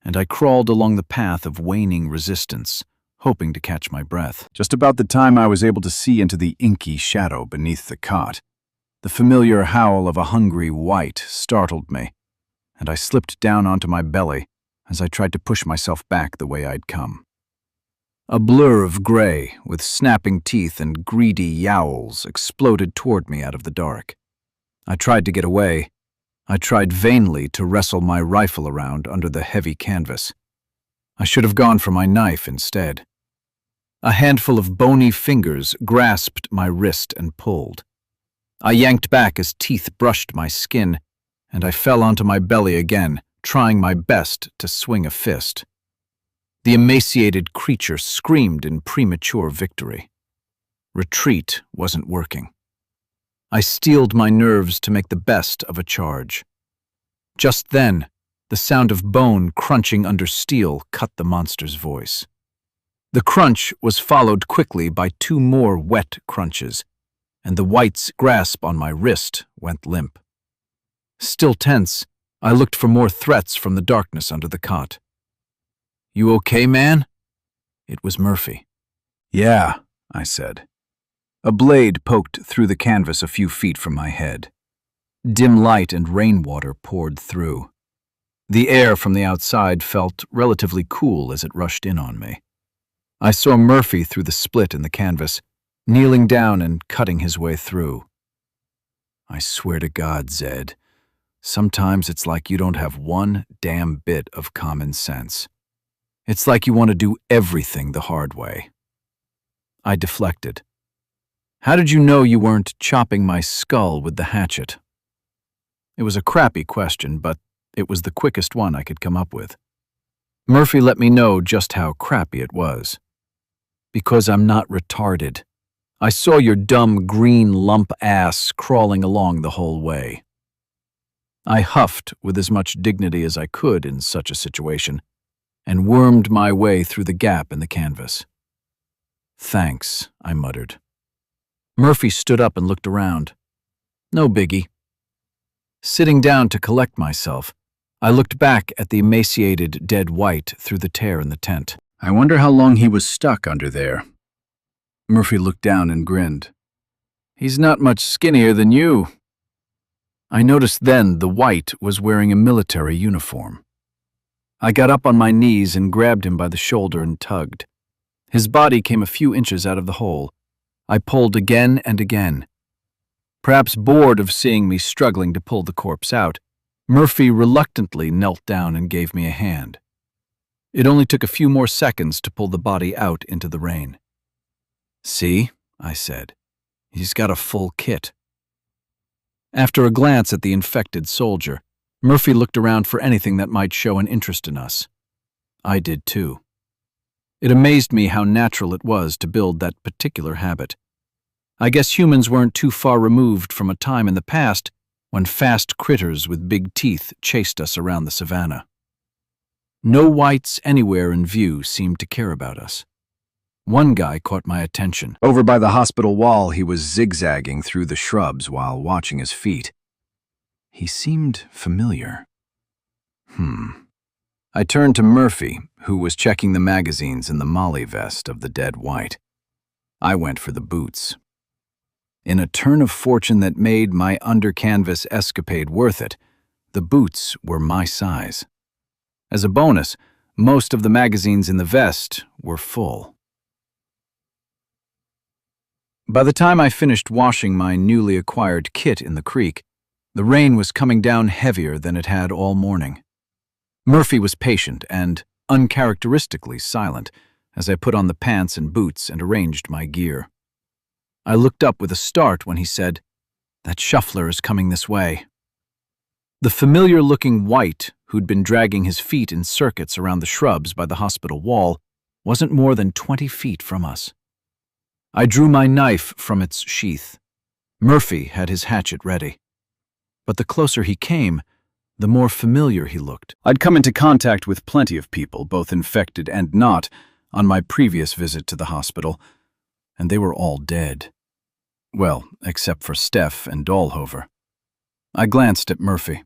Speaker 3: and I crawled along the path of waning resistance, hoping to catch my breath. Just about the time I was able to see into the inky shadow beneath the cot, the familiar howl of a hungry white startled me, and I slipped down onto my belly as I tried to push myself back the way I'd come. A blur of gray with snapping teeth and greedy yowls exploded toward me out of the dark. I tried to get away. I tried vainly to wrestle my rifle around under the heavy canvas. I should have gone for my knife instead. A handful of bony fingers grasped my wrist and pulled. I yanked back as teeth brushed my skin, and I fell onto my belly again, trying my best to swing a fist. The emaciated creature screamed in premature victory. Retreat wasn't working. I steeled my nerves to make the best of a charge. Just then, the sound of bone crunching under steel cut the monster's voice. The crunch was followed quickly by 2 more wet crunches, and the white's grasp on my wrist went limp. Still tense, I looked for more threats from the darkness under the cot. "You okay, man?" It was Murphy. "Yeah," I said. A blade poked through the canvas a few feet from my head. Dim light and rainwater poured through. The air from the outside felt relatively cool as it rushed in on me. I saw Murphy through the split in the canvas, kneeling down and cutting his way through. I swear to God, Zed, sometimes it's like you don't have one damn bit of common sense. It's like you want to do everything the hard way. I deflected. "How did you know you weren't chopping my skull with the hatchet?" It was a crappy question, but it was the quickest one I could come up with. Murphy let me know just how crappy it was. "Because I'm not retarded. I saw your dumb green lump ass crawling along the whole way." I huffed with as much dignity as I could in such a situation, and wormed my way through the gap in the canvas. "Thanks," I muttered. Murphy stood up and looked around. "No biggie." Sitting down to collect myself, I looked back at the emaciated dead white through the tear in the tent. "I wonder how long he was stuck under there." Murphy looked down and grinned. "He's not much skinnier than you." I noticed then the white was wearing a military uniform. I got up on my knees and grabbed him by the shoulder and tugged. His body came a few inches out of the hole. I pulled again and again. Perhaps bored of seeing me struggling to pull the corpse out, Murphy reluctantly knelt down and gave me a hand. It only took a few more seconds to pull the body out into the rain. "See," I said, "he's got a full kit."
Speaker 1: After a glance at the infected soldier, Murphy looked around for anything that might show an interest in us. I did too. It amazed me how natural it was to build that particular habit. I guess humans weren't too far removed from a time in the past when fast critters with big teeth chased us around the savannah. No whites anywhere in view seemed to care about us. One guy caught my attention.
Speaker 3: Over by the hospital wall, he was zigzagging through the shrubs while watching his feet. He seemed familiar. I turned to Murphy, who was checking the magazines in the molly vest of the dead white. I went for the boots. In a turn of fortune that made my under-canvas escapade worth it, the boots were my size. As a bonus, most of the magazines in the vest were full. By the time I finished washing my newly acquired kit in the creek, the rain was coming down heavier than it had all morning. Murphy was patient and uncharacteristically silent as I put on the pants and boots and arranged my gear. I looked up with a start when he said, "That shuffler is coming this way." The familiar-looking white who'd been dragging his feet in circuits around the shrubs by the hospital wall wasn't more than 20 feet from us. I drew my knife from its sheath. Murphy had his hatchet ready. But the closer he came, the more familiar he looked. I'd come into contact with plenty of people, both infected and not, on my previous visit to the hospital, and they were all dead. Well, except for Steph and Dahlhover. I glanced at Murphy.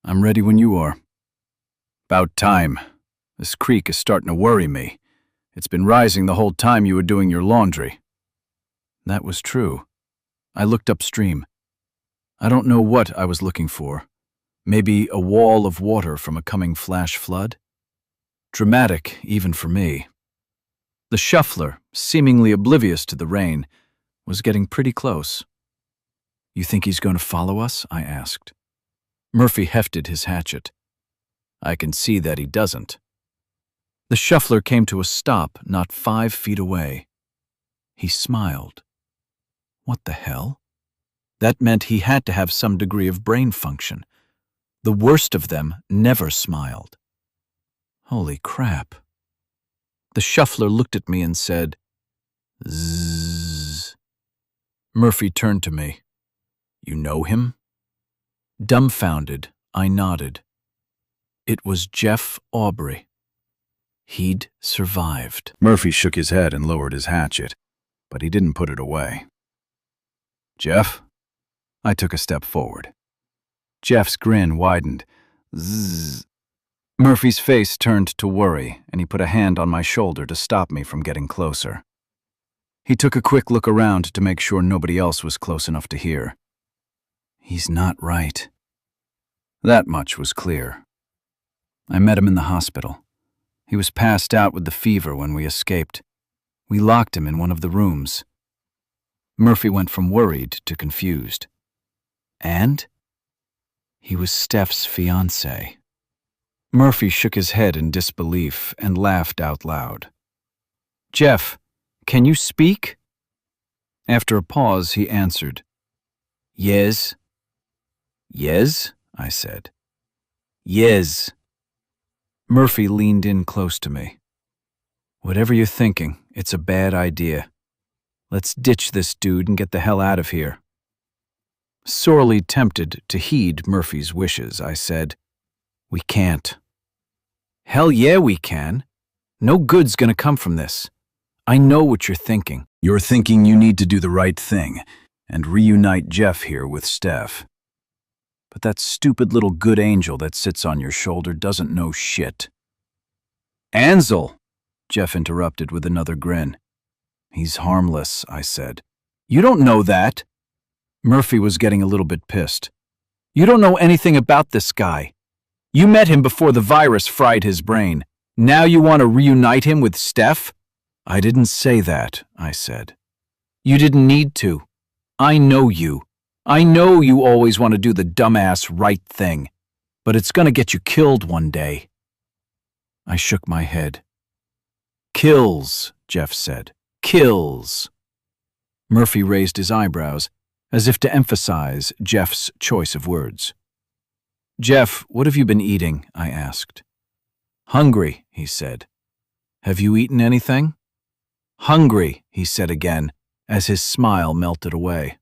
Speaker 3: "I'm ready when you are." "About time. This creek is starting to worry me. It's been rising the whole time you were doing your laundry." That was true. I looked upstream. I don't know what I was looking for. Maybe a wall of water from a coming flash flood? Dramatic, even for me. The shuffler, seemingly oblivious to the rain, was getting pretty close. "You think he's going to follow us?" I asked. Murphy hefted his hatchet. "I can see that he doesn't." The shuffler came to a stop not 5 feet away. He smiled. What the hell? That meant he had to have some degree of brain function. The worst of them never smiled. Holy crap. The shuffler looked at me and said, "Zzz." Murphy turned to me. "You know him?" Dumbfounded, I nodded. It was Jeff Aubrey. He'd survived. Murphy shook his head and lowered his hatchet, but he didn't put it away. "Jeff?" I took a step forward. Jeff's grin widened. Zzz. Murphy's face turned to worry, and he put a hand on my shoulder to stop me from getting closer. He took a quick look around to make sure nobody else was close enough to hear. He's not right. That much was clear. I met him in the hospital. He was passed out with the fever when we escaped. We locked him in one of the rooms. Murphy went from worried to confused. And? He was Steph's fiancé. Murphy shook his head in disbelief and laughed out loud. "Jeff, can you speak?" After a pause, he answered. "Yes." "Yes?" I said. "Yes." Murphy leaned in close to me. "Whatever you're thinking, it's a bad idea. Let's ditch this dude and get the hell out of here." Sorely tempted to heed Murphy's wishes, I said, "We can't." "Hell yeah, we can. No good's gonna come from this. I know what you're thinking." "You're thinking you need to do the right thing and reunite Jeff here with Steph. But that stupid little good angel that sits on your shoulder doesn't know shit." "Ansel," Jeff interrupted with another grin. "He's harmless," I said. "You don't know that." Murphy was getting a little bit pissed. "You don't know anything about this guy. You met him before the virus fried his brain. Now you want to reunite him with Steph?" "I didn't say that," I said. "You didn't need to. I know you. I know you always want to do the dumbass right thing, but it's going to get you killed one day." I shook my head. "Kills," Jeff said. "Kills." Murphy raised his eyebrows,
Speaker 1: as if to emphasize Jeff's choice of words. "Jeff, what have you been eating?" I asked. "Hungry," he said. "Have you eaten anything?" "Hungry," he said again, as his smile melted away.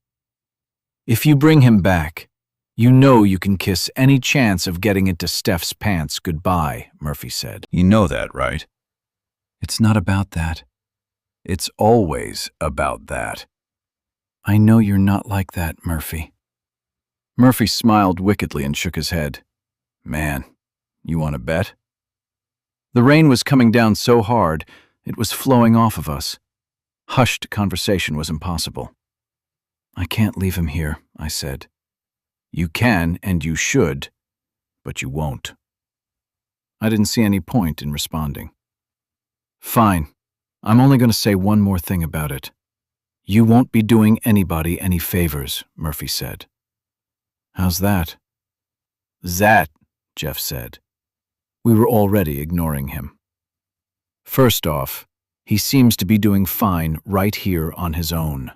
Speaker 1: "If you bring him back, you know you can kiss any chance of getting into Steph's pants goodbye," Murphy said.
Speaker 3: You know that, right?
Speaker 2: It's not about that.
Speaker 3: It's always about that.
Speaker 2: I know you're not like that, Murphy.
Speaker 1: Murphy smiled wickedly and shook his head.
Speaker 3: Man, you want to bet?
Speaker 1: The rain was coming down so hard, it was flowing off of us. Hushed conversation was impossible.
Speaker 2: I can't leave him here, I said.
Speaker 1: You can and you should, but you won't. I didn't see any point in responding. Fine. I'm only going to say one more thing about it. You won't be doing anybody any favors, Murphy said. How's that? That, Jeff said. We were already ignoring him. First off, he seems to be doing fine right here on his own.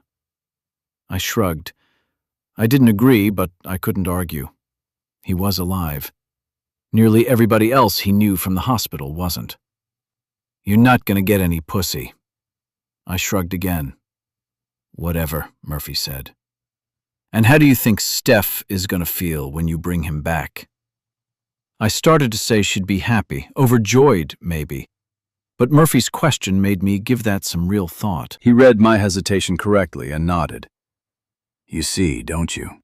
Speaker 1: I shrugged. I didn't agree, but I couldn't argue. He was alive. Nearly everybody else he knew from the hospital wasn't. You're not going to get any pussy. I shrugged again. Whatever, Murphy said. And how do you think Steph is going to feel when you bring him back? I started to say she'd be happy, overjoyed maybe, but Murphy's question made me give that some real thought.
Speaker 3: He read my hesitation correctly and nodded. You see, don't you?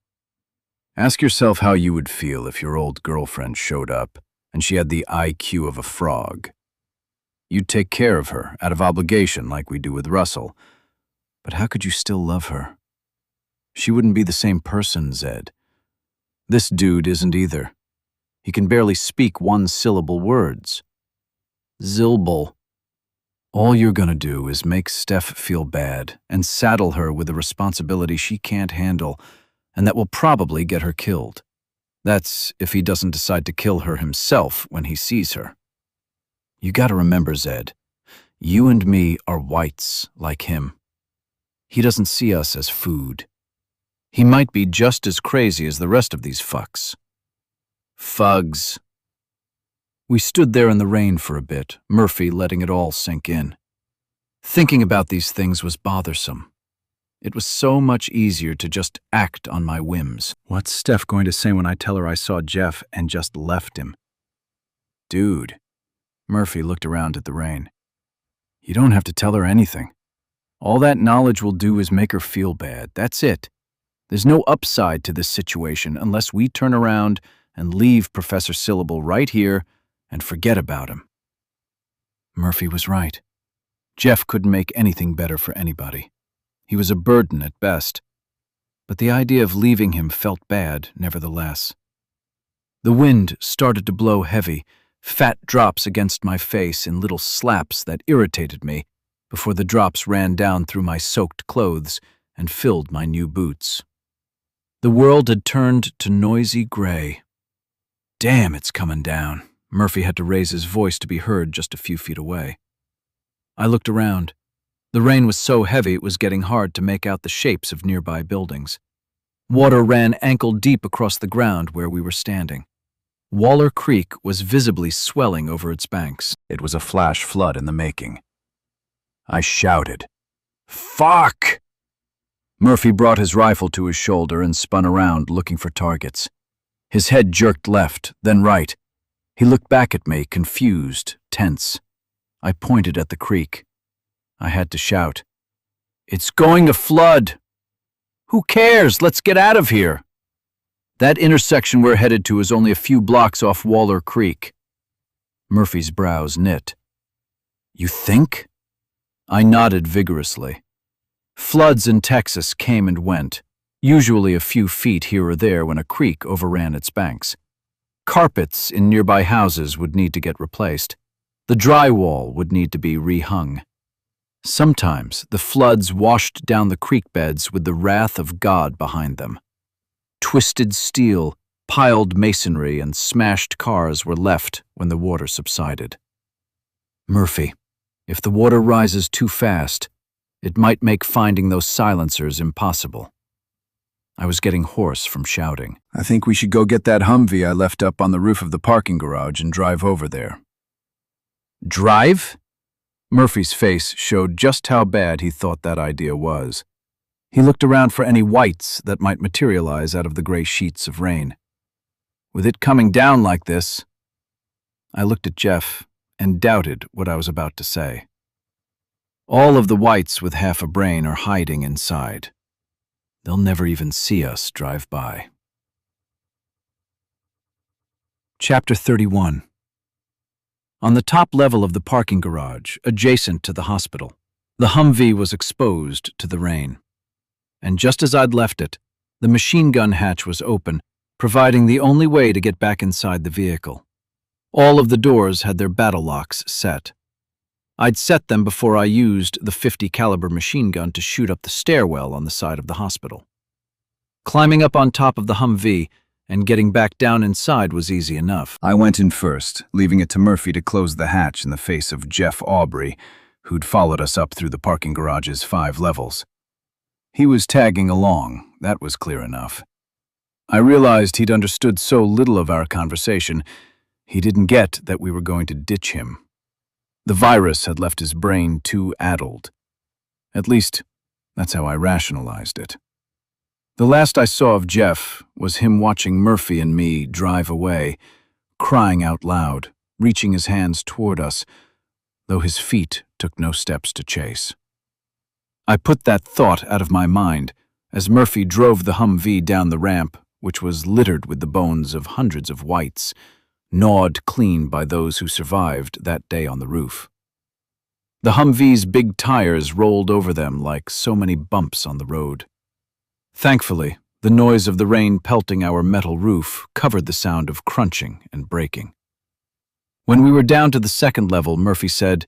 Speaker 3: Ask yourself how you would feel if your old girlfriend showed up and she had the IQ of a frog. You'd take care of her out of obligation like we do with Russell, but how could you still love her? She wouldn't be the same person, Zed. This dude isn't either. He can barely speak one-syllable words. Zilble. All you're gonna do is make Steph feel bad and saddle her with a responsibility she can't handle, and that will probably get her killed. That's if he doesn't decide to kill her himself when he sees her. You gotta remember, Zed, you and me are whites like him. He doesn't see us as food. He might be just as crazy as the rest of these fucks. Fugs. We stood there in the rain for a bit, Murphy letting it all sink in. Thinking about these things was bothersome. It was so much easier to just act on my whims.
Speaker 2: What's Steph going to say when I tell her I saw Jeff and just left him?
Speaker 3: Dude.
Speaker 1: Murphy looked around at the rain.
Speaker 3: You don't have to tell her anything. All that knowledge will do is make her feel bad. That's it. There's no upside to this situation unless we turn around and leave Professor Syllable right here and forget about him.
Speaker 1: Murphy was right. Jeff couldn't make anything better for anybody. He was a burden at best, but the idea of leaving him felt bad nevertheless. The wind started to blow heavy, fat drops against my face in little slaps that irritated me before the drops ran down through my soaked clothes and filled my new boots. The world had turned to noisy gray. Damn, it's coming down. Murphy had to raise his voice to be heard just a few feet away. I looked around. The rain was so heavy it was getting hard to make out the shapes of nearby buildings. Water ran ankle-deep across the ground where we were standing. Waller Creek was visibly swelling over its banks.
Speaker 3: It was a flash flood in the making. I shouted, "Fuck!" Murphy brought his rifle to his shoulder and spun around looking for targets. His head jerked left, then right. He looked back at me, confused, tense. I pointed at the creek. I had to shout, "It's going to flood! Who cares? Let's get out of here!" That intersection we're headed to is only a few blocks off Waller Creek. Murphy's brows knit. You think? I nodded vigorously. Floods in Texas came and went, usually a few feet here or there when a creek overran its banks. Carpets in nearby houses would need to get replaced. The drywall would need to be rehung. Sometimes the floods washed down the creek beds with the wrath of God behind them. Twisted steel, piled masonry, and smashed cars were left when the water subsided. Murphy, if the water rises too fast, it might make finding those silencers impossible.
Speaker 1: I was getting hoarse from shouting.
Speaker 2: I think we should go get that Humvee I left up on the roof of the parking garage and drive over there.
Speaker 1: Drive?
Speaker 2: Murphy's face showed just how bad he thought that idea was.
Speaker 1: He looked around for any whites that might materialize out of the gray sheets of rain. With it coming down like this, I looked at Jeff and doubted what I was about to say. All of the whites with half a brain are hiding inside. They'll never even see us drive by. Chapter 31. On the top level of the parking garage, adjacent to the hospital, the Humvee was exposed to the rain. And just as I'd left it, the machine gun hatch was open, providing the only way to get back inside the vehicle. All of the doors had their battle locks set. I'd set them before I used the .50 caliber machine gun to shoot up the stairwell on the side of the hospital. Climbing up on top of the Humvee and getting back down inside was easy enough.
Speaker 2: I went in first, leaving it to Murphy to close the hatch in the face of Jeff Aubrey, who'd followed us up through the parking garage's 5 levels. He was tagging along, that was clear enough. I realized he'd understood so little of our conversation, he didn't get that we were going to ditch him. The virus had left his brain too addled. At least, that's how I rationalized it. The last I saw of Jeff was him watching Murphy and me drive away, crying out loud, reaching his hands toward us, though his feet took no steps to chase. I put that thought out of my mind as Murphy drove the Humvee down the ramp, which was littered with the bones of hundreds of whites, gnawed clean by those who survived that day on the roof. The Humvee's big tires rolled over them like so many bumps on the road. Thankfully, the noise of the rain pelting our metal roof covered the sound of crunching and breaking. When we were down to the 2nd level, Murphy said,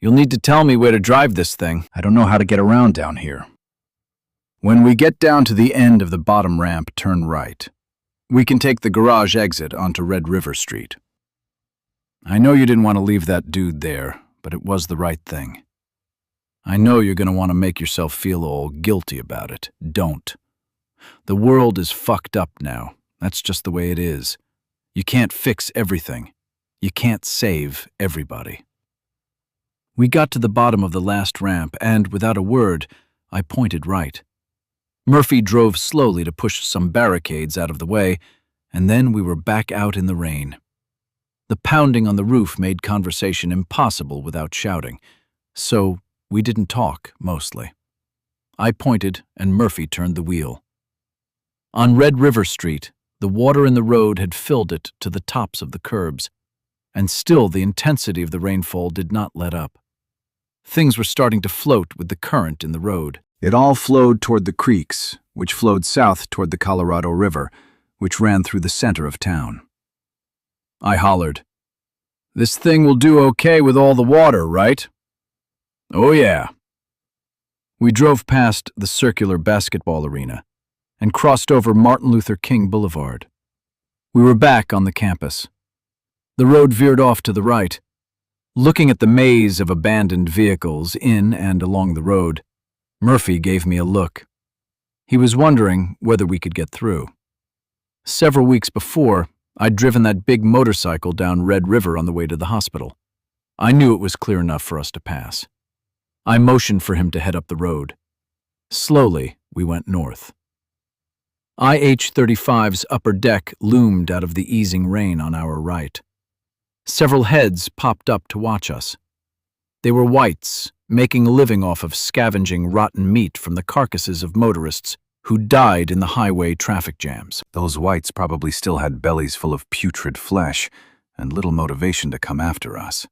Speaker 2: "You'll need to tell me where to drive this thing. I don't know how to get around down here." "When we get down to the end of the bottom ramp, turn right. We can take the garage exit onto Red River Street." I know you didn't want to leave that dude there, but it was the right thing. I know you're going to want to make yourself feel all guilty about it. Don't. The world is fucked up now. That's just the way it is. You can't fix everything. You can't save everybody. We got to the bottom of the last ramp, and without a word, I pointed right. Murphy drove slowly to push some barricades out of the way, and then we were back out in the rain. The pounding on the roof made conversation impossible without shouting, so we didn't talk, mostly. I pointed, and Murphy turned the wheel. On Red River Street, the water in the road had filled it to the tops of the curbs, and still the intensity of the rainfall did not let up. Things were starting to float with the current in the road. It all flowed toward the creeks, which flowed south toward the Colorado River, which ran through the center of town. I hollered, "This thing will do okay with all the water, right?" "Oh yeah." We drove past the circular basketball arena and crossed over Martin Luther King Boulevard. We were back on the campus. The road veered off to the right. Looking at the maze of abandoned vehicles in and along the road, Murphy gave me a look. He was wondering whether we could get through. Several weeks before, I'd driven that big motorcycle down Red River on the way to the hospital. I knew it was clear enough for us to pass. I motioned for him to head up the road. Slowly, we went north. IH-35's upper deck loomed out of the easing rain on our right. Several heads popped up to watch us. They were whites, making a living off of scavenging rotten meat from the carcasses of motorists who died in the highway traffic jams. Those whites probably still had bellies full of putrid flesh and little motivation to come after us.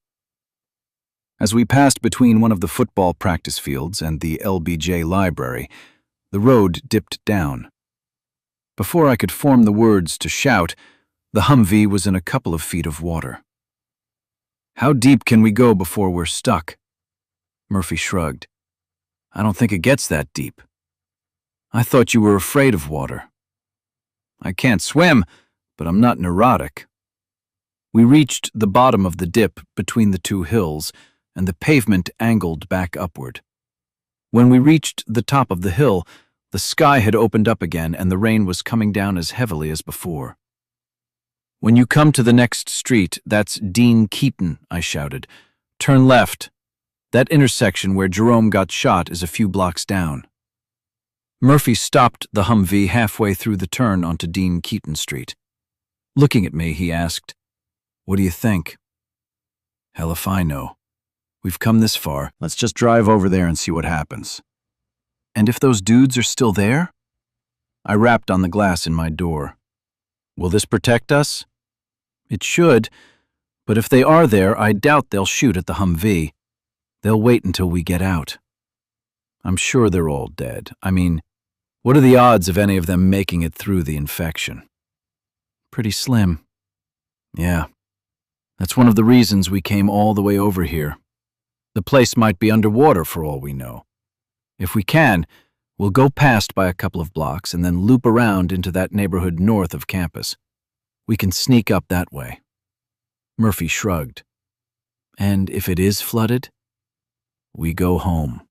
Speaker 2: As we passed between one of the football practice fields and the LBJ library, the road dipped down. Before I could form the words to shout, the Humvee was in a couple of feet of water. "How deep can we go before we're stuck?" Murphy shrugged. "I don't think it gets that deep." "I thought you were afraid of water." "I can't swim, but I'm not neurotic." We reached the bottom of the dip between the two hills, and the pavement angled back upward. When we reached the top of the hill,
Speaker 1: The sky had opened up again and the rain was coming down as heavily as before. "When you come to the next street, that's Dean Keaton," I shouted. "Turn left. That intersection where Jerome got shot is a few blocks down." Murphy stopped the Humvee halfway through the turn onto Dean Keaton Street. Looking at me, he asked, "What do you think?" "Hell if I know. We've come this far. Let's just drive over there and see what happens." "And if those dudes are still there?" I rapped on the glass in my door. "Will this protect us?" "It should, but if they are there, I doubt they'll shoot at the Humvee. They'll wait until we get out. I'm sure they're all dead. I mean, what are the odds of any of them making it through the infection?" "Pretty slim." "Yeah. That's one of the reasons we came all the way over here. The place might be underwater for all we know. If we can, we'll go past by a couple of blocks and then loop around into that neighborhood north of campus. We can sneak up that way." Murphy shrugged. "And if it is flooded?" "We go home."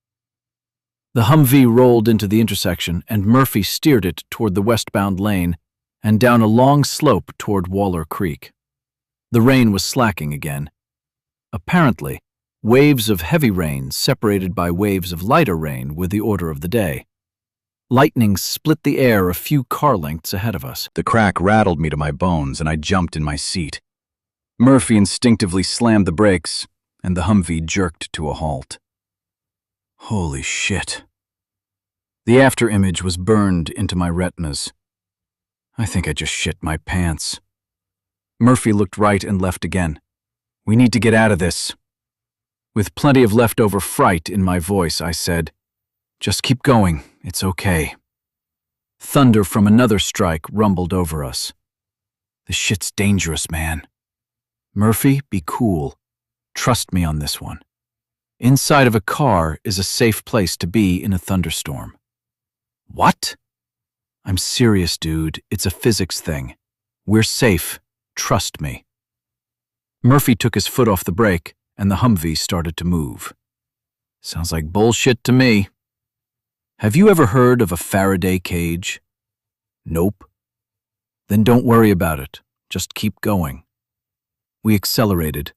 Speaker 1: The Humvee rolled into the intersection and Murphy steered it toward the westbound lane and down a long slope toward Waller Creek. The rain was slacking again. Apparently, waves of heavy rain separated by waves of lighter rain were the order of the day. Lightning split the air a few car lengths ahead of us.
Speaker 3: The crack rattled me to my bones, and I jumped in my seat. Murphy instinctively slammed the brakes, and the Humvee jerked to a halt. Holy shit. The after-image was burned into my retinas. I think I just shit my pants. Murphy looked right and left again. "We need to get out of this." With plenty of leftover fright in my voice, I said, "Just keep going. It's okay." Thunder from another strike rumbled over us. "This shit's dangerous, man." "Murphy, be cool. Trust me on this one. Inside of a car is a safe place to be in a thunderstorm." "What?" "I'm serious, dude. It's a physics thing. We're safe. Trust me." Murphy took his foot off the brake, and the Humvee started to move. "Sounds like bullshit to me." "Have you ever heard of a Faraday cage?" "Nope." "Then don't worry about it. Just keep going." We accelerated.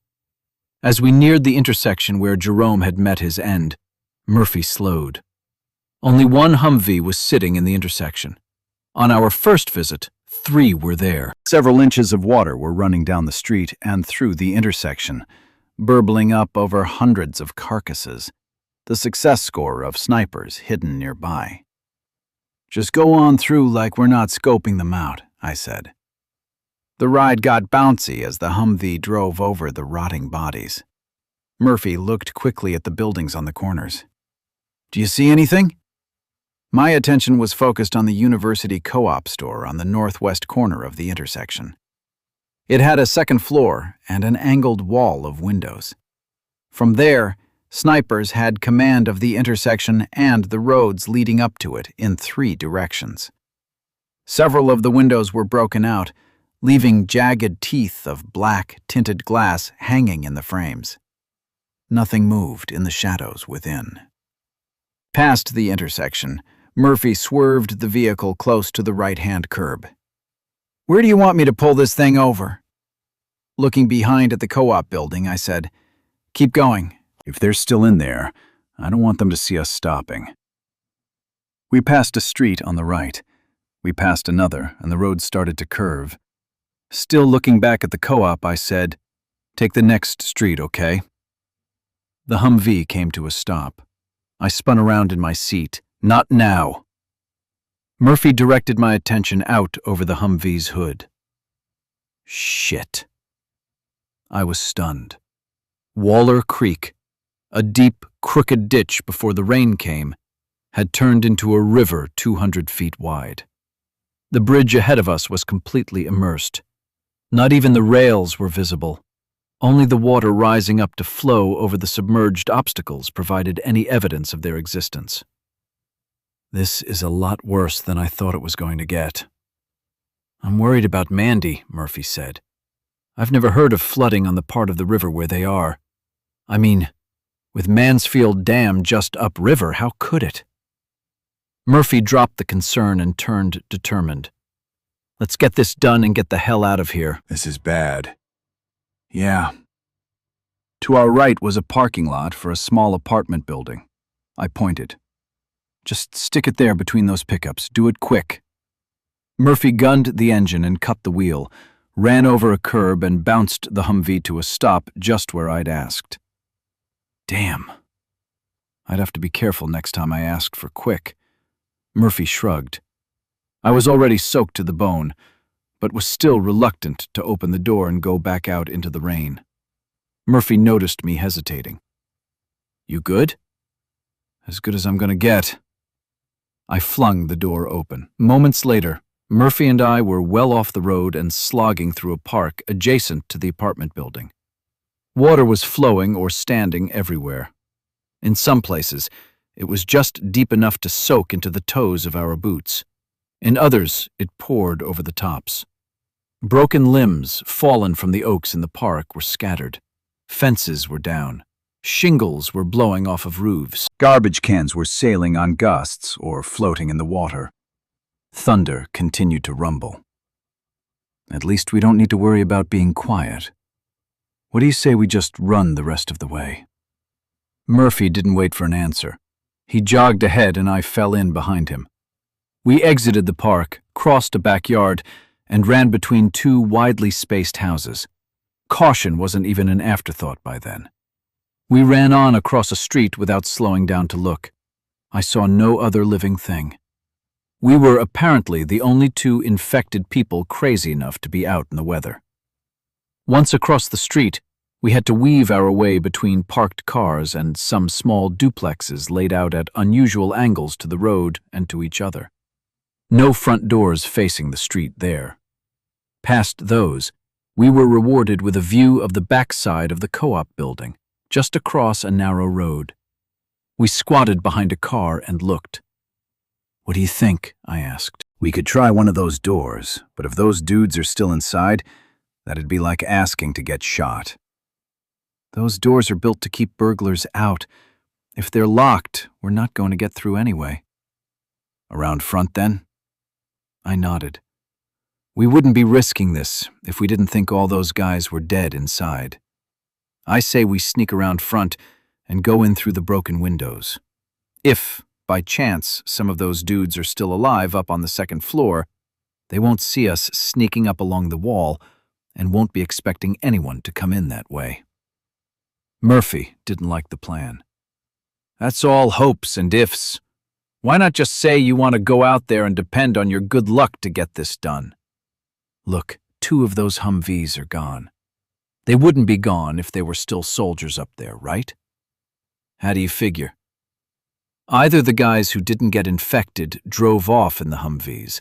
Speaker 3: As we neared the intersection where Jerome had met his end, Murphy slowed. Only one Humvee was sitting in the intersection. On our first visit, 3 were there. Several inches of water were running down the street and through the intersection, burbling up over hundreds of carcasses, the success score of snipers hidden nearby. "Just go on through like we're not scoping them out," I said. The ride got bouncy as the Humvee drove over the rotting bodies. Murphy looked quickly at the buildings on the corners. "Do you see anything?" My attention was focused on the University Co-op store on the northwest corner of the intersection. It had a second floor and an angled wall of windows. From there, snipers had command of the intersection and the roads leading up to it in 3 directions. Several of the windows were broken out, leaving jagged teeth of black, tinted glass hanging in the frames. Nothing moved in the shadows within. Past the intersection, Murphy swerved the vehicle close to the right-hand curb. "Where do you want me to pull this thing over?" Looking behind at the co-op building, I said, "Keep going." "If they're still in there, I don't want them to see us stopping." We passed a street on the right. We passed another, and the road started to curve. Still looking back at the co-op, I said, "Take the next street, okay?" The Humvee came to a stop. I spun around in my seat. "Not now." Murphy directed my attention out over the Humvee's hood. Shit. I was stunned. Waller Creek, a deep, crooked ditch before the rain came, had turned into a river 200 feet wide. The bridge ahead of us was completely immersed. Not even the rails were visible. Only the water rising up to flow over the submerged obstacles provided any evidence of their existence. "This is a lot worse than I thought it was going to get." "I'm worried about Mandy," Murphy said. "I've never heard of flooding on the part of the river where they are. I mean, with Mansfield Dam just upriver, how could it?"
Speaker 1: Murphy dropped the concern and turned determined. Let's get this done and get the hell out of here.
Speaker 2: This is bad. Yeah. To our right was a parking lot for a small apartment building. I pointed. Just stick it there between those pickups. Do it quick. Murphy gunned the engine and cut the wheel, ran over a curb and bounced the Humvee to a stop just where I'd asked. Damn. I'd have to be careful next time I asked for quick. Murphy shrugged. I was already soaked to the bone, but was still reluctant to open the door and go back out into the rain. Murphy noticed me hesitating. You good? As good as I'm gonna get. I flung the door open. Moments later, Murphy and I were well off the road and slogging through a park adjacent to the apartment building. Water was flowing or standing everywhere. In some places, it was just deep enough to soak into the toes of our boots. In others, it poured over the tops. Broken limbs, fallen from the oaks in the park, were scattered. Fences were down. Shingles were blowing off of roofs.
Speaker 3: Garbage cans were sailing on gusts or floating in the water.
Speaker 2: Thunder continued to rumble. At least we don't need to worry about being quiet. What do you say we just run the rest of the way? Murphy didn't wait for an answer. He jogged ahead and I fell in behind him. We exited the park, crossed a backyard, and ran between two widely spaced houses. Caution wasn't even an afterthought by then. We ran on across a street without slowing down to look. I saw no other living thing. We were apparently the only two infected people crazy enough to be out in the weather. Once across the street, we had to weave our way between parked cars and some small duplexes laid out at unusual angles to the road and to each other. No front doors facing the street there. Past those, we were rewarded with a view of the backside of the co-op building, just across a narrow road. We squatted behind a car and looked. What do you think? I asked.
Speaker 3: We could try one of those doors, but if those dudes are still inside, that'd be like asking to get shot.
Speaker 2: Those doors are built to keep burglars out. If they're locked, we're not going to get through anyway. Around front, then? I nodded. We wouldn't be risking this if we didn't think all those guys were dead inside. I say we sneak around front and go in through the broken windows. If, by chance, some of those dudes are still alive up on the second floor, they won't see us sneaking up along the wall and won't be expecting anyone to come in that way. Murphy didn't like the plan. That's all hopes and ifs. Why not just say you want to go out there and depend on your good luck to get this done? Look, 2 of those Humvees are gone. They wouldn't be gone if there were still soldiers up there, right? How do you figure? Either the guys who didn't get infected drove off in the Humvees,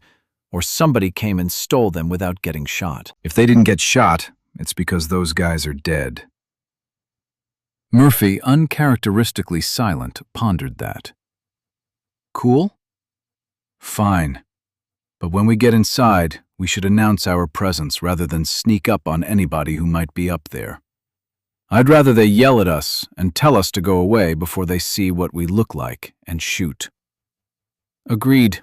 Speaker 2: or somebody came and stole them without getting shot.
Speaker 3: If they didn't get shot, it's because those guys are dead.
Speaker 2: Murphy, uncharacteristically silent, pondered that. Cool? Fine. But when we get inside, we should announce our presence rather than sneak up on anybody who might be up there. I'd rather they yell at us and tell us to go away before they see what we look like and shoot. Agreed.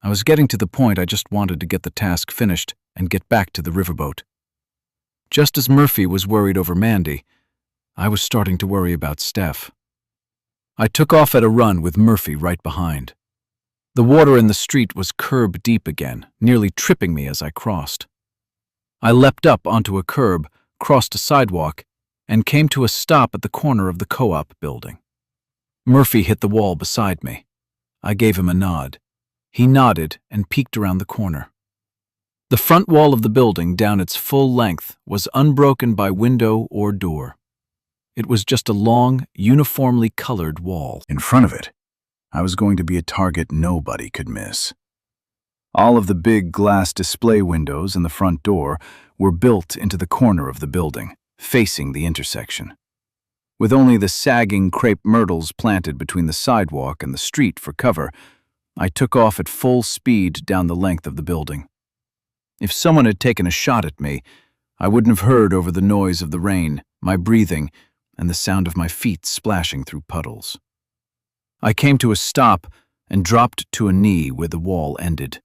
Speaker 2: I was getting to the point I just wanted to get the task finished and get back to the riverboat. Just as Murphy was worried over Mandy, I was starting to worry about Steph. I took off at a run with Murphy right behind. The water in the street was curb deep again, nearly tripping me as I crossed. I leapt up onto a curb, crossed a sidewalk, and came to a stop at the corner of the co-op building. Murphy hit the wall beside me. I gave him a nod. He nodded and peeked around the corner. The front wall of the building down its full length was unbroken by window or door. It was just a long, uniformly colored wall.
Speaker 3: In front of it, I was going to be a target nobody could miss. All of the big glass display windows in the front door were built into the corner of the building, facing the intersection. With only the sagging crepe myrtles planted between the sidewalk and the street for cover, I took off at full speed down the length of the building. If someone had taken a shot at me, I wouldn't have heard over the noise of the rain, my breathing, and the sound of my feet splashing through puddles. I came to a stop
Speaker 1: and dropped to a knee where the wall ended.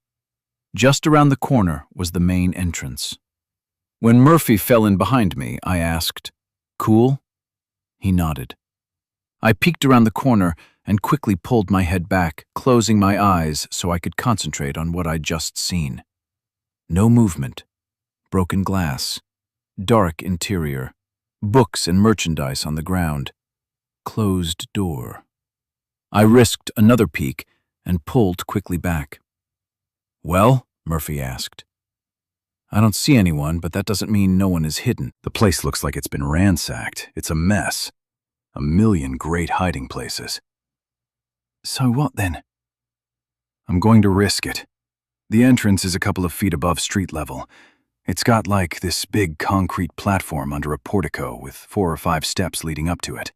Speaker 1: Just around the corner was the main entrance. When Murphy fell in behind me, I asked, "Cool?" He nodded. I peeked around the corner and quickly pulled my head back, closing my eyes so I could concentrate on what I'd just seen. No movement. Broken glass. Dark interior. Books and merchandise on the ground. Closed door. I risked another peek and pulled quickly back. "Well?" Murphy asked. "I don't see anyone, but that doesn't mean no one is hidden."
Speaker 3: The place looks like it's been ransacked. It's a mess. A million great hiding places. So what then? I'm going to risk it. The entrance is a couple of feet above street level. It's got like this big concrete platform under a portico with 4 or 5 steps leading up to it.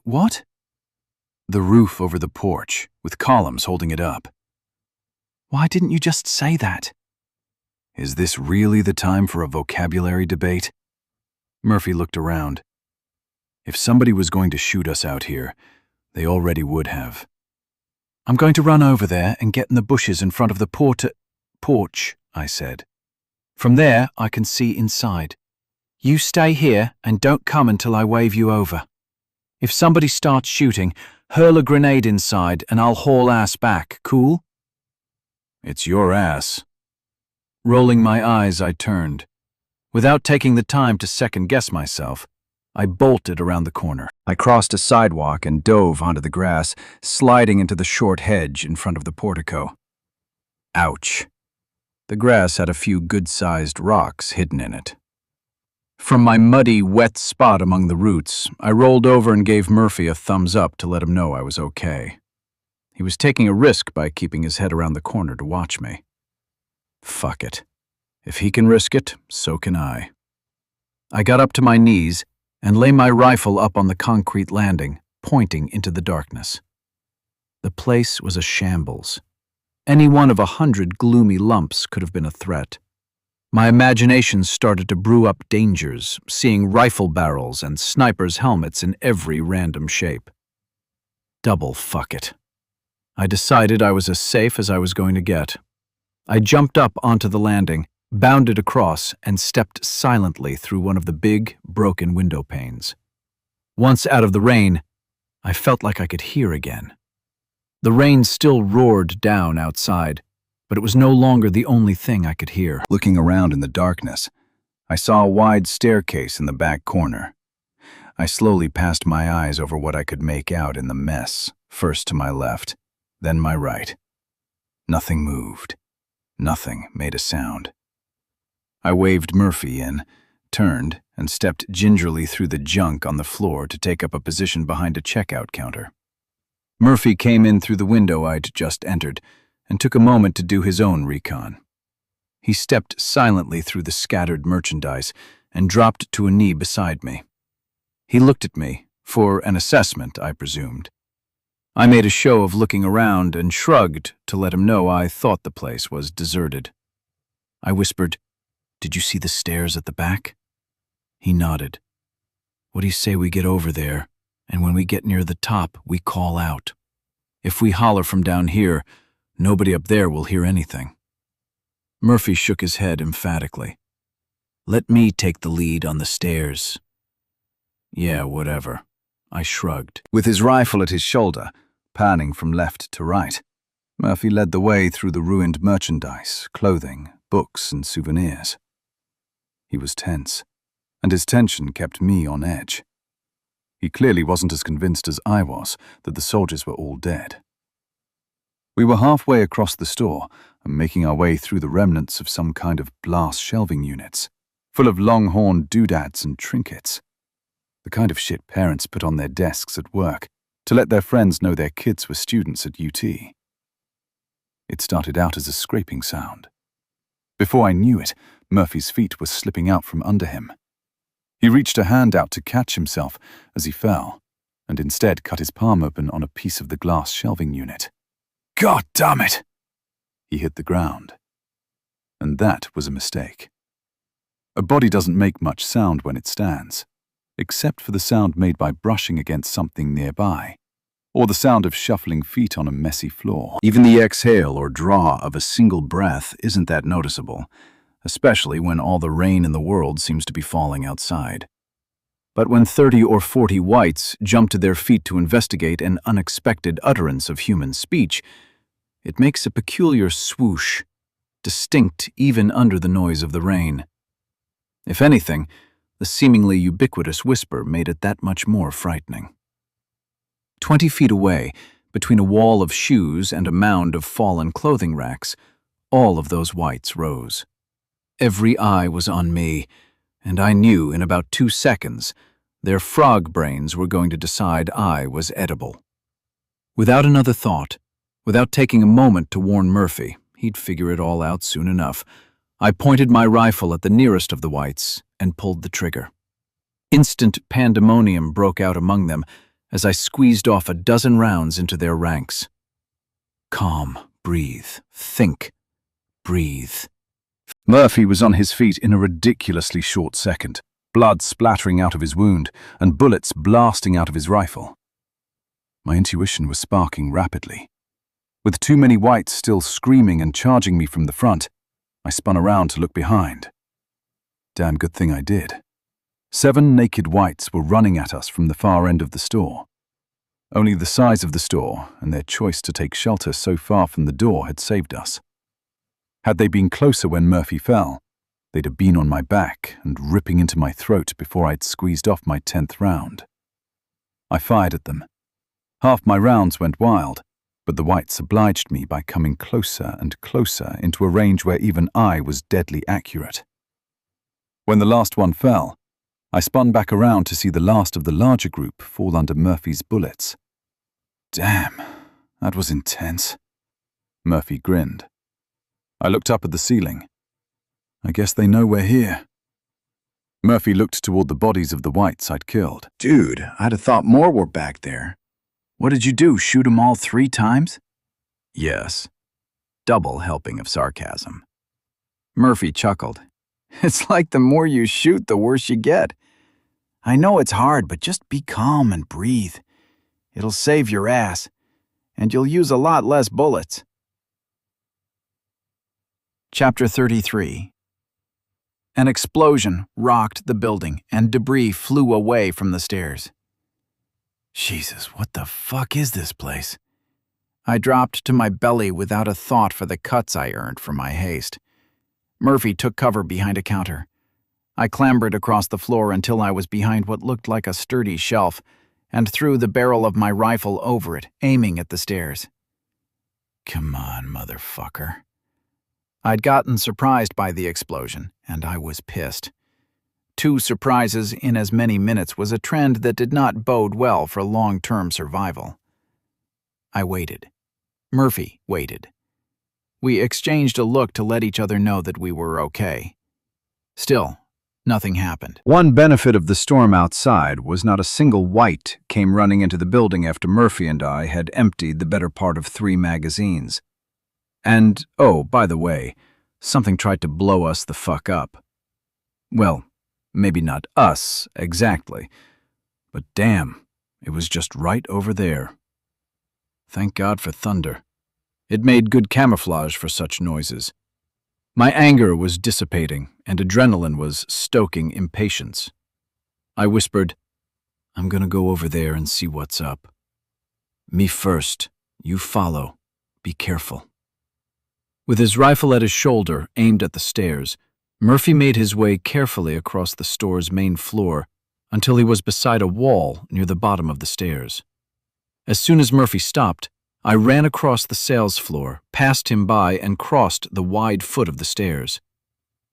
Speaker 2: What?
Speaker 3: The roof over the porch, with columns holding it up.
Speaker 2: Why didn't you just say that?
Speaker 3: Is this really the time for a vocabulary debate? Murphy looked around. If somebody was going to shoot us out here, they already would have.
Speaker 2: I'm going to run over there and get in the bushes in front of the porch, I said. From there, I can see inside. You stay here and don't come until I wave you over. If somebody starts shooting, hurl a grenade inside and I'll haul ass back, cool?
Speaker 3: It's your ass.
Speaker 1: Rolling my eyes, I turned. Without taking the time to second-guess myself, I bolted around the corner.
Speaker 3: I crossed a sidewalk and dove onto the grass, sliding into the short hedge in front of the portico. Ouch. The grass had a few good-sized rocks hidden in it. From my muddy, wet spot among the roots, I rolled over and gave Murphy a thumbs up to let him know I was okay. He was taking a risk by keeping his head around the corner to watch me. Fuck it. If he can risk it, so can I. I got up to my knees and lay my rifle up on the concrete landing, pointing into the darkness. The place was a shambles. Any one of 100 gloomy lumps could have been a threat. My imagination started to brew up dangers, seeing rifle barrels and snipers' helmets in every random shape. Double fuck it. I decided I was as safe as I was going to get. I jumped up onto the landing, bounded across, and stepped silently through one of the big, broken window panes. Once out of the rain, I felt like I could hear again. The rain still roared down outside, but it was no longer the only thing I could hear. Looking around in the darkness, I saw a wide staircase in the back corner. I slowly passed my eyes over what I could make out in the mess, first to my left, then my right. Nothing moved. Nothing made a sound. I waved Murphy in, turned, and stepped gingerly through the junk on the floor to take up a position behind a checkout counter. Murphy came in through the window I'd just entered and took a moment to do his own recon. He stepped silently through the scattered merchandise and dropped to a knee beside me. He looked at me, for an assessment, I presumed. I made a show of looking around and shrugged to let him know I thought the place was deserted. I whispered, "Did you see the stairs at the back?" He nodded. "What do you say we get over there, and when we get near the top, we call out? If we holler from down here, nobody up there will hear anything." Murphy shook his head emphatically. "Let me take the lead on the stairs." "Yeah, whatever." I shrugged. With his rifle at his shoulder, panning from left to right, Murphy led the way through the ruined merchandise, clothing, books, and souvenirs. He was tense, and his tension kept me on edge. He clearly wasn't as convinced as I was that the soldiers were all dead. We were halfway across the store and making our way through the remnants of some kind of glass shelving units, full of long-horn doodads and trinkets. The kind of shit parents put on their desks at work to let their friends know their kids were students at UT. It started out as a scraping sound. Before I knew it, Murphy's feet were slipping out from under him. He reached a hand out to catch himself as he fell, and instead cut his palm open on a piece of the glass shelving unit. God damn it! He hit the ground. And that was a mistake. A body doesn't make much sound when it stands, except for the sound made by brushing against something nearby, or the sound of shuffling feet on a messy floor. Even the exhale or draw of a single breath isn't that noticeable, especially when all the rain in the world seems to be falling outside. But when 30 or 40 whites jump to their feet to investigate an unexpected utterance of human speech, it makes a peculiar swoosh, distinct even under the noise of the rain. If anything, the seemingly ubiquitous whisper made it that much more frightening. 20 feet away, between a wall of shoes and a mound of fallen clothing racks, all of those whites rose. Every eye was on me, and I knew in about 2 seconds their frog brains were going to decide I was edible. Without another thought, without taking a moment to warn Murphy, he'd figure it all out soon enough, I pointed my rifle at the nearest of the whites and pulled the trigger. Instant pandemonium broke out among them as I squeezed off a dozen rounds into their ranks. Calm, breathe, think, breathe. Murphy was on his feet in a ridiculously short second, blood splattering out of his wound and bullets blasting out of his rifle. My intuition was sparking rapidly. With too many whites still screaming and charging me from the front, I spun around to look behind. Damn good thing I did. 7 naked whites were running at us from the far end of the store. Only the size of the store and their choice to take shelter so far from the door had saved us. Had they been closer when Murphy fell, they'd have been on my back and ripping into my throat before I'd squeezed off my 10th round. I fired at them. Half my rounds went wild, but the whites obliged me by coming closer and closer into a range where even I was deadly accurate. When the last one fell, I spun back around to see the last of the larger group fall under Murphy's bullets. Damn, that was intense. Murphy grinned. I looked up at the ceiling. I guess they know we're here. Murphy looked toward the bodies of the whites I'd killed.
Speaker 2: Dude, I'd have thought more were back there. What did you do, shoot 'em all 3 times?
Speaker 3: Yes.
Speaker 2: Double helping of sarcasm. Murphy chuckled. It's like the more you shoot, the worse you get. I know it's hard, but just be calm and breathe. It'll save your ass, and you'll use a lot less bullets. Chapter 33. An explosion rocked the building, and debris flew away from the stairs. Jesus, what the fuck is this place? I dropped to my belly without a thought for the cuts I earned from my haste. Murphy took cover behind a counter. I clambered across the floor until I was behind what looked like a sturdy shelf and threw the barrel of my rifle over it, aiming at the stairs. Come on, motherfucker. I'd gotten surprised by the explosion, and I was pissed. 2 surprises in as many minutes was a trend that did not bode well for long-term survival. I waited. Murphy waited. We exchanged a look to let each other know that we were okay. Still, nothing happened.
Speaker 3: One benefit of the storm outside was not a single white came running into the building after Murphy and I had emptied the better part of 3 magazines. And, oh, by the way, something tried to blow us the fuck up. Well, maybe not us, exactly, but damn, it was just right over there. Thank God for thunder. It made good camouflage for such noises. My anger was dissipating, and adrenaline was stoking impatience. I whispered, I'm gonna go over there and see what's up. Me first, you follow. Be careful. With his rifle at his shoulder, aimed at the stairs, Murphy made his way carefully across the store's main floor until he was beside a wall near the bottom of the stairs. As soon as Murphy stopped, I ran across the sales floor, passed him by, and crossed the wide foot of the stairs.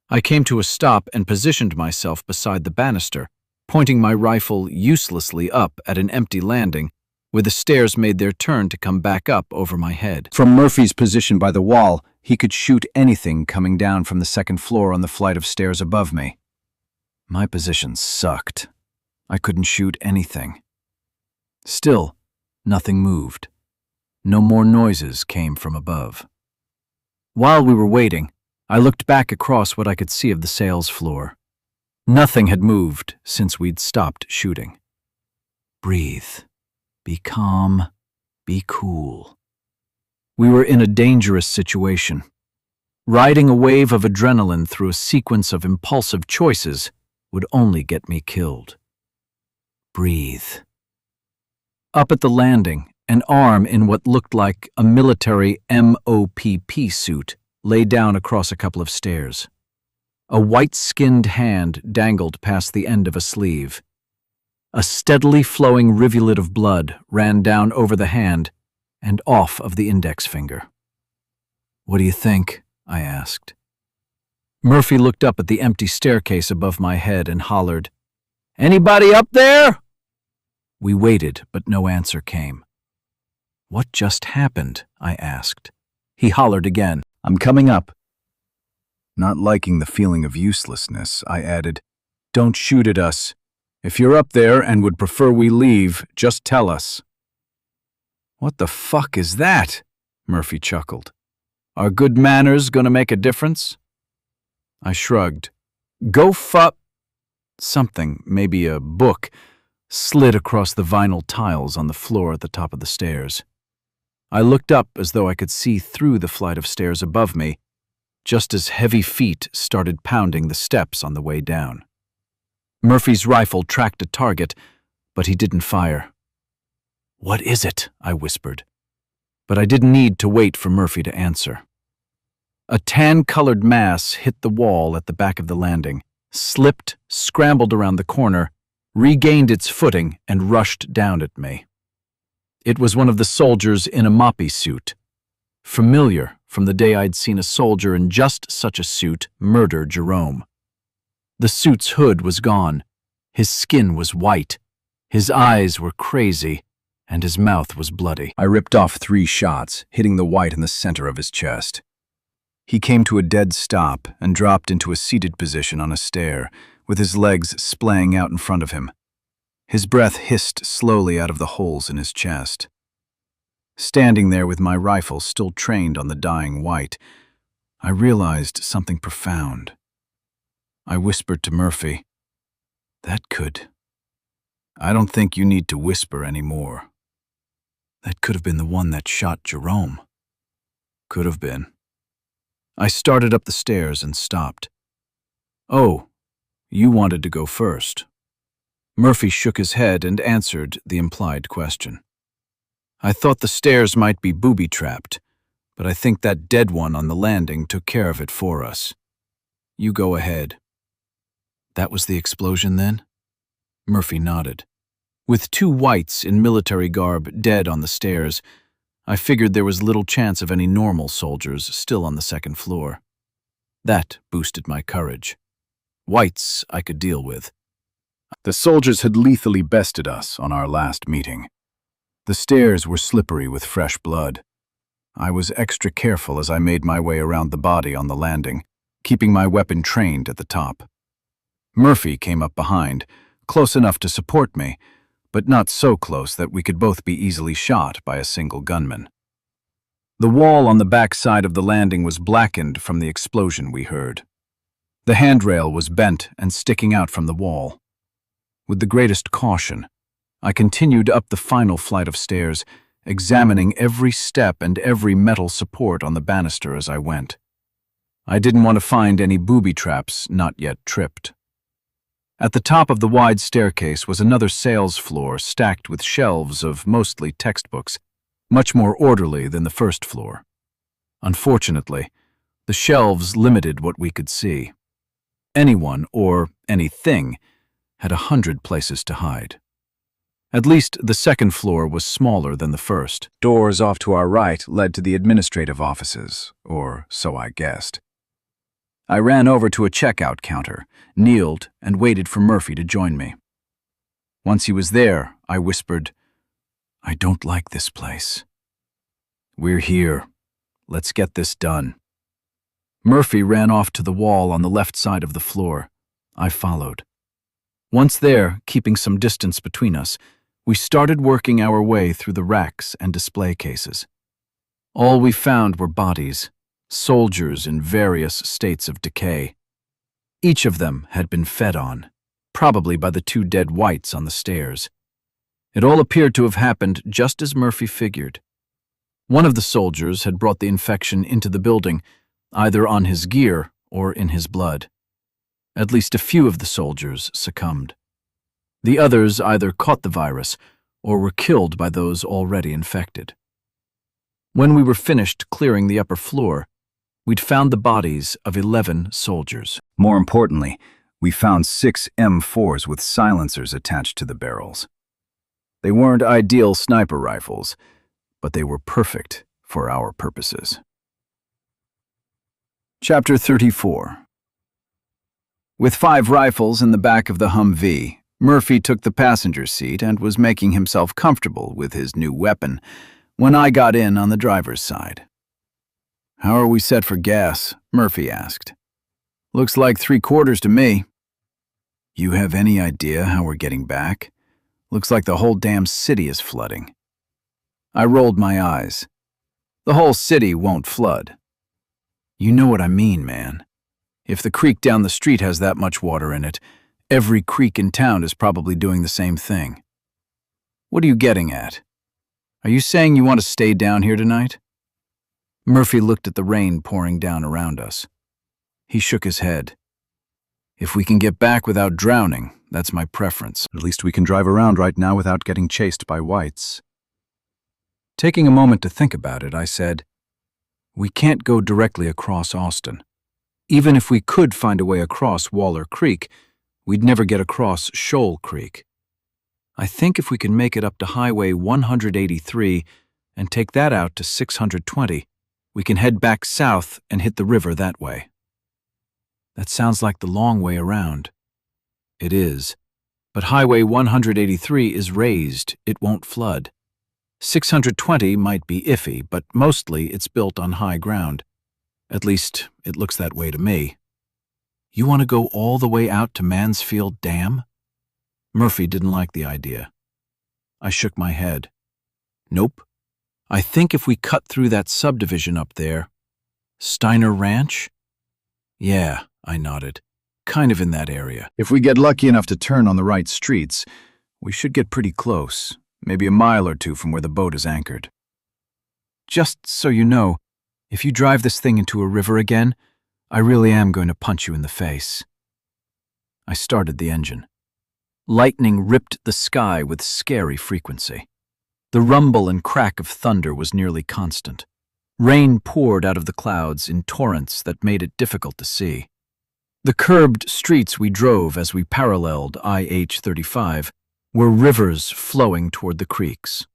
Speaker 3: I came to a stop and positioned myself beside the banister, pointing my rifle uselessly up at an empty landing where the stairs made their turn to come back up over my head. From Murphy's position by the wall, he could shoot anything coming down from the 2nd floor on the flight of stairs above me. My position sucked. I couldn't shoot anything. Still, nothing moved. No more noises came from above. While we were waiting, I looked back across what I could see of the sales floor. Nothing had moved since we'd stopped shooting. Breathe. Be calm.
Speaker 1: Be cool. We were in a dangerous situation. Riding a wave of adrenaline through a sequence of impulsive choices would only get me killed. Breathe. Up at the landing, an arm in what looked like a military MOPP suit lay down across a couple of stairs. A white-skinned hand dangled past the end of a sleeve. A steadily flowing rivulet of blood ran down over the hand and off of the index finger. "What do you think?" I asked. Murphy looked up at the empty staircase above my head and hollered, "Anybody up there?" We waited, but no answer came. "What just happened?" I asked. He hollered again,
Speaker 3: "I'm coming up." Not liking the feeling of uselessness, I added, "Don't shoot at us. If you're up there and would prefer we leave, just tell us." "What the fuck is that?" Murphy chuckled. "Are good manners gonna make a difference?" I shrugged. "Go fuck." Something, maybe a book, slid across the vinyl tiles on the floor at the top of the stairs. I looked up as though I could see through the flight of stairs above me, just as heavy feet started pounding the steps on the way down. Murphy's rifle tracked a target, but he didn't fire. "What is it?" I whispered. But I didn't need to wait for Murphy to answer. A tan-colored mass hit the wall at the back of the landing, slipped, scrambled around the corner, regained its footing, and rushed down at me. It was one of the soldiers in a moppy suit. Familiar from the day I'd seen a soldier in just such a suit murder Jerome. The suit's hood was gone. His skin was white. His eyes were crazy, and his mouth was bloody. I ripped off 3 shots, hitting the white in the center of his chest. He came to a dead stop and dropped into a seated position on a stair, with his legs splaying out in front of him. His breath hissed slowly out of the holes in his chest. Standing there with my rifle still trained on the dying white, I realized something profound. I whispered to Murphy, "That could... I don't think you need to whisper anymore. That could have been the one that shot Jerome. Could have been." I started up the stairs and stopped. "Oh, you wanted to go first." Murphy shook his head and answered the implied question. "I thought the stairs might be booby-trapped, but I think that dead one on the landing took care of it for us. You go ahead." "That was the explosion then?" Murphy nodded. With 2 whites in military garb dead on the stairs, I figured there was little chance of any normal soldiers still on the 2nd floor. That boosted my courage. Whites I could deal with. The soldiers had lethally bested us on our last meeting. The stairs were slippery with fresh blood. I was extra careful as I made my way around the body on the landing, keeping my weapon trained at the top. Murphy came up behind, close enough to support me, but not so close that we could both be easily shot by a single gunman. The wall on the back side of the landing was blackened from the explosion we heard. The handrail was bent and sticking out from the wall. With the greatest caution, I continued up the final flight of stairs, examining every step and every metal support on the banister as I went. I didn't want to find any booby traps not yet tripped. At the top of the wide staircase was another sales floor stacked with shelves of mostly textbooks, much more orderly than the first floor. Unfortunately, the shelves limited what we could see. Anyone, or anything, had 100 places to hide. At least the 2nd floor was smaller than the first. Doors off to our right led to the administrative offices, or so I guessed. I ran over to a checkout counter, kneeled, and waited for Murphy to join me. Once he was there, I whispered, "I don't like this place." "We're here. Let's get this done." Murphy ran off to the wall on the left side of the floor. I followed. Once there, keeping some distance between us, we started working our way through the racks and display cases. All we found were bodies, soldiers in various states of decay. Each of them had been fed on, probably by the 2 dead whites on the stairs.
Speaker 1: It all appeared to have happened just as Murphy figured. One of the soldiers had brought the infection into the building, either on his gear or in his blood. At least a few of the soldiers succumbed. The others either caught the virus or were killed by those already infected. When we were finished clearing the upper floor, we'd found the bodies of 11 soldiers.
Speaker 3: More importantly, we found 6 M4s with silencers attached to the barrels. They weren't ideal sniper rifles, but they were perfect for our purposes. Chapter 34. With 5 rifles in the back of the Humvee, Murphy took the passenger seat and was making himself comfortable with his new weapon when I got in on the driver's side. "How are we set for gas?" Murphy asked. "Looks like 3/4 to me." "You have any idea how we're getting back? Looks like the whole damn city is flooding." I rolled my eyes. "The whole city won't flood." "You know what I mean, man. If the creek down the street has that much water in it, every creek in town is probably doing the same thing." "What are you getting at? Are you saying you want to stay down here tonight?" Murphy looked at the rain pouring down around us. He shook his head. "If we can get back without drowning, that's my preference." "At least we can drive around right now without getting chased by whites."
Speaker 1: Taking a moment to think about it, I said, "We can't go directly across Austin. Even if we could find a way across Waller Creek, we'd never get across Shoal Creek. I think if we can make it up to Highway 183 and take that out to 620, we can head back south and hit the river that way." "That sounds like the long way around." "It is. But Highway 183 is raised. It won't flood. 620 might be iffy, but mostly it's built on high ground. At least, it looks that way to me." "You want to go all the way out to Mansfield Dam?" Murphy didn't like the idea. I shook my head. "Nope. I think if we cut through that subdivision up there—" "Steiner Ranch?" "Yeah," I nodded. "Kind of in that area."
Speaker 3: "If we get lucky enough to turn on the right streets, we should get pretty close, maybe a mile or 2 from where the boat is anchored."
Speaker 1: "Just so you know, if you drive this thing into a river again, I really am going to punch you in the face." I started the engine. Lightning ripped the sky with scary frequency. The rumble and crack of thunder was nearly constant. Rain poured out of the clouds in torrents that made it difficult to see. The curbed streets we drove as we paralleled IH-35 were rivers flowing toward the creeks.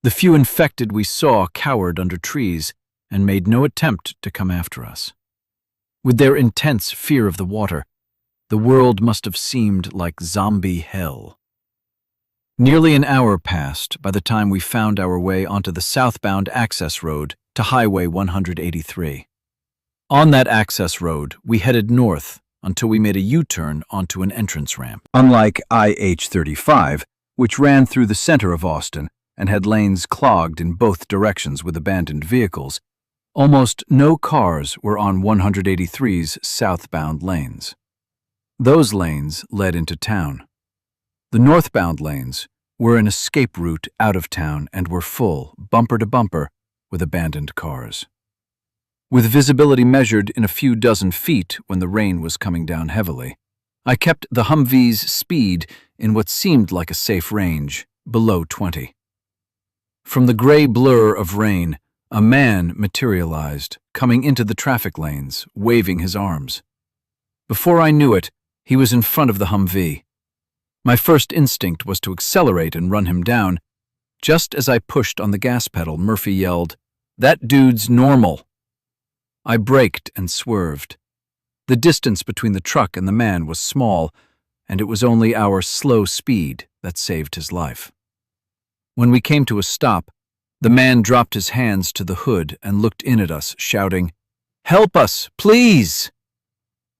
Speaker 1: The few infected we saw cowered under trees and made no attempt to come after us. With their intense fear of the water, the world must have seemed like zombie hell. Nearly an hour passed by the time we found our way onto the southbound access road to Highway 183. On that access road, we headed north until we made a U-turn onto an entrance ramp.
Speaker 3: Unlike IH-35, which ran through the center of Austin and had lanes clogged in both directions with abandoned vehicles, almost no cars were on 183's southbound lanes. Those lanes led into town. The northbound lanes were an escape route out of town and were full, bumper to bumper, with abandoned cars. With visibility measured in a few dozen feet when the rain was coming down heavily, I kept the Humvee's speed in what seemed like a safe range, below 20. From the gray blur of rain, a man materialized, coming into the traffic lanes, waving his arms. Before I knew it, he was in front of the Humvee. My first instinct was to accelerate and run him down. Just as I pushed on the gas pedal, Murphy yelled, "That dude's normal." I braked and swerved. The distance between the truck and the man was small, and it was only our slow speed that saved his life. When we came to a stop, the man dropped his hands to the hood and looked in at us, shouting, "Help us, please!"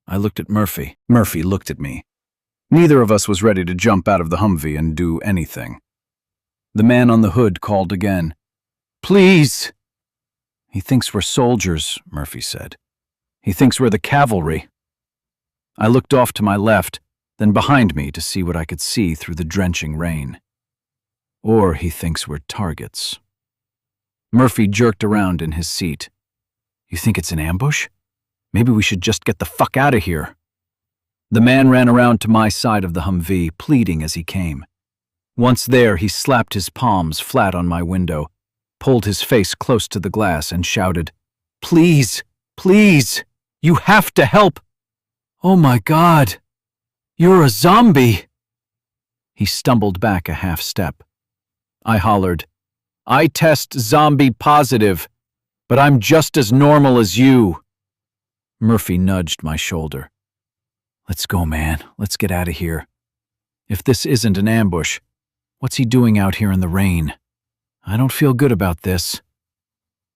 Speaker 3: I looked at Murphy. Murphy looked at me. Neither of us was ready to jump out of the Humvee and do anything. The man on the hood called again, "Please!" "He thinks we're soldiers," Murphy said. "He thinks we're the cavalry." I looked off to my left, then behind me to see what I could see through the drenching rain.
Speaker 1: Or he thinks we're targets. Murphy jerked around in his seat. You think it's an ambush? Maybe we should just get the fuck out of here. The man ran around to my side of the Humvee, pleading as he came. Once there, he slapped his palms flat on my window, pulled his face close to the glass, and shouted, Please, please, you have to help. Oh my God, you're a zombie. He stumbled back a half step. I hollered, I test zombie positive, but I'm just as normal as you. Murphy nudged my shoulder. Let's go, man. Let's get out of here. If this isn't an ambush, what's he doing out here in the rain? I don't feel good about this.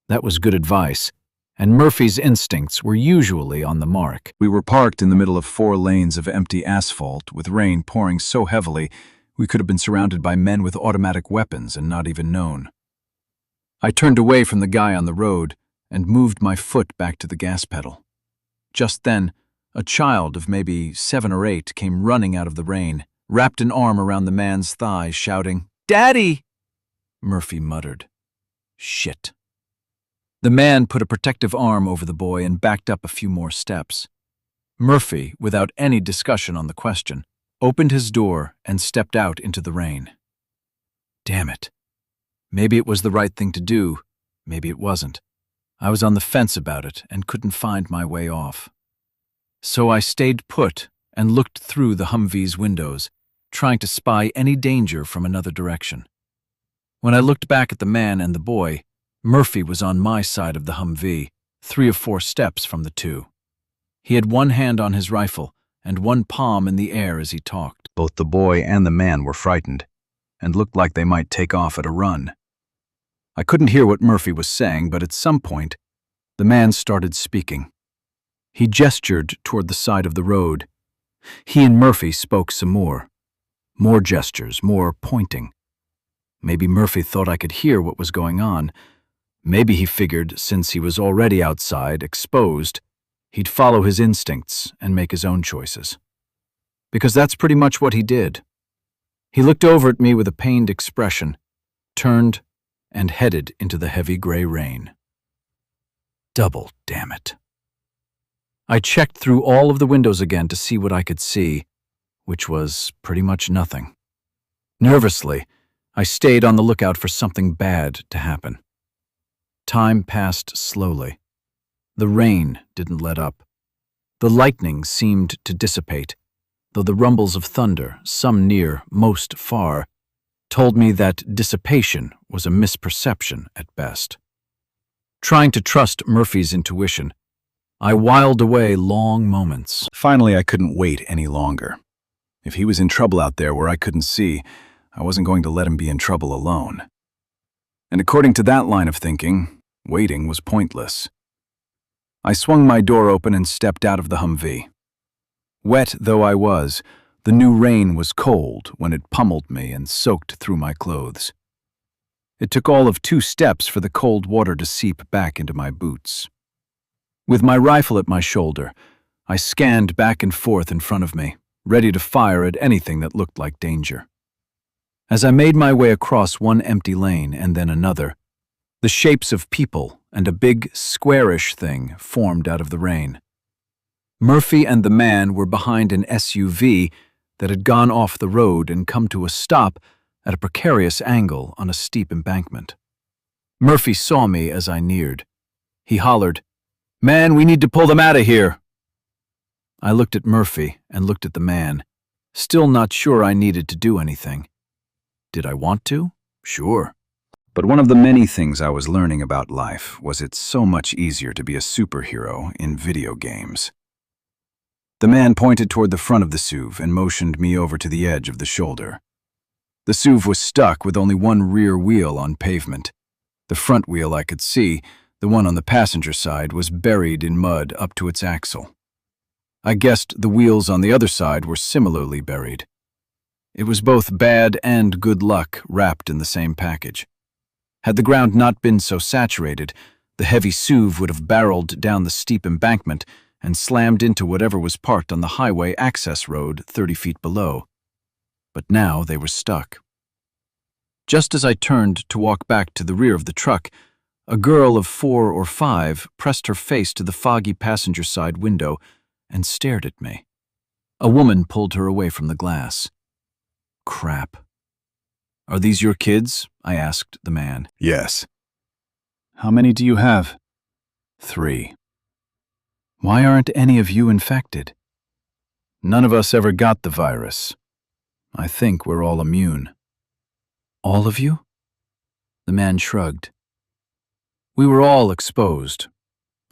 Speaker 1: That was good advice, and Murphy's instincts were usually on the mark.
Speaker 3: We were parked in the middle of 4 lanes of empty asphalt, with rain pouring so heavily we could have been surrounded by men with automatic weapons and not even known. I turned away from the guy on the road and moved my foot back to the gas pedal. Just then, a child of maybe 7 or 8 came running out of the rain, wrapped an arm around the man's thigh, shouting, Daddy! Murphy muttered, Shit. The man put a protective arm over the boy and backed up a few more steps. Murphy, without any discussion on the question, opened his door and stepped out into the rain. Damn it. Maybe it was the right thing to do, maybe it wasn't. I was on the fence about it and couldn't find my way off. So I stayed put and looked through the Humvee's windows, trying to spy any danger from another direction. When I looked back at the man and the boy, Murphy was on my side of the Humvee, 3 or 4 steps from the two. He had one hand on his rifle and one palm in the air as he talked. Both the boy and the man were frightened and looked like they might take off at a run. I couldn't hear what Murphy was saying, but at some point, the man started speaking. He gestured toward the side of the road. He and Murphy spoke some more. More gestures, more pointing. Maybe Murphy thought I could hear what was going on. Maybe he figured, since he was already outside, exposed, he'd follow his instincts and make his own choices. Because that's pretty much what he did. He looked over at me with a pained expression, turned, and headed into the heavy gray rain. Double damn it. I checked through all of the windows again to see what I could see, which was pretty much nothing. Nervously, I stayed on the lookout for something bad to happen. Time passed slowly. The rain didn't let up. The lightning seemed to dissipate, though the rumbles of thunder, some near, most far, told me that dissipation was a misperception at best. Trying to trust Murphy's intuition, I whiled away long moments. Finally, I couldn't wait any longer. If he was in trouble out there where I couldn't see, I wasn't going to let him be in trouble alone. And according to that line of thinking, waiting was pointless. I swung my door open and stepped out of the Humvee. Wet though I was, the new rain was cold when it pummeled me and soaked through my clothes. It took all of 2 steps for the cold water to seep back into my boots. With my rifle at my shoulder, I scanned back and forth in front of me, ready to fire at anything that looked like danger. As I made my way across one empty lane and then another, the shapes of people and a big, squarish thing formed out of the rain. Murphy and the man were behind an SUV that had gone off the road and come to a stop at a precarious angle on a steep embankment. Murphy saw me as I neared. He hollered, "Man, we need to pull them out of here." I looked at Murphy and looked at the man, still not sure I needed to do anything. Did I want to? Sure. But one of the many things I was learning about life was it's so much easier to be a superhero in video games. The man pointed toward the front of the SUV and motioned me over to the edge of the shoulder. The SUV was stuck with only one rear wheel on pavement. The front wheel I could see, the one on the passenger side, was buried in mud up to its axle. I guessed the wheels on the other side were similarly buried. It was both bad and good luck wrapped in the same package. Had the ground not been so saturated, the heavy SUV would have barreled down the steep embankment and slammed into whatever was parked on the highway access road 30 feet below. But now they were stuck.
Speaker 2: Just as I turned to walk back to the rear of the truck, a girl of 4 or 5 pressed her face to the foggy passenger side window and stared at me. A woman pulled her away from the glass. Crap. Are these your kids? I asked the man.
Speaker 3: Yes.
Speaker 2: How many do you have? 3. Why aren't any of you infected? None of us ever got the virus. I think we're all immune. All of you? The man shrugged. We were all exposed.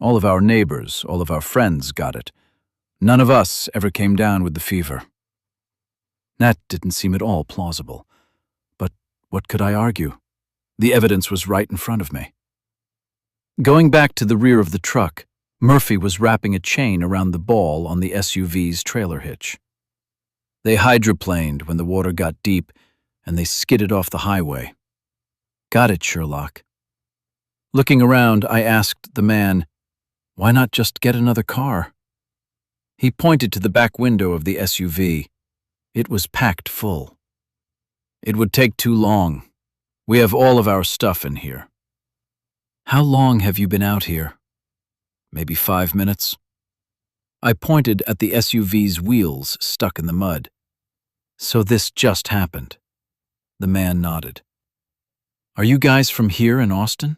Speaker 2: All of our neighbors, all of our friends got it. None of us ever came down with the fever. That didn't seem at all plausible. But what could I argue? The evidence was right in front of me. Going back to the rear of the truck, Murphy was wrapping a chain around the ball on the SUV's trailer hitch. They hydroplaned when the water got deep, and they skidded off the highway. Got it, Sherlock. Looking around, I asked the man, why not just get another car? He pointed to the back window of the SUV. It was packed full. It would take too long. We have all of our stuff in here. How long have you been out here? Maybe 5 minutes. I pointed at the SUV's wheels stuck in the mud. So this just happened. The man nodded. Are you guys from here in Austin?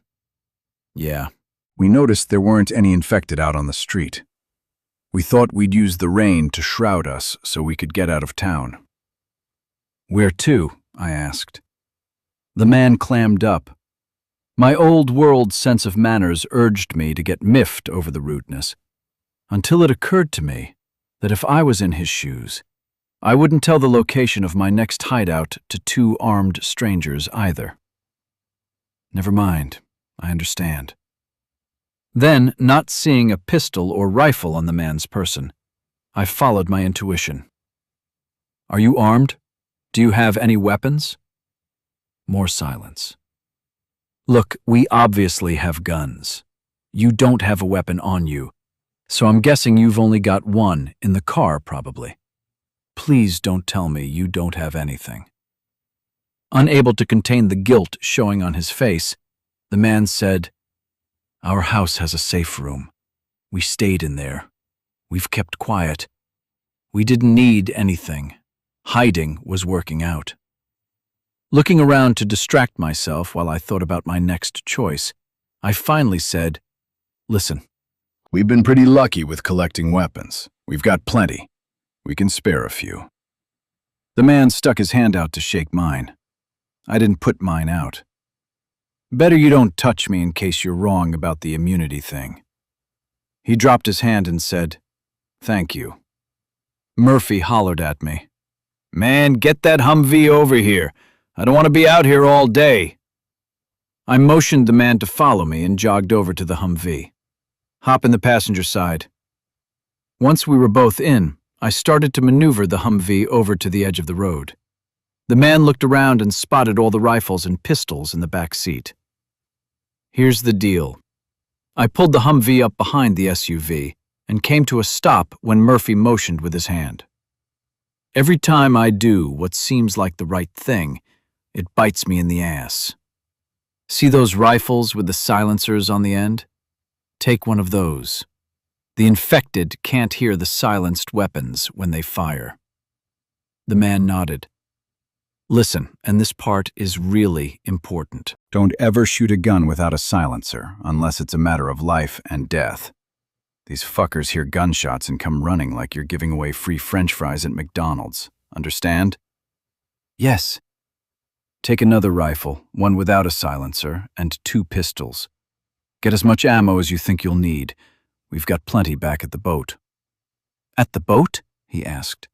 Speaker 2: Yeah.
Speaker 3: We noticed there weren't any infected out on the street. We thought we'd use the rain to shroud us so we could get out of town.
Speaker 2: Where to? I asked. The man clammed up. My old-world sense of manners urged me to get miffed over the rudeness, until it occurred to me that if I was in his shoes, I wouldn't tell the location of my next hideout to 2 armed strangers either. Never mind, I understand. Then, not seeing a pistol or rifle on the man's person, I followed my intuition. Are you armed? Do you have any weapons? More silence. Look, we obviously have guns. You don't have a weapon on you, so I'm guessing you've only got one in the car, probably. Please don't tell me you don't have anything. Unable to contain the guilt showing on his face, the man said, Our house has a safe room. We stayed in there. We've kept quiet. We didn't need anything. Hiding was working out. Looking around to distract myself while I thought about my next choice, I finally said, Listen.
Speaker 3: We've been pretty lucky with collecting weapons. We've got plenty. We can spare a few.
Speaker 2: The man stuck his hand out to shake mine. I didn't put mine out. Better you don't touch me in case you're wrong about the immunity thing. He dropped his hand and said, Thank you. Murphy hollered at me. Man, get that Humvee over here. I don't want to be out here all day. I motioned the man to follow me and jogged over to the Humvee. Hop in the passenger side. Once we were both in, I started to maneuver the Humvee over to the edge of the road. The man looked around and spotted all the rifles and pistols in the back seat. Here's the deal. I pulled the Humvee up behind the SUV and came to a stop when Murphy motioned with his hand. Every time I do what seems like the right thing, it bites me in the ass. See those rifles with the silencers on the end? Take one of those. The infected can't hear the silenced weapons when they fire. The man nodded. Listen, and this part is really important.
Speaker 3: Don't ever shoot a gun without a silencer, unless it's a matter of life and death. These fuckers hear gunshots and come running like you're giving away free French fries at McDonald's. Understand?
Speaker 2: Yes. Take another rifle, one without a silencer, and 2 pistols. Get as much ammo as you think you'll need. We've got plenty back at the boat. At the boat? He asked.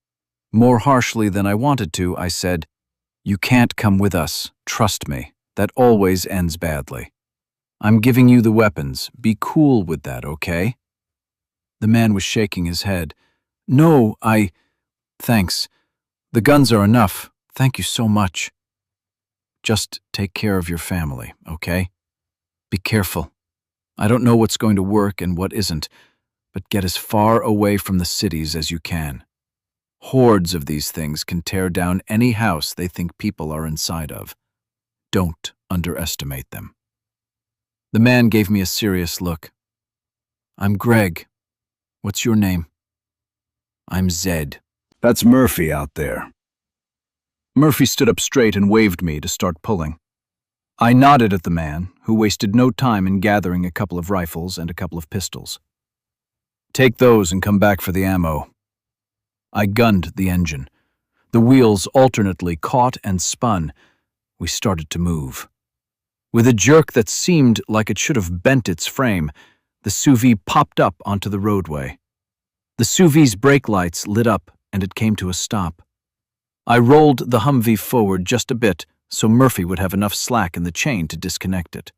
Speaker 2: More harshly than I wanted to, I said, You can't come with us. Trust me. That always ends badly. I'm giving you the weapons. Be cool with that, okay? The man was shaking his head. No, Thanks. The guns are enough. Thank you so much. Just take care of your family, okay? Be careful. I don't know what's going to work and what isn't, but get as far away from the cities as you can. Hordes of these things can tear down any house they think people are inside of.
Speaker 1: Don't underestimate them. The man gave me a serious look. I'm Greg. What's your name? I'm Zed.
Speaker 3: That's Murphy out there.
Speaker 1: Murphy stood up straight and waved me to start pulling. I nodded at the man, who wasted no time in gathering a couple of rifles and a couple of pistols. Take those and come back for the ammo. I gunned the engine. The wheels alternately caught and spun. We started to move. With a jerk that seemed like it should have bent its frame, the SUV popped up onto the roadway. The SUV's brake lights lit up and it came to a stop. I rolled the Humvee forward just a bit so Murphy would have enough slack in the chain to disconnect it.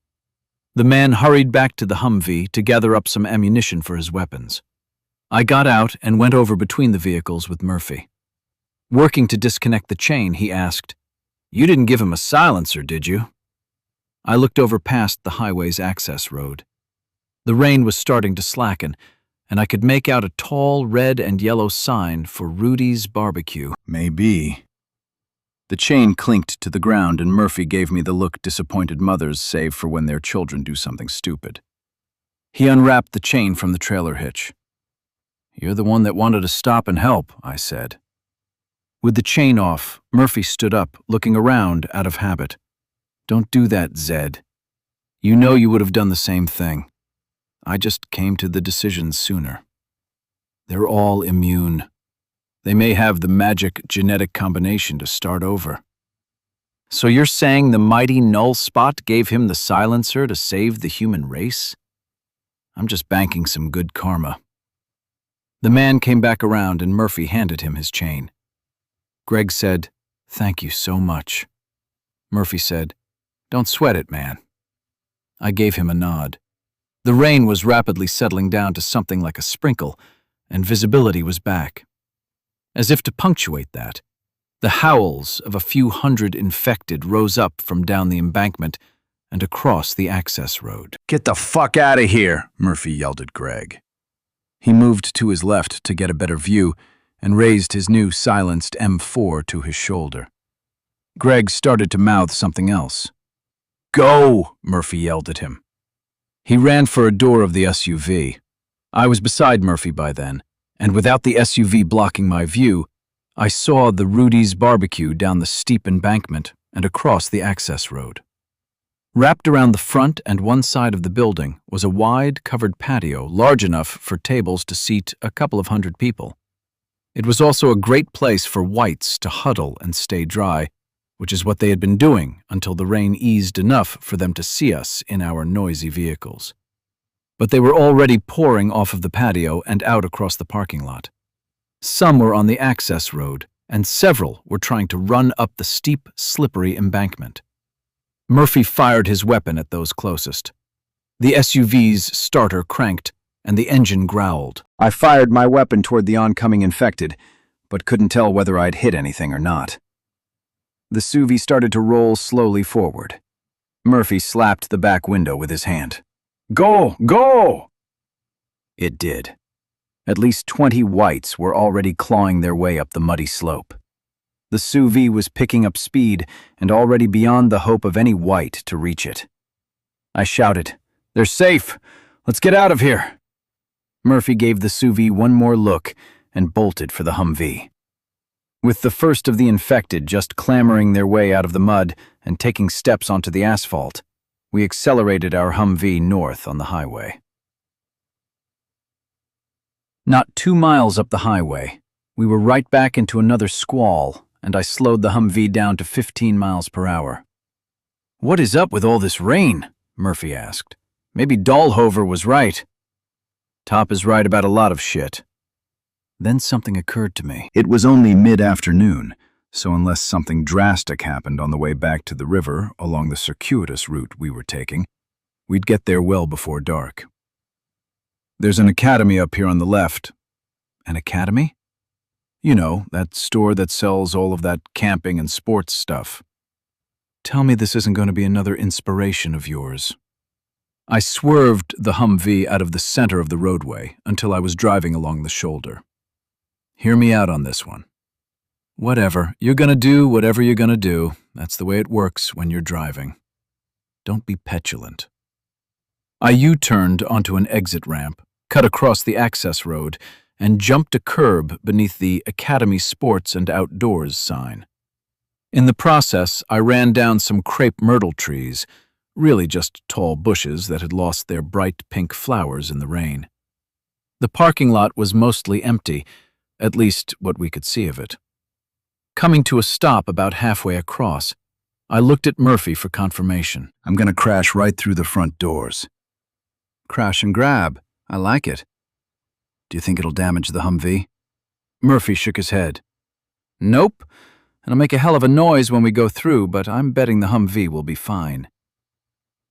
Speaker 1: The man hurried back to the Humvee to gather up some ammunition for his weapons. I got out and went over between the vehicles with Murphy. Working to disconnect the chain, he asked, "You didn't give him a silencer, did you?" I looked over past the highway's access road. The rain was starting to slacken, and I could make out a tall red and yellow sign for Rudy's Barbecue.
Speaker 3: Maybe. The chain clinked to the ground and Murphy gave me the look disappointed mothers save for when their children do something stupid.
Speaker 1: He unwrapped the chain from the trailer hitch. "You're the one that wanted to stop and help," I said. With the chain off, Murphy stood up, looking around out of habit. "Don't do that, Zed. You know you would have done the same thing. I just came to the decision sooner. They're all immune. They may have the magic genetic combination to start over." "So you're saying the mighty null spot gave him the silencer to save the human race?" "I'm just banking some good karma." The man came back around and Murphy handed him his chain. Greg said, "Thank you so much." Murphy said, "Don't sweat it, man." I gave him a nod. The rain was rapidly settling down to something like a sprinkle, and visibility was back. As if to punctuate that, the howls of a few hundred infected rose up from down the embankment and across the access road.
Speaker 3: "Get the fuck out of here," Murphy yelled at Greg. He moved to his left to get a better view and raised his new silenced M4 to his shoulder. Greg started to mouth something else. "Go!" Murphy yelled at him. He ran for a door of the SUV. I was beside Murphy by then, and without the SUV blocking my view, I saw the Rudy's Barbecue down the steep embankment and across the access road. Wrapped around the front and one side of the building was a wide, covered patio large enough for tables to seat a couple of hundred people. It was also a great place for whites to huddle and stay dry, which is what they had been doing until the rain eased enough for them to see us in our noisy vehicles. But they were already pouring off of the patio and out across the parking lot. Some were on the access road, and several were trying to run up the steep, slippery embankment. Murphy fired his weapon at those closest. The SUV's starter cranked, and the engine growled. I fired my weapon toward the oncoming infected, but couldn't tell whether I'd hit anything or not. The SUV started to roll slowly forward. Murphy slapped the back window with his hand. "Go! Go!" It did. At least 20 whites were already clawing their way up the muddy slope. The SUV was picking up speed and already beyond the hope of any white to reach it. I shouted, "They're safe! Let's get out of here!" Murphy gave the SUV one more look and bolted for the Humvee. With the first of the infected just clambering their way out of the mud and taking steps onto the asphalt, we accelerated our Humvee north on the highway. Not 2 miles up the highway, we were right back into another squall, and I slowed the Humvee down to 15 miles per hour. "What is up with all this rain?" Murphy asked. "Maybe Dahlhover was right." "Top is right about a lot of shit." Then something occurred to me. It was only mid-afternoon, so unless something drastic happened on the way back to the river along the circuitous route we were taking, we'd get there well before dark. "There's an academy up here on the left." "An academy?" "You know, that store that sells all of that camping and sports stuff." "Tell me this isn't going to be another inspiration of yours." I swerved the Humvee out of the center of the roadway until I was driving along the shoulder. "Hear me out on this one." "Whatever. You're going to do whatever you're going to do.
Speaker 1: That's the way it works when you're driving. Don't be petulant. I U-turned onto an exit ramp, cut across the access road, and jumped a curb beneath the Academy Sports and Outdoors sign. In the process, I ran down some crepe myrtle trees, really just tall bushes that had lost their bright pink flowers in the rain. The parking lot was mostly empty, at least what we could see of it. Coming to a stop about halfway across, I looked at Murphy for confirmation.
Speaker 3: I'm gonna crash right through the front doors. Crash and grab. I like it. Do you think it'll damage the Humvee?
Speaker 1: Murphy shook his head. Nope. It'll make a hell of a noise when we go through, but I'm betting the Humvee will be fine.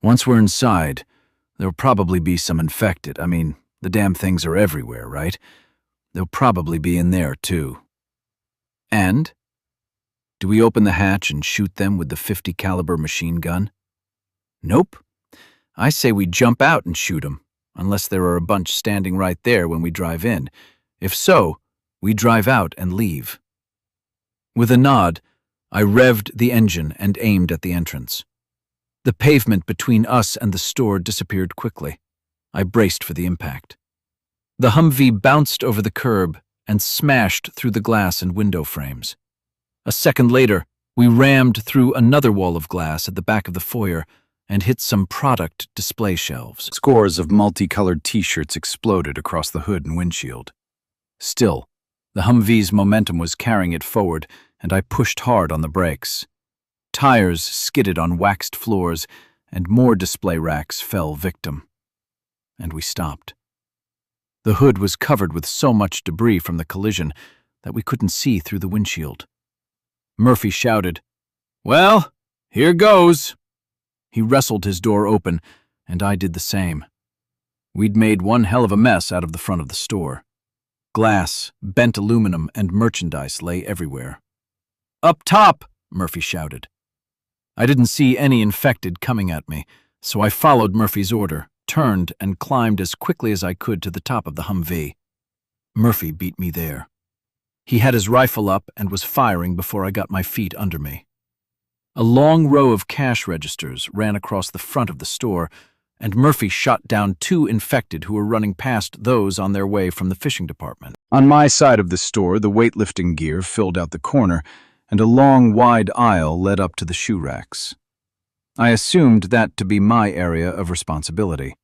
Speaker 1: Once we're inside, there'll probably be some infected. I mean, the damn things are everywhere, right? They'll probably be in there, too. And? Do we open the hatch and shoot them with the .50 caliber machine gun? Nope. I say we jump out and shoot them, unless there are a bunch standing right there when we drive in. If so, we drive out and leave. With a nod, I revved the engine and aimed at the entrance. The pavement between us and the store disappeared quickly. I braced for the impact. The Humvee bounced over the curb and smashed through the glass and window frames. A second later, we rammed through another wall of glass at the back of the foyer and hit some product display shelves.
Speaker 3: Scores of multicolored t-shirts exploded across the hood and windshield.
Speaker 1: Still, the Humvee's momentum was carrying it forward, and I pushed hard on the brakes. Tires skidded on waxed floors, and more display racks fell victim. And we stopped. The hood was covered with so much debris from the collision that we couldn't see through the windshield. Murphy shouted, "Well, here goes." He wrestled his door open, and I did the same. We'd made one hell of a mess out of the front of the store. Glass, bent aluminum, and merchandise lay everywhere. "Up top!" Murphy shouted. I didn't see any infected coming at me, so I followed Murphy's order, turned, and climbed as quickly as I could to the top of the Humvee. Murphy beat me there. He had his rifle up and was firing before I got my feet under me. A long row of cash registers ran across the front of the store, and Murphy shot down 2 infected who were running past those on their way from the fishing department.
Speaker 3: On my side of the store, the weightlifting gear filled out the corner, and a long, wide aisle led up to the shoe racks. I assumed that to be my area of responsibility.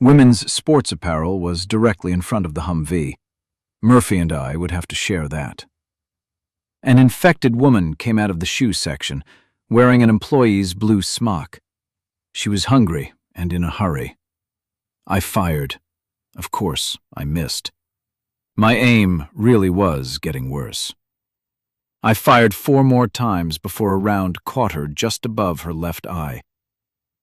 Speaker 3: Women's sports apparel was directly in front of the Humvee. Murphy and I would have to share that. An infected woman came out of the shoe section, wearing an employee's blue smock. She was hungry and in a hurry. I fired. Of course, I missed. My aim really was getting worse. I fired 4 more times before a round caught her just above her left eye.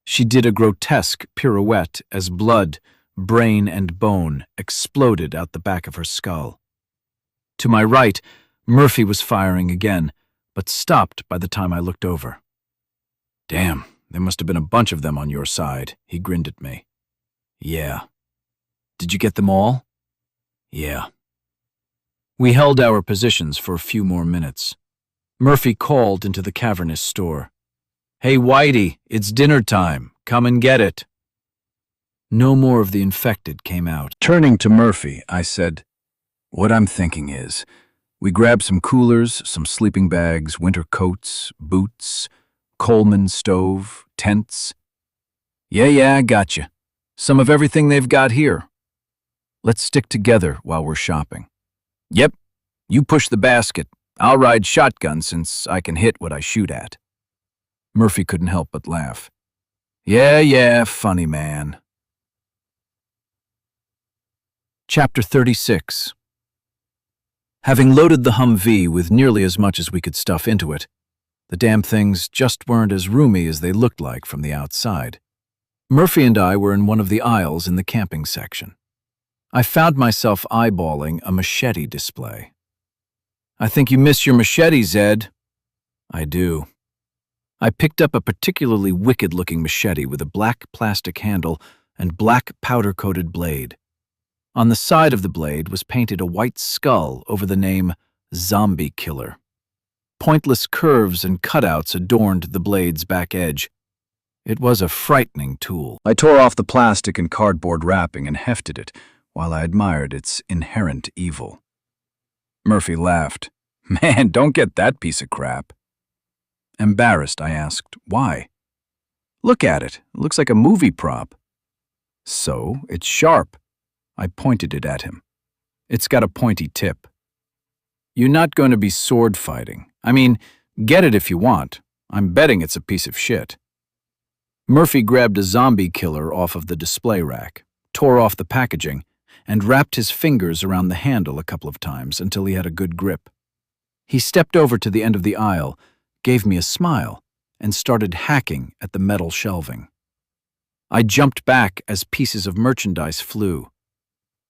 Speaker 3: She did a grotesque pirouette as blood, brain, and bone exploded out the back of her skull. To my right, Murphy was firing again, but stopped by the time I looked over. "Damn, there must have been a bunch of them on your side," he grinned at me. "Yeah." "Did you get them all?" "Yeah." We held our positions for a few more minutes. Murphy called into the cavernous store. "Hey, Whitey, it's dinner time. Come and get it." No more of the infected came out. Turning to Murphy, I said, "What I'm thinking is, we grab some coolers, some sleeping bags, winter coats, boots, Coleman stove, tents." Yeah, I gotcha. Some of everything they've got here. Let's stick together while we're shopping." "Yep, you push the basket. I'll ride shotgun since I can hit what I shoot at." Murphy couldn't help but laugh. Yeah, funny man."
Speaker 1: Chapter 36. Having loaded the Humvee with nearly as much as we could stuff into it, the damn things just weren't as roomy as they looked like from the outside. Murphy and I were in one of the aisles in the camping section. I found myself eyeballing a machete display. "I think you miss your machete, Zed." "I do." I picked up a particularly wicked-looking machete with a black plastic handle and black powder-coated blade. On the side of the blade was painted a white skull over the name Zombie Killer. Pointless curves and cutouts adorned the blade's back edge. It was a frightening tool.
Speaker 3: I tore off the plastic and cardboard wrapping and hefted it while I admired its inherent evil. Murphy laughed. "Man, don't get that piece of crap." Embarrassed, I asked, "Why?" "Look at it. It looks like a movie prop." "So, it's sharp." I pointed it at him. "It's got a pointy tip." "You're not going to be sword fighting. I mean, get it if you want. I'm betting it's a piece of shit." Murphy grabbed a zombie killer off of the display rack, tore off the packaging, and wrapped his fingers around the handle a couple of times until he had a good grip. He stepped over to the end of the aisle, gave me a smile, and started hacking at the metal shelving. I jumped back as pieces of merchandise flew.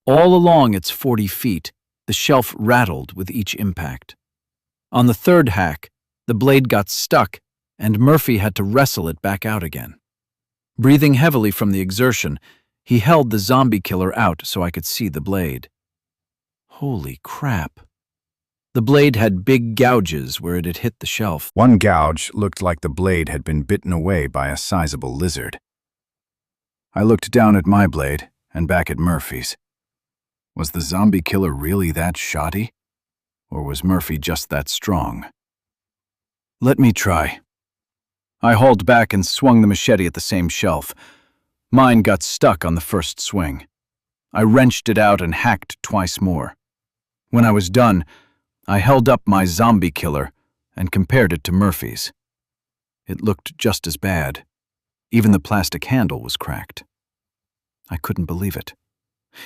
Speaker 3: All along its 40 feet, the shelf rattled with each impact. On the third hack, the blade got stuck, and Murphy had to wrestle it back out again. Breathing heavily from the exertion, he held the zombie killer out so I could see the blade. Holy crap. The blade had big gouges where it had hit the shelf. One gouge looked like the blade had been bitten away by a sizable lizard. I looked down at my blade and back at Murphy's. Was the zombie killer really that shoddy? Or was Murphy just that strong? "Let me try." I hauled back and swung the machete at the same shelf. Mine got stuck on the first swing. I wrenched it out and hacked twice more. When I was done, I held up my zombie killer and compared it to Murphy's. It looked just as bad. Even the plastic handle was cracked. I couldn't believe it.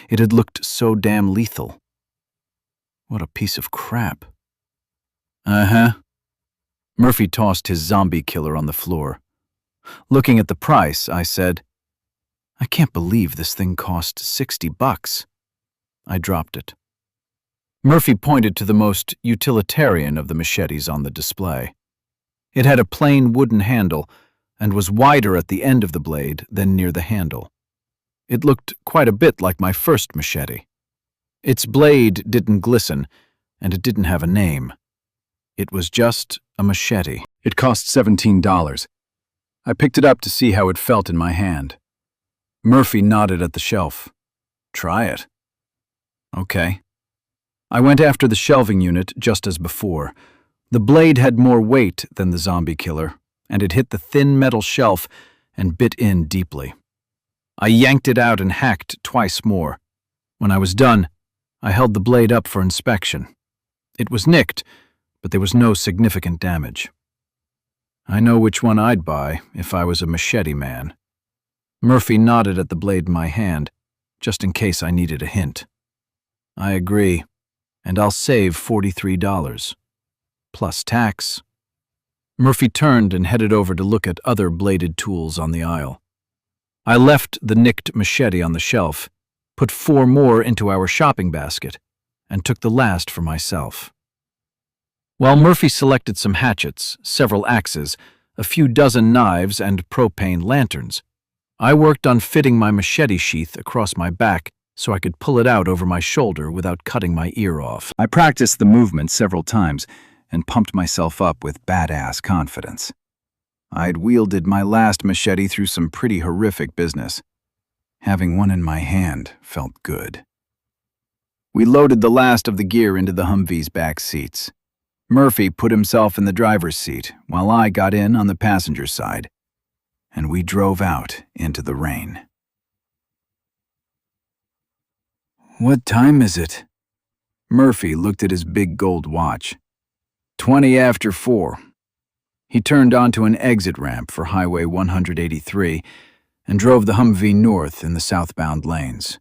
Speaker 3: It had looked so damn lethal. What a piece of crap. Uh-huh. Murphy tossed his zombie killer on the floor. Looking at the price, I said, "I can't believe this thing cost $60. I dropped it. Murphy pointed to the most utilitarian of the machetes on the display. It had a plain wooden handle and was wider at the end of the blade than near the handle. It looked quite a bit like my first machete. Its blade didn't glisten, and it didn't have a name. It was just a machete. It cost $17. I picked it up to see how it felt in my hand. Murphy nodded at the shelf. "Try it." Okay. I went after the shelving unit just as before. The blade had more weight than the zombie killer, and it hit the thin metal shelf and bit in deeply. I yanked it out and hacked twice more. When I was done, I held the blade up for inspection. It was nicked, but there was no significant damage. I know which one I'd buy if I was a machete man. Murphy nodded at the blade in my hand, just in case I needed a hint. I agree, and I'll save $43. Plus tax. Murphy turned and headed over to look at other bladed tools on the aisle. I left the nicked machete on the shelf, put 4 more into our shopping basket, and took the last for myself. While Murphy selected some hatchets, several axes, a few dozen knives, and propane lanterns, I worked on fitting my machete sheath across my back so I could pull it out over my shoulder without cutting my ear off. I practiced the movement several times and pumped myself up with badass confidence. I'd wielded my last machete through some pretty horrific business. Having one in my hand felt good. We loaded the last of the gear into the Humvee's back seats. Murphy put himself in the driver's seat while I got in on the passenger side, and we drove out into the rain. "What time is it?" Murphy looked at his big gold watch. 20 after 4. He turned onto an exit ramp for Highway 183 and drove the Humvee north in the southbound lanes.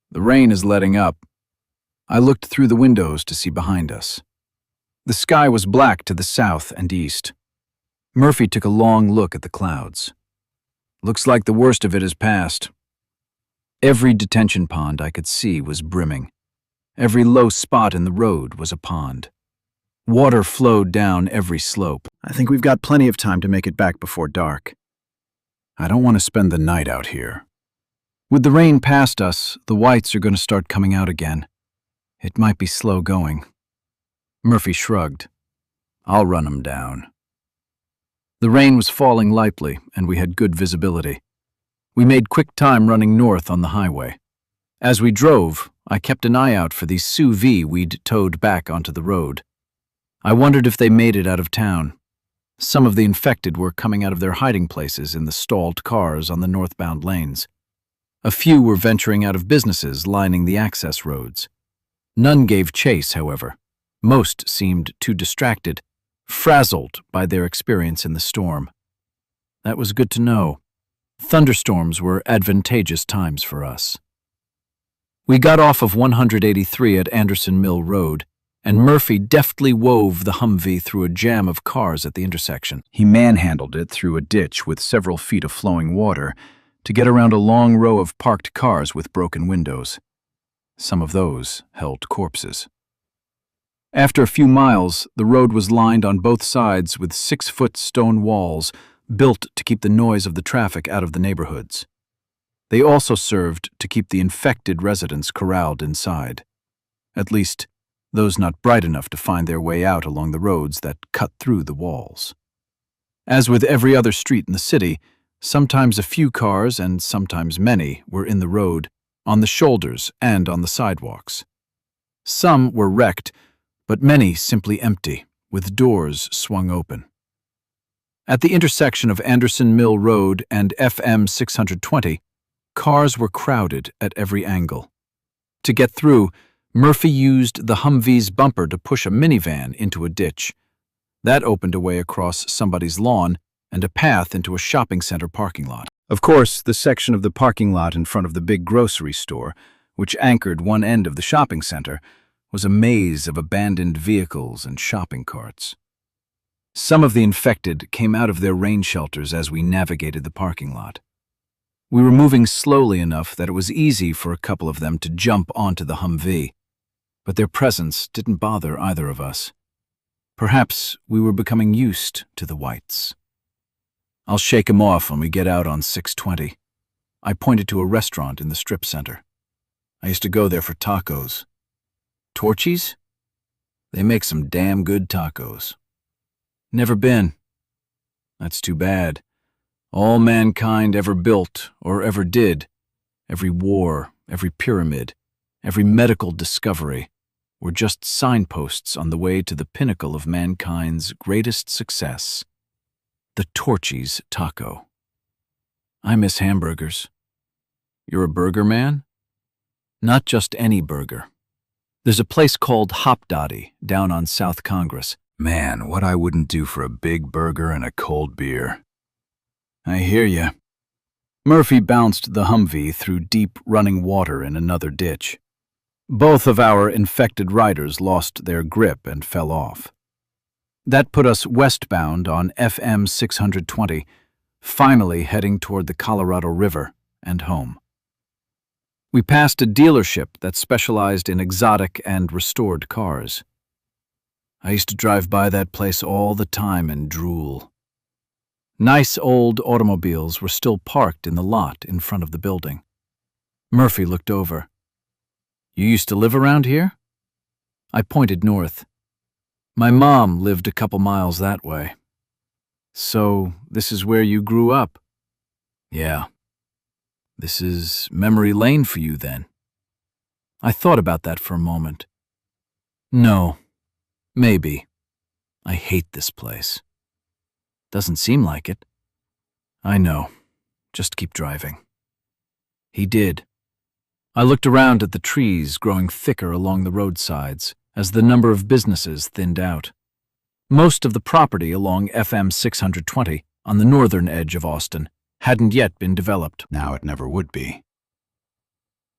Speaker 3: The rain is letting up. I looked through the windows to see behind us. The sky was black to the south and east. Murphy took a long look at the clouds. Looks like the worst of it has passed. Every detention pond I could see was brimming. Every low spot in the road was a pond. Water flowed down every slope. I think we've got plenty of time to make it back before dark. I don't want to spend the night out here. With the rain past us, the whites are going to start coming out again. It might be slow going. Murphy shrugged.
Speaker 2: I'll run 'em down." The rain was falling lightly, and we had good visibility. We made quick time running north on the highway. As we drove, I kept an eye out for these sous vide we'd towed back onto the road. I wondered if they made it out of town. Some of the infected were coming out of their hiding places in the stalled cars on the northbound lanes. A few were venturing out of businesses lining the access roads. None gave chase, however. Most seemed too distracted, frazzled by their experience in the storm. That was good to know. Thunderstorms were advantageous times for us. We got off of 183 at Anderson Mill Road, and Murphy deftly wove the Humvee through a jam of cars at the intersection.
Speaker 3: He manhandled it through a ditch with several feet of flowing water to get around a long row of parked cars with broken windows. Some of those held corpses. After a few miles, the road was lined on both sides with 6-foot stone walls built to keep the noise of the traffic out of the neighborhoods. They also served to keep the infected residents corralled inside. At least, those not bright enough to find their way out along the roads that cut through the walls. As with every other street in the city, sometimes a few cars and sometimes many were in the road, on the shoulders and on the sidewalks. Some were wrecked, but many simply empty, with doors swung open. At the intersection of Anderson Mill Road and FM 620, cars were crowded at every angle. To get through, Murphy used the Humvee's bumper to push a minivan into a ditch. That opened a way across somebody's lawn and a path into a shopping center parking lot. Of course, the section of the parking lot in front of the big grocery store, which anchored one end of the shopping center, was a maze of abandoned vehicles and shopping carts. Some of the infected came out of their rain shelters as we navigated the parking lot. We were moving slowly enough that it was easy for a couple of them to jump onto the Humvee, but their presence didn't bother either of us. Perhaps we were becoming used to the whites. "I'll shake 'em off when we get out on 620. I pointed to a restaurant in the strip center. I used to go there for tacos. Torchy's? They make some damn good tacos. Never been. That's too bad. All mankind ever built or ever did, every war, every pyramid, every medical discovery, were just signposts on the way to the pinnacle of mankind's greatest success, the Torchy's taco. I miss hamburgers. You're a burger man? Not just any burger. There's a place called Hop Dotty down on South Congress. Man, what I wouldn't do for a big burger and a cold beer. I hear ya. Murphy bounced the Humvee through deep running water in another ditch. Both of our infected riders lost their grip and fell off. That put us westbound on FM 620, finally heading toward the Colorado River and home. We passed a dealership that specialized in exotic and restored cars. I used to drive by that place all the time and drool. Nice old automobiles were still parked in the lot in front of the building. Murphy looked over. You used to live around here? I pointed north. My mom lived a couple miles that way. So this is where you grew up? Yeah. This is memory lane for you then. I thought about that for a moment. No, maybe. I hate this place. Doesn't seem like it. I know. Just keep driving. He did. I looked around at the trees growing thicker along the roadsides as the number of businesses thinned out. Most of the property along FM 620 on the northern edge of Austin hadn't yet been developed. Now it never would be.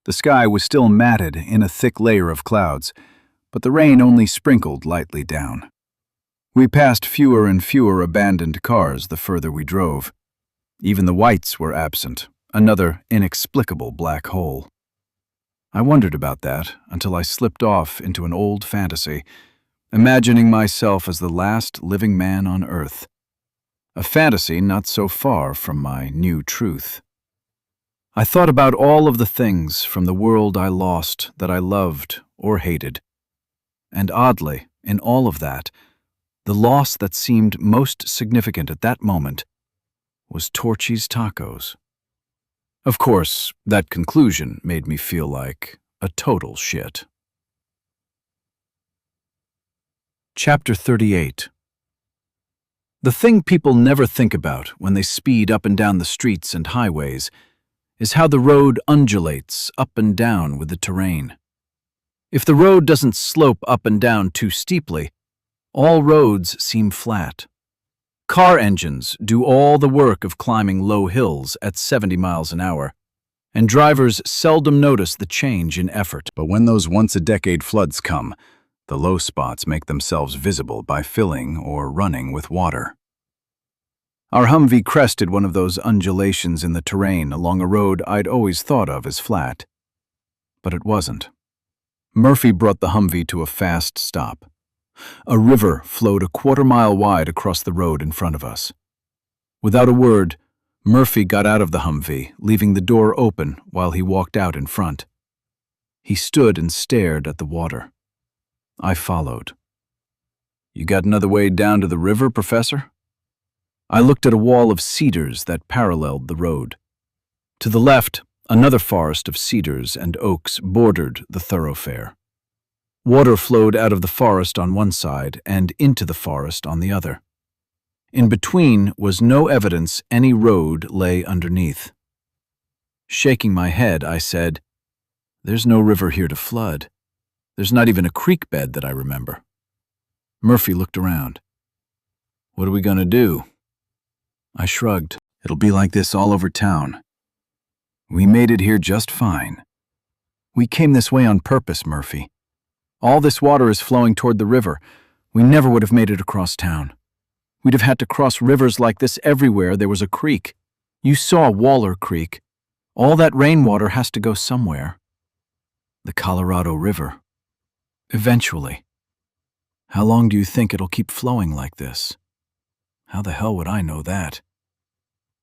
Speaker 3: The sky was still matted in a thick layer of clouds, but the rain only sprinkled lightly down. We passed fewer and fewer abandoned cars the further we drove. Even the whites were absent, another inexplicable black hole. I wondered about that until I slipped off into an old fantasy, imagining myself as the last living man on Earth. A fantasy not so far from my new truth. I thought about all of the things from the world I lost that I loved or hated. And oddly, in all of that,
Speaker 2: The loss that seemed most significant at that moment was Torchy's tacos. Of course, that conclusion made me feel like a total shit. Chapter 38. The thing people never think about when they speed up and down the streets and highways is how the road undulates up and down with the terrain. If the road doesn't slope up and down too steeply, all roads seem flat. Car engines do all the work of climbing low hills at 70 miles an hour, and drivers seldom notice the change in effort.
Speaker 3: But when those once-a-decade floods come, the low spots make themselves visible by filling or running with water.
Speaker 2: Our Humvee crested one of those undulations in the terrain along a road I'd always thought of as flat. But it wasn't. Murphy brought the Humvee to a fast stop. A river flowed a quarter-mile wide across the road in front of us. Without a word, Murphy got out of the Humvee, leaving the door open while he walked out in front. He stood and stared at the water. I followed. "You got another way down to the river, Professor?" I looked at a wall of cedars that paralleled the road. To the left, another forest of cedars and oaks bordered the thoroughfare. Water flowed out of the forest on one side and into the forest on the other. In between was no evidence any road lay underneath. Shaking my head, I said, "There's no river here to flood. There's not even a creek bed that I remember." Murphy looked around. "What are we going to do?" I shrugged. "It'll be like this all over town. We made it here just fine." "We came this way on purpose, Murphy. All this water is flowing toward the river. We never would have made it across town. We'd have had to cross rivers like this everywhere there was a creek. You saw Waller Creek. All that rainwater has to go somewhere. The Colorado River. Eventually. How long do you think it'll keep flowing like this?" "How the hell would I know that?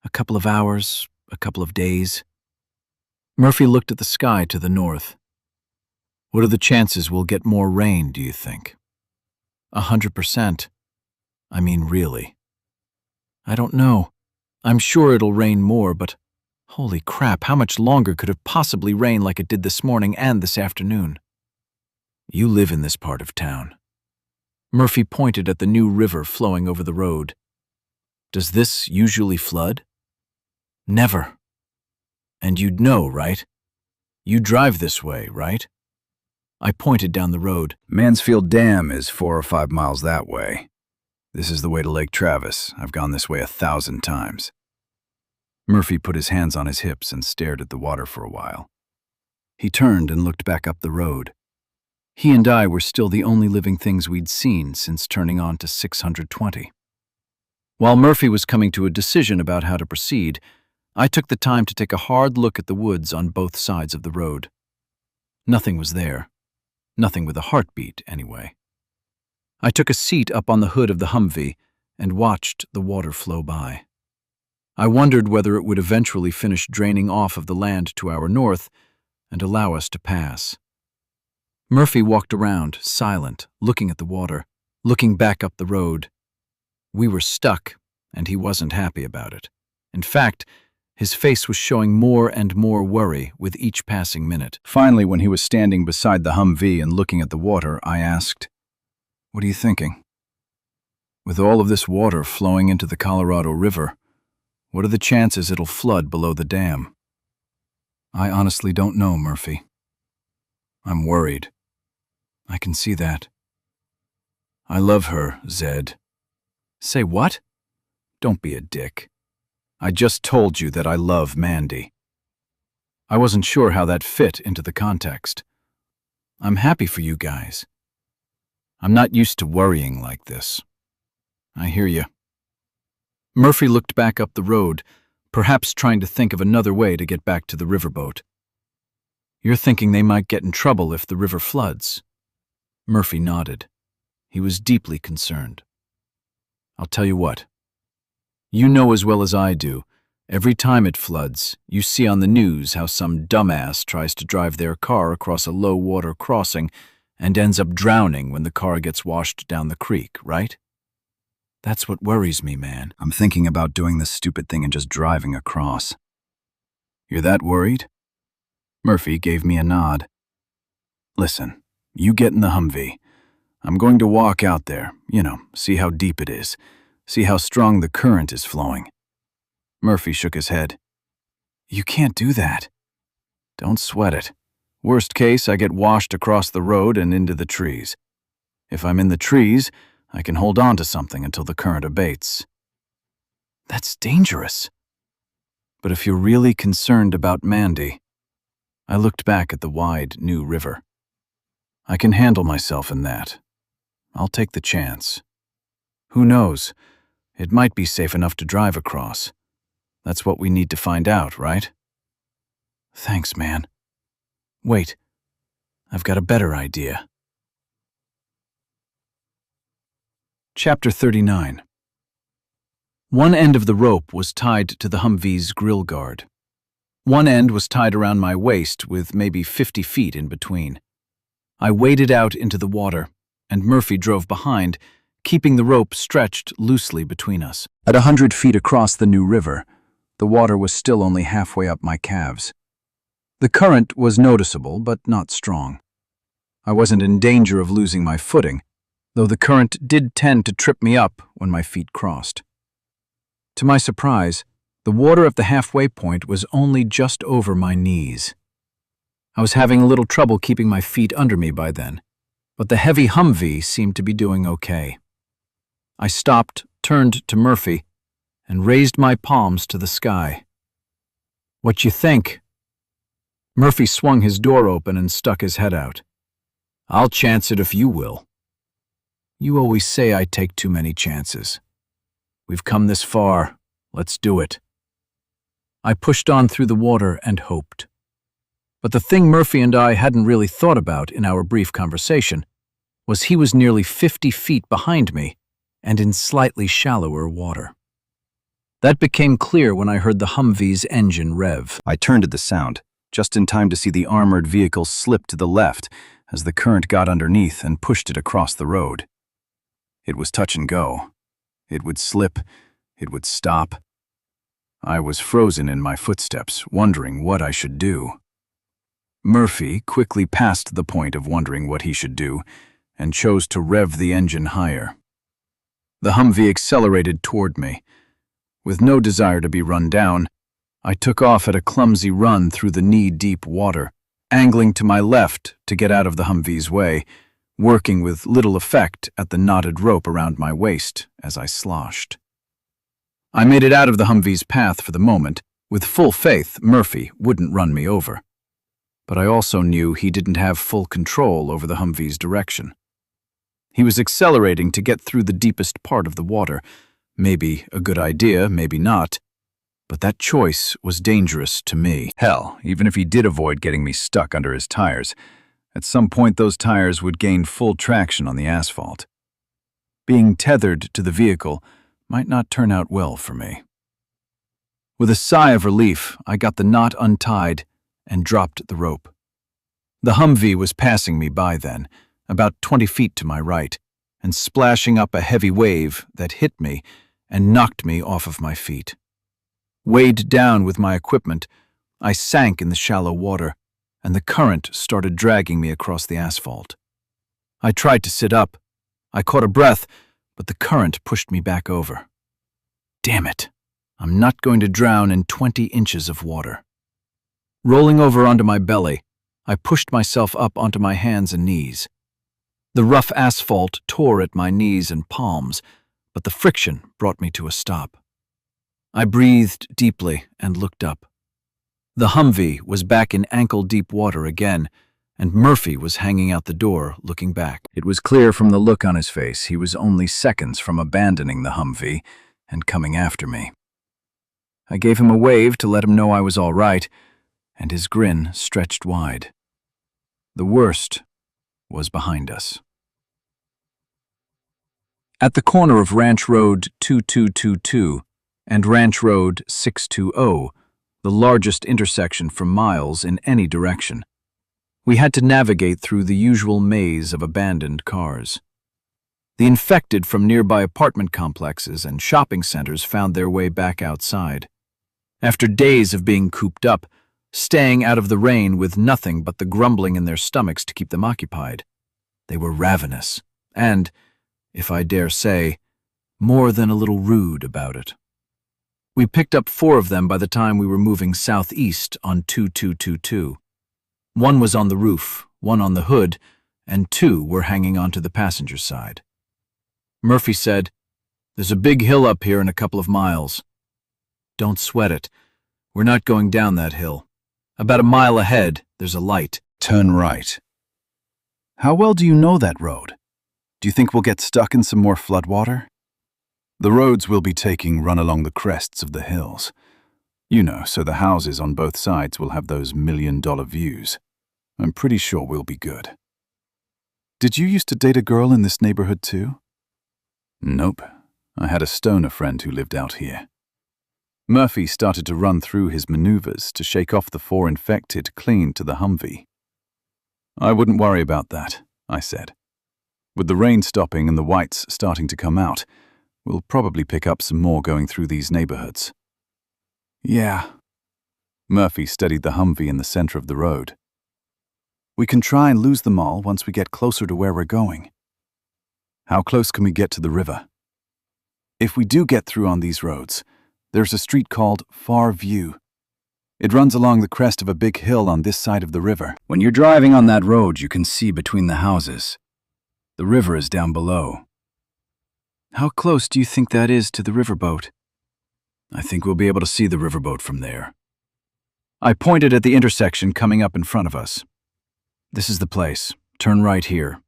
Speaker 2: A couple of hours, a couple of days." Murphy looked at the sky to the north. "What are the chances we'll get more rain, do you think?" 100%. I mean, really. "I don't know. I'm sure it'll rain more, but holy crap, how much longer could it possibly rain like it did this morning and this afternoon?" "You live in this part of town." Murphy pointed at the new river flowing over the road. "Does this usually flood?" "Never. And you'd know, right? You drive this way, right?" I pointed down the road.
Speaker 3: Mansfield Dam is 4 or 5 miles that way. This is the way to Lake Travis. I've gone this way 1,000 times.
Speaker 2: Murphy put his hands on his hips and stared at the water for a while. He turned and looked back up the road. He and I were still the only living things we'd seen since turning on to 620. While Murphy was coming to a decision about how to proceed, I took the time to take a hard look at the woods on both sides of the road. Nothing was there. Nothing with a heartbeat, anyway. I took a seat up on the hood of the Humvee and watched the water flow by. I wondered whether it would eventually finish draining off of the land to our north and allow us to pass. Murphy walked around, silent, looking at the water, looking back up the road. We were stuck, and he wasn't happy about it. In fact, his face was showing more and more worry with each passing minute.
Speaker 3: Finally, when he was standing beside the Humvee and looking at the water, I asked,
Speaker 2: "What are you thinking? With all of this water flowing into the Colorado River, what are the chances it'll flood below the dam?" "I honestly don't know, Murphy. I'm worried. I can see that. I love her, Zed." "Say what?" "Don't be a dick. I just told you that I love Mandy." I wasn't sure how that fit into the context. "I'm happy for you guys. I'm not used to worrying like this." "I hear you." Murphy looked back up the road, perhaps trying to think of another way to get back to the riverboat. "You're thinking they might get in trouble if the river floods?" Murphy nodded. He was deeply concerned. "I'll tell you what. You know as well as I do, every time it floods, you see on the news how some dumbass tries to drive their car across a low-water crossing and ends up drowning when the car gets washed down the creek, right? That's what worries me, man.
Speaker 3: I'm thinking about doing this stupid thing and just driving across. You're that worried? Murphy gave me a nod. Listen, you get in the Humvee. I'm going to walk out there, see how deep it is, see how strong the current is flowing. Murphy shook his head. You can't do that. Don't sweat it. Worst case, I get washed across the road and into the trees. If I'm in the trees, I can hold on to something until the current abates. That's dangerous. But if you're really concerned about Mandy, I looked back at the wide, new river. I can handle myself in that. I'll take the chance. Who knows? It might be safe enough to drive across. That's what we need to find out, right? Thanks, man. Wait, I've got a better idea. Chapter 39. One end of the rope was tied to the Humvee's grill guard. One end was tied around my waist with maybe 50 feet in between. I waded out into the water, and Murphy drove behind, keeping the rope stretched loosely between us. At 100 feet across the new river, the water was still only halfway up my calves. The current was noticeable, but not strong. I wasn't in danger of losing my footing, though the current did tend to trip me up when my feet crossed. To my surprise, the water at the halfway point was only just over my knees. I was having a little trouble keeping my feet under me by then, but the heavy Humvee seemed to be doing okay. I stopped, turned to Murphy, and raised my palms to the sky. What you think? Murphy swung his door open and stuck his head out. I'll chance it if you will. You always say I take too many chances. We've come this far. Let's do it. I pushed on through the water and hoped. But the thing Murphy and I hadn't really thought about in our brief conversation was he was nearly 50 feet behind me and in slightly shallower water. That became clear when I heard the Humvee's engine rev. I turned at the sound, just in time to see the armored vehicle slip to the left as the current got underneath and pushed it across the road. It was touch and go. It would slip, it would stop. I was frozen in my footsteps, wondering what I should do. Murphy quickly passed the point of wondering what he should do and chose to rev the engine higher. The Humvee accelerated toward me. With no desire to be run down, I took off at a clumsy run through the knee-deep water, angling to my left to get out of the Humvee's way, working with little effect at the knotted rope around my waist as I sloshed. I made it out of the Humvee's path for the moment, with full faith Murphy wouldn't run me over. But I also knew he didn't have full control over the Humvee's direction. He was accelerating to get through the deepest part of the water. Maybe a good idea, maybe not. But that choice was dangerous to me. Hell, even if he did avoid getting me stuck under his tires, at some point those tires would gain full traction on the asphalt. Being tethered to the vehicle might not turn out well for me. With a sigh of relief, I got the knot untied and dropped the rope. The Humvee was passing me by then, about 20 feet to my right, and splashing up a heavy wave that hit me and knocked me off of my feet. Weighed down with my equipment, I sank in the shallow water, and the current started dragging me across the asphalt. I tried to sit up. I caught a breath, but the current pushed me back over. Damn it, I'm not going to drown in 20 inches of water. Rolling over onto my belly, I pushed myself up onto my hands and knees. The rough asphalt tore at my knees and palms, but the friction brought me to a stop. I breathed deeply and looked up. The Humvee was back in ankle-deep water again, and Murphy was hanging out the door, looking back. It was clear from the look on his face he was only seconds from abandoning the Humvee and coming after me. I gave him a wave to let him know I was all right, and his grin stretched wide. The worst was behind us. At the corner of Ranch Road 2222 and Ranch Road 620, the largest intersection for miles in any direction, we had to navigate through the usual maze of abandoned cars.
Speaker 1: The infected from nearby apartment complexes and shopping centers found their way back outside. After days of being cooped up, staying out of the rain with nothing but the grumbling in their stomachs to keep them occupied, they were ravenous and, if I dare say, more than a little rude about it. We picked up 4 of them by the time we were moving southeast on 2222. 1 was on the roof, 1 on the hood, and 2 were hanging onto the passenger side. Murphy said, "There's a big hill up here in a couple of miles." "Don't sweat it. We're not going down that hill. About a mile ahead, there's a light."
Speaker 3: Turn right. How well do you know that road? Do you think we'll get stuck in some more floodwater? The roads we'll be taking run along the crests of the hills. You know, so the houses on both sides will have those million-dollar views. I'm pretty sure we'll be good. Did you used to date a girl in this neighborhood too? Nope. I had a stoner friend who lived out here. Murphy started to run through his maneuvers to shake off the 4 infected clean to the Humvee. I wouldn't worry about that, I said. With the rain stopping and the whites starting to come out, we'll probably pick up some more going through these neighborhoods. Yeah. Murphy steadied the Humvee in the center of the road. We can try and lose them all once we get closer to where we're going. How close can we get to the river? If we do get through on these roads, there's a street called Far View. It runs along the crest of a big hill on this side of the river. When you're driving on that road, you can see between the houses. The river is down below.
Speaker 1: How close do you think that is to the riverboat?
Speaker 3: I think we'll be able to see the riverboat from there. I pointed at the intersection coming up in front of us. This is the place. Turn right here.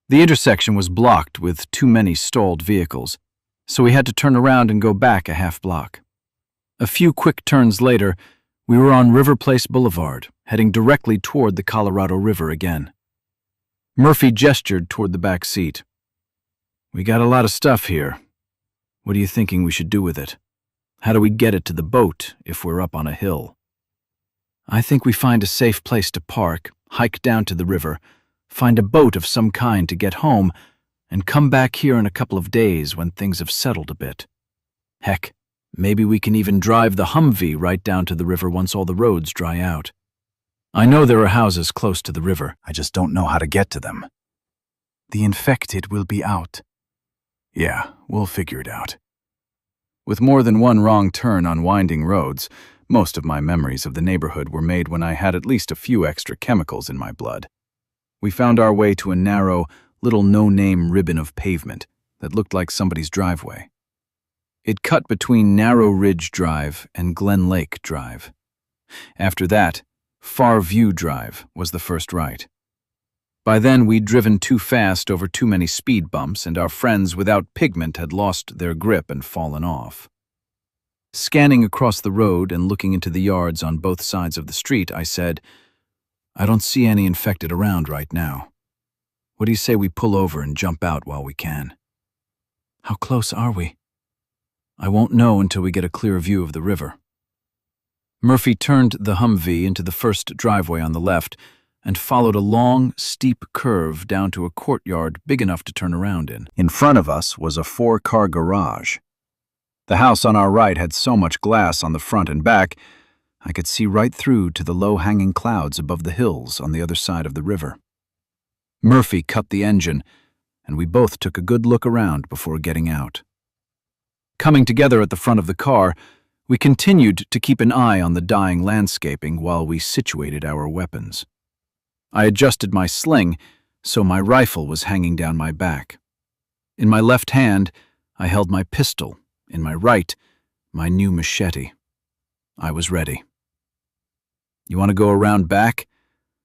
Speaker 3: The intersection was blocked with too many stalled vehicles, so we had to turn around and go back a half block. A few quick turns later, we were on River Place Boulevard, heading directly toward the Colorado River again. Murphy gestured toward the back seat. "We got a lot of stuff here. What are you thinking we should do with it? How do we get it to the boat if we're up on a hill?" "I think we find a safe place to park, hike down to the river, find a boat of some kind to get home, and come back here in a couple of days when things have settled a bit. Heck, maybe we can even drive the Humvee right down to the river once all the roads dry out. I know there are houses close to the river. I just don't know how to get to them." "The infected will be out." "Yeah, we'll figure it out." With more than one wrong turn on winding roads, most of my memories of the neighborhood were made when I had at least a few extra chemicals in my blood. We found our way to a narrow, little no-name ribbon of pavement that looked like somebody's driveway. It cut between Narrow Ridge Drive and Glen Lake Drive. After that, Far View Drive was the first right. By then, we'd driven too fast over too many speed bumps, and our friends without pigment had lost their grip and fallen off. Scanning across the road and looking into the yards on both sides of the street, I said, "I don't see any infected around right now. What do you say we pull over and jump out while we can?" "How close are we?" "I won't know until we get a clear view of the river." Murphy turned the Humvee into the first driveway on the left and followed a long, steep curve down to a courtyard big enough to turn around in. In front of us was a 4-car garage. The house on our right had so much glass on the front and back, I could see right through to the low-hanging clouds above the hills on the other side of the river. Murphy cut the engine, and we both took a good look around before getting out. Coming together at the front of the car, we continued to keep an eye on the dying landscaping while we situated our weapons. I adjusted my sling, so my rifle was hanging down my back. In my left hand, I held my pistol, in my right, my new machete. I was ready. "You want to go around back?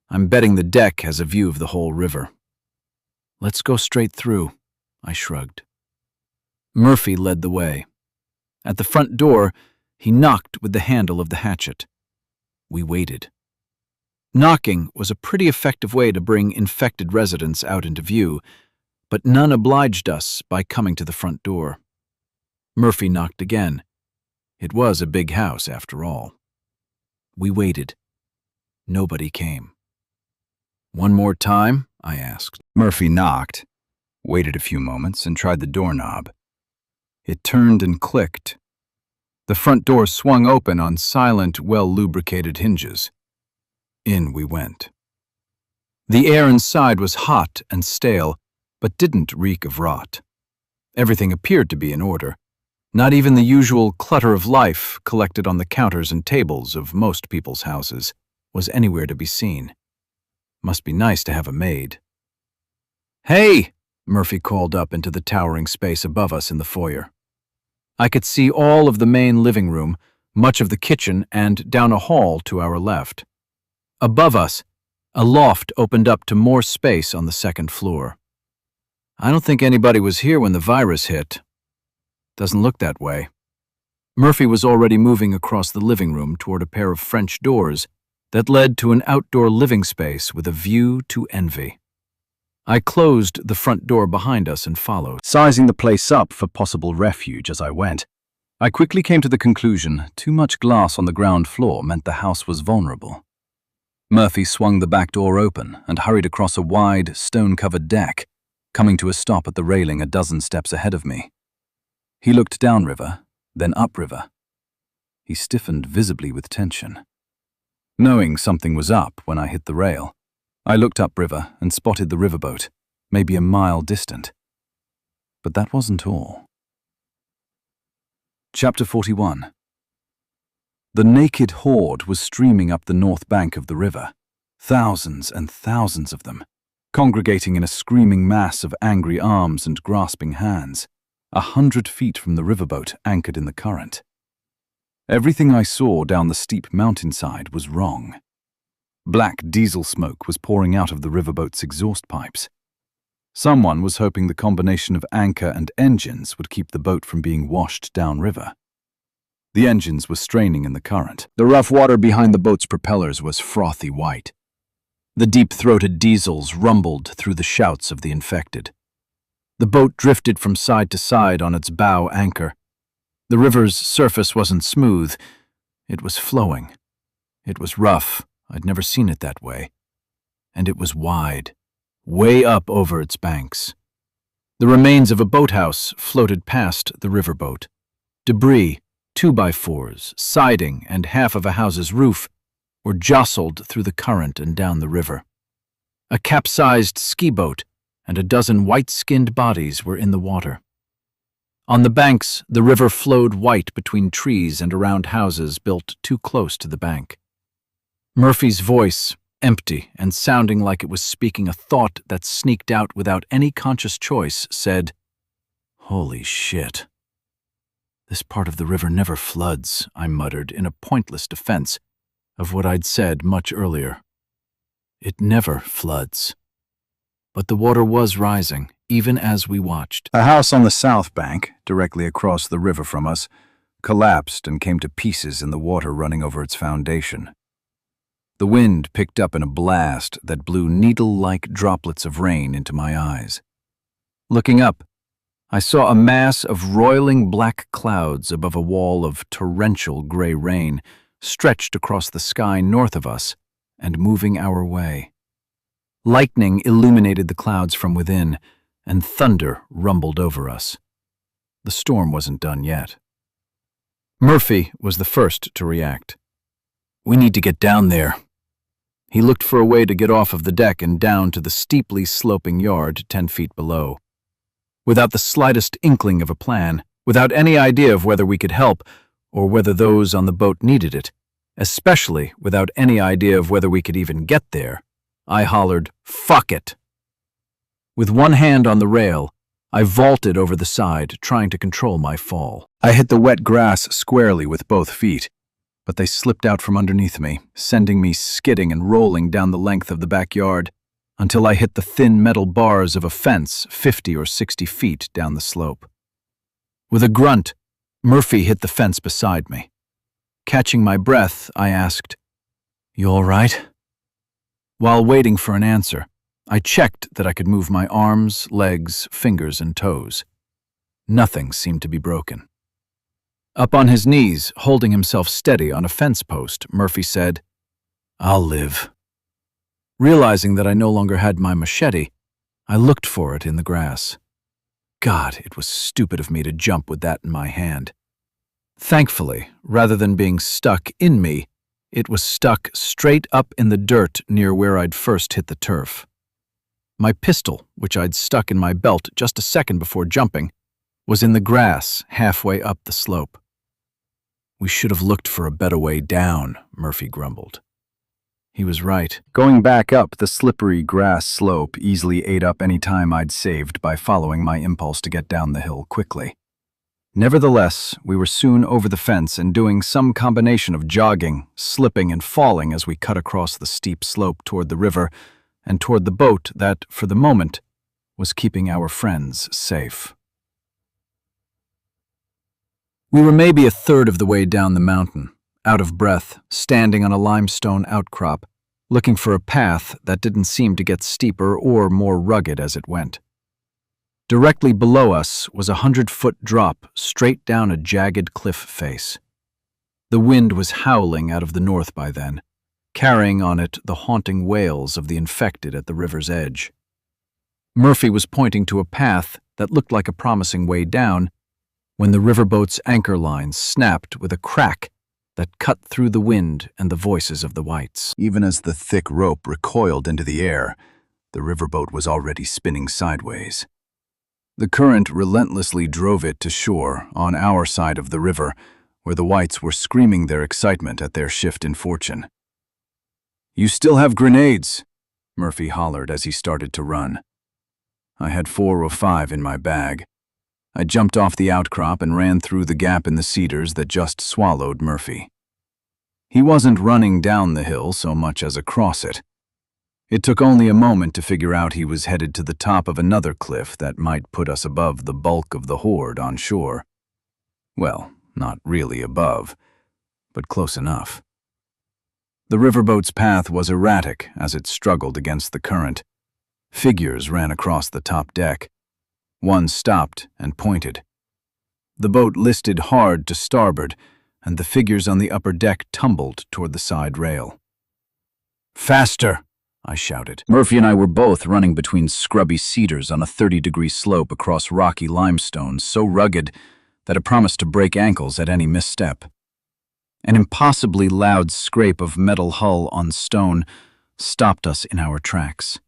Speaker 3: I'm betting the deck has a view of the whole river." "Let's go straight through," I shrugged. Murphy led the way. At the front door, he knocked with the handle of the hatchet. We waited. Knocking was a pretty effective way to bring infected residents out into view, but none obliged us by coming to the front door. Murphy knocked again. It was a big house, after all. We waited. Nobody came. "One more time?" I asked. Murphy knocked. waited a few moments, and tried the doorknob. It turned and clicked. The front door swung open on silent, well-lubricated hinges. In we went. The air inside was hot and stale, but didn't reek of rot. Everything appeared to be in order. Not even the usual clutter of life collected on the counters and tables of most people's houses was anywhere to be seen. Must be nice to have a maid. "Hey!" Murphy called up into the towering space above us in the foyer. I could see all of the main living room, much of the kitchen, and down a hall to our left. Above us, a loft opened up to more space on the second floor. I don't think anybody was here when the virus hit. Doesn't look that way. Murphy was already moving across the living room toward a pair of French doors that led to an outdoor living space with a view to envy. I closed the front door behind us and followed,
Speaker 2: Sizing the place up for possible refuge as I went. I quickly came to the conclusion too much glass on the ground floor meant the house was vulnerable. Murphy swung the back door open and hurried across a wide, stone-covered deck, coming to a stop at the railing a dozen steps ahead of me. He looked downriver, then upriver. He stiffened visibly with tension. Knowing something was up when I hit the rail, I looked upriver and spotted the riverboat, maybe a mile distant. But that wasn't all. Chapter 41. The naked horde was streaming up the north bank of the river, thousands and thousands of them, congregating in a screaming mass of angry arms and grasping hands, 100 feet from the riverboat anchored in the current. Everything I saw down the steep mountainside was wrong. Black diesel smoke was pouring out of the riverboat's exhaust pipes. Someone was hoping the combination of anchor and engines would keep the boat from being washed downriver. The engines were straining in the current. The rough water behind the boat's propellers was frothy white. The deep-throated diesels rumbled through the shouts of the infected. The boat drifted from side to side on its bow anchor. The river's surface wasn't smooth. It was flowing. It was rough. I'd never seen it that way. And it was wide, way up over its banks. The remains of a boathouse floated past the riverboat. Debris, 2x4s, siding, and half of a house's roof were jostled through the current and down the river. A capsized ski boat and a dozen white-skinned bodies were in the water. On the banks, the river flowed white between trees and around houses built too close to the bank. Murphy's voice, empty and sounding like it was speaking a thought that sneaked out without any conscious choice, said, "Holy shit." "This part of the river never floods," I muttered in a pointless defense of what I'd said much earlier. "It never floods." But the water was rising, even as we watched. A house on the south bank, directly across the river from us, collapsed and came to pieces in the water running over its foundation. The wind picked up in a blast that blew needle-like droplets of rain into my eyes. Looking up, I saw a mass of roiling black clouds above a wall of torrential gray rain stretched across the sky north of us and moving our way. Lightning illuminated the clouds from within, and thunder rumbled over us. The storm wasn't done yet. Murphy was the first to react. "We need to get down there." He looked for a way to get off of the deck and down to the steeply sloping yard 10 feet below. Without the slightest inkling of a plan, without any idea of whether we could help or whether those on the boat needed it, especially without any idea of whether we could even get there, I hollered, "Fuck it!" With one hand on the rail, I vaulted over the side, trying to control my fall. I hit the wet grass squarely with both feet, but they slipped out from underneath me, sending me skidding and rolling down the length of the backyard until I hit the thin metal bars of a fence 50 or 60 feet down the slope. With a grunt, Murphy hit the fence beside me. Catching my breath, I asked, "You all right?" While waiting for an answer, I checked that I could move my arms, legs, fingers, and toes. Nothing seemed to be broken. Up on his knees, holding himself steady on a fence post, Murphy said, "I'll live." Realizing that I no longer had my machete,
Speaker 1: I looked for it in the grass. God, it was stupid of me to jump with that in my hand. Thankfully, rather than being stuck in me, it was stuck straight up in the dirt near where I'd first hit the turf. My pistol, which I'd stuck in my belt just a second before jumping, was in the grass halfway up the slope. We should have looked for a better way down, Murphy grumbled. He was right.
Speaker 3: Going back up the slippery grass slope easily ate up any time I'd saved by following my impulse to get down the hill quickly. Nevertheless, we were soon over the fence and doing some combination of jogging, slipping, and falling as we cut across the steep slope toward the river and toward the boat that, for the moment, was keeping our friends safe.
Speaker 1: We were maybe a third of the way down the mountain, out of breath, standing on a limestone outcrop, looking for a path that didn't seem to get steeper or more rugged as it went. Directly below us was a 100-foot drop straight down a jagged cliff face. The wind was howling out of the north by then, carrying on it the haunting wails of the infected at the river's edge. Murphy was pointing to a path that looked like a promising way down when the riverboat's anchor line snapped with a crack that cut through the wind and the voices of the whites.
Speaker 3: Even as the thick rope recoiled into the air, the riverboat was already spinning sideways. The current relentlessly drove it to shore on our side of the river, where the whites were screaming their excitement at their shift in fortune. "You still have grenades," Murphy hollered as he started to run. I had 4 or 5 in my bag. I jumped off the outcrop and ran through the gap in the cedars that just swallowed Murphy. He wasn't running down the hill so much as across it. It took only a moment to figure out he was headed to the top of another cliff that might put us above the bulk of the horde on shore. Well, not really above, but close enough. The riverboat's path was erratic as it struggled against the current. Figures ran across the top deck. One stopped and pointed. The boat listed hard to starboard, and the figures on the upper deck tumbled toward the side rail. "Faster!" I shouted. Murphy and I were both running between scrubby cedars on a 30-degree slope across rocky limestone so rugged that it promised to break ankles at any misstep. An impossibly loud scrape of metal hull on stone stopped us in our tracks.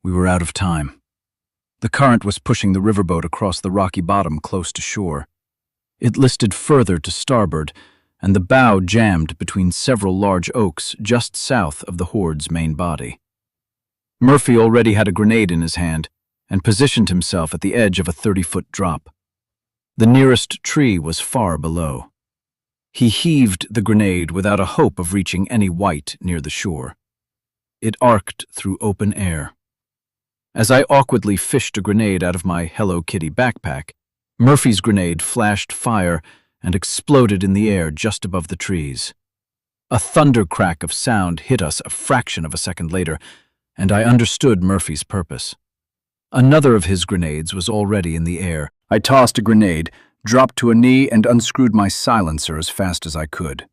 Speaker 3: We were out of time. The current was pushing the riverboat across the rocky bottom close to shore. It listed further to starboard, and the bow jammed between several large oaks just south of the horde's main body. Murphy already had a grenade in his hand and positioned himself at the edge of a 30-foot drop. The nearest tree was far below. He heaved the grenade without a hope of reaching any white near the shore. It arced through open air. As I awkwardly fished a grenade out of my Hello Kitty backpack, Murphy's grenade flashed fire and exploded in the air just above the trees. A thunder crack of sound hit us a fraction of a second later, and I understood Murphy's purpose. Another of his grenades was already in the air. I tossed a grenade, dropped to a knee, and unscrewed my silencer as fast as I could.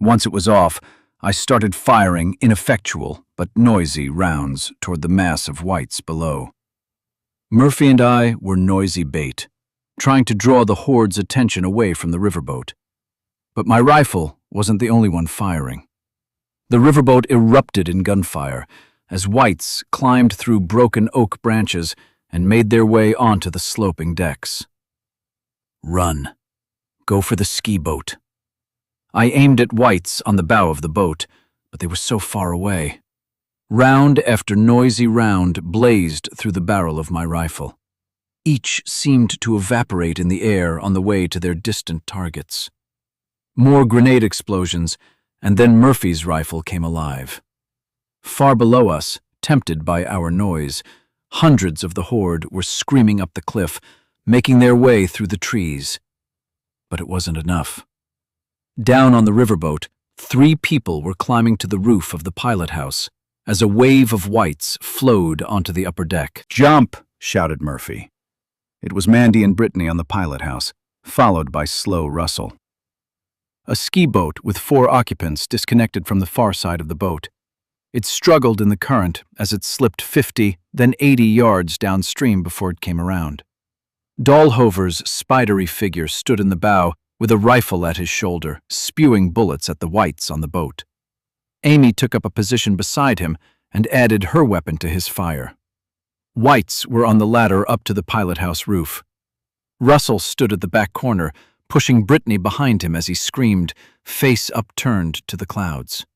Speaker 3: Once it was off, I started firing ineffectual but noisy rounds toward the mass of whites below. Murphy and I were noisy bait, trying to draw the horde's attention away from the riverboat. But my rifle wasn't the only one firing. The riverboat erupted in gunfire as whites climbed through broken oak branches and made their way onto the sloping decks. "Run. Go for the ski boat." I aimed at whites on the bow of the boat, but they were so far away. Round after noisy round blazed through the barrel of my rifle. Each seemed to evaporate in the air on the way to their distant targets. More grenade explosions, and then Murphy's rifle came alive. Far below us, tempted by our noise, hundreds of the horde were screaming up the cliff, making their way through the trees. But it wasn't enough. Down on the riverboat, 3 people were climbing to the roof of the pilot house as a wave of whites flowed onto the upper deck. "Jump!" shouted Murphy. It was Mandy and Brittany on the pilot house, followed by Slow Russell. A ski boat with 4 occupants disconnected from the far side of the boat.
Speaker 2: It struggled in the current as it slipped 50, then 80 yards downstream before it came around. Dahlhover's spidery figure stood in the bow with a rifle at his shoulder, spewing bullets at the whites on the boat. Amy took up a position beside him and added her weapon to his fire. Whites were on the ladder up to the pilot house roof. Russell stood at the back corner, pushing Brittany behind him as he screamed, face upturned to the clouds.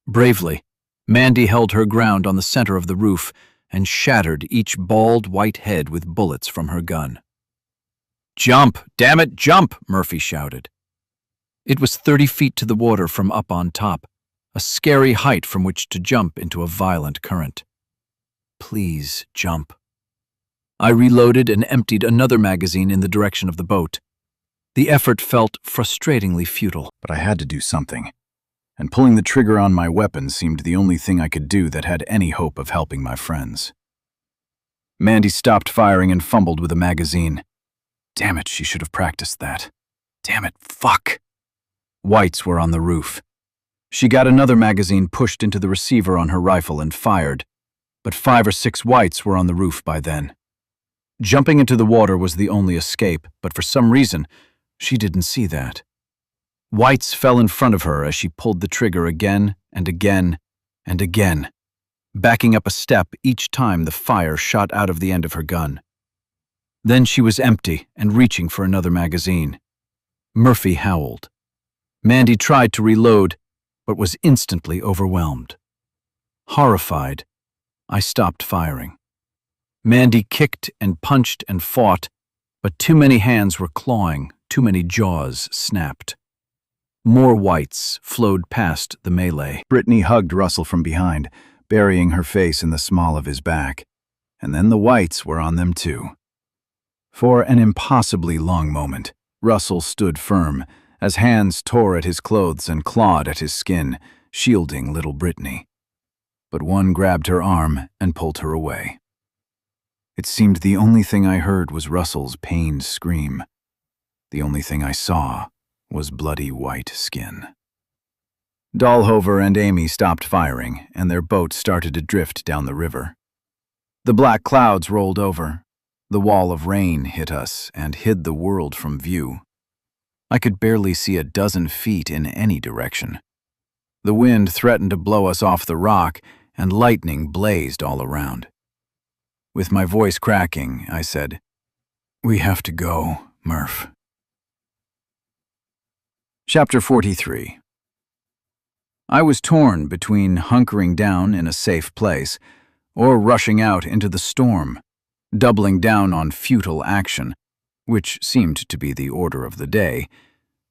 Speaker 2: Bravely, Mandy held her ground on the center of the roof and shattered each bald white head with bullets from her gun. "Jump! Damn it, jump!" Murphy shouted. It was 30 feet to the water from up on top, a scary height from which to jump into a violent current. "Please, jump." I reloaded and emptied another magazine in the direction of the boat. The effort felt frustratingly futile.
Speaker 3: But I had to do something, and pulling the trigger on my weapon seemed the only thing I could do that had any hope of helping my friends. Mandy stopped firing and fumbled with a magazine. Damn it, she should have practiced that. Damn it, fuck. Whites were on the roof. She got another magazine pushed into the receiver on her rifle and fired, but 5 or 6 whites were on the roof by then. Jumping into the water was the only escape, but for some reason, she didn't see that. Whites fell in front of her as she pulled the trigger again and again and again, backing up a step each time the fire shot out of the end of her gun. Then she was empty and reaching for another magazine. Murphy howled. Mandy tried to reload, but was instantly overwhelmed. Horrified, I stopped firing. Mandy kicked and punched and fought, but too many hands were clawing, too many jaws snapped. More whites flowed past the melee.
Speaker 2: Brittany hugged Russell from behind, burying her face in the small of his back, and then the whites were on them too. For an impossibly long moment, Russell stood firm, as hands tore at his clothes and clawed at his skin, shielding little Brittany. But one grabbed her arm and pulled her away. It seemed the only thing I heard was Russell's pained scream. The only thing I saw was bloody white skin. Dahlhover and Amy stopped firing, and their boat started to drift down the river. The black clouds rolled over. The wall of rain hit us and hid the world from view. I could barely see a dozen feet in any direction. The wind threatened to blow us off the rock, and lightning blazed all around. With my voice cracking, I said, "We have to go, Murph." Chapter 43. I was torn between hunkering down in a safe place or rushing out into the storm, doubling down on futile action, which seemed to be the order of the day,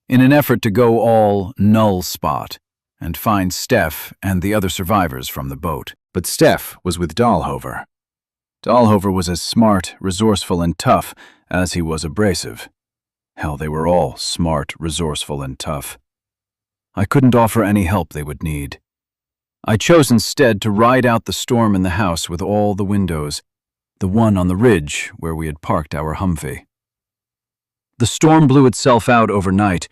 Speaker 2: in an effort to go all null spot and find Steph and the other survivors from the boat. But Steph was with Dahlhover. Dahlhover was as smart, resourceful, and tough as he was abrasive. Hell, they were all smart, resourceful, and tough. I couldn't offer any help they would need. I chose instead to ride out the storm in the house with all the windows, the one on the ridge where we had parked our Humvee. The storm blew itself out overnight,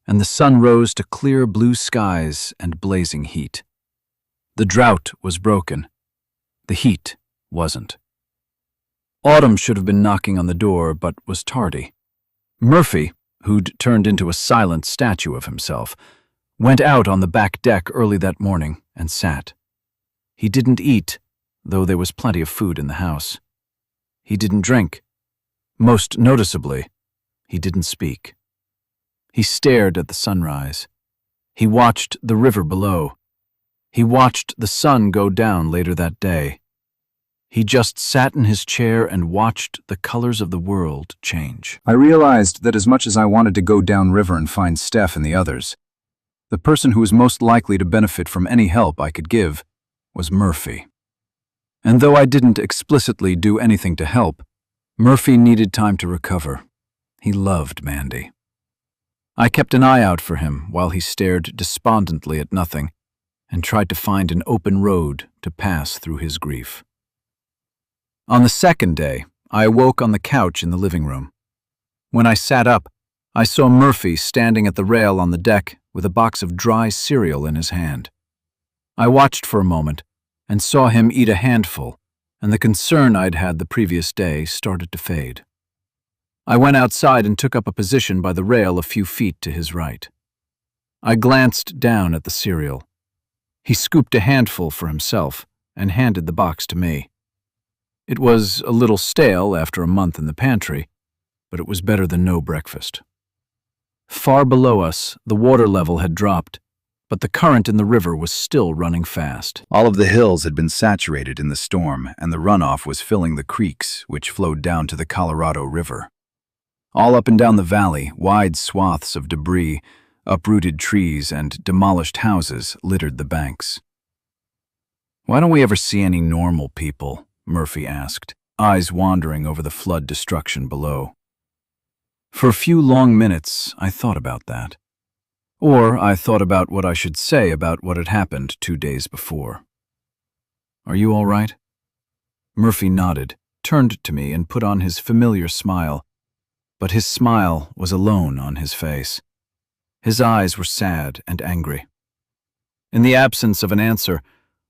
Speaker 2: and the sun rose to clear blue skies and blazing heat. The drought was broken. The heat wasn't. Autumn should have been knocking on the door, but was tardy. Murphy, who'd turned into a silent statue of himself, went out on the back deck early that morning and sat. He didn't eat, though there was plenty of food in the house. He didn't drink. Most noticeably, he didn't speak. He stared at the sunrise. He watched the river below. He watched the sun go down later that day. He just sat in his chair and watched the colors of the world change. I realized that as much as I wanted to go downriver and find Steph and the others, the person who was most likely to benefit from any help I could give was Murphy. And though I didn't explicitly do anything to help, Murphy needed time to recover. He loved Mandy. I kept an eye out for him while he stared despondently at nothing and tried to find an open road to pass through his grief. On the second day, I awoke on the couch in the living room. When I sat up, I saw Murphy standing at the rail on the deck with a box of dry cereal in his hand.
Speaker 1: I watched for a moment and saw him eat a handful, and the concern I'd had the previous day started to fade. I went outside and took up a position by the rail a few feet to his right. I glanced down at the cereal. He scooped a handful for himself and handed the box to me. It was a little stale after a month in the pantry, but it was better than no breakfast. Far below us, the water level had dropped, but the current in the river was still running fast.
Speaker 3: All of the hills had been saturated in the storm, and the runoff was filling the creeks, which flowed down to the Colorado River. All up and down the valley, wide swaths of debris, uprooted trees, and demolished houses littered the banks. "Why don't we ever see any normal people?" Murphy asked, eyes wandering over the flood destruction below. For a few long minutes, I thought about that. Or I thought about what I should say about what had happened 2 days before. "Are you all right?" Murphy nodded, turned to me, and put on his familiar smile, but his smile was alone on his face. His eyes were sad and angry. In the absence of an answer,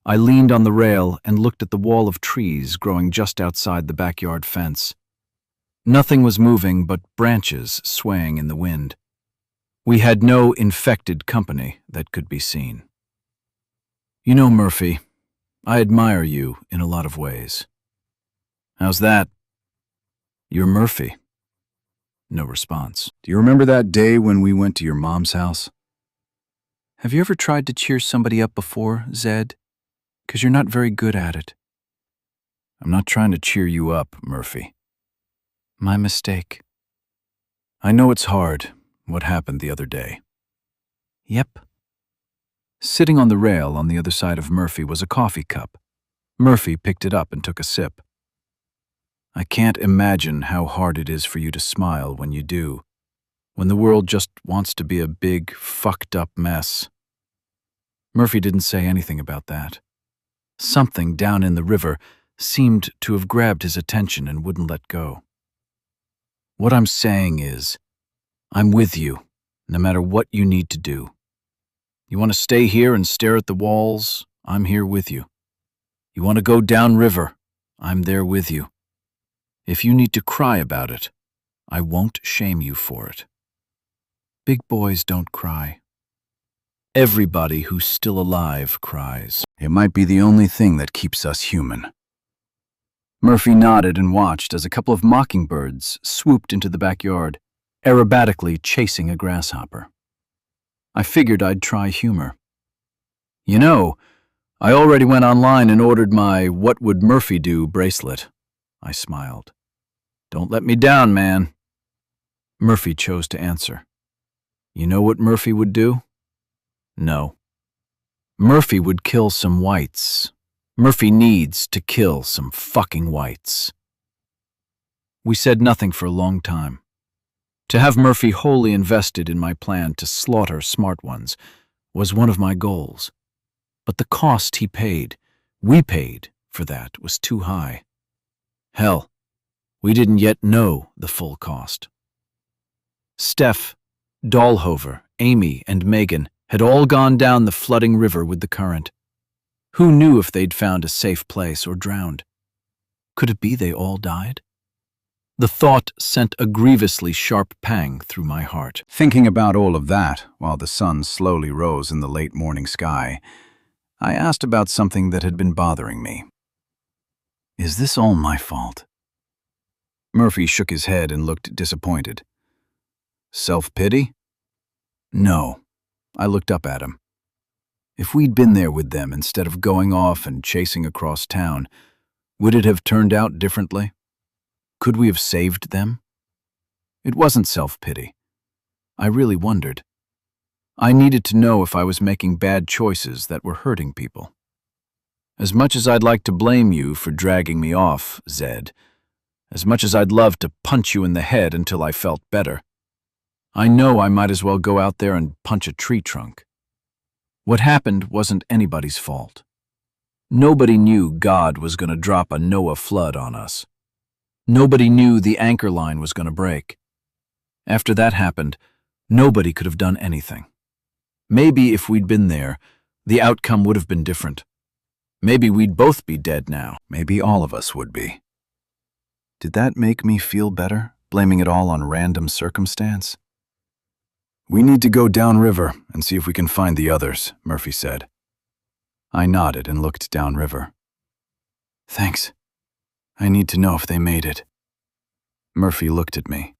Speaker 3: I leaned on the rail and looked at the wall of trees growing just outside the backyard fence. Nothing was moving but branches swaying in the wind. We had no infected company that could be seen. "You know, Murphy, I admire you in a lot of ways." "How's that?" "You're Murphy." No response. "Do you remember that day when we went to your mom's house?"
Speaker 1: "Have you ever tried to cheer somebody up before, Zed? 'Cause you're not very good at it."
Speaker 3: "I'm not trying to cheer you up, Murphy."
Speaker 1: "My mistake."
Speaker 3: "I know it's hard, what happened the other day."
Speaker 1: "Yep." Sitting on the rail on the other side of Murphy was a coffee cup. Murphy picked it up and took a sip. "I can't imagine how hard it is for you to smile when you do, when the world just wants to be a big, fucked-up mess." Murphy didn't say anything about that. Something down in the river seemed to have grabbed his attention and wouldn't let go. "What I'm saying is, I'm with you, no matter what you need to do. You want to stay here and stare at the walls? I'm here with you. You want to go downriver? I'm there with you. If you need to cry about it, I won't shame you for it. Big boys don't cry. Everybody who's still alive cries.
Speaker 3: It might be the only thing that keeps us human."
Speaker 1: Murphy nodded and watched as a couple of mockingbirds swooped into the backyard, aerobatically chasing a grasshopper. I figured I'd try humor. "You know, I already went online and ordered my What Would Murphy Do bracelet." I smiled. "Don't let me down, man." Murphy chose to answer. "You know what Murphy would do?" "No." "Murphy would kill some whites. Murphy needs to kill some fucking whites." We said nothing for a long time. To have Murphy wholly invested in my plan to slaughter smart ones was one of my goals. But the cost we paid for that was too high. Hell, we didn't yet know the full cost. Steph, Dahlhover, Amy, and Megan had all gone down the flooding river with the current. Who knew if they'd found a safe place or drowned? Could it be they all died? The thought sent a grievously sharp pang through my heart.
Speaker 3: Thinking about all of that, while the sun slowly rose in the late morning sky, I asked about something that had been bothering me. "Is this all my fault?" Murphy shook his head and looked disappointed. "Self-pity?" "No." I looked up at him. If we'd been there with them instead of going off and chasing across town, would it have turned out differently? Could we have saved them? It wasn't self-pity. I really wondered. I needed to know if I was making bad choices that were hurting people. As much as I'd like to blame you for dragging me off, Zed, as much as I'd love to punch you in the head until I felt better, I know I might as well go out there and punch a tree trunk. What happened wasn't anybody's fault. Nobody knew God was going to drop a Noah flood on us. Nobody knew the anchor line was going to break. After that happened, nobody could have done anything. Maybe if we'd been there,
Speaker 1: The outcome would have been different. Maybe we'd both be dead now.
Speaker 3: Maybe all of us would be. Did that make me feel better, blaming it all on random circumstance? We need to go downriver and see if we can find the others, Murphy said. I nodded and looked downriver. Thanks. I need to know if they made it. Murphy looked at me.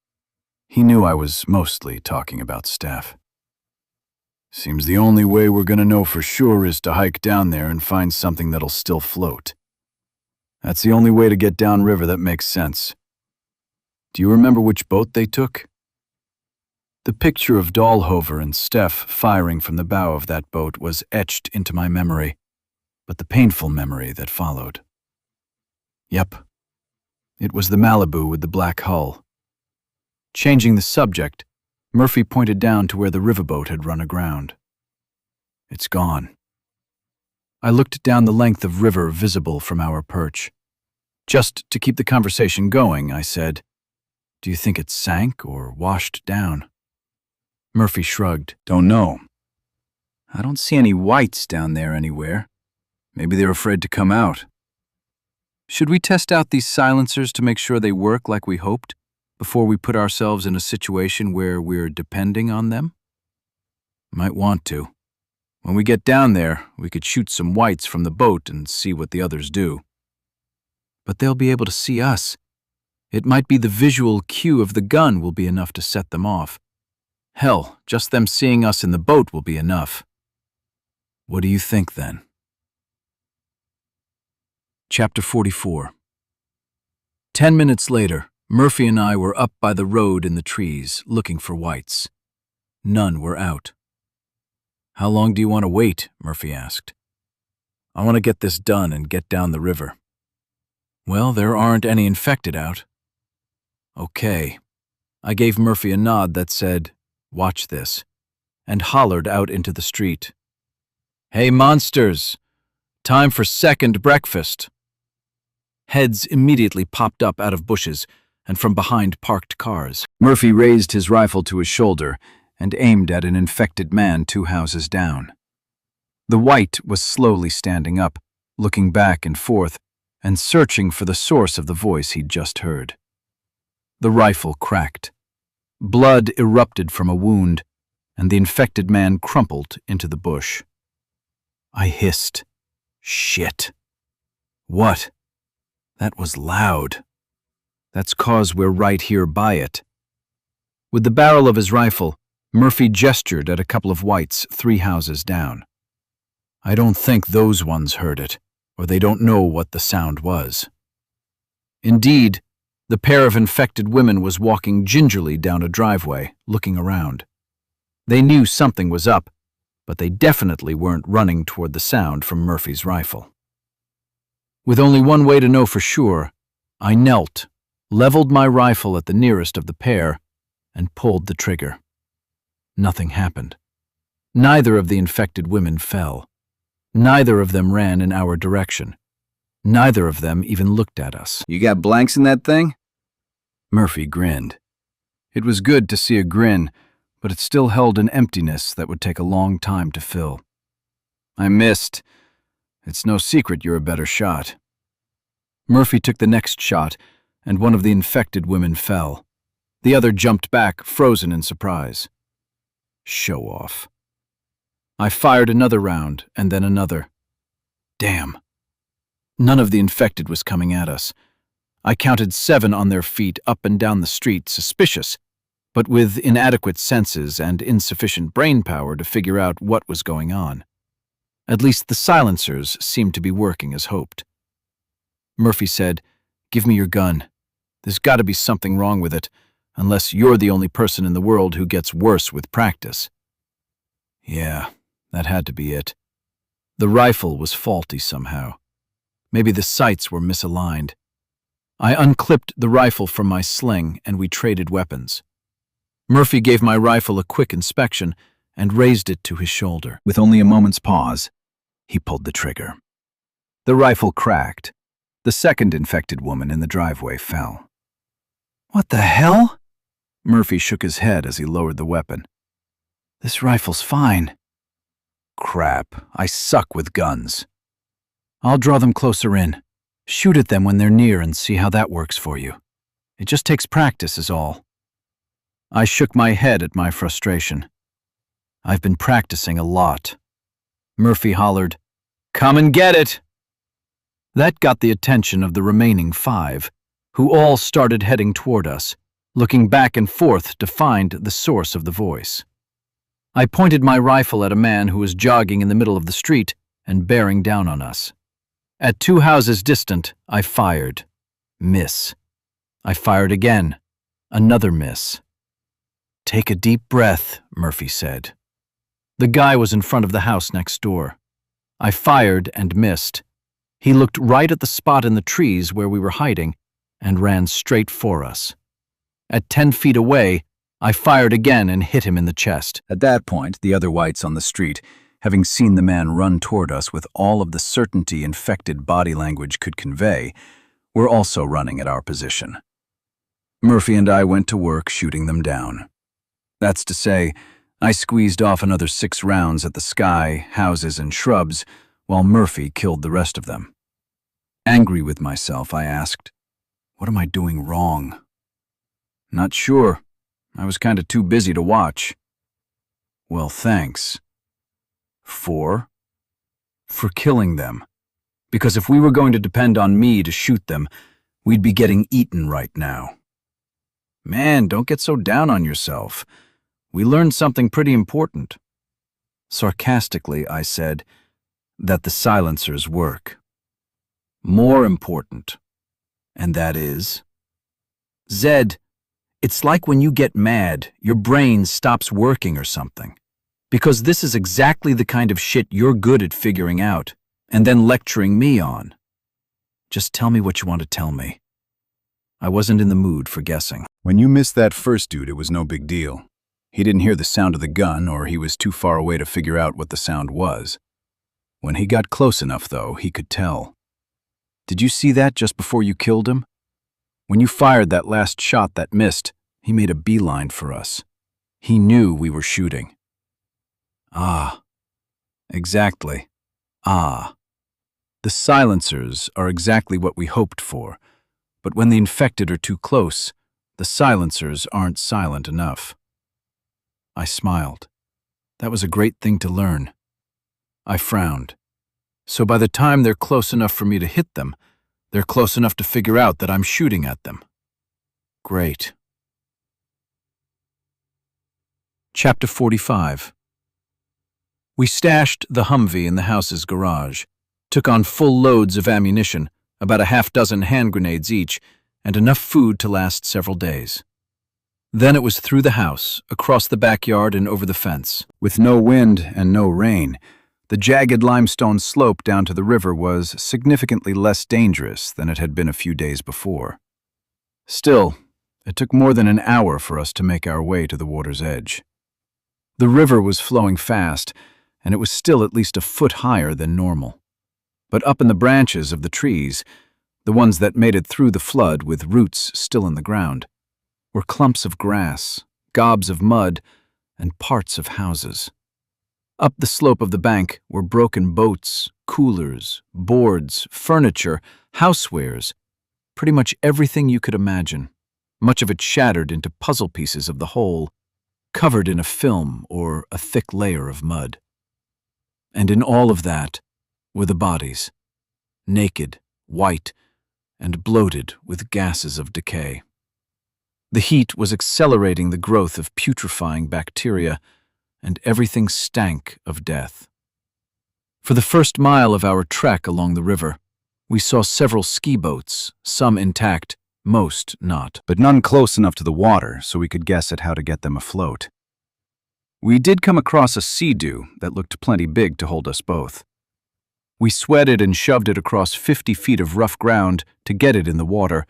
Speaker 3: He knew I was mostly talking about Steph. Seems the only way we're gonna know for sure is to hike down there and find something that'll still float. That's the only way to get downriver that makes sense. Do you remember which boat they took? The picture of Dahlhover and Steph firing from the bow of that boat was etched into my memory, but the painful memory that followed. Yep. It was the Malibu with the black hull. Changing the subject, Murphy pointed down to where the riverboat had run aground. It's gone. I looked down the length of river visible from our perch. Just to keep the conversation going, I said, "Do you think it sank or washed down?" Murphy shrugged. Don't know. I don't see any whites down there anywhere. Maybe they're afraid to come out. Should we test out these silencers to make sure they work like we hoped, before we put ourselves in a situation where we're depending on them? Might want to. When we get down there, we could shoot some whites from the boat and see what the others do. But they'll be able to see us. It might be the visual cue of the gun will be enough to set them off. Hell, just them seeing us in the boat will be enough. What do you think, then? Chapter 44. 10 minutes later, Murphy and I were up by the road in the trees, looking for whites. None were out. How long do you want to wait? Murphy asked. I want to get this done and get down the river. Well, there aren't any infected out. Okay. I gave Murphy a nod that said, "Watch this," and hollered out into the street. Hey, monsters! Time for second breakfast. Heads immediately popped up out of bushes and from behind parked cars. Murphy raised his rifle to his shoulder and aimed at an infected man 2 houses down. The white was slowly standing up, looking back and forth, and searching for the source of the voice he'd just heard. The rifle cracked. Blood erupted from a wound, and the infected man crumpled into the bush. I hissed. Shit. What? That was loud. That's 'cause we're right here by it. With the barrel of his rifle, Murphy gestured at a couple of whites 3 houses down. I don't think those ones heard it, or they don't know what the sound was. Indeed, the pair of infected women was walking gingerly down a driveway, looking around. They knew something was up, but they definitely weren't running toward the sound from Murphy's rifle. With only one way to know for sure, I knelt, leveled my rifle at the nearest of the pair, and pulled the trigger. Nothing happened. Neither of the infected women fell. Neither of them ran in our direction. Neither of them even looked at us. You got blanks in that thing? Murphy grinned. It was good to see a grin, but it still held an emptiness that would take a long time to fill. I missed. It's no secret you're a better shot. Murphy took the next shot, and one of the infected women fell. The other jumped back, frozen in surprise. Show off. I fired another round, and then another. Damn. None of the infected was coming at us. I counted 7 on their feet up and down the street, suspicious, but with inadequate senses and insufficient brain power to figure out what was going on. At least the silencers seemed to be working as hoped. Murphy said, "Give me your gun. There's got to be something wrong with it, unless you're the only person in the world who gets worse with practice." Yeah, that had to be it. The rifle was faulty somehow. Maybe the sights were misaligned. I unclipped the rifle from my sling and we traded weapons. Murphy gave my rifle a quick inspection and raised it to his shoulder. With only a moment's pause, he pulled the trigger. The rifle cracked. The second infected woman in the driveway fell. What the hell? Murphy shook his head as he lowered the weapon. This rifle's fine.
Speaker 2: Crap, I suck with guns. I'll draw them closer in. Shoot at them when they're near and see how that works for you. It just takes practice is all. I shook my head at my frustration. I've been practicing a lot. Murphy hollered, "Come and get it!" That got the attention of the remaining 5, who all started heading toward us, looking back and forth to find the source of the voice. I pointed my rifle at a man who was jogging in the middle of the street and bearing down on us. At 2 houses distant, I fired. Miss. I fired again. Another miss. "Take a deep breath," Murphy said. The guy was in front of the house next door. I fired and missed. He looked right at the spot in the trees where we were hiding and ran straight for us. At 10 feet away, I fired again and hit him in the chest.
Speaker 3: At that point, the other whites on the street, having seen the man run toward us with all of the certainty infected body language could convey, were also running at our position. Murphy and I went to work shooting them down. That's to say, I squeezed off another 6 rounds at the sky, houses, and shrubs, while Murphy killed the rest of them. Angry with myself, I asked, "What am I doing wrong?" "Not sure. I was kinda too busy to watch." "Well, thanks." For killing them. Because if we were going to depend on me to shoot them, we'd be getting eaten right now. "Man, don't get so down on yourself. We learned something pretty important." Sarcastically, I said that the silencers work. "More important. And that is?" "Zed, it's like when you get mad, your brain stops working or something. Because this is exactly the kind of shit you're good at figuring out, and then lecturing me on. Just tell me what you want to tell me." I wasn't in the mood for guessing.
Speaker 2: "When you missed that first dude, it was no big deal. He didn't hear the sound of the gun, or he was too far away to figure out what the sound was. When he got close enough, though, he could tell. Did you see that just before you killed him? When you fired that last shot that missed, he made a beeline for us. He knew we were shooting." "Ah. Exactly. Ah. The silencers are exactly what we hoped for, but when the infected are too close, the silencers aren't silent enough." I smiled. That was a great thing to learn. I frowned. So by the time they're close enough for me to hit them, they're close enough to figure out that I'm shooting at them. Great. Chapter 45. We stashed the Humvee in the house's garage, took on full loads of ammunition, about a half-dozen hand grenades each, and enough food to last several days. Then it was through the house, across the backyard and over the fence. With no wind and no rain, the jagged limestone slope down to the river was significantly less dangerous than it had been a few days before. Still, it took more than an hour for us to make our way to the water's edge. The river was flowing fast, and it was still at least a foot higher than normal. But up in the branches of the trees, the ones that made it through the flood with roots still in the ground, were clumps of grass, gobs of mud, and parts of houses. Up the slope of the bank were broken boats, coolers, boards, furniture, housewares, pretty much everything you could imagine, much of it shattered into puzzle pieces of the whole, covered in a film or a thick layer of mud. And in all of that were the bodies, naked, white, and bloated with gases of decay. The heat was accelerating the growth of putrefying bacteria, and everything stank of death. For the first mile of our trek along the river, we saw several ski boats, some intact, most not, but none close enough to the water so we could guess at how to get them afloat. We did come across a sea-doo that looked plenty big to hold us both. We sweated and shoved it across 50 feet of rough ground to get it in the water,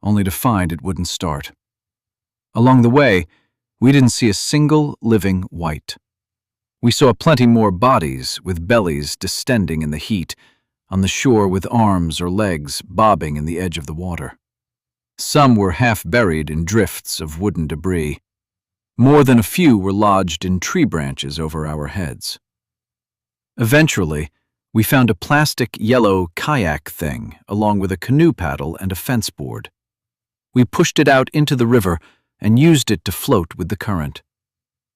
Speaker 2: only to find it wouldn't start. Along the way, we didn't see a single living white. We saw plenty more bodies with bellies distending in the heat, on the shore with arms or legs bobbing in the edge of the water. Some were half buried in drifts of wooden debris. More than a few were lodged in tree branches over our heads.
Speaker 1: Eventually, we found a plastic yellow kayak thing along with a canoe paddle and a fence board. We pushed it out into the river and used it to float with the current.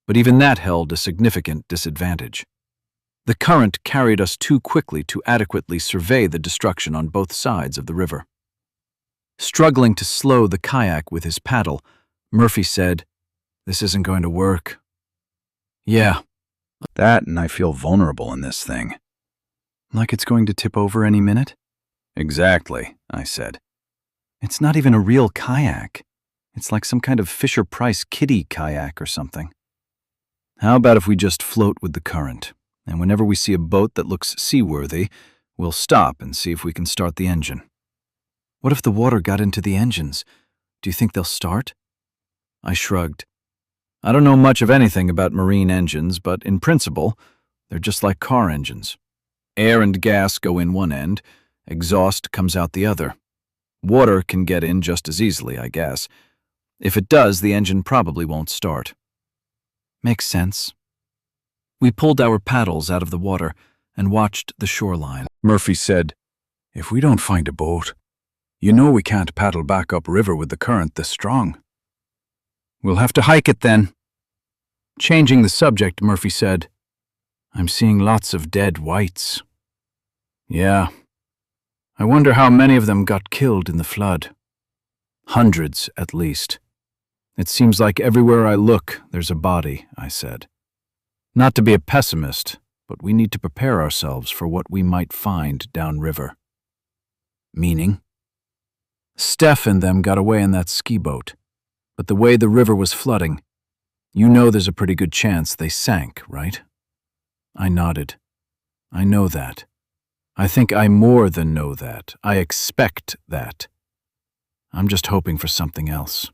Speaker 1: But even that held a significant disadvantage. The current carried us too quickly to adequately survey the destruction on both sides of the river. Struggling to slow the kayak with his paddle, Murphy said, "This isn't going to work." "Yeah."
Speaker 3: That, and I feel vulnerable in this thing.
Speaker 2: Like it's going to tip over any minute?
Speaker 3: Exactly, I said.
Speaker 2: It's not even a real kayak. It's like some kind of Fisher-Price kiddie kayak or something. How about if we just float with the current, and whenever we see a boat that looks seaworthy, we'll stop and see if we can start the engine. What if the water got into the engines? Do you think they'll start? I shrugged. I don't know much of anything about marine engines, but in principle, they're just like car engines. Air and gas go in one end, exhaust comes out the other. Water can get in just as easily, I guess. If it does, the engine probably won't start. Makes sense. We pulled our paddles out of the water and watched the shoreline.
Speaker 3: Murphy said, "If we don't find a boat, you know we can't paddle back upriver with the current this strong."
Speaker 2: "We'll have to hike it then." Changing the subject, Murphy said, "I'm seeing lots of dead whites." "Yeah. I wonder how many of them got killed in the flood. Hundreds, at least. It seems like everywhere I look, there's a body," I said. "Not to be a pessimist, but we need to prepare ourselves for what we might find downriver." "Meaning?" "Steph and them got away in that ski boat, but the way the river was flooding, you know there's a pretty good chance they sank, right?" I nodded. "I know that. I think I more than know that. I expect that. I'm just hoping for something else."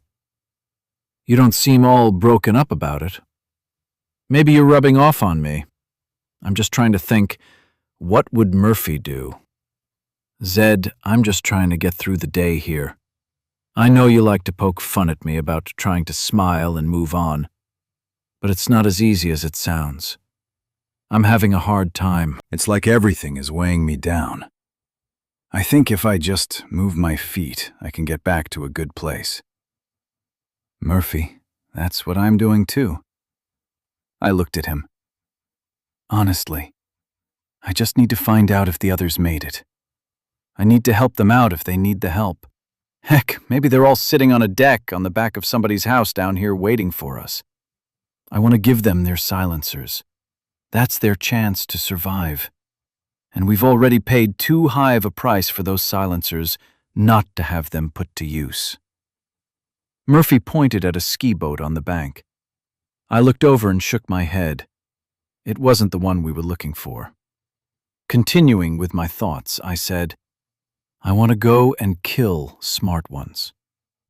Speaker 2: "You don't seem all broken up about it." "Maybe you're rubbing off on me. I'm just trying to think, what would Murphy do?" "Zed, I'm just trying to get through the day here. I know you like to poke fun at me about trying to smile and move on, but it's not as easy as it sounds. I'm having a hard time."
Speaker 3: It's like everything is weighing me down. I think if I just move my feet, I can get back to a good place.
Speaker 2: "Murphy, that's what I'm doing too." I looked at him. "Honestly, I just need to find out if the others made it. I need to help them out if they need the help. Heck, maybe they're all sitting on a deck on the back of somebody's house down here waiting for us. I want to give them their silencers. That's their chance to survive. And we've already paid too high of a price for those silencers not to have them put to use." Murphy pointed at a ski boat on the bank. I looked over and shook my head. It wasn't the one we were looking for. Continuing with my thoughts, I said, "I want to go and kill smart ones.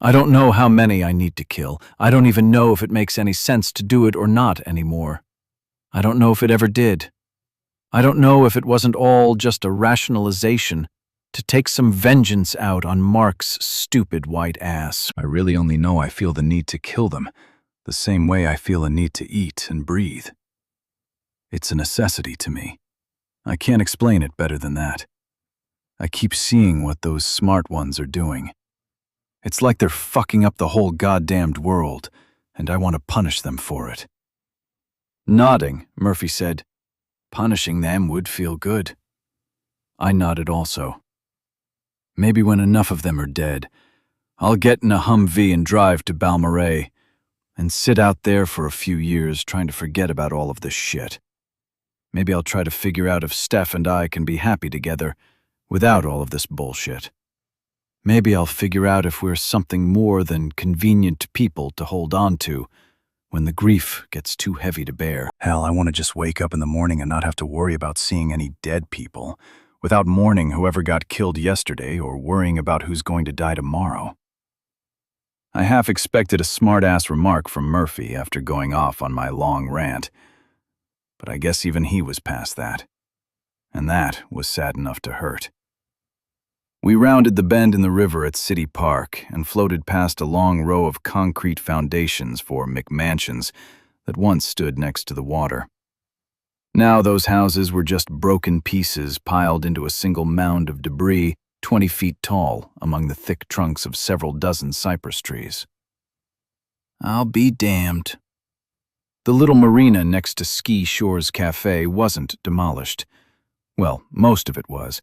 Speaker 2: I don't know how many I need to kill. I don't even know if it makes any sense to do it or not anymore. I don't know if it ever did. I don't know if it wasn't all just a rationalization to take some vengeance out on Mark's stupid white ass.
Speaker 3: I really only know I feel the need to kill them, the same way I feel a need to eat and breathe. It's a necessity to me. I can't explain it better than that. I keep seeing what those smart ones are doing. It's like they're fucking up the whole goddamned world, and I want to punish them for it." Nodding, Murphy said, "Punishing them would feel good." I nodded also. "Maybe when enough of them are dead, I'll get in a Humvee and drive to Balmoral and sit out there for a few years trying to forget about all of this shit. Maybe I'll try to figure out if Steph and I can be happy together without all of this bullshit. Maybe I'll figure out if we're something more than convenient people to hold on to when the grief gets too heavy to bear." Hell, I want to just wake up in the morning and not have to worry about seeing any dead people, without mourning whoever got killed yesterday or worrying about who's going to die tomorrow. I half expected a smart-ass remark from Murphy after going off on my long rant, but I guess even he was past that, and that was sad enough to hurt. We rounded the bend in the river at City Park and floated past a long row of concrete foundations for McMansions that once stood next to the water.
Speaker 2: Now those houses were just broken pieces piled into a single mound of debris 20 feet tall among the thick trunks of several dozen cypress trees. I'll be damned. The little marina next to Ski Shores Cafe wasn't demolished. Well, most of it was,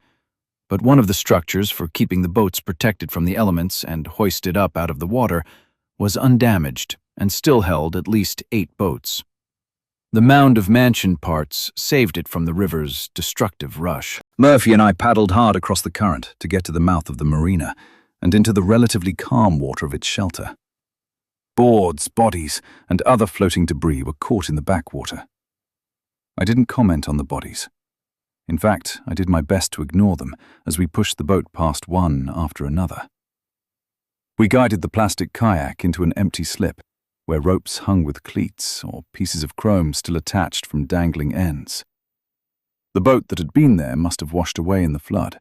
Speaker 2: but one of the structures for keeping the boats protected from the elements and hoisted up out of the water was undamaged and still held at least 8 boats. The mound of mansion parts saved it from the river's destructive rush.
Speaker 3: Murphy and I paddled hard across the current to get to the mouth of the marina and into the relatively calm water of its shelter. Boards, bodies, and other floating debris were caught in the backwater. I didn't comment on the bodies. In fact, I did my best to ignore them as we pushed the boat past one after another. We guided the plastic kayak into an empty slip, where ropes hung with cleats or pieces of chrome still attached from dangling ends. The boat that had been there must have washed away in the flood.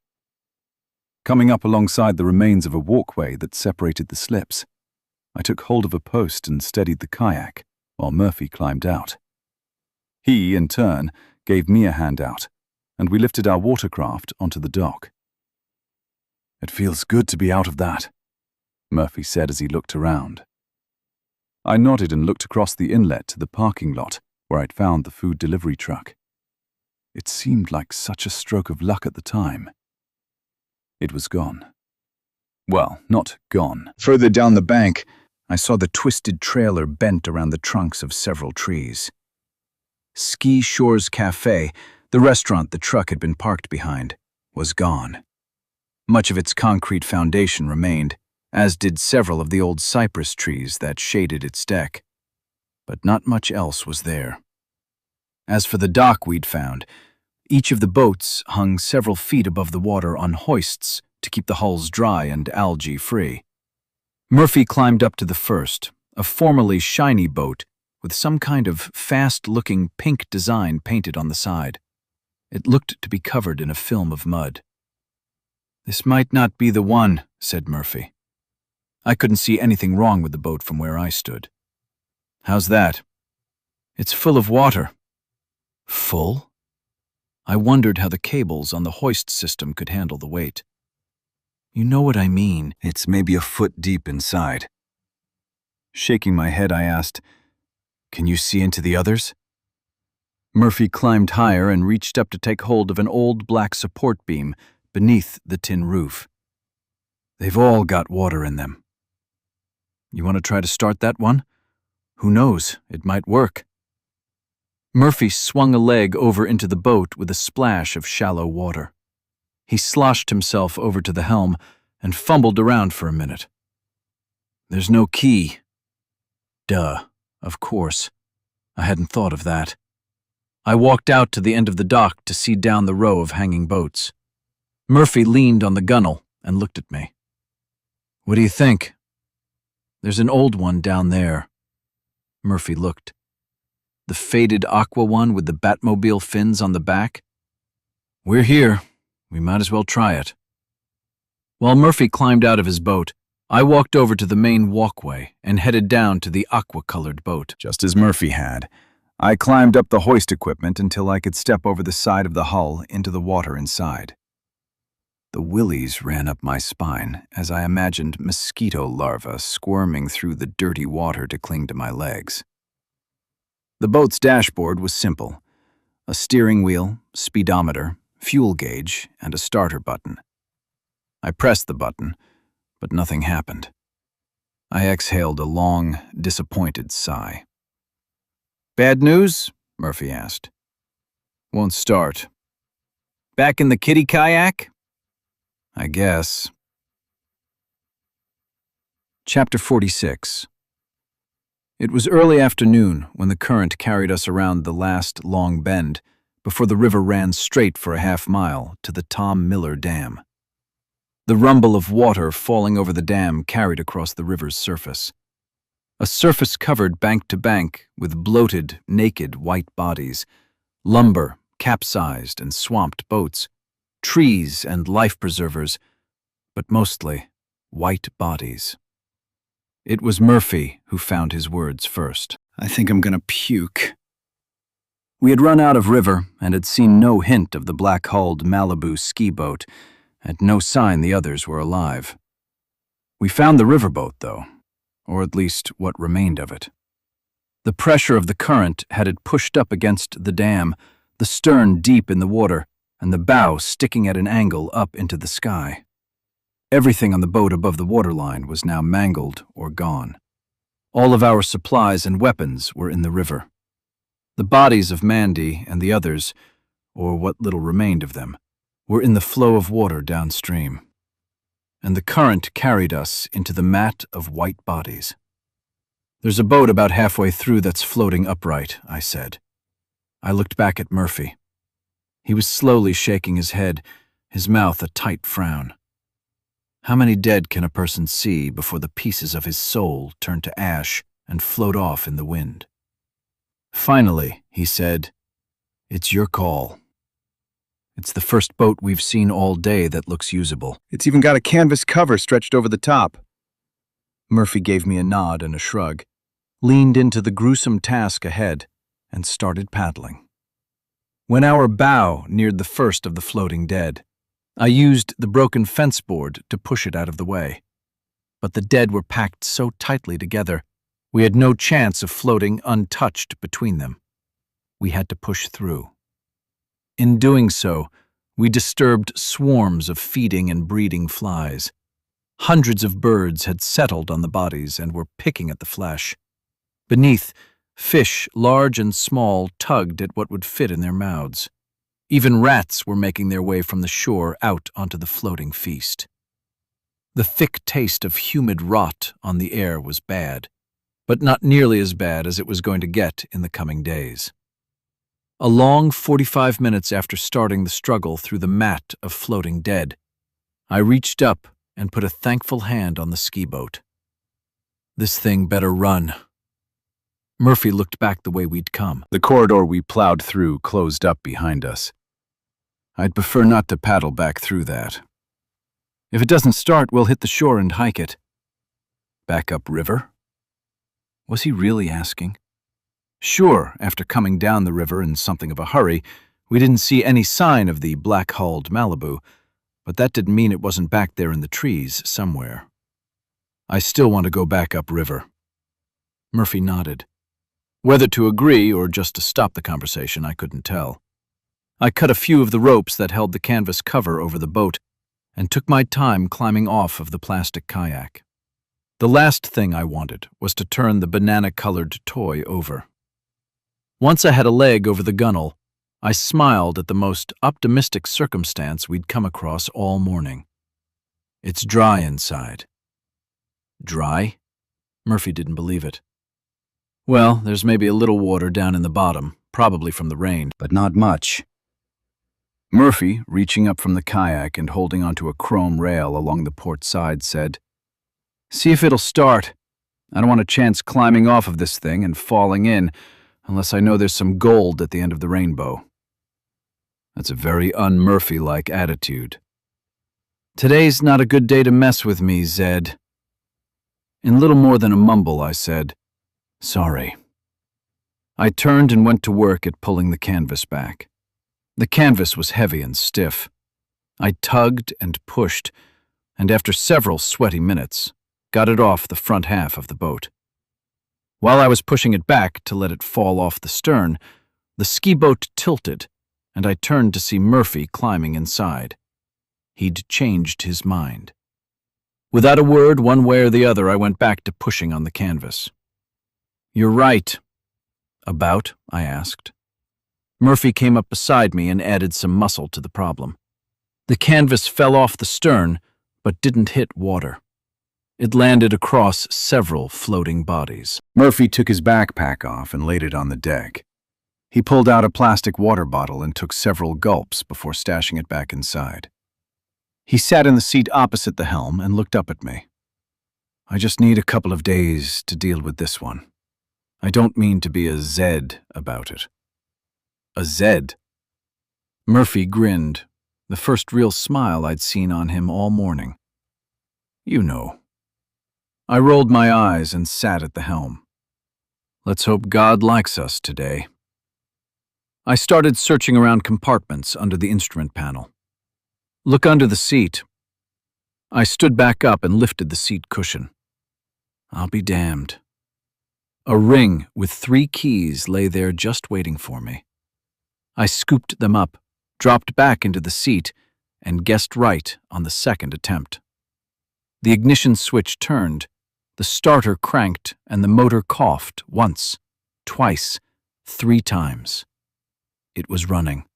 Speaker 3: Coming up alongside the remains of a walkway that separated the slips, I took hold of a post and steadied the kayak while Murphy climbed out. He, in turn, gave me a hand out, and we lifted our watercraft onto the dock. "It feels good to be out of that," Murphy said as he looked around. I nodded and looked across the inlet to the parking lot where I'd found the food delivery truck. It seemed like such a stroke of luck at the time. It was gone. Well, not gone. Further down the bank, I saw the twisted trailer bent around the trunks of several trees. Ski Shores Cafe, the restaurant the truck had been parked behind, was gone. Much of its concrete foundation remained, as did several of the old cypress trees that shaded its deck. But not much else was there. As for the dock we'd found, each of the boats hung several feet above the water on hoists to keep the hulls dry and algae-free. Murphy climbed up to the first, a formerly shiny boat with some kind of fast-looking pink design painted on the side. It looked to be covered in a film of mud. "This might not be the one," said Murphy. I couldn't see anything wrong with the boat from where I stood. "How's that?" "It's full of water." "Full?" I wondered how the cables on the hoist system could handle the weight. "You know what I mean. It's maybe a foot deep inside." Shaking my head, I asked, "Can you see into the others?" Murphy climbed higher and reached up to take hold of an old black support beam beneath the tin roof. "They've all got water in them." "You want to try to start that one? Who knows, it might work." Murphy swung a leg over into the boat with a splash of shallow water. He sloshed himself over to the helm and fumbled around for a minute. "There's no key." Duh, of course. I hadn't thought of that. I walked out to the end of the dock to see down the row of hanging boats. Murphy leaned on the gunwale and looked at me. "What do you think?" "There's an old one down there." Murphy looked. "The faded aqua one with the Batmobile fins on the back?" "We're here. We might as well try it." While Murphy climbed out of his boat, I walked over to the main walkway and headed down to the aqua-colored boat. Just as Murphy had, I climbed up the hoist equipment until I could step over the side of the hull into the water inside. The willies ran up my spine as I imagined mosquito larvae squirming through the dirty water to cling to my legs. The boat's dashboard was simple: a steering wheel, speedometer, fuel gauge, and a starter button. I pressed the button, but nothing happened. I exhaled a long, disappointed sigh. "Bad news?" Murphy asked. "Won't start." "Back in the kiddie kayak?" "I guess." Chapter 46. It was early afternoon when the current carried us around the last long bend before the river ran straight for a half-mile to the Tom Miller Dam. The rumble of water falling over the dam carried across the river's surface. A surface covered bank to bank with bloated, naked white bodies, lumber, capsized and swamped boats, trees and life preservers, but mostly white bodies. It was Murphy who found his words first. "I think I'm gonna puke."
Speaker 2: We had run out of river and had seen no hint of the black-hulled Malibu ski boat, and no sign the others were alive. We found the riverboat, though, or at least what remained of it. The pressure of the current had it pushed up against the dam, the stern deep in the water, and the bow sticking at an angle up into the sky. Everything on the boat above the waterline was now mangled or gone. All of our supplies and weapons were in the river. The bodies of Mandy and the others, or what little remained of them, were in the flow of water downstream. And the current carried us into the mat of white bodies. "There's a boat about halfway through that's floating upright," I said. I looked back at Murphy. He was slowly shaking his head, his mouth a tight frown. How many dead can a person see before the pieces of his soul turn to ash and float off in the wind? Finally, he said, "It's your call. It's the first boat we've seen all day that looks usable.
Speaker 4: It's even got a canvas cover stretched over the top."
Speaker 2: Murphy gave me a nod and a shrug, leaned into the gruesome task ahead, and started paddling. When our bow neared the first of the floating dead, I used the broken fence board to push it out of the way. But the dead were packed so tightly together, we had no chance of floating untouched between them. We had to push through. In doing so, we disturbed swarms of feeding and breeding flies. Hundreds of birds had settled on the bodies and were picking at the flesh. Beneath, fish, large and small, tugged at what would fit in their mouths. Even rats were making their way from the shore out onto the floating feast. The thick taste of humid rot on the air was bad, but not nearly as bad as it was going to get in the coming days. A long 45 minutes after starting the struggle through the mat of floating dead, I reached up and put a thankful hand on the ski boat. This thing better run. Murphy looked back the way we'd come.
Speaker 3: The corridor we plowed through closed up behind us.
Speaker 2: I'd prefer not to paddle back through that. If it doesn't start, we'll hit the shore and hike it. Back up river? Was he really asking? Sure, after coming down the river in something of a hurry, we didn't see any sign of the black-hulled Malibu, but that didn't mean it wasn't back there in the trees somewhere. I still want to go back up river. Murphy nodded. Whether to agree or just to stop the conversation, I couldn't tell. I cut a few of the ropes that held the canvas cover over the boat and took my time climbing off of the plastic kayak. The last thing I wanted was to turn the banana-colored toy over. Once I had a leg over the gunwale, I smiled at the most optimistic circumstance we'd come across all morning. It's dry inside. Dry? Murphy didn't believe it. Well, there's maybe a little water down in the bottom, probably from the rain,
Speaker 3: But not much.
Speaker 2: Murphy, reaching up from the kayak and holding onto a chrome rail along the port side, said, "See if it'll start. I don't want a chance climbing off of this thing and falling in unless I know there's some gold at the end of the rainbow." That's a very un-Murphy-like attitude. "Today's not a good day to mess with me, Zed." In little more than a mumble, I said, "Sorry." I turned and went to work at pulling the canvas back. The canvas was heavy and stiff. I tugged and pushed, and after several sweaty minutes, got it off the front half of the boat. While I was pushing it back to let it fall off the stern, the ski boat tilted, and I turned to see Murphy climbing inside. He'd changed his mind. Without a word, one way or the other, I went back to pushing on the canvas. "You're right." "About?" I asked. Murphy came up beside me and added some muscle to the problem. The canvas fell off the stern, but didn't hit water. It landed across several floating bodies.
Speaker 3: Murphy took his backpack off and laid it on the deck. He pulled out a plastic water bottle and took several gulps before stashing it back inside. He sat in the seat opposite the helm and looked up at me. "I just need a couple of days to deal with this one. I don't mean to be a Zed about it." "A Zed?" Murphy grinned, the first real smile I'd seen on him all morning. "You know." I rolled my eyes and sat at the helm. Let's hope God likes us today.
Speaker 1: I started searching around compartments under the instrument panel. Look under the seat. I stood back up and lifted the seat cushion. I'll be damned. A ring with 3 keys lay there just waiting for me. I scooped them up, dropped back into the seat, and guessed right on the second attempt. The ignition switch turned, the starter cranked, and the motor coughed once, twice, 3 times. It was running.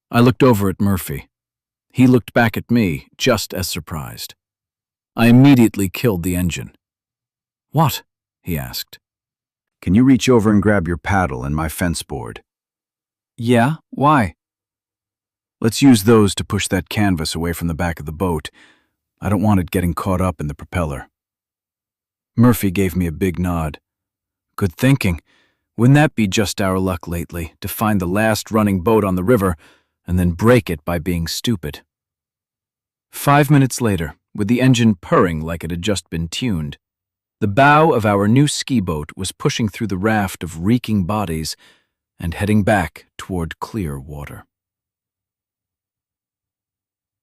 Speaker 1: I looked over at Murphy. He looked back at me, just as surprised. I immediately killed the engine. "What?" he asked.
Speaker 3: Can you reach over and grab your paddle and my fence board?
Speaker 2: Yeah, why?
Speaker 3: Let's use those to push that canvas away from the back of the boat. I don't want it getting caught up in the propeller.
Speaker 1: Murphy gave me a big nod. Good thinking. Wouldn't that be just our luck lately, to find the last running boat on the river and then break it by being stupid? 5 minutes later, with the engine purring like it had just been tuned, the bow of our new ski boat was pushing through the raft of reeking bodies and heading back toward clear water.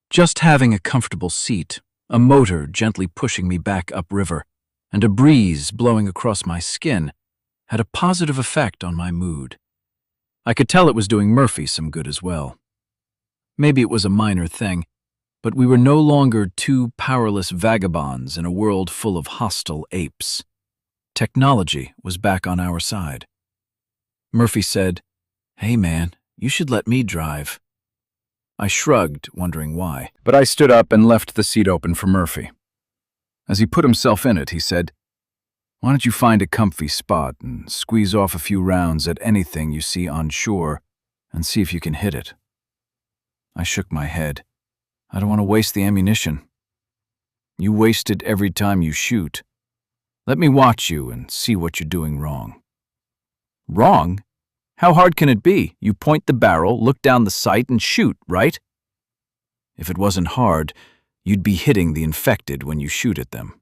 Speaker 1: Just having a comfortable seat, a motor gently pushing me back upriver, and a breeze blowing across my skin had a positive effect on my mood. I could tell it was doing Murphy some good as well. Maybe it was a minor thing, but we were no longer 2 powerless vagabonds in a world full of hostile apes. Technology was back on our side. Murphy said, "Hey man, you should let me drive." I shrugged, wondering why.
Speaker 2: But I stood up and left the seat open for Murphy. As he put himself in it, he said, "Why don't you find a comfy spot and squeeze off a few rounds at anything you see on shore and see if you can hit it?" I shook my head. I don't want to waste the ammunition. You waste it every time you shoot. Let me watch you and see what you're doing wrong. Wrong? How hard can it be? You point the barrel, look down the sight, and shoot, right? If it wasn't hard, you'd be hitting the infected when you shoot at them.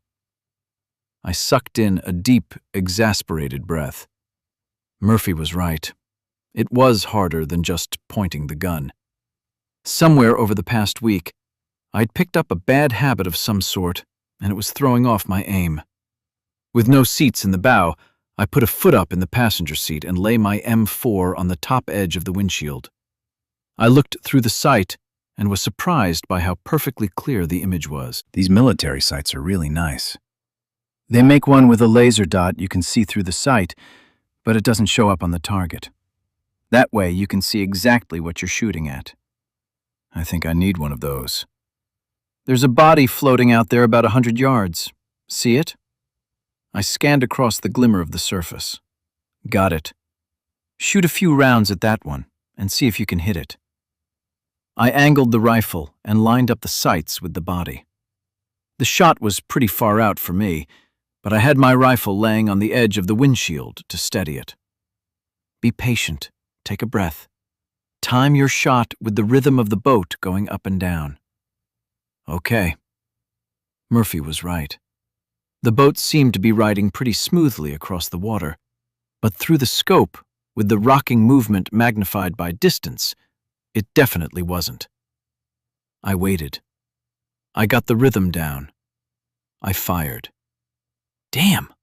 Speaker 2: I sucked in a deep, exasperated breath. Murphy was right. It was harder than just pointing the gun. Somewhere over the past week, I'd picked up a bad habit of some sort, and it was throwing off my aim. With no seats in the bow, I put a foot up in the passenger seat and lay my M4 on the top edge of the windshield. I looked through the sight and was surprised by how perfectly clear the image was.
Speaker 3: These military sights are really nice.
Speaker 1: They make one with a laser dot you can see through the sight, but it doesn't show up on the target. That way you can see exactly what you're shooting at. I think I need one of those. There's a body floating out there about 100 yards. See it? I scanned across the glimmer of the surface. Got it. Shoot a few rounds at that one and see if you can hit it. I angled the rifle and lined up the sights with the body. The shot was pretty far out for me, but I had my rifle laying on the edge of the windshield to steady it. Be patient. Take a breath. Time your shot with the rhythm of the boat going up and down. Okay. Murphy was right. The boat seemed to be riding pretty smoothly across the water, but through the scope, with the rocking movement magnified by distance, it definitely wasn't. I waited. I got the rhythm down. I fired. Damn!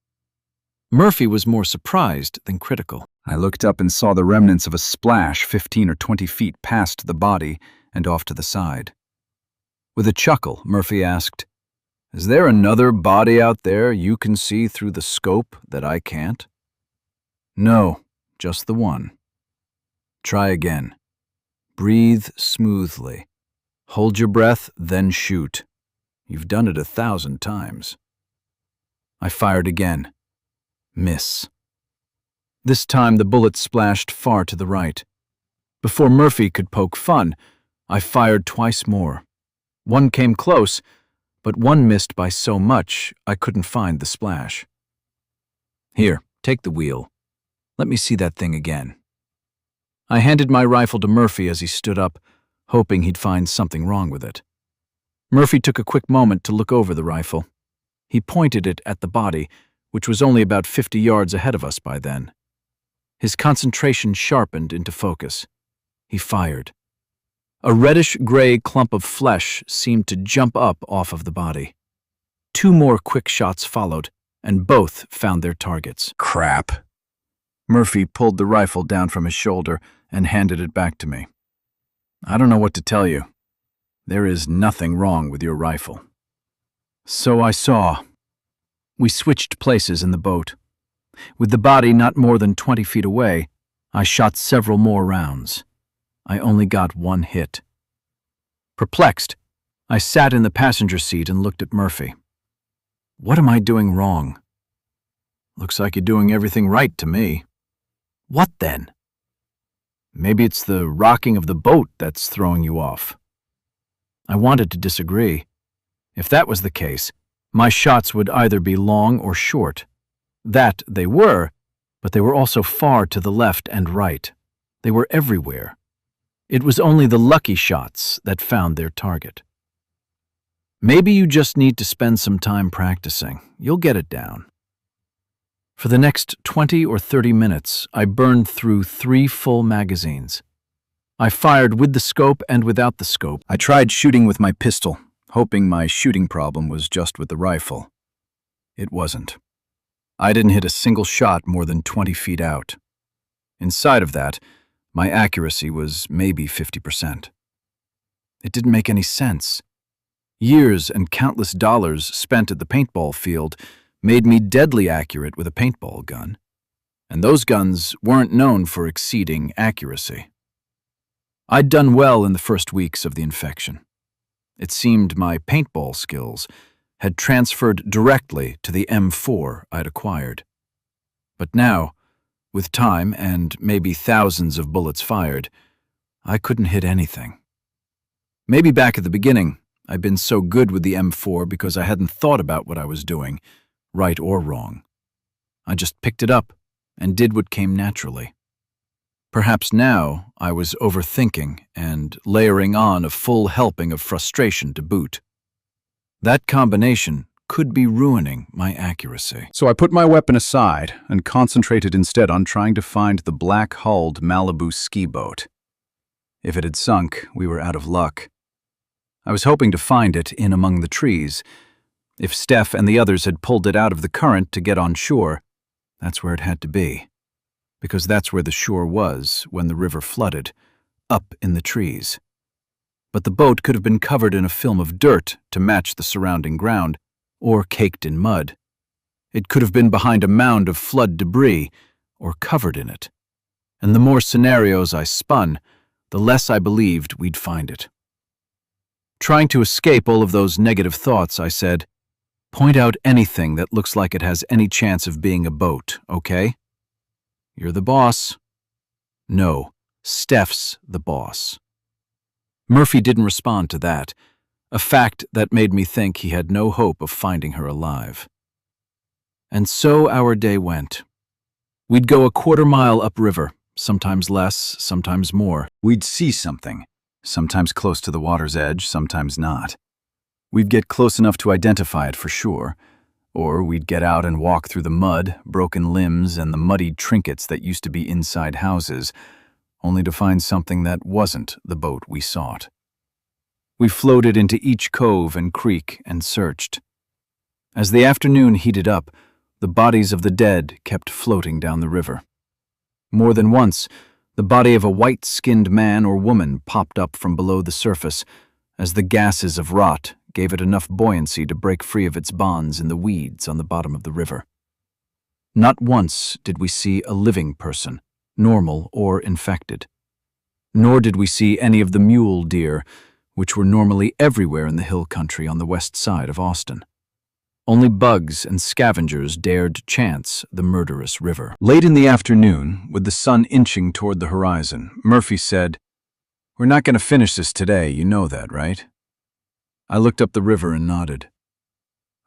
Speaker 1: Murphy was more surprised than critical.
Speaker 3: I looked up and saw the remnants of a splash 15 or 20 feet past the body and off to the side.
Speaker 1: With a chuckle, Murphy asked, "Is there another body out there you can see through the scope that I can't?" "No, just the one." "Try again. Breathe smoothly. Hold your breath, then shoot. You've done it 1,000 times." I fired again. Miss. This time the bullet splashed far to the right. Before Murphy could poke fun, I fired twice more. One came close, but one missed by so much I couldn't find the splash. "Here, take the wheel. Let me see that thing again." I handed my rifle to Murphy as he stood up, hoping he'd find something wrong with it. Murphy took a quick moment to look over the rifle. He pointed it at the body, which was only about 50 yards ahead of us by then. His concentration sharpened into focus. He fired. A reddish-gray clump of flesh seemed to jump up off of the body. 2 more quick shots followed, and both found their targets.
Speaker 2: Crap. Murphy pulled the rifle down from his shoulder and handed it back to me. I don't know what to tell you. There is nothing wrong with your rifle. So I saw. We switched places in the boat. With the body not more than 20 feet away, I shot several more rounds. I only got 1 hit. Perplexed, I sat in the passenger seat and looked at Murphy. What am I doing wrong? Looks like you're doing everything right to me. What then? Maybe it's the rocking of the boat that's throwing you off. I wanted to disagree. If that was the case, my shots would either be long or short. That they were, but they were also far to the left and right. They were everywhere. It was only the lucky shots that found their target. Maybe you just need to spend some time practicing. You'll get it down. For the next 20 or 30 minutes, I burned through 3 full magazines. I fired with the scope and without the scope. I tried shooting with my pistol, hoping my shooting problem was just with the rifle. It wasn't. I didn't hit a single shot more than 20 feet out. Inside of that, my accuracy was maybe 50%. It didn't make any sense. Years and countless dollars spent at the paintball field made me deadly accurate with a paintball gun, and those guns weren't known for exceeding accuracy. I'd done well in the first weeks of the infection. It seemed my paintball skills had transferred directly to the M4 I'd acquired. But now, with time and maybe thousands of bullets fired, I couldn't hit anything. Maybe back at the beginning, I'd been so good with the M4 because I hadn't thought about what I was doing, right or wrong. I just picked it up and did what came naturally. Perhaps now I was overthinking and layering on a full helping of frustration to boot. That combination could be ruining my accuracy.
Speaker 3: So I put my weapon aside and concentrated instead on trying to find the black-hulled Malibu ski boat. If it had sunk, we were out of luck. I was hoping to find it in among the trees. If Steph and the others had pulled it out of the current to get on shore, that's where it had to be. Because that's where the shore was when the river flooded, up in the trees. But the boat could have been covered in a film of dirt to match the surrounding ground, or caked in mud. It could have been behind a mound of flood debris, or covered in it. And the more scenarios I spun, the less I believed we'd find it. Trying to escape all of those negative thoughts, I said, "Point out anything that looks like it has any chance of being a boat, okay? You're the boss." No, Steph's the boss. Murphy didn't respond to that, a fact that made me think he had no hope of finding her alive. And so our day went. We'd go a quarter-mile upriver, sometimes less, sometimes more. We'd see something, sometimes close to the water's edge, sometimes not. We'd get close enough to identify it for sure, or we'd get out and walk through the mud, broken limbs, and the muddied trinkets that used to be inside houses, only to find something that wasn't the boat we sought. We floated into each cove and creek and searched. As the afternoon heated up, the bodies of the dead kept floating down the river. More than once, the body of a white-skinned man or woman popped up from below the surface as the gases of rot gave it enough buoyancy to break free of its bonds in the weeds on the bottom of the river. Not once did we see a living person, normal or infected. Nor did we see any of the mule deer, which were normally everywhere in the hill country on the west side of Austin. Only bugs and scavengers dared chance the murderous river. Late in the afternoon, with the sun inching toward the horizon, Murphy said, "We're not going to finish this today, you know that, right?" I looked up the river and nodded.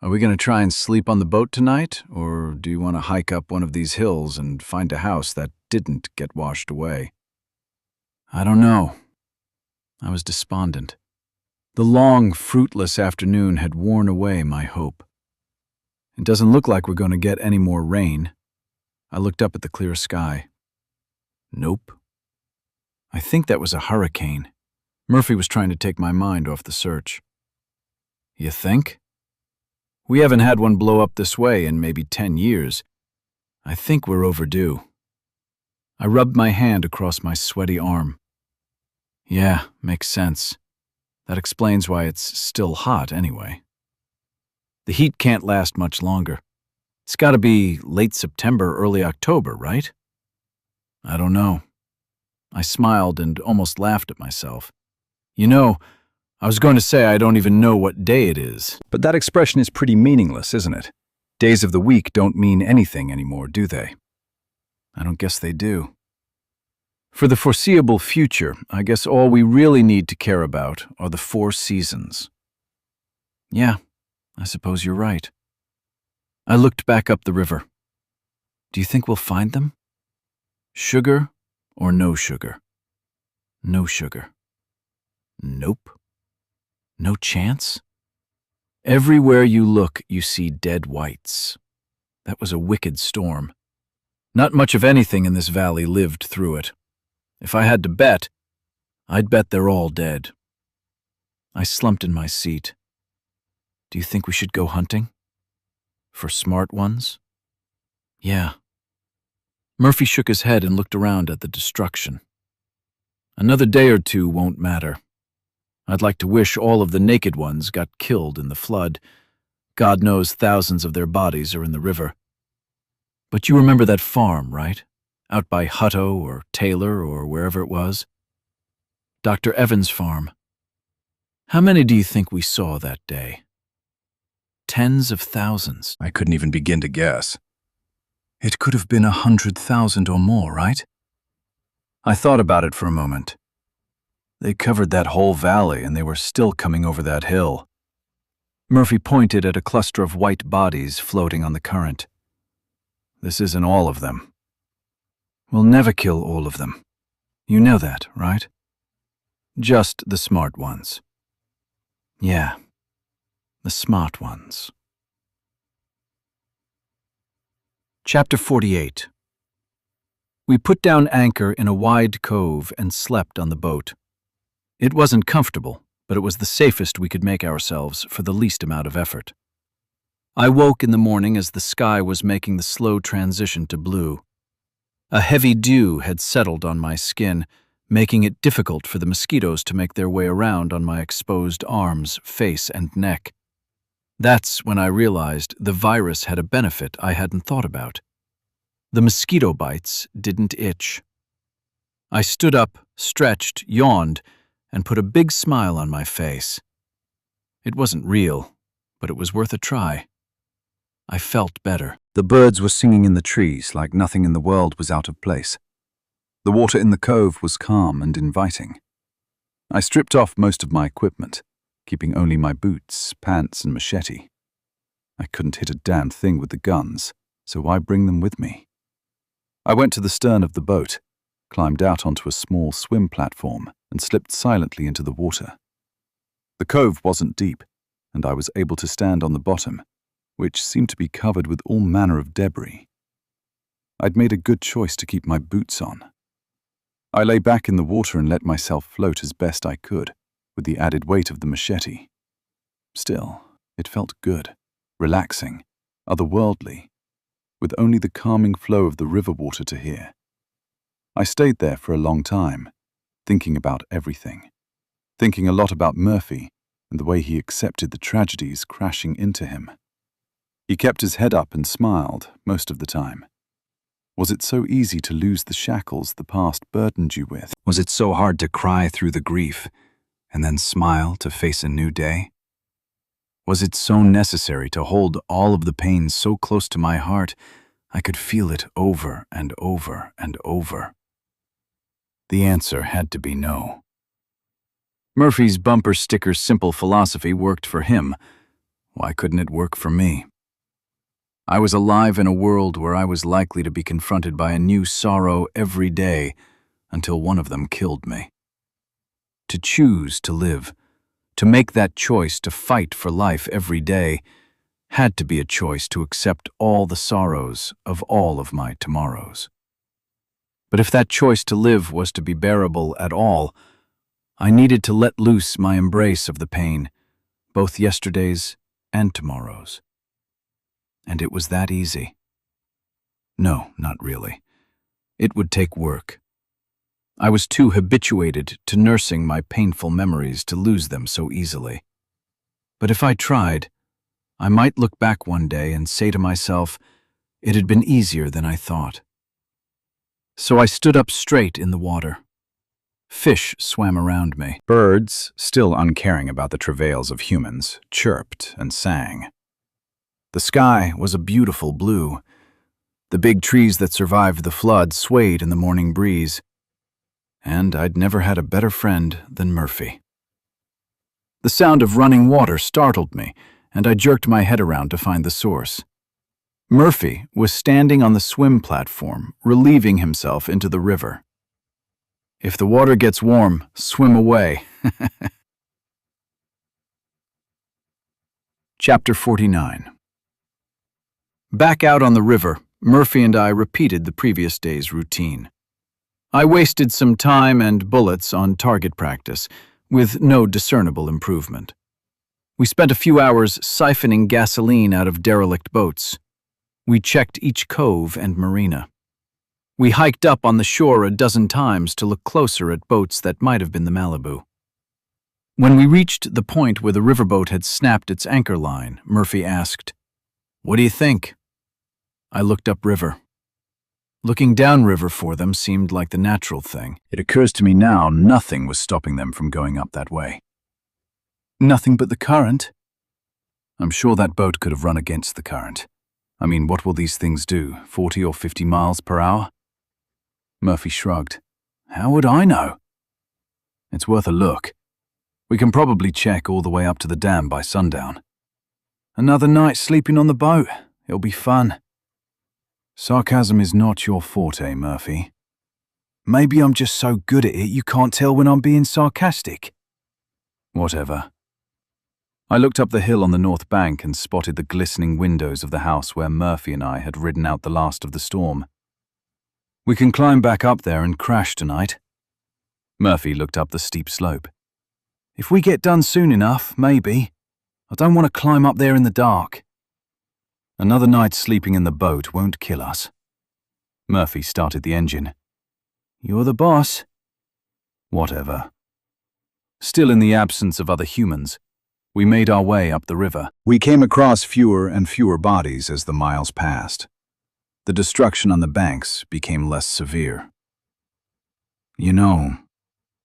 Speaker 3: "Are we going to try and sleep on the boat tonight, or do you want to hike up one of these hills and find a house that didn't get washed away?" I don't know. I was despondent. The long, fruitless afternoon had worn away my hope. It doesn't look like we're going to get any more rain. I looked up at the clear sky.
Speaker 1: Nope. I think that was a hurricane. Murphy was trying to take my mind off the search. You think? We haven't had one blow up this way in maybe 10 years. I think we're overdue. I rubbed my hand across my sweaty arm. Yeah, makes sense. That explains why it's still hot anyway. The heat can't last much longer. It's got to be late September, early October, right? I don't know. I smiled and almost laughed at myself. You know, I was going to say I don't even know what day it is.
Speaker 3: But that expression is pretty meaningless, isn't it? Days of the week don't mean anything anymore, do they?
Speaker 1: I don't guess they do. For the foreseeable future, I guess all we really need to care about are the 4 seasons. Yeah, I suppose you're right. I looked back up the river. Do you think we'll find them? Sugar or no sugar? No sugar. Nope. No chance? Everywhere you look, you see dead whites. That was a wicked storm. Not much of anything in this valley lived through it. If I had to bet, I'd bet they're all dead. I slumped in my seat. Do you think we should go hunting? For smart ones? Yeah. Murphy shook his head and looked around at the destruction. Another day or 2 won't matter. I'd like to wish all of the naked ones got killed in the flood. God knows thousands of their bodies are in the river. But you remember that farm, right? Out by Hutto or Taylor or wherever it was? Dr. Evans' farm. How many do you think we saw that day? Tens of thousands.
Speaker 3: I couldn't even begin to guess. It could have been 100,000 or more, right? I thought about it for a moment. They covered that whole valley and they were still coming over that hill.
Speaker 1: Murphy pointed at a cluster of white bodies floating on the current. This isn't all of them. We'll never kill all of them. You know that, right? Just the smart ones. Yeah, the smart ones. Chapter 48. We put down anchor in a wide cove and slept on the boat. It wasn't comfortable, but it was the safest we could make ourselves for the least amount of effort. I woke in the morning as the sky was making the slow transition to blue. A heavy dew had settled on my skin, making it difficult for the mosquitoes to make their way around on my exposed arms, face, and neck. That's when I realized the virus had a benefit I hadn't thought about. The mosquito bites didn't itch. I stood up, stretched, yawned, and put a big smile on my face. It wasn't real, but it was worth a try. I felt better.
Speaker 3: The birds were singing in the trees like nothing in the world was out of place. The water in the cove was calm and inviting. I stripped off most of my equipment, keeping only my boots, pants, and machete. I couldn't hit a damn thing with the guns, so why bring them with me? I went to the stern of the boat, climbed out onto a small swim platform, and slipped silently into the water. The cove wasn't deep, and I was able to stand on the bottom, which seemed to be covered with all manner of debris. I'd made a good choice to keep my boots on. I lay back in the water and let myself float as best I could, with the added weight of the machete. Still, it felt good, relaxing, otherworldly, with only the calming flow of the river water to hear. I stayed there for a long time, thinking about everything, thinking a lot about Murphy and the way he accepted the tragedies crashing into him. He kept his head up and smiled most of the time. Was it so easy to lose the shackles the past burdened you with? Was it so hard to cry through the grief and then smile to face a new day? Was it so necessary to hold all of the pain so close to my heart I could feel it over and over and over? The answer had to be no. Murphy's bumper sticker simple philosophy worked for him. Why couldn't it work for me? I was alive in a world where I was likely to be confronted by a new sorrow every day until one of them killed me. To choose to live, to make that choice to fight for life every day, had to be a choice to accept all the sorrows of all of my tomorrows.
Speaker 2: But if that choice to live was to be bearable at all, I needed to let loose my embrace of the pain, both yesterday's and tomorrow's. And it was that easy. No, not really. It would take work. I was too habituated to nursing my painful memories to lose them so easily. But if I tried, I might look back one day and say to myself, it had been easier than I thought. So I stood up straight in the water. Fish swam around me.
Speaker 3: Birds, still uncaring about the travails of humans, chirped and sang.
Speaker 2: The sky was a beautiful blue. The big trees that survived the flood swayed in the morning breeze. And I'd never had a better friend than Murphy. The sound of running water startled me, and I jerked my head around to find the source. Murphy was standing on the swim platform, relieving himself into the river. If the water gets warm, swim away. Chapter 49. Back out on the river, Murphy and I repeated the previous day's routine. I wasted some time and bullets on target practice, with no discernible improvement. We spent a few hours siphoning gasoline out of derelict boats. We checked each cove and marina. We hiked up on the shore a dozen times to look closer at boats that might have been the Malibu. When we reached the point where the riverboat had snapped its anchor line, Murphy asked, "What do you think?" I looked upriver. Looking downriver for them seemed like the natural thing.
Speaker 3: It occurs to me now nothing was stopping them from going up that way.
Speaker 2: Nothing but the current.
Speaker 3: I'm sure that boat could have run against the current. I mean, what will these things do, 40 or 50 miles per hour?
Speaker 2: Murphy shrugged. How would I know?
Speaker 3: It's worth a look. We can probably check all the way up to the dam by sundown.
Speaker 2: Another night sleeping on the boat. It'll be fun.
Speaker 3: Sarcasm is not your forte, Murphy.
Speaker 2: Maybe I'm just so good at it you can't tell when I'm being sarcastic.
Speaker 3: Whatever. I looked up the hill on the north bank and spotted the glistening windows of the house where Murphy and I had ridden out the last of the storm.
Speaker 2: We can climb back up there and crash tonight.
Speaker 3: Murphy looked up the steep slope.
Speaker 2: If we get done soon enough, maybe. I don't want to climb up there in the dark.
Speaker 3: Another night sleeping in the boat won't kill us. Murphy started the engine.
Speaker 2: You're the boss.
Speaker 3: Whatever. Still in the absence of other humans, we made our way up the river. We came across fewer and fewer bodies as the miles passed. The destruction on the banks became less severe.
Speaker 2: You know,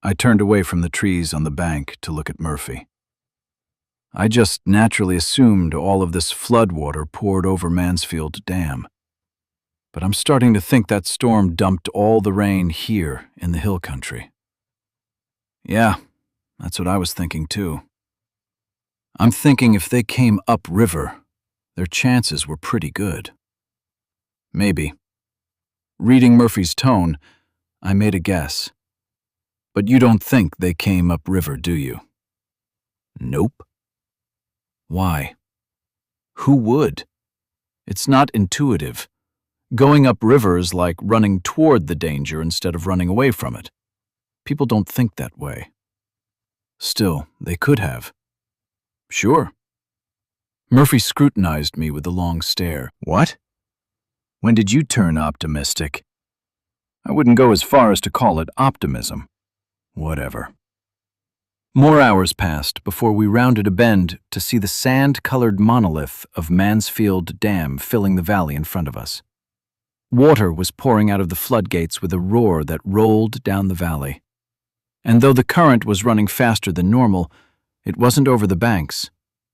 Speaker 2: I turned away from the trees on the bank to look at Murphy. I just naturally assumed all of this floodwater poured over Mansfield Dam. But I'm starting to think that storm dumped all the rain here in the hill country. Yeah, that's what I was thinking too. I'm thinking if they came upriver, their chances were pretty good. Maybe. Reading Murphy's tone, I made a guess. But you don't think they came upriver, do you? Nope. Why? Who would? It's not intuitive. Going upriver is like running toward the danger instead of running away from it. People don't think that way. Still, they could have. Sure. Murphy scrutinized me with a long stare.
Speaker 3: What?
Speaker 2: When did you turn optimistic?
Speaker 3: I wouldn't go as far as to call it optimism.
Speaker 2: Whatever. More hours passed before we rounded a bend to see the sand-colored monolith of Mansfield Dam filling the valley in front of us. Water was pouring out of the floodgates with a roar that rolled down the valley. And though the current was running faster than normal, it wasn't over the banks.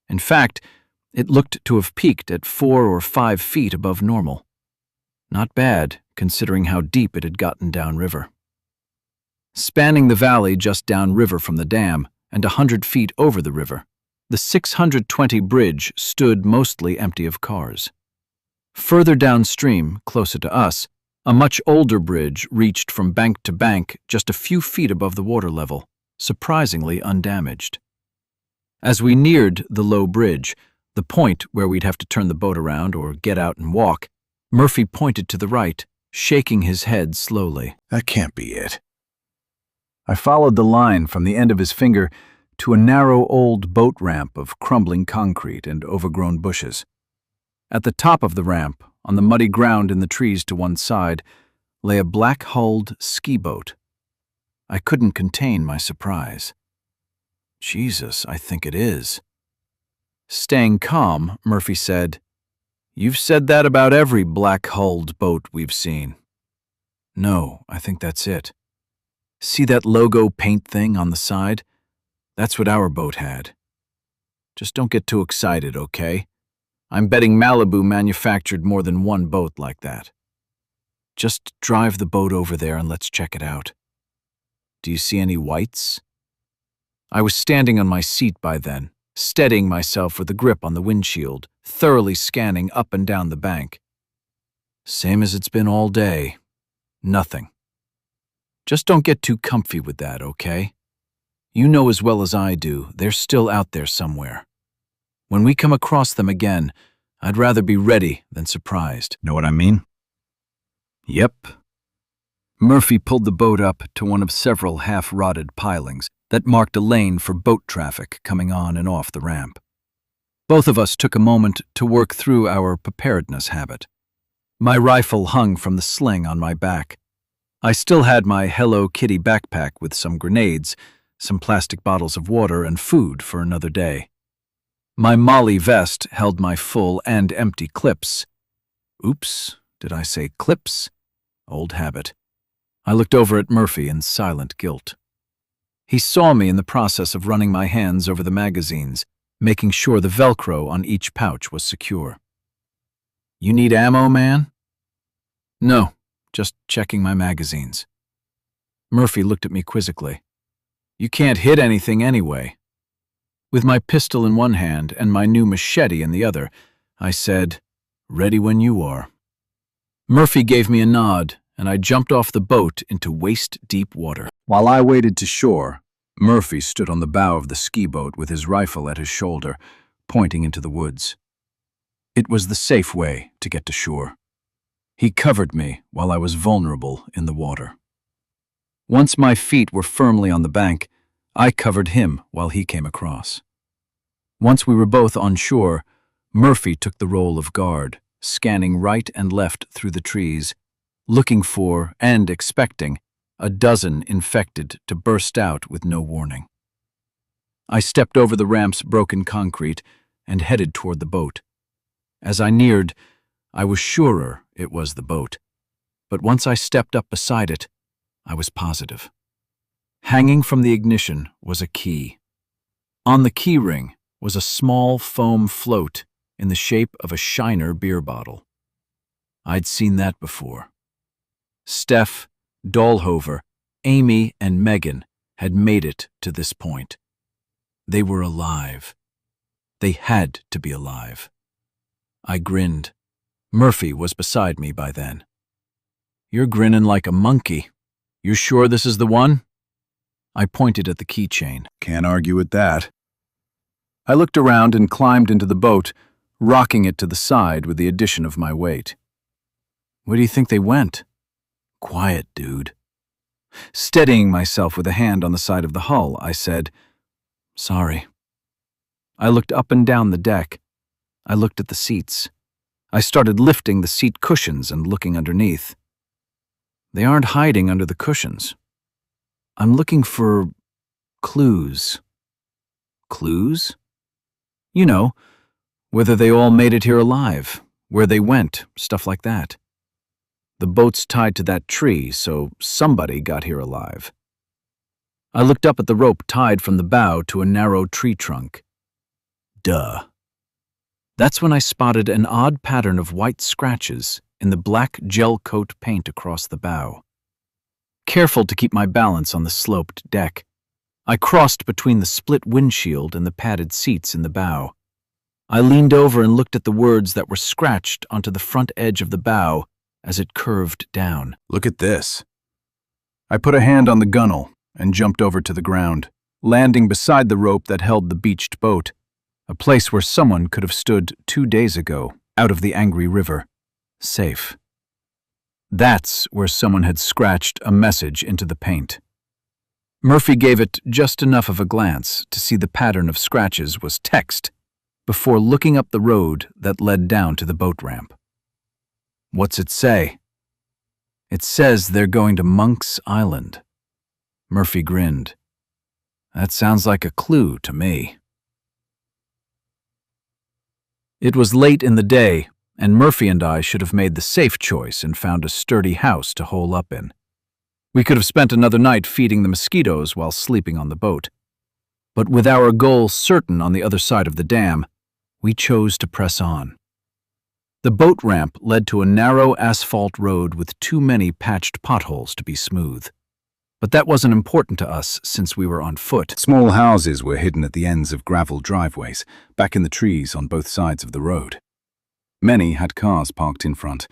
Speaker 2: In fact, it looked to have peaked at 4 or 5 feet above normal. Not bad, considering how deep it had gotten downriver. Spanning the valley just downriver from the dam and 100 feet over the river, the 620 bridge stood mostly empty of cars. Further downstream, closer to us, a much older bridge reached from bank to bank just a few feet above the water level, surprisingly undamaged. As we neared the low bridge, the point where we'd have to turn the boat around or get out and walk, Murphy pointed to the right, shaking his head slowly.
Speaker 3: That can't be it. I followed the line from the end of his finger to a narrow old boat ramp of crumbling concrete and overgrown bushes. At the top of the ramp, on the muddy ground in the trees to one side, lay a black-hulled ski boat. I couldn't contain my surprise. Jesus, I think it is. Staying calm, Murphy said, "You've said that about every black-hulled boat we've seen." "No, I think that's it. See that logo paint thing on the side? That's what our boat had. Just don't get too excited, okay? I'm betting Malibu manufactured more than one boat like that. Just drive the boat over there and let's check it out. Do you see any whites?" I was standing on my seat by then, steadying myself with a grip on the windshield, thoroughly scanning up and down the bank. Same as it's been all day. Nothing. Just don't get too comfy with that, okay? You know as well as I do, they're still out there somewhere. When we come across them again, I'd rather be ready than surprised. Know what I mean? Yep. Murphy pulled the boat up to one of several half-rotted pilings that marked a lane for boat traffic coming on and off the ramp. Both of us took a moment to work through our preparedness habit. My rifle hung from the sling on my back. I still had my Hello Kitty backpack with some grenades, some plastic bottles of water, and food for another day. My Molly vest held my full and empty clips. Oops, did I say clips? Old habit. I looked over at Murphy in silent guilt. He saw me in the process of running my hands over the magazines, making sure the Velcro on each pouch was secure. "You need ammo, man?" "No, just checking my magazines." Murphy looked at me quizzically. "You can't hit anything anyway." With my pistol in one hand and my new machete in the other, I said, "Ready when you are." Murphy gave me a nod, and I jumped off the boat into waist-deep water. While I waded to shore, Murphy stood on the bow of the ski boat with his rifle at his shoulder, pointing into the woods. It was the safe way to get to shore. He covered me while I was vulnerable in the water. Once my feet were firmly on the bank, I covered him while he came across. Once we were both on shore, Murphy took the role of guard, scanning right and left through the trees, looking for and expecting a dozen infected to burst out with no warning. I stepped over the ramp's broken concrete and headed toward the boat. As I neared, I was surer it was the boat, but once I stepped up beside it, I was positive. Hanging from the ignition was a key. On the key ring was a small foam float in the shape of a Shiner beer bottle. I'd seen that before. Steph, Dahlhover, Amy, and Megan had made it to this point. They were alive. They had to be alive. I grinned. Murphy was beside me by then. "You're grinning like a monkey. You sure this is the one?" I pointed at the keychain. "Can't argue with that." I looked around and climbed into the boat, rocking it to the side with the addition of my weight.
Speaker 2: "Where do you think they went?"
Speaker 3: "Quiet, dude." Steadying myself with a hand on the side of the hull, I said, "Sorry." I looked up and down the deck. I looked at the seats. I started lifting the seat cushions and looking underneath. They aren't hiding under the cushions. I'm looking for clues. Clues? You know, whether they all made it here alive, where they went, stuff like that. The boat's tied to that tree, so somebody got here alive. I looked up at the rope tied from the bow to a narrow tree trunk. Duh. That's when I spotted an odd pattern of white scratches in the black gel coat paint across the bow. Careful to keep my balance on the sloped deck, I crossed between the split windshield and the padded seats in the bow. I leaned over and looked at the words that were scratched onto the front edge of the bow as it curved down. "Look at this." I put a hand on the gunnel and jumped over to the ground, landing beside the rope that held the beached boat, a place where someone could have stood 2 days ago, out of the angry river, safe.
Speaker 2: That's where someone had scratched a message into the paint. Murphy gave it just enough of a glance to see the pattern of scratches was text before looking up the road that led down to the boat ramp. What's it say? It says they're going to Monk's Island. Murphy grinned. That sounds like a clue to me. It was late in the day, and Murphy and I should have made the safe choice and found a sturdy house to hole up in. We could have spent another night feeding the mosquitoes while sleeping on the boat. But with our goal certain on the other side of the dam, we chose to press on. The boat ramp led to a narrow asphalt road with too many patched potholes to be smooth. But that wasn't important to us since we were on foot.
Speaker 3: Small houses were hidden at the ends of gravel driveways, back in the trees on both sides of the road. Many had cars parked in front,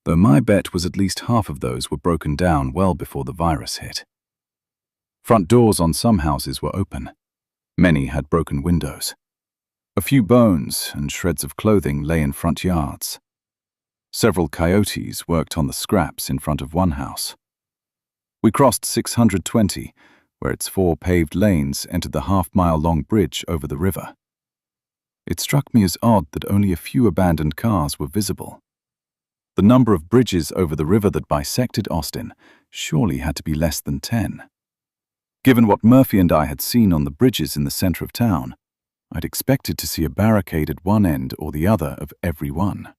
Speaker 3: though my bet was at least half of those were broken down well before the virus hit. Front doors on some houses were open. Many had broken windows. A few bones and shreds of clothing lay in front yards. Several coyotes worked on the scraps in front of one house. We crossed 620, where its 4 paved lanes entered the half-mile-long bridge over the river. It struck me as odd that only a few abandoned cars were visible. The number of bridges over the river that bisected Austin surely had to be less than 10. Given what Murphy and I had seen on the bridges in the center of town, I'd expected to see a barricade at one end or the other of every one.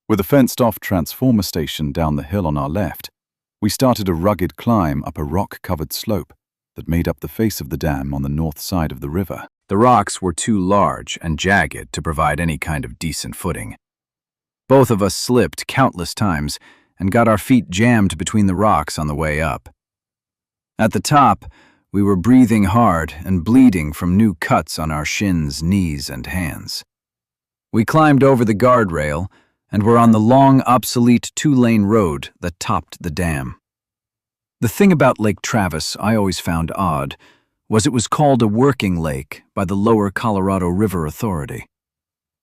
Speaker 3: With a fenced-off transformer station down the hill on our left, we started a rugged climb up a rock-covered slope that made up the face of the dam on the north side of the river.
Speaker 2: The rocks were too large and jagged to provide any kind of decent footing. Both of us slipped countless times and got our feet jammed between the rocks on the way up. At the top, we were breathing hard and bleeding from new cuts on our shins, knees, and hands. We climbed over the guardrail and were on the long, obsolete 2-lane road that topped the dam. The thing about Lake Travis I always found odd was it was called a working lake by the Lower Colorado River Authority.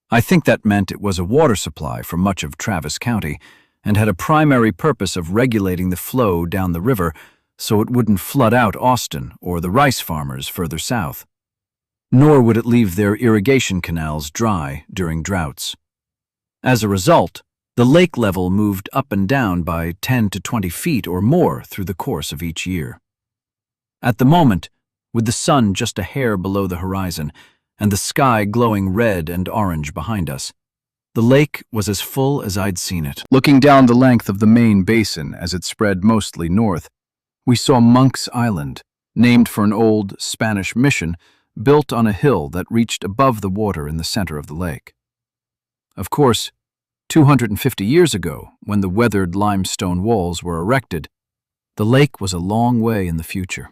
Speaker 2: I think that meant it was a water supply for much of Travis County and had a primary purpose of regulating the flow down the river so it wouldn't flood out Austin or the rice farmers further south. Nor would it leave their irrigation canals dry during droughts. As a result, the lake level moved up and down by 10 to 20 feet or more through the course of each year. At the moment, with the sun just a hair below the horizon and the sky glowing red and orange behind us, the lake was as full as I'd seen it. Looking down the length of the main basin as it spread mostly north, we saw Monk's Island, named for an old Spanish mission built on a hill that reached above the water in the center of the lake. Of course, 250 years ago, when the weathered limestone walls were erected, the lake was a long way in the future.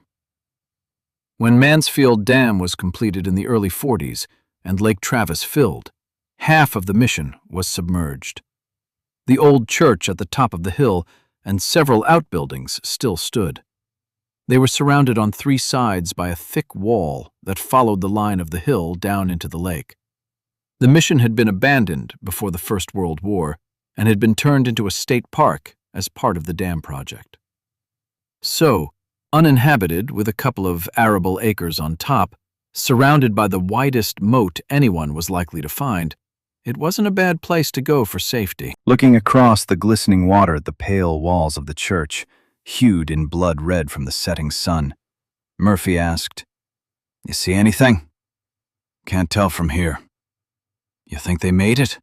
Speaker 2: When Mansfield Dam was completed in the early 40s and Lake Travis filled, half of the mission was submerged. The old church at the top of the hill and several outbuildings still stood. They were surrounded on 3 sides by a thick wall that followed the line of the hill down into the lake. The mission had been abandoned before the First World War and had been turned into a state park as part of the dam project. So, uninhabited with a couple of arable acres on top, surrounded by the widest moat anyone was likely to find, it wasn't a bad place to go for safety.
Speaker 3: Looking across the glistening water at the pale walls of the church, hued in blood red from the setting sun, Murphy asked, "You see anything?" "Can't tell from here." "You think they made it?"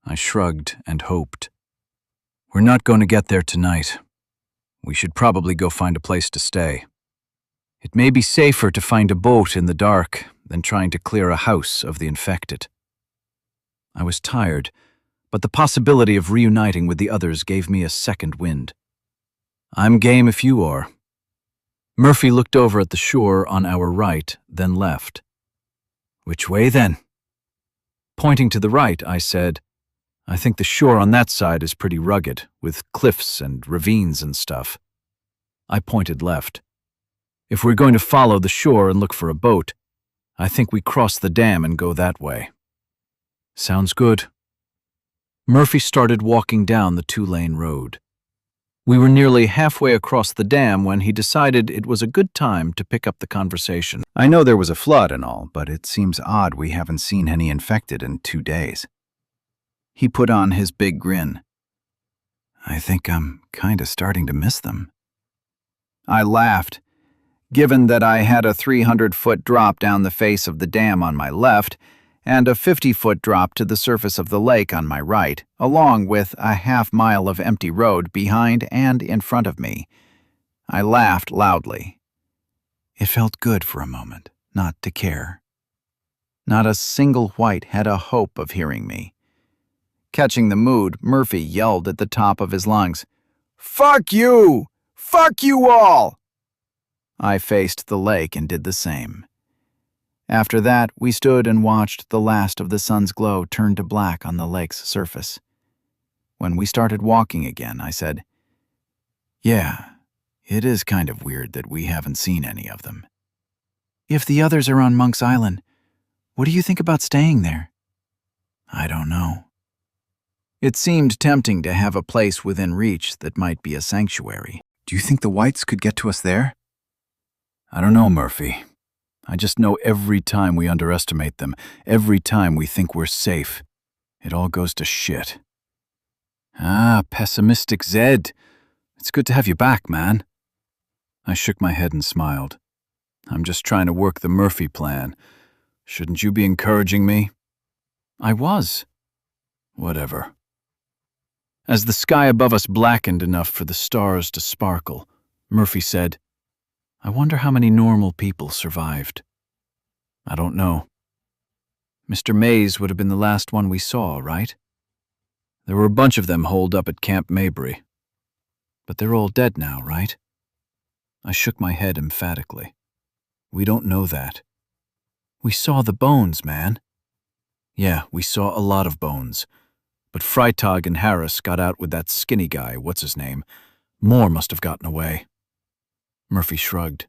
Speaker 3: I shrugged and hoped. "We're not going to get there tonight. We should probably go find a place to stay. It may be safer to find a boat in the dark than trying to clear a house of the infected." I was tired, but the possibility of reuniting with the others gave me a second wind. "I'm game if you are." Murphy looked over at the shore on our right, then left. "Which way then?" Pointing to the right, I said, "I think the shore on that side is pretty rugged, with cliffs and ravines and stuff." I pointed left. "If we're going to follow the shore and look for a boat, I think we cross the dam and go that way." "Sounds good."
Speaker 1: Murphy started walking down the 2-lane road. We were nearly halfway across the dam when he decided it was a good time to pick up the conversation.
Speaker 3: I know there was a flood and all, but it seems odd we haven't seen any infected in 2 days. He put on his big grin. I think I'm kinda starting to miss them. I laughed. Given that I had a 300-foot drop down the face of the dam on my left and a 50-foot drop to the surface of the lake on my right, along with a half-mile of empty road behind and in front of me, I laughed loudly. It felt good for a moment, not to care. Not a single white had a hope of hearing me. Catching the mood, Murphy yelled at the top of his lungs, "Fuck you! Fuck you all!" I faced the lake and did the same. After that, we stood and watched the last of the sun's glow turn to black on the lake's surface. When we started walking again, I said, "Yeah, it is kind of weird that we haven't seen any of them. If the others are on Monk's Island, what do you think about staying there?" "I don't know." It seemed tempting to have a place within reach that might be a sanctuary. Do you think the whites could get to us there? I don't know, Murphy. I just know every time we underestimate them, every time we think we're safe, it all goes to shit. Ah, pessimistic Zed. It's good to have you back, man. I shook my head and smiled. I'm just trying to work the Murphy plan. Shouldn't you be encouraging me? I was. Whatever. As the sky above us blackened enough for the stars to sparkle, Murphy said, "I wonder how many normal people survived." "I don't know. Mr. Mays would have been the last one we saw, right? There were a bunch of them holed up at Camp Mabry. But they're all dead now, right?" I shook my head emphatically. "We don't know that. We saw the bones, man." "Yeah, we saw a lot of bones. But Freitag and Harris got out with that skinny guy, what's his name? More must have gotten away." Murphy shrugged.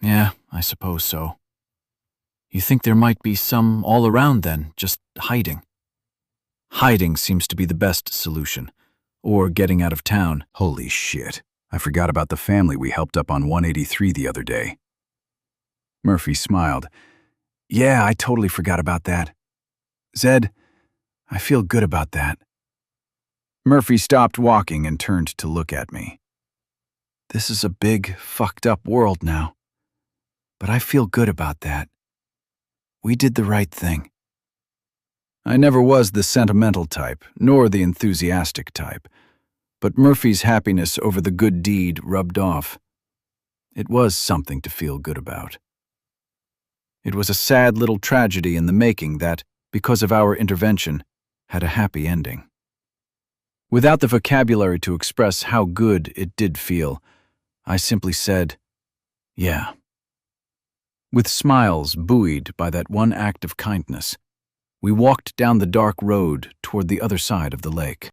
Speaker 3: "Yeah, I suppose so. You think there might be some all around then, just hiding?" "Hiding seems to be the best solution. Or getting out of town." Holy shit. I forgot about the family we helped up on 183 the other day. Murphy smiled. "Yeah, I totally forgot about that. Zed, I feel good about that." Murphy stopped walking and turned to look at me. "This is a big, fucked up world now. But I feel good about that. We did the right thing." I never was the sentimental type, nor the enthusiastic type, but Murphy's happiness over the good deed rubbed off. It was something to feel good about. It was a sad little tragedy in the making that, because of our intervention, had a happy ending. Without the vocabulary to express how good it did feel, I simply said, "Yeah." With smiles buoyed by that one act of kindness, we walked down the dark road toward the other side of the lake.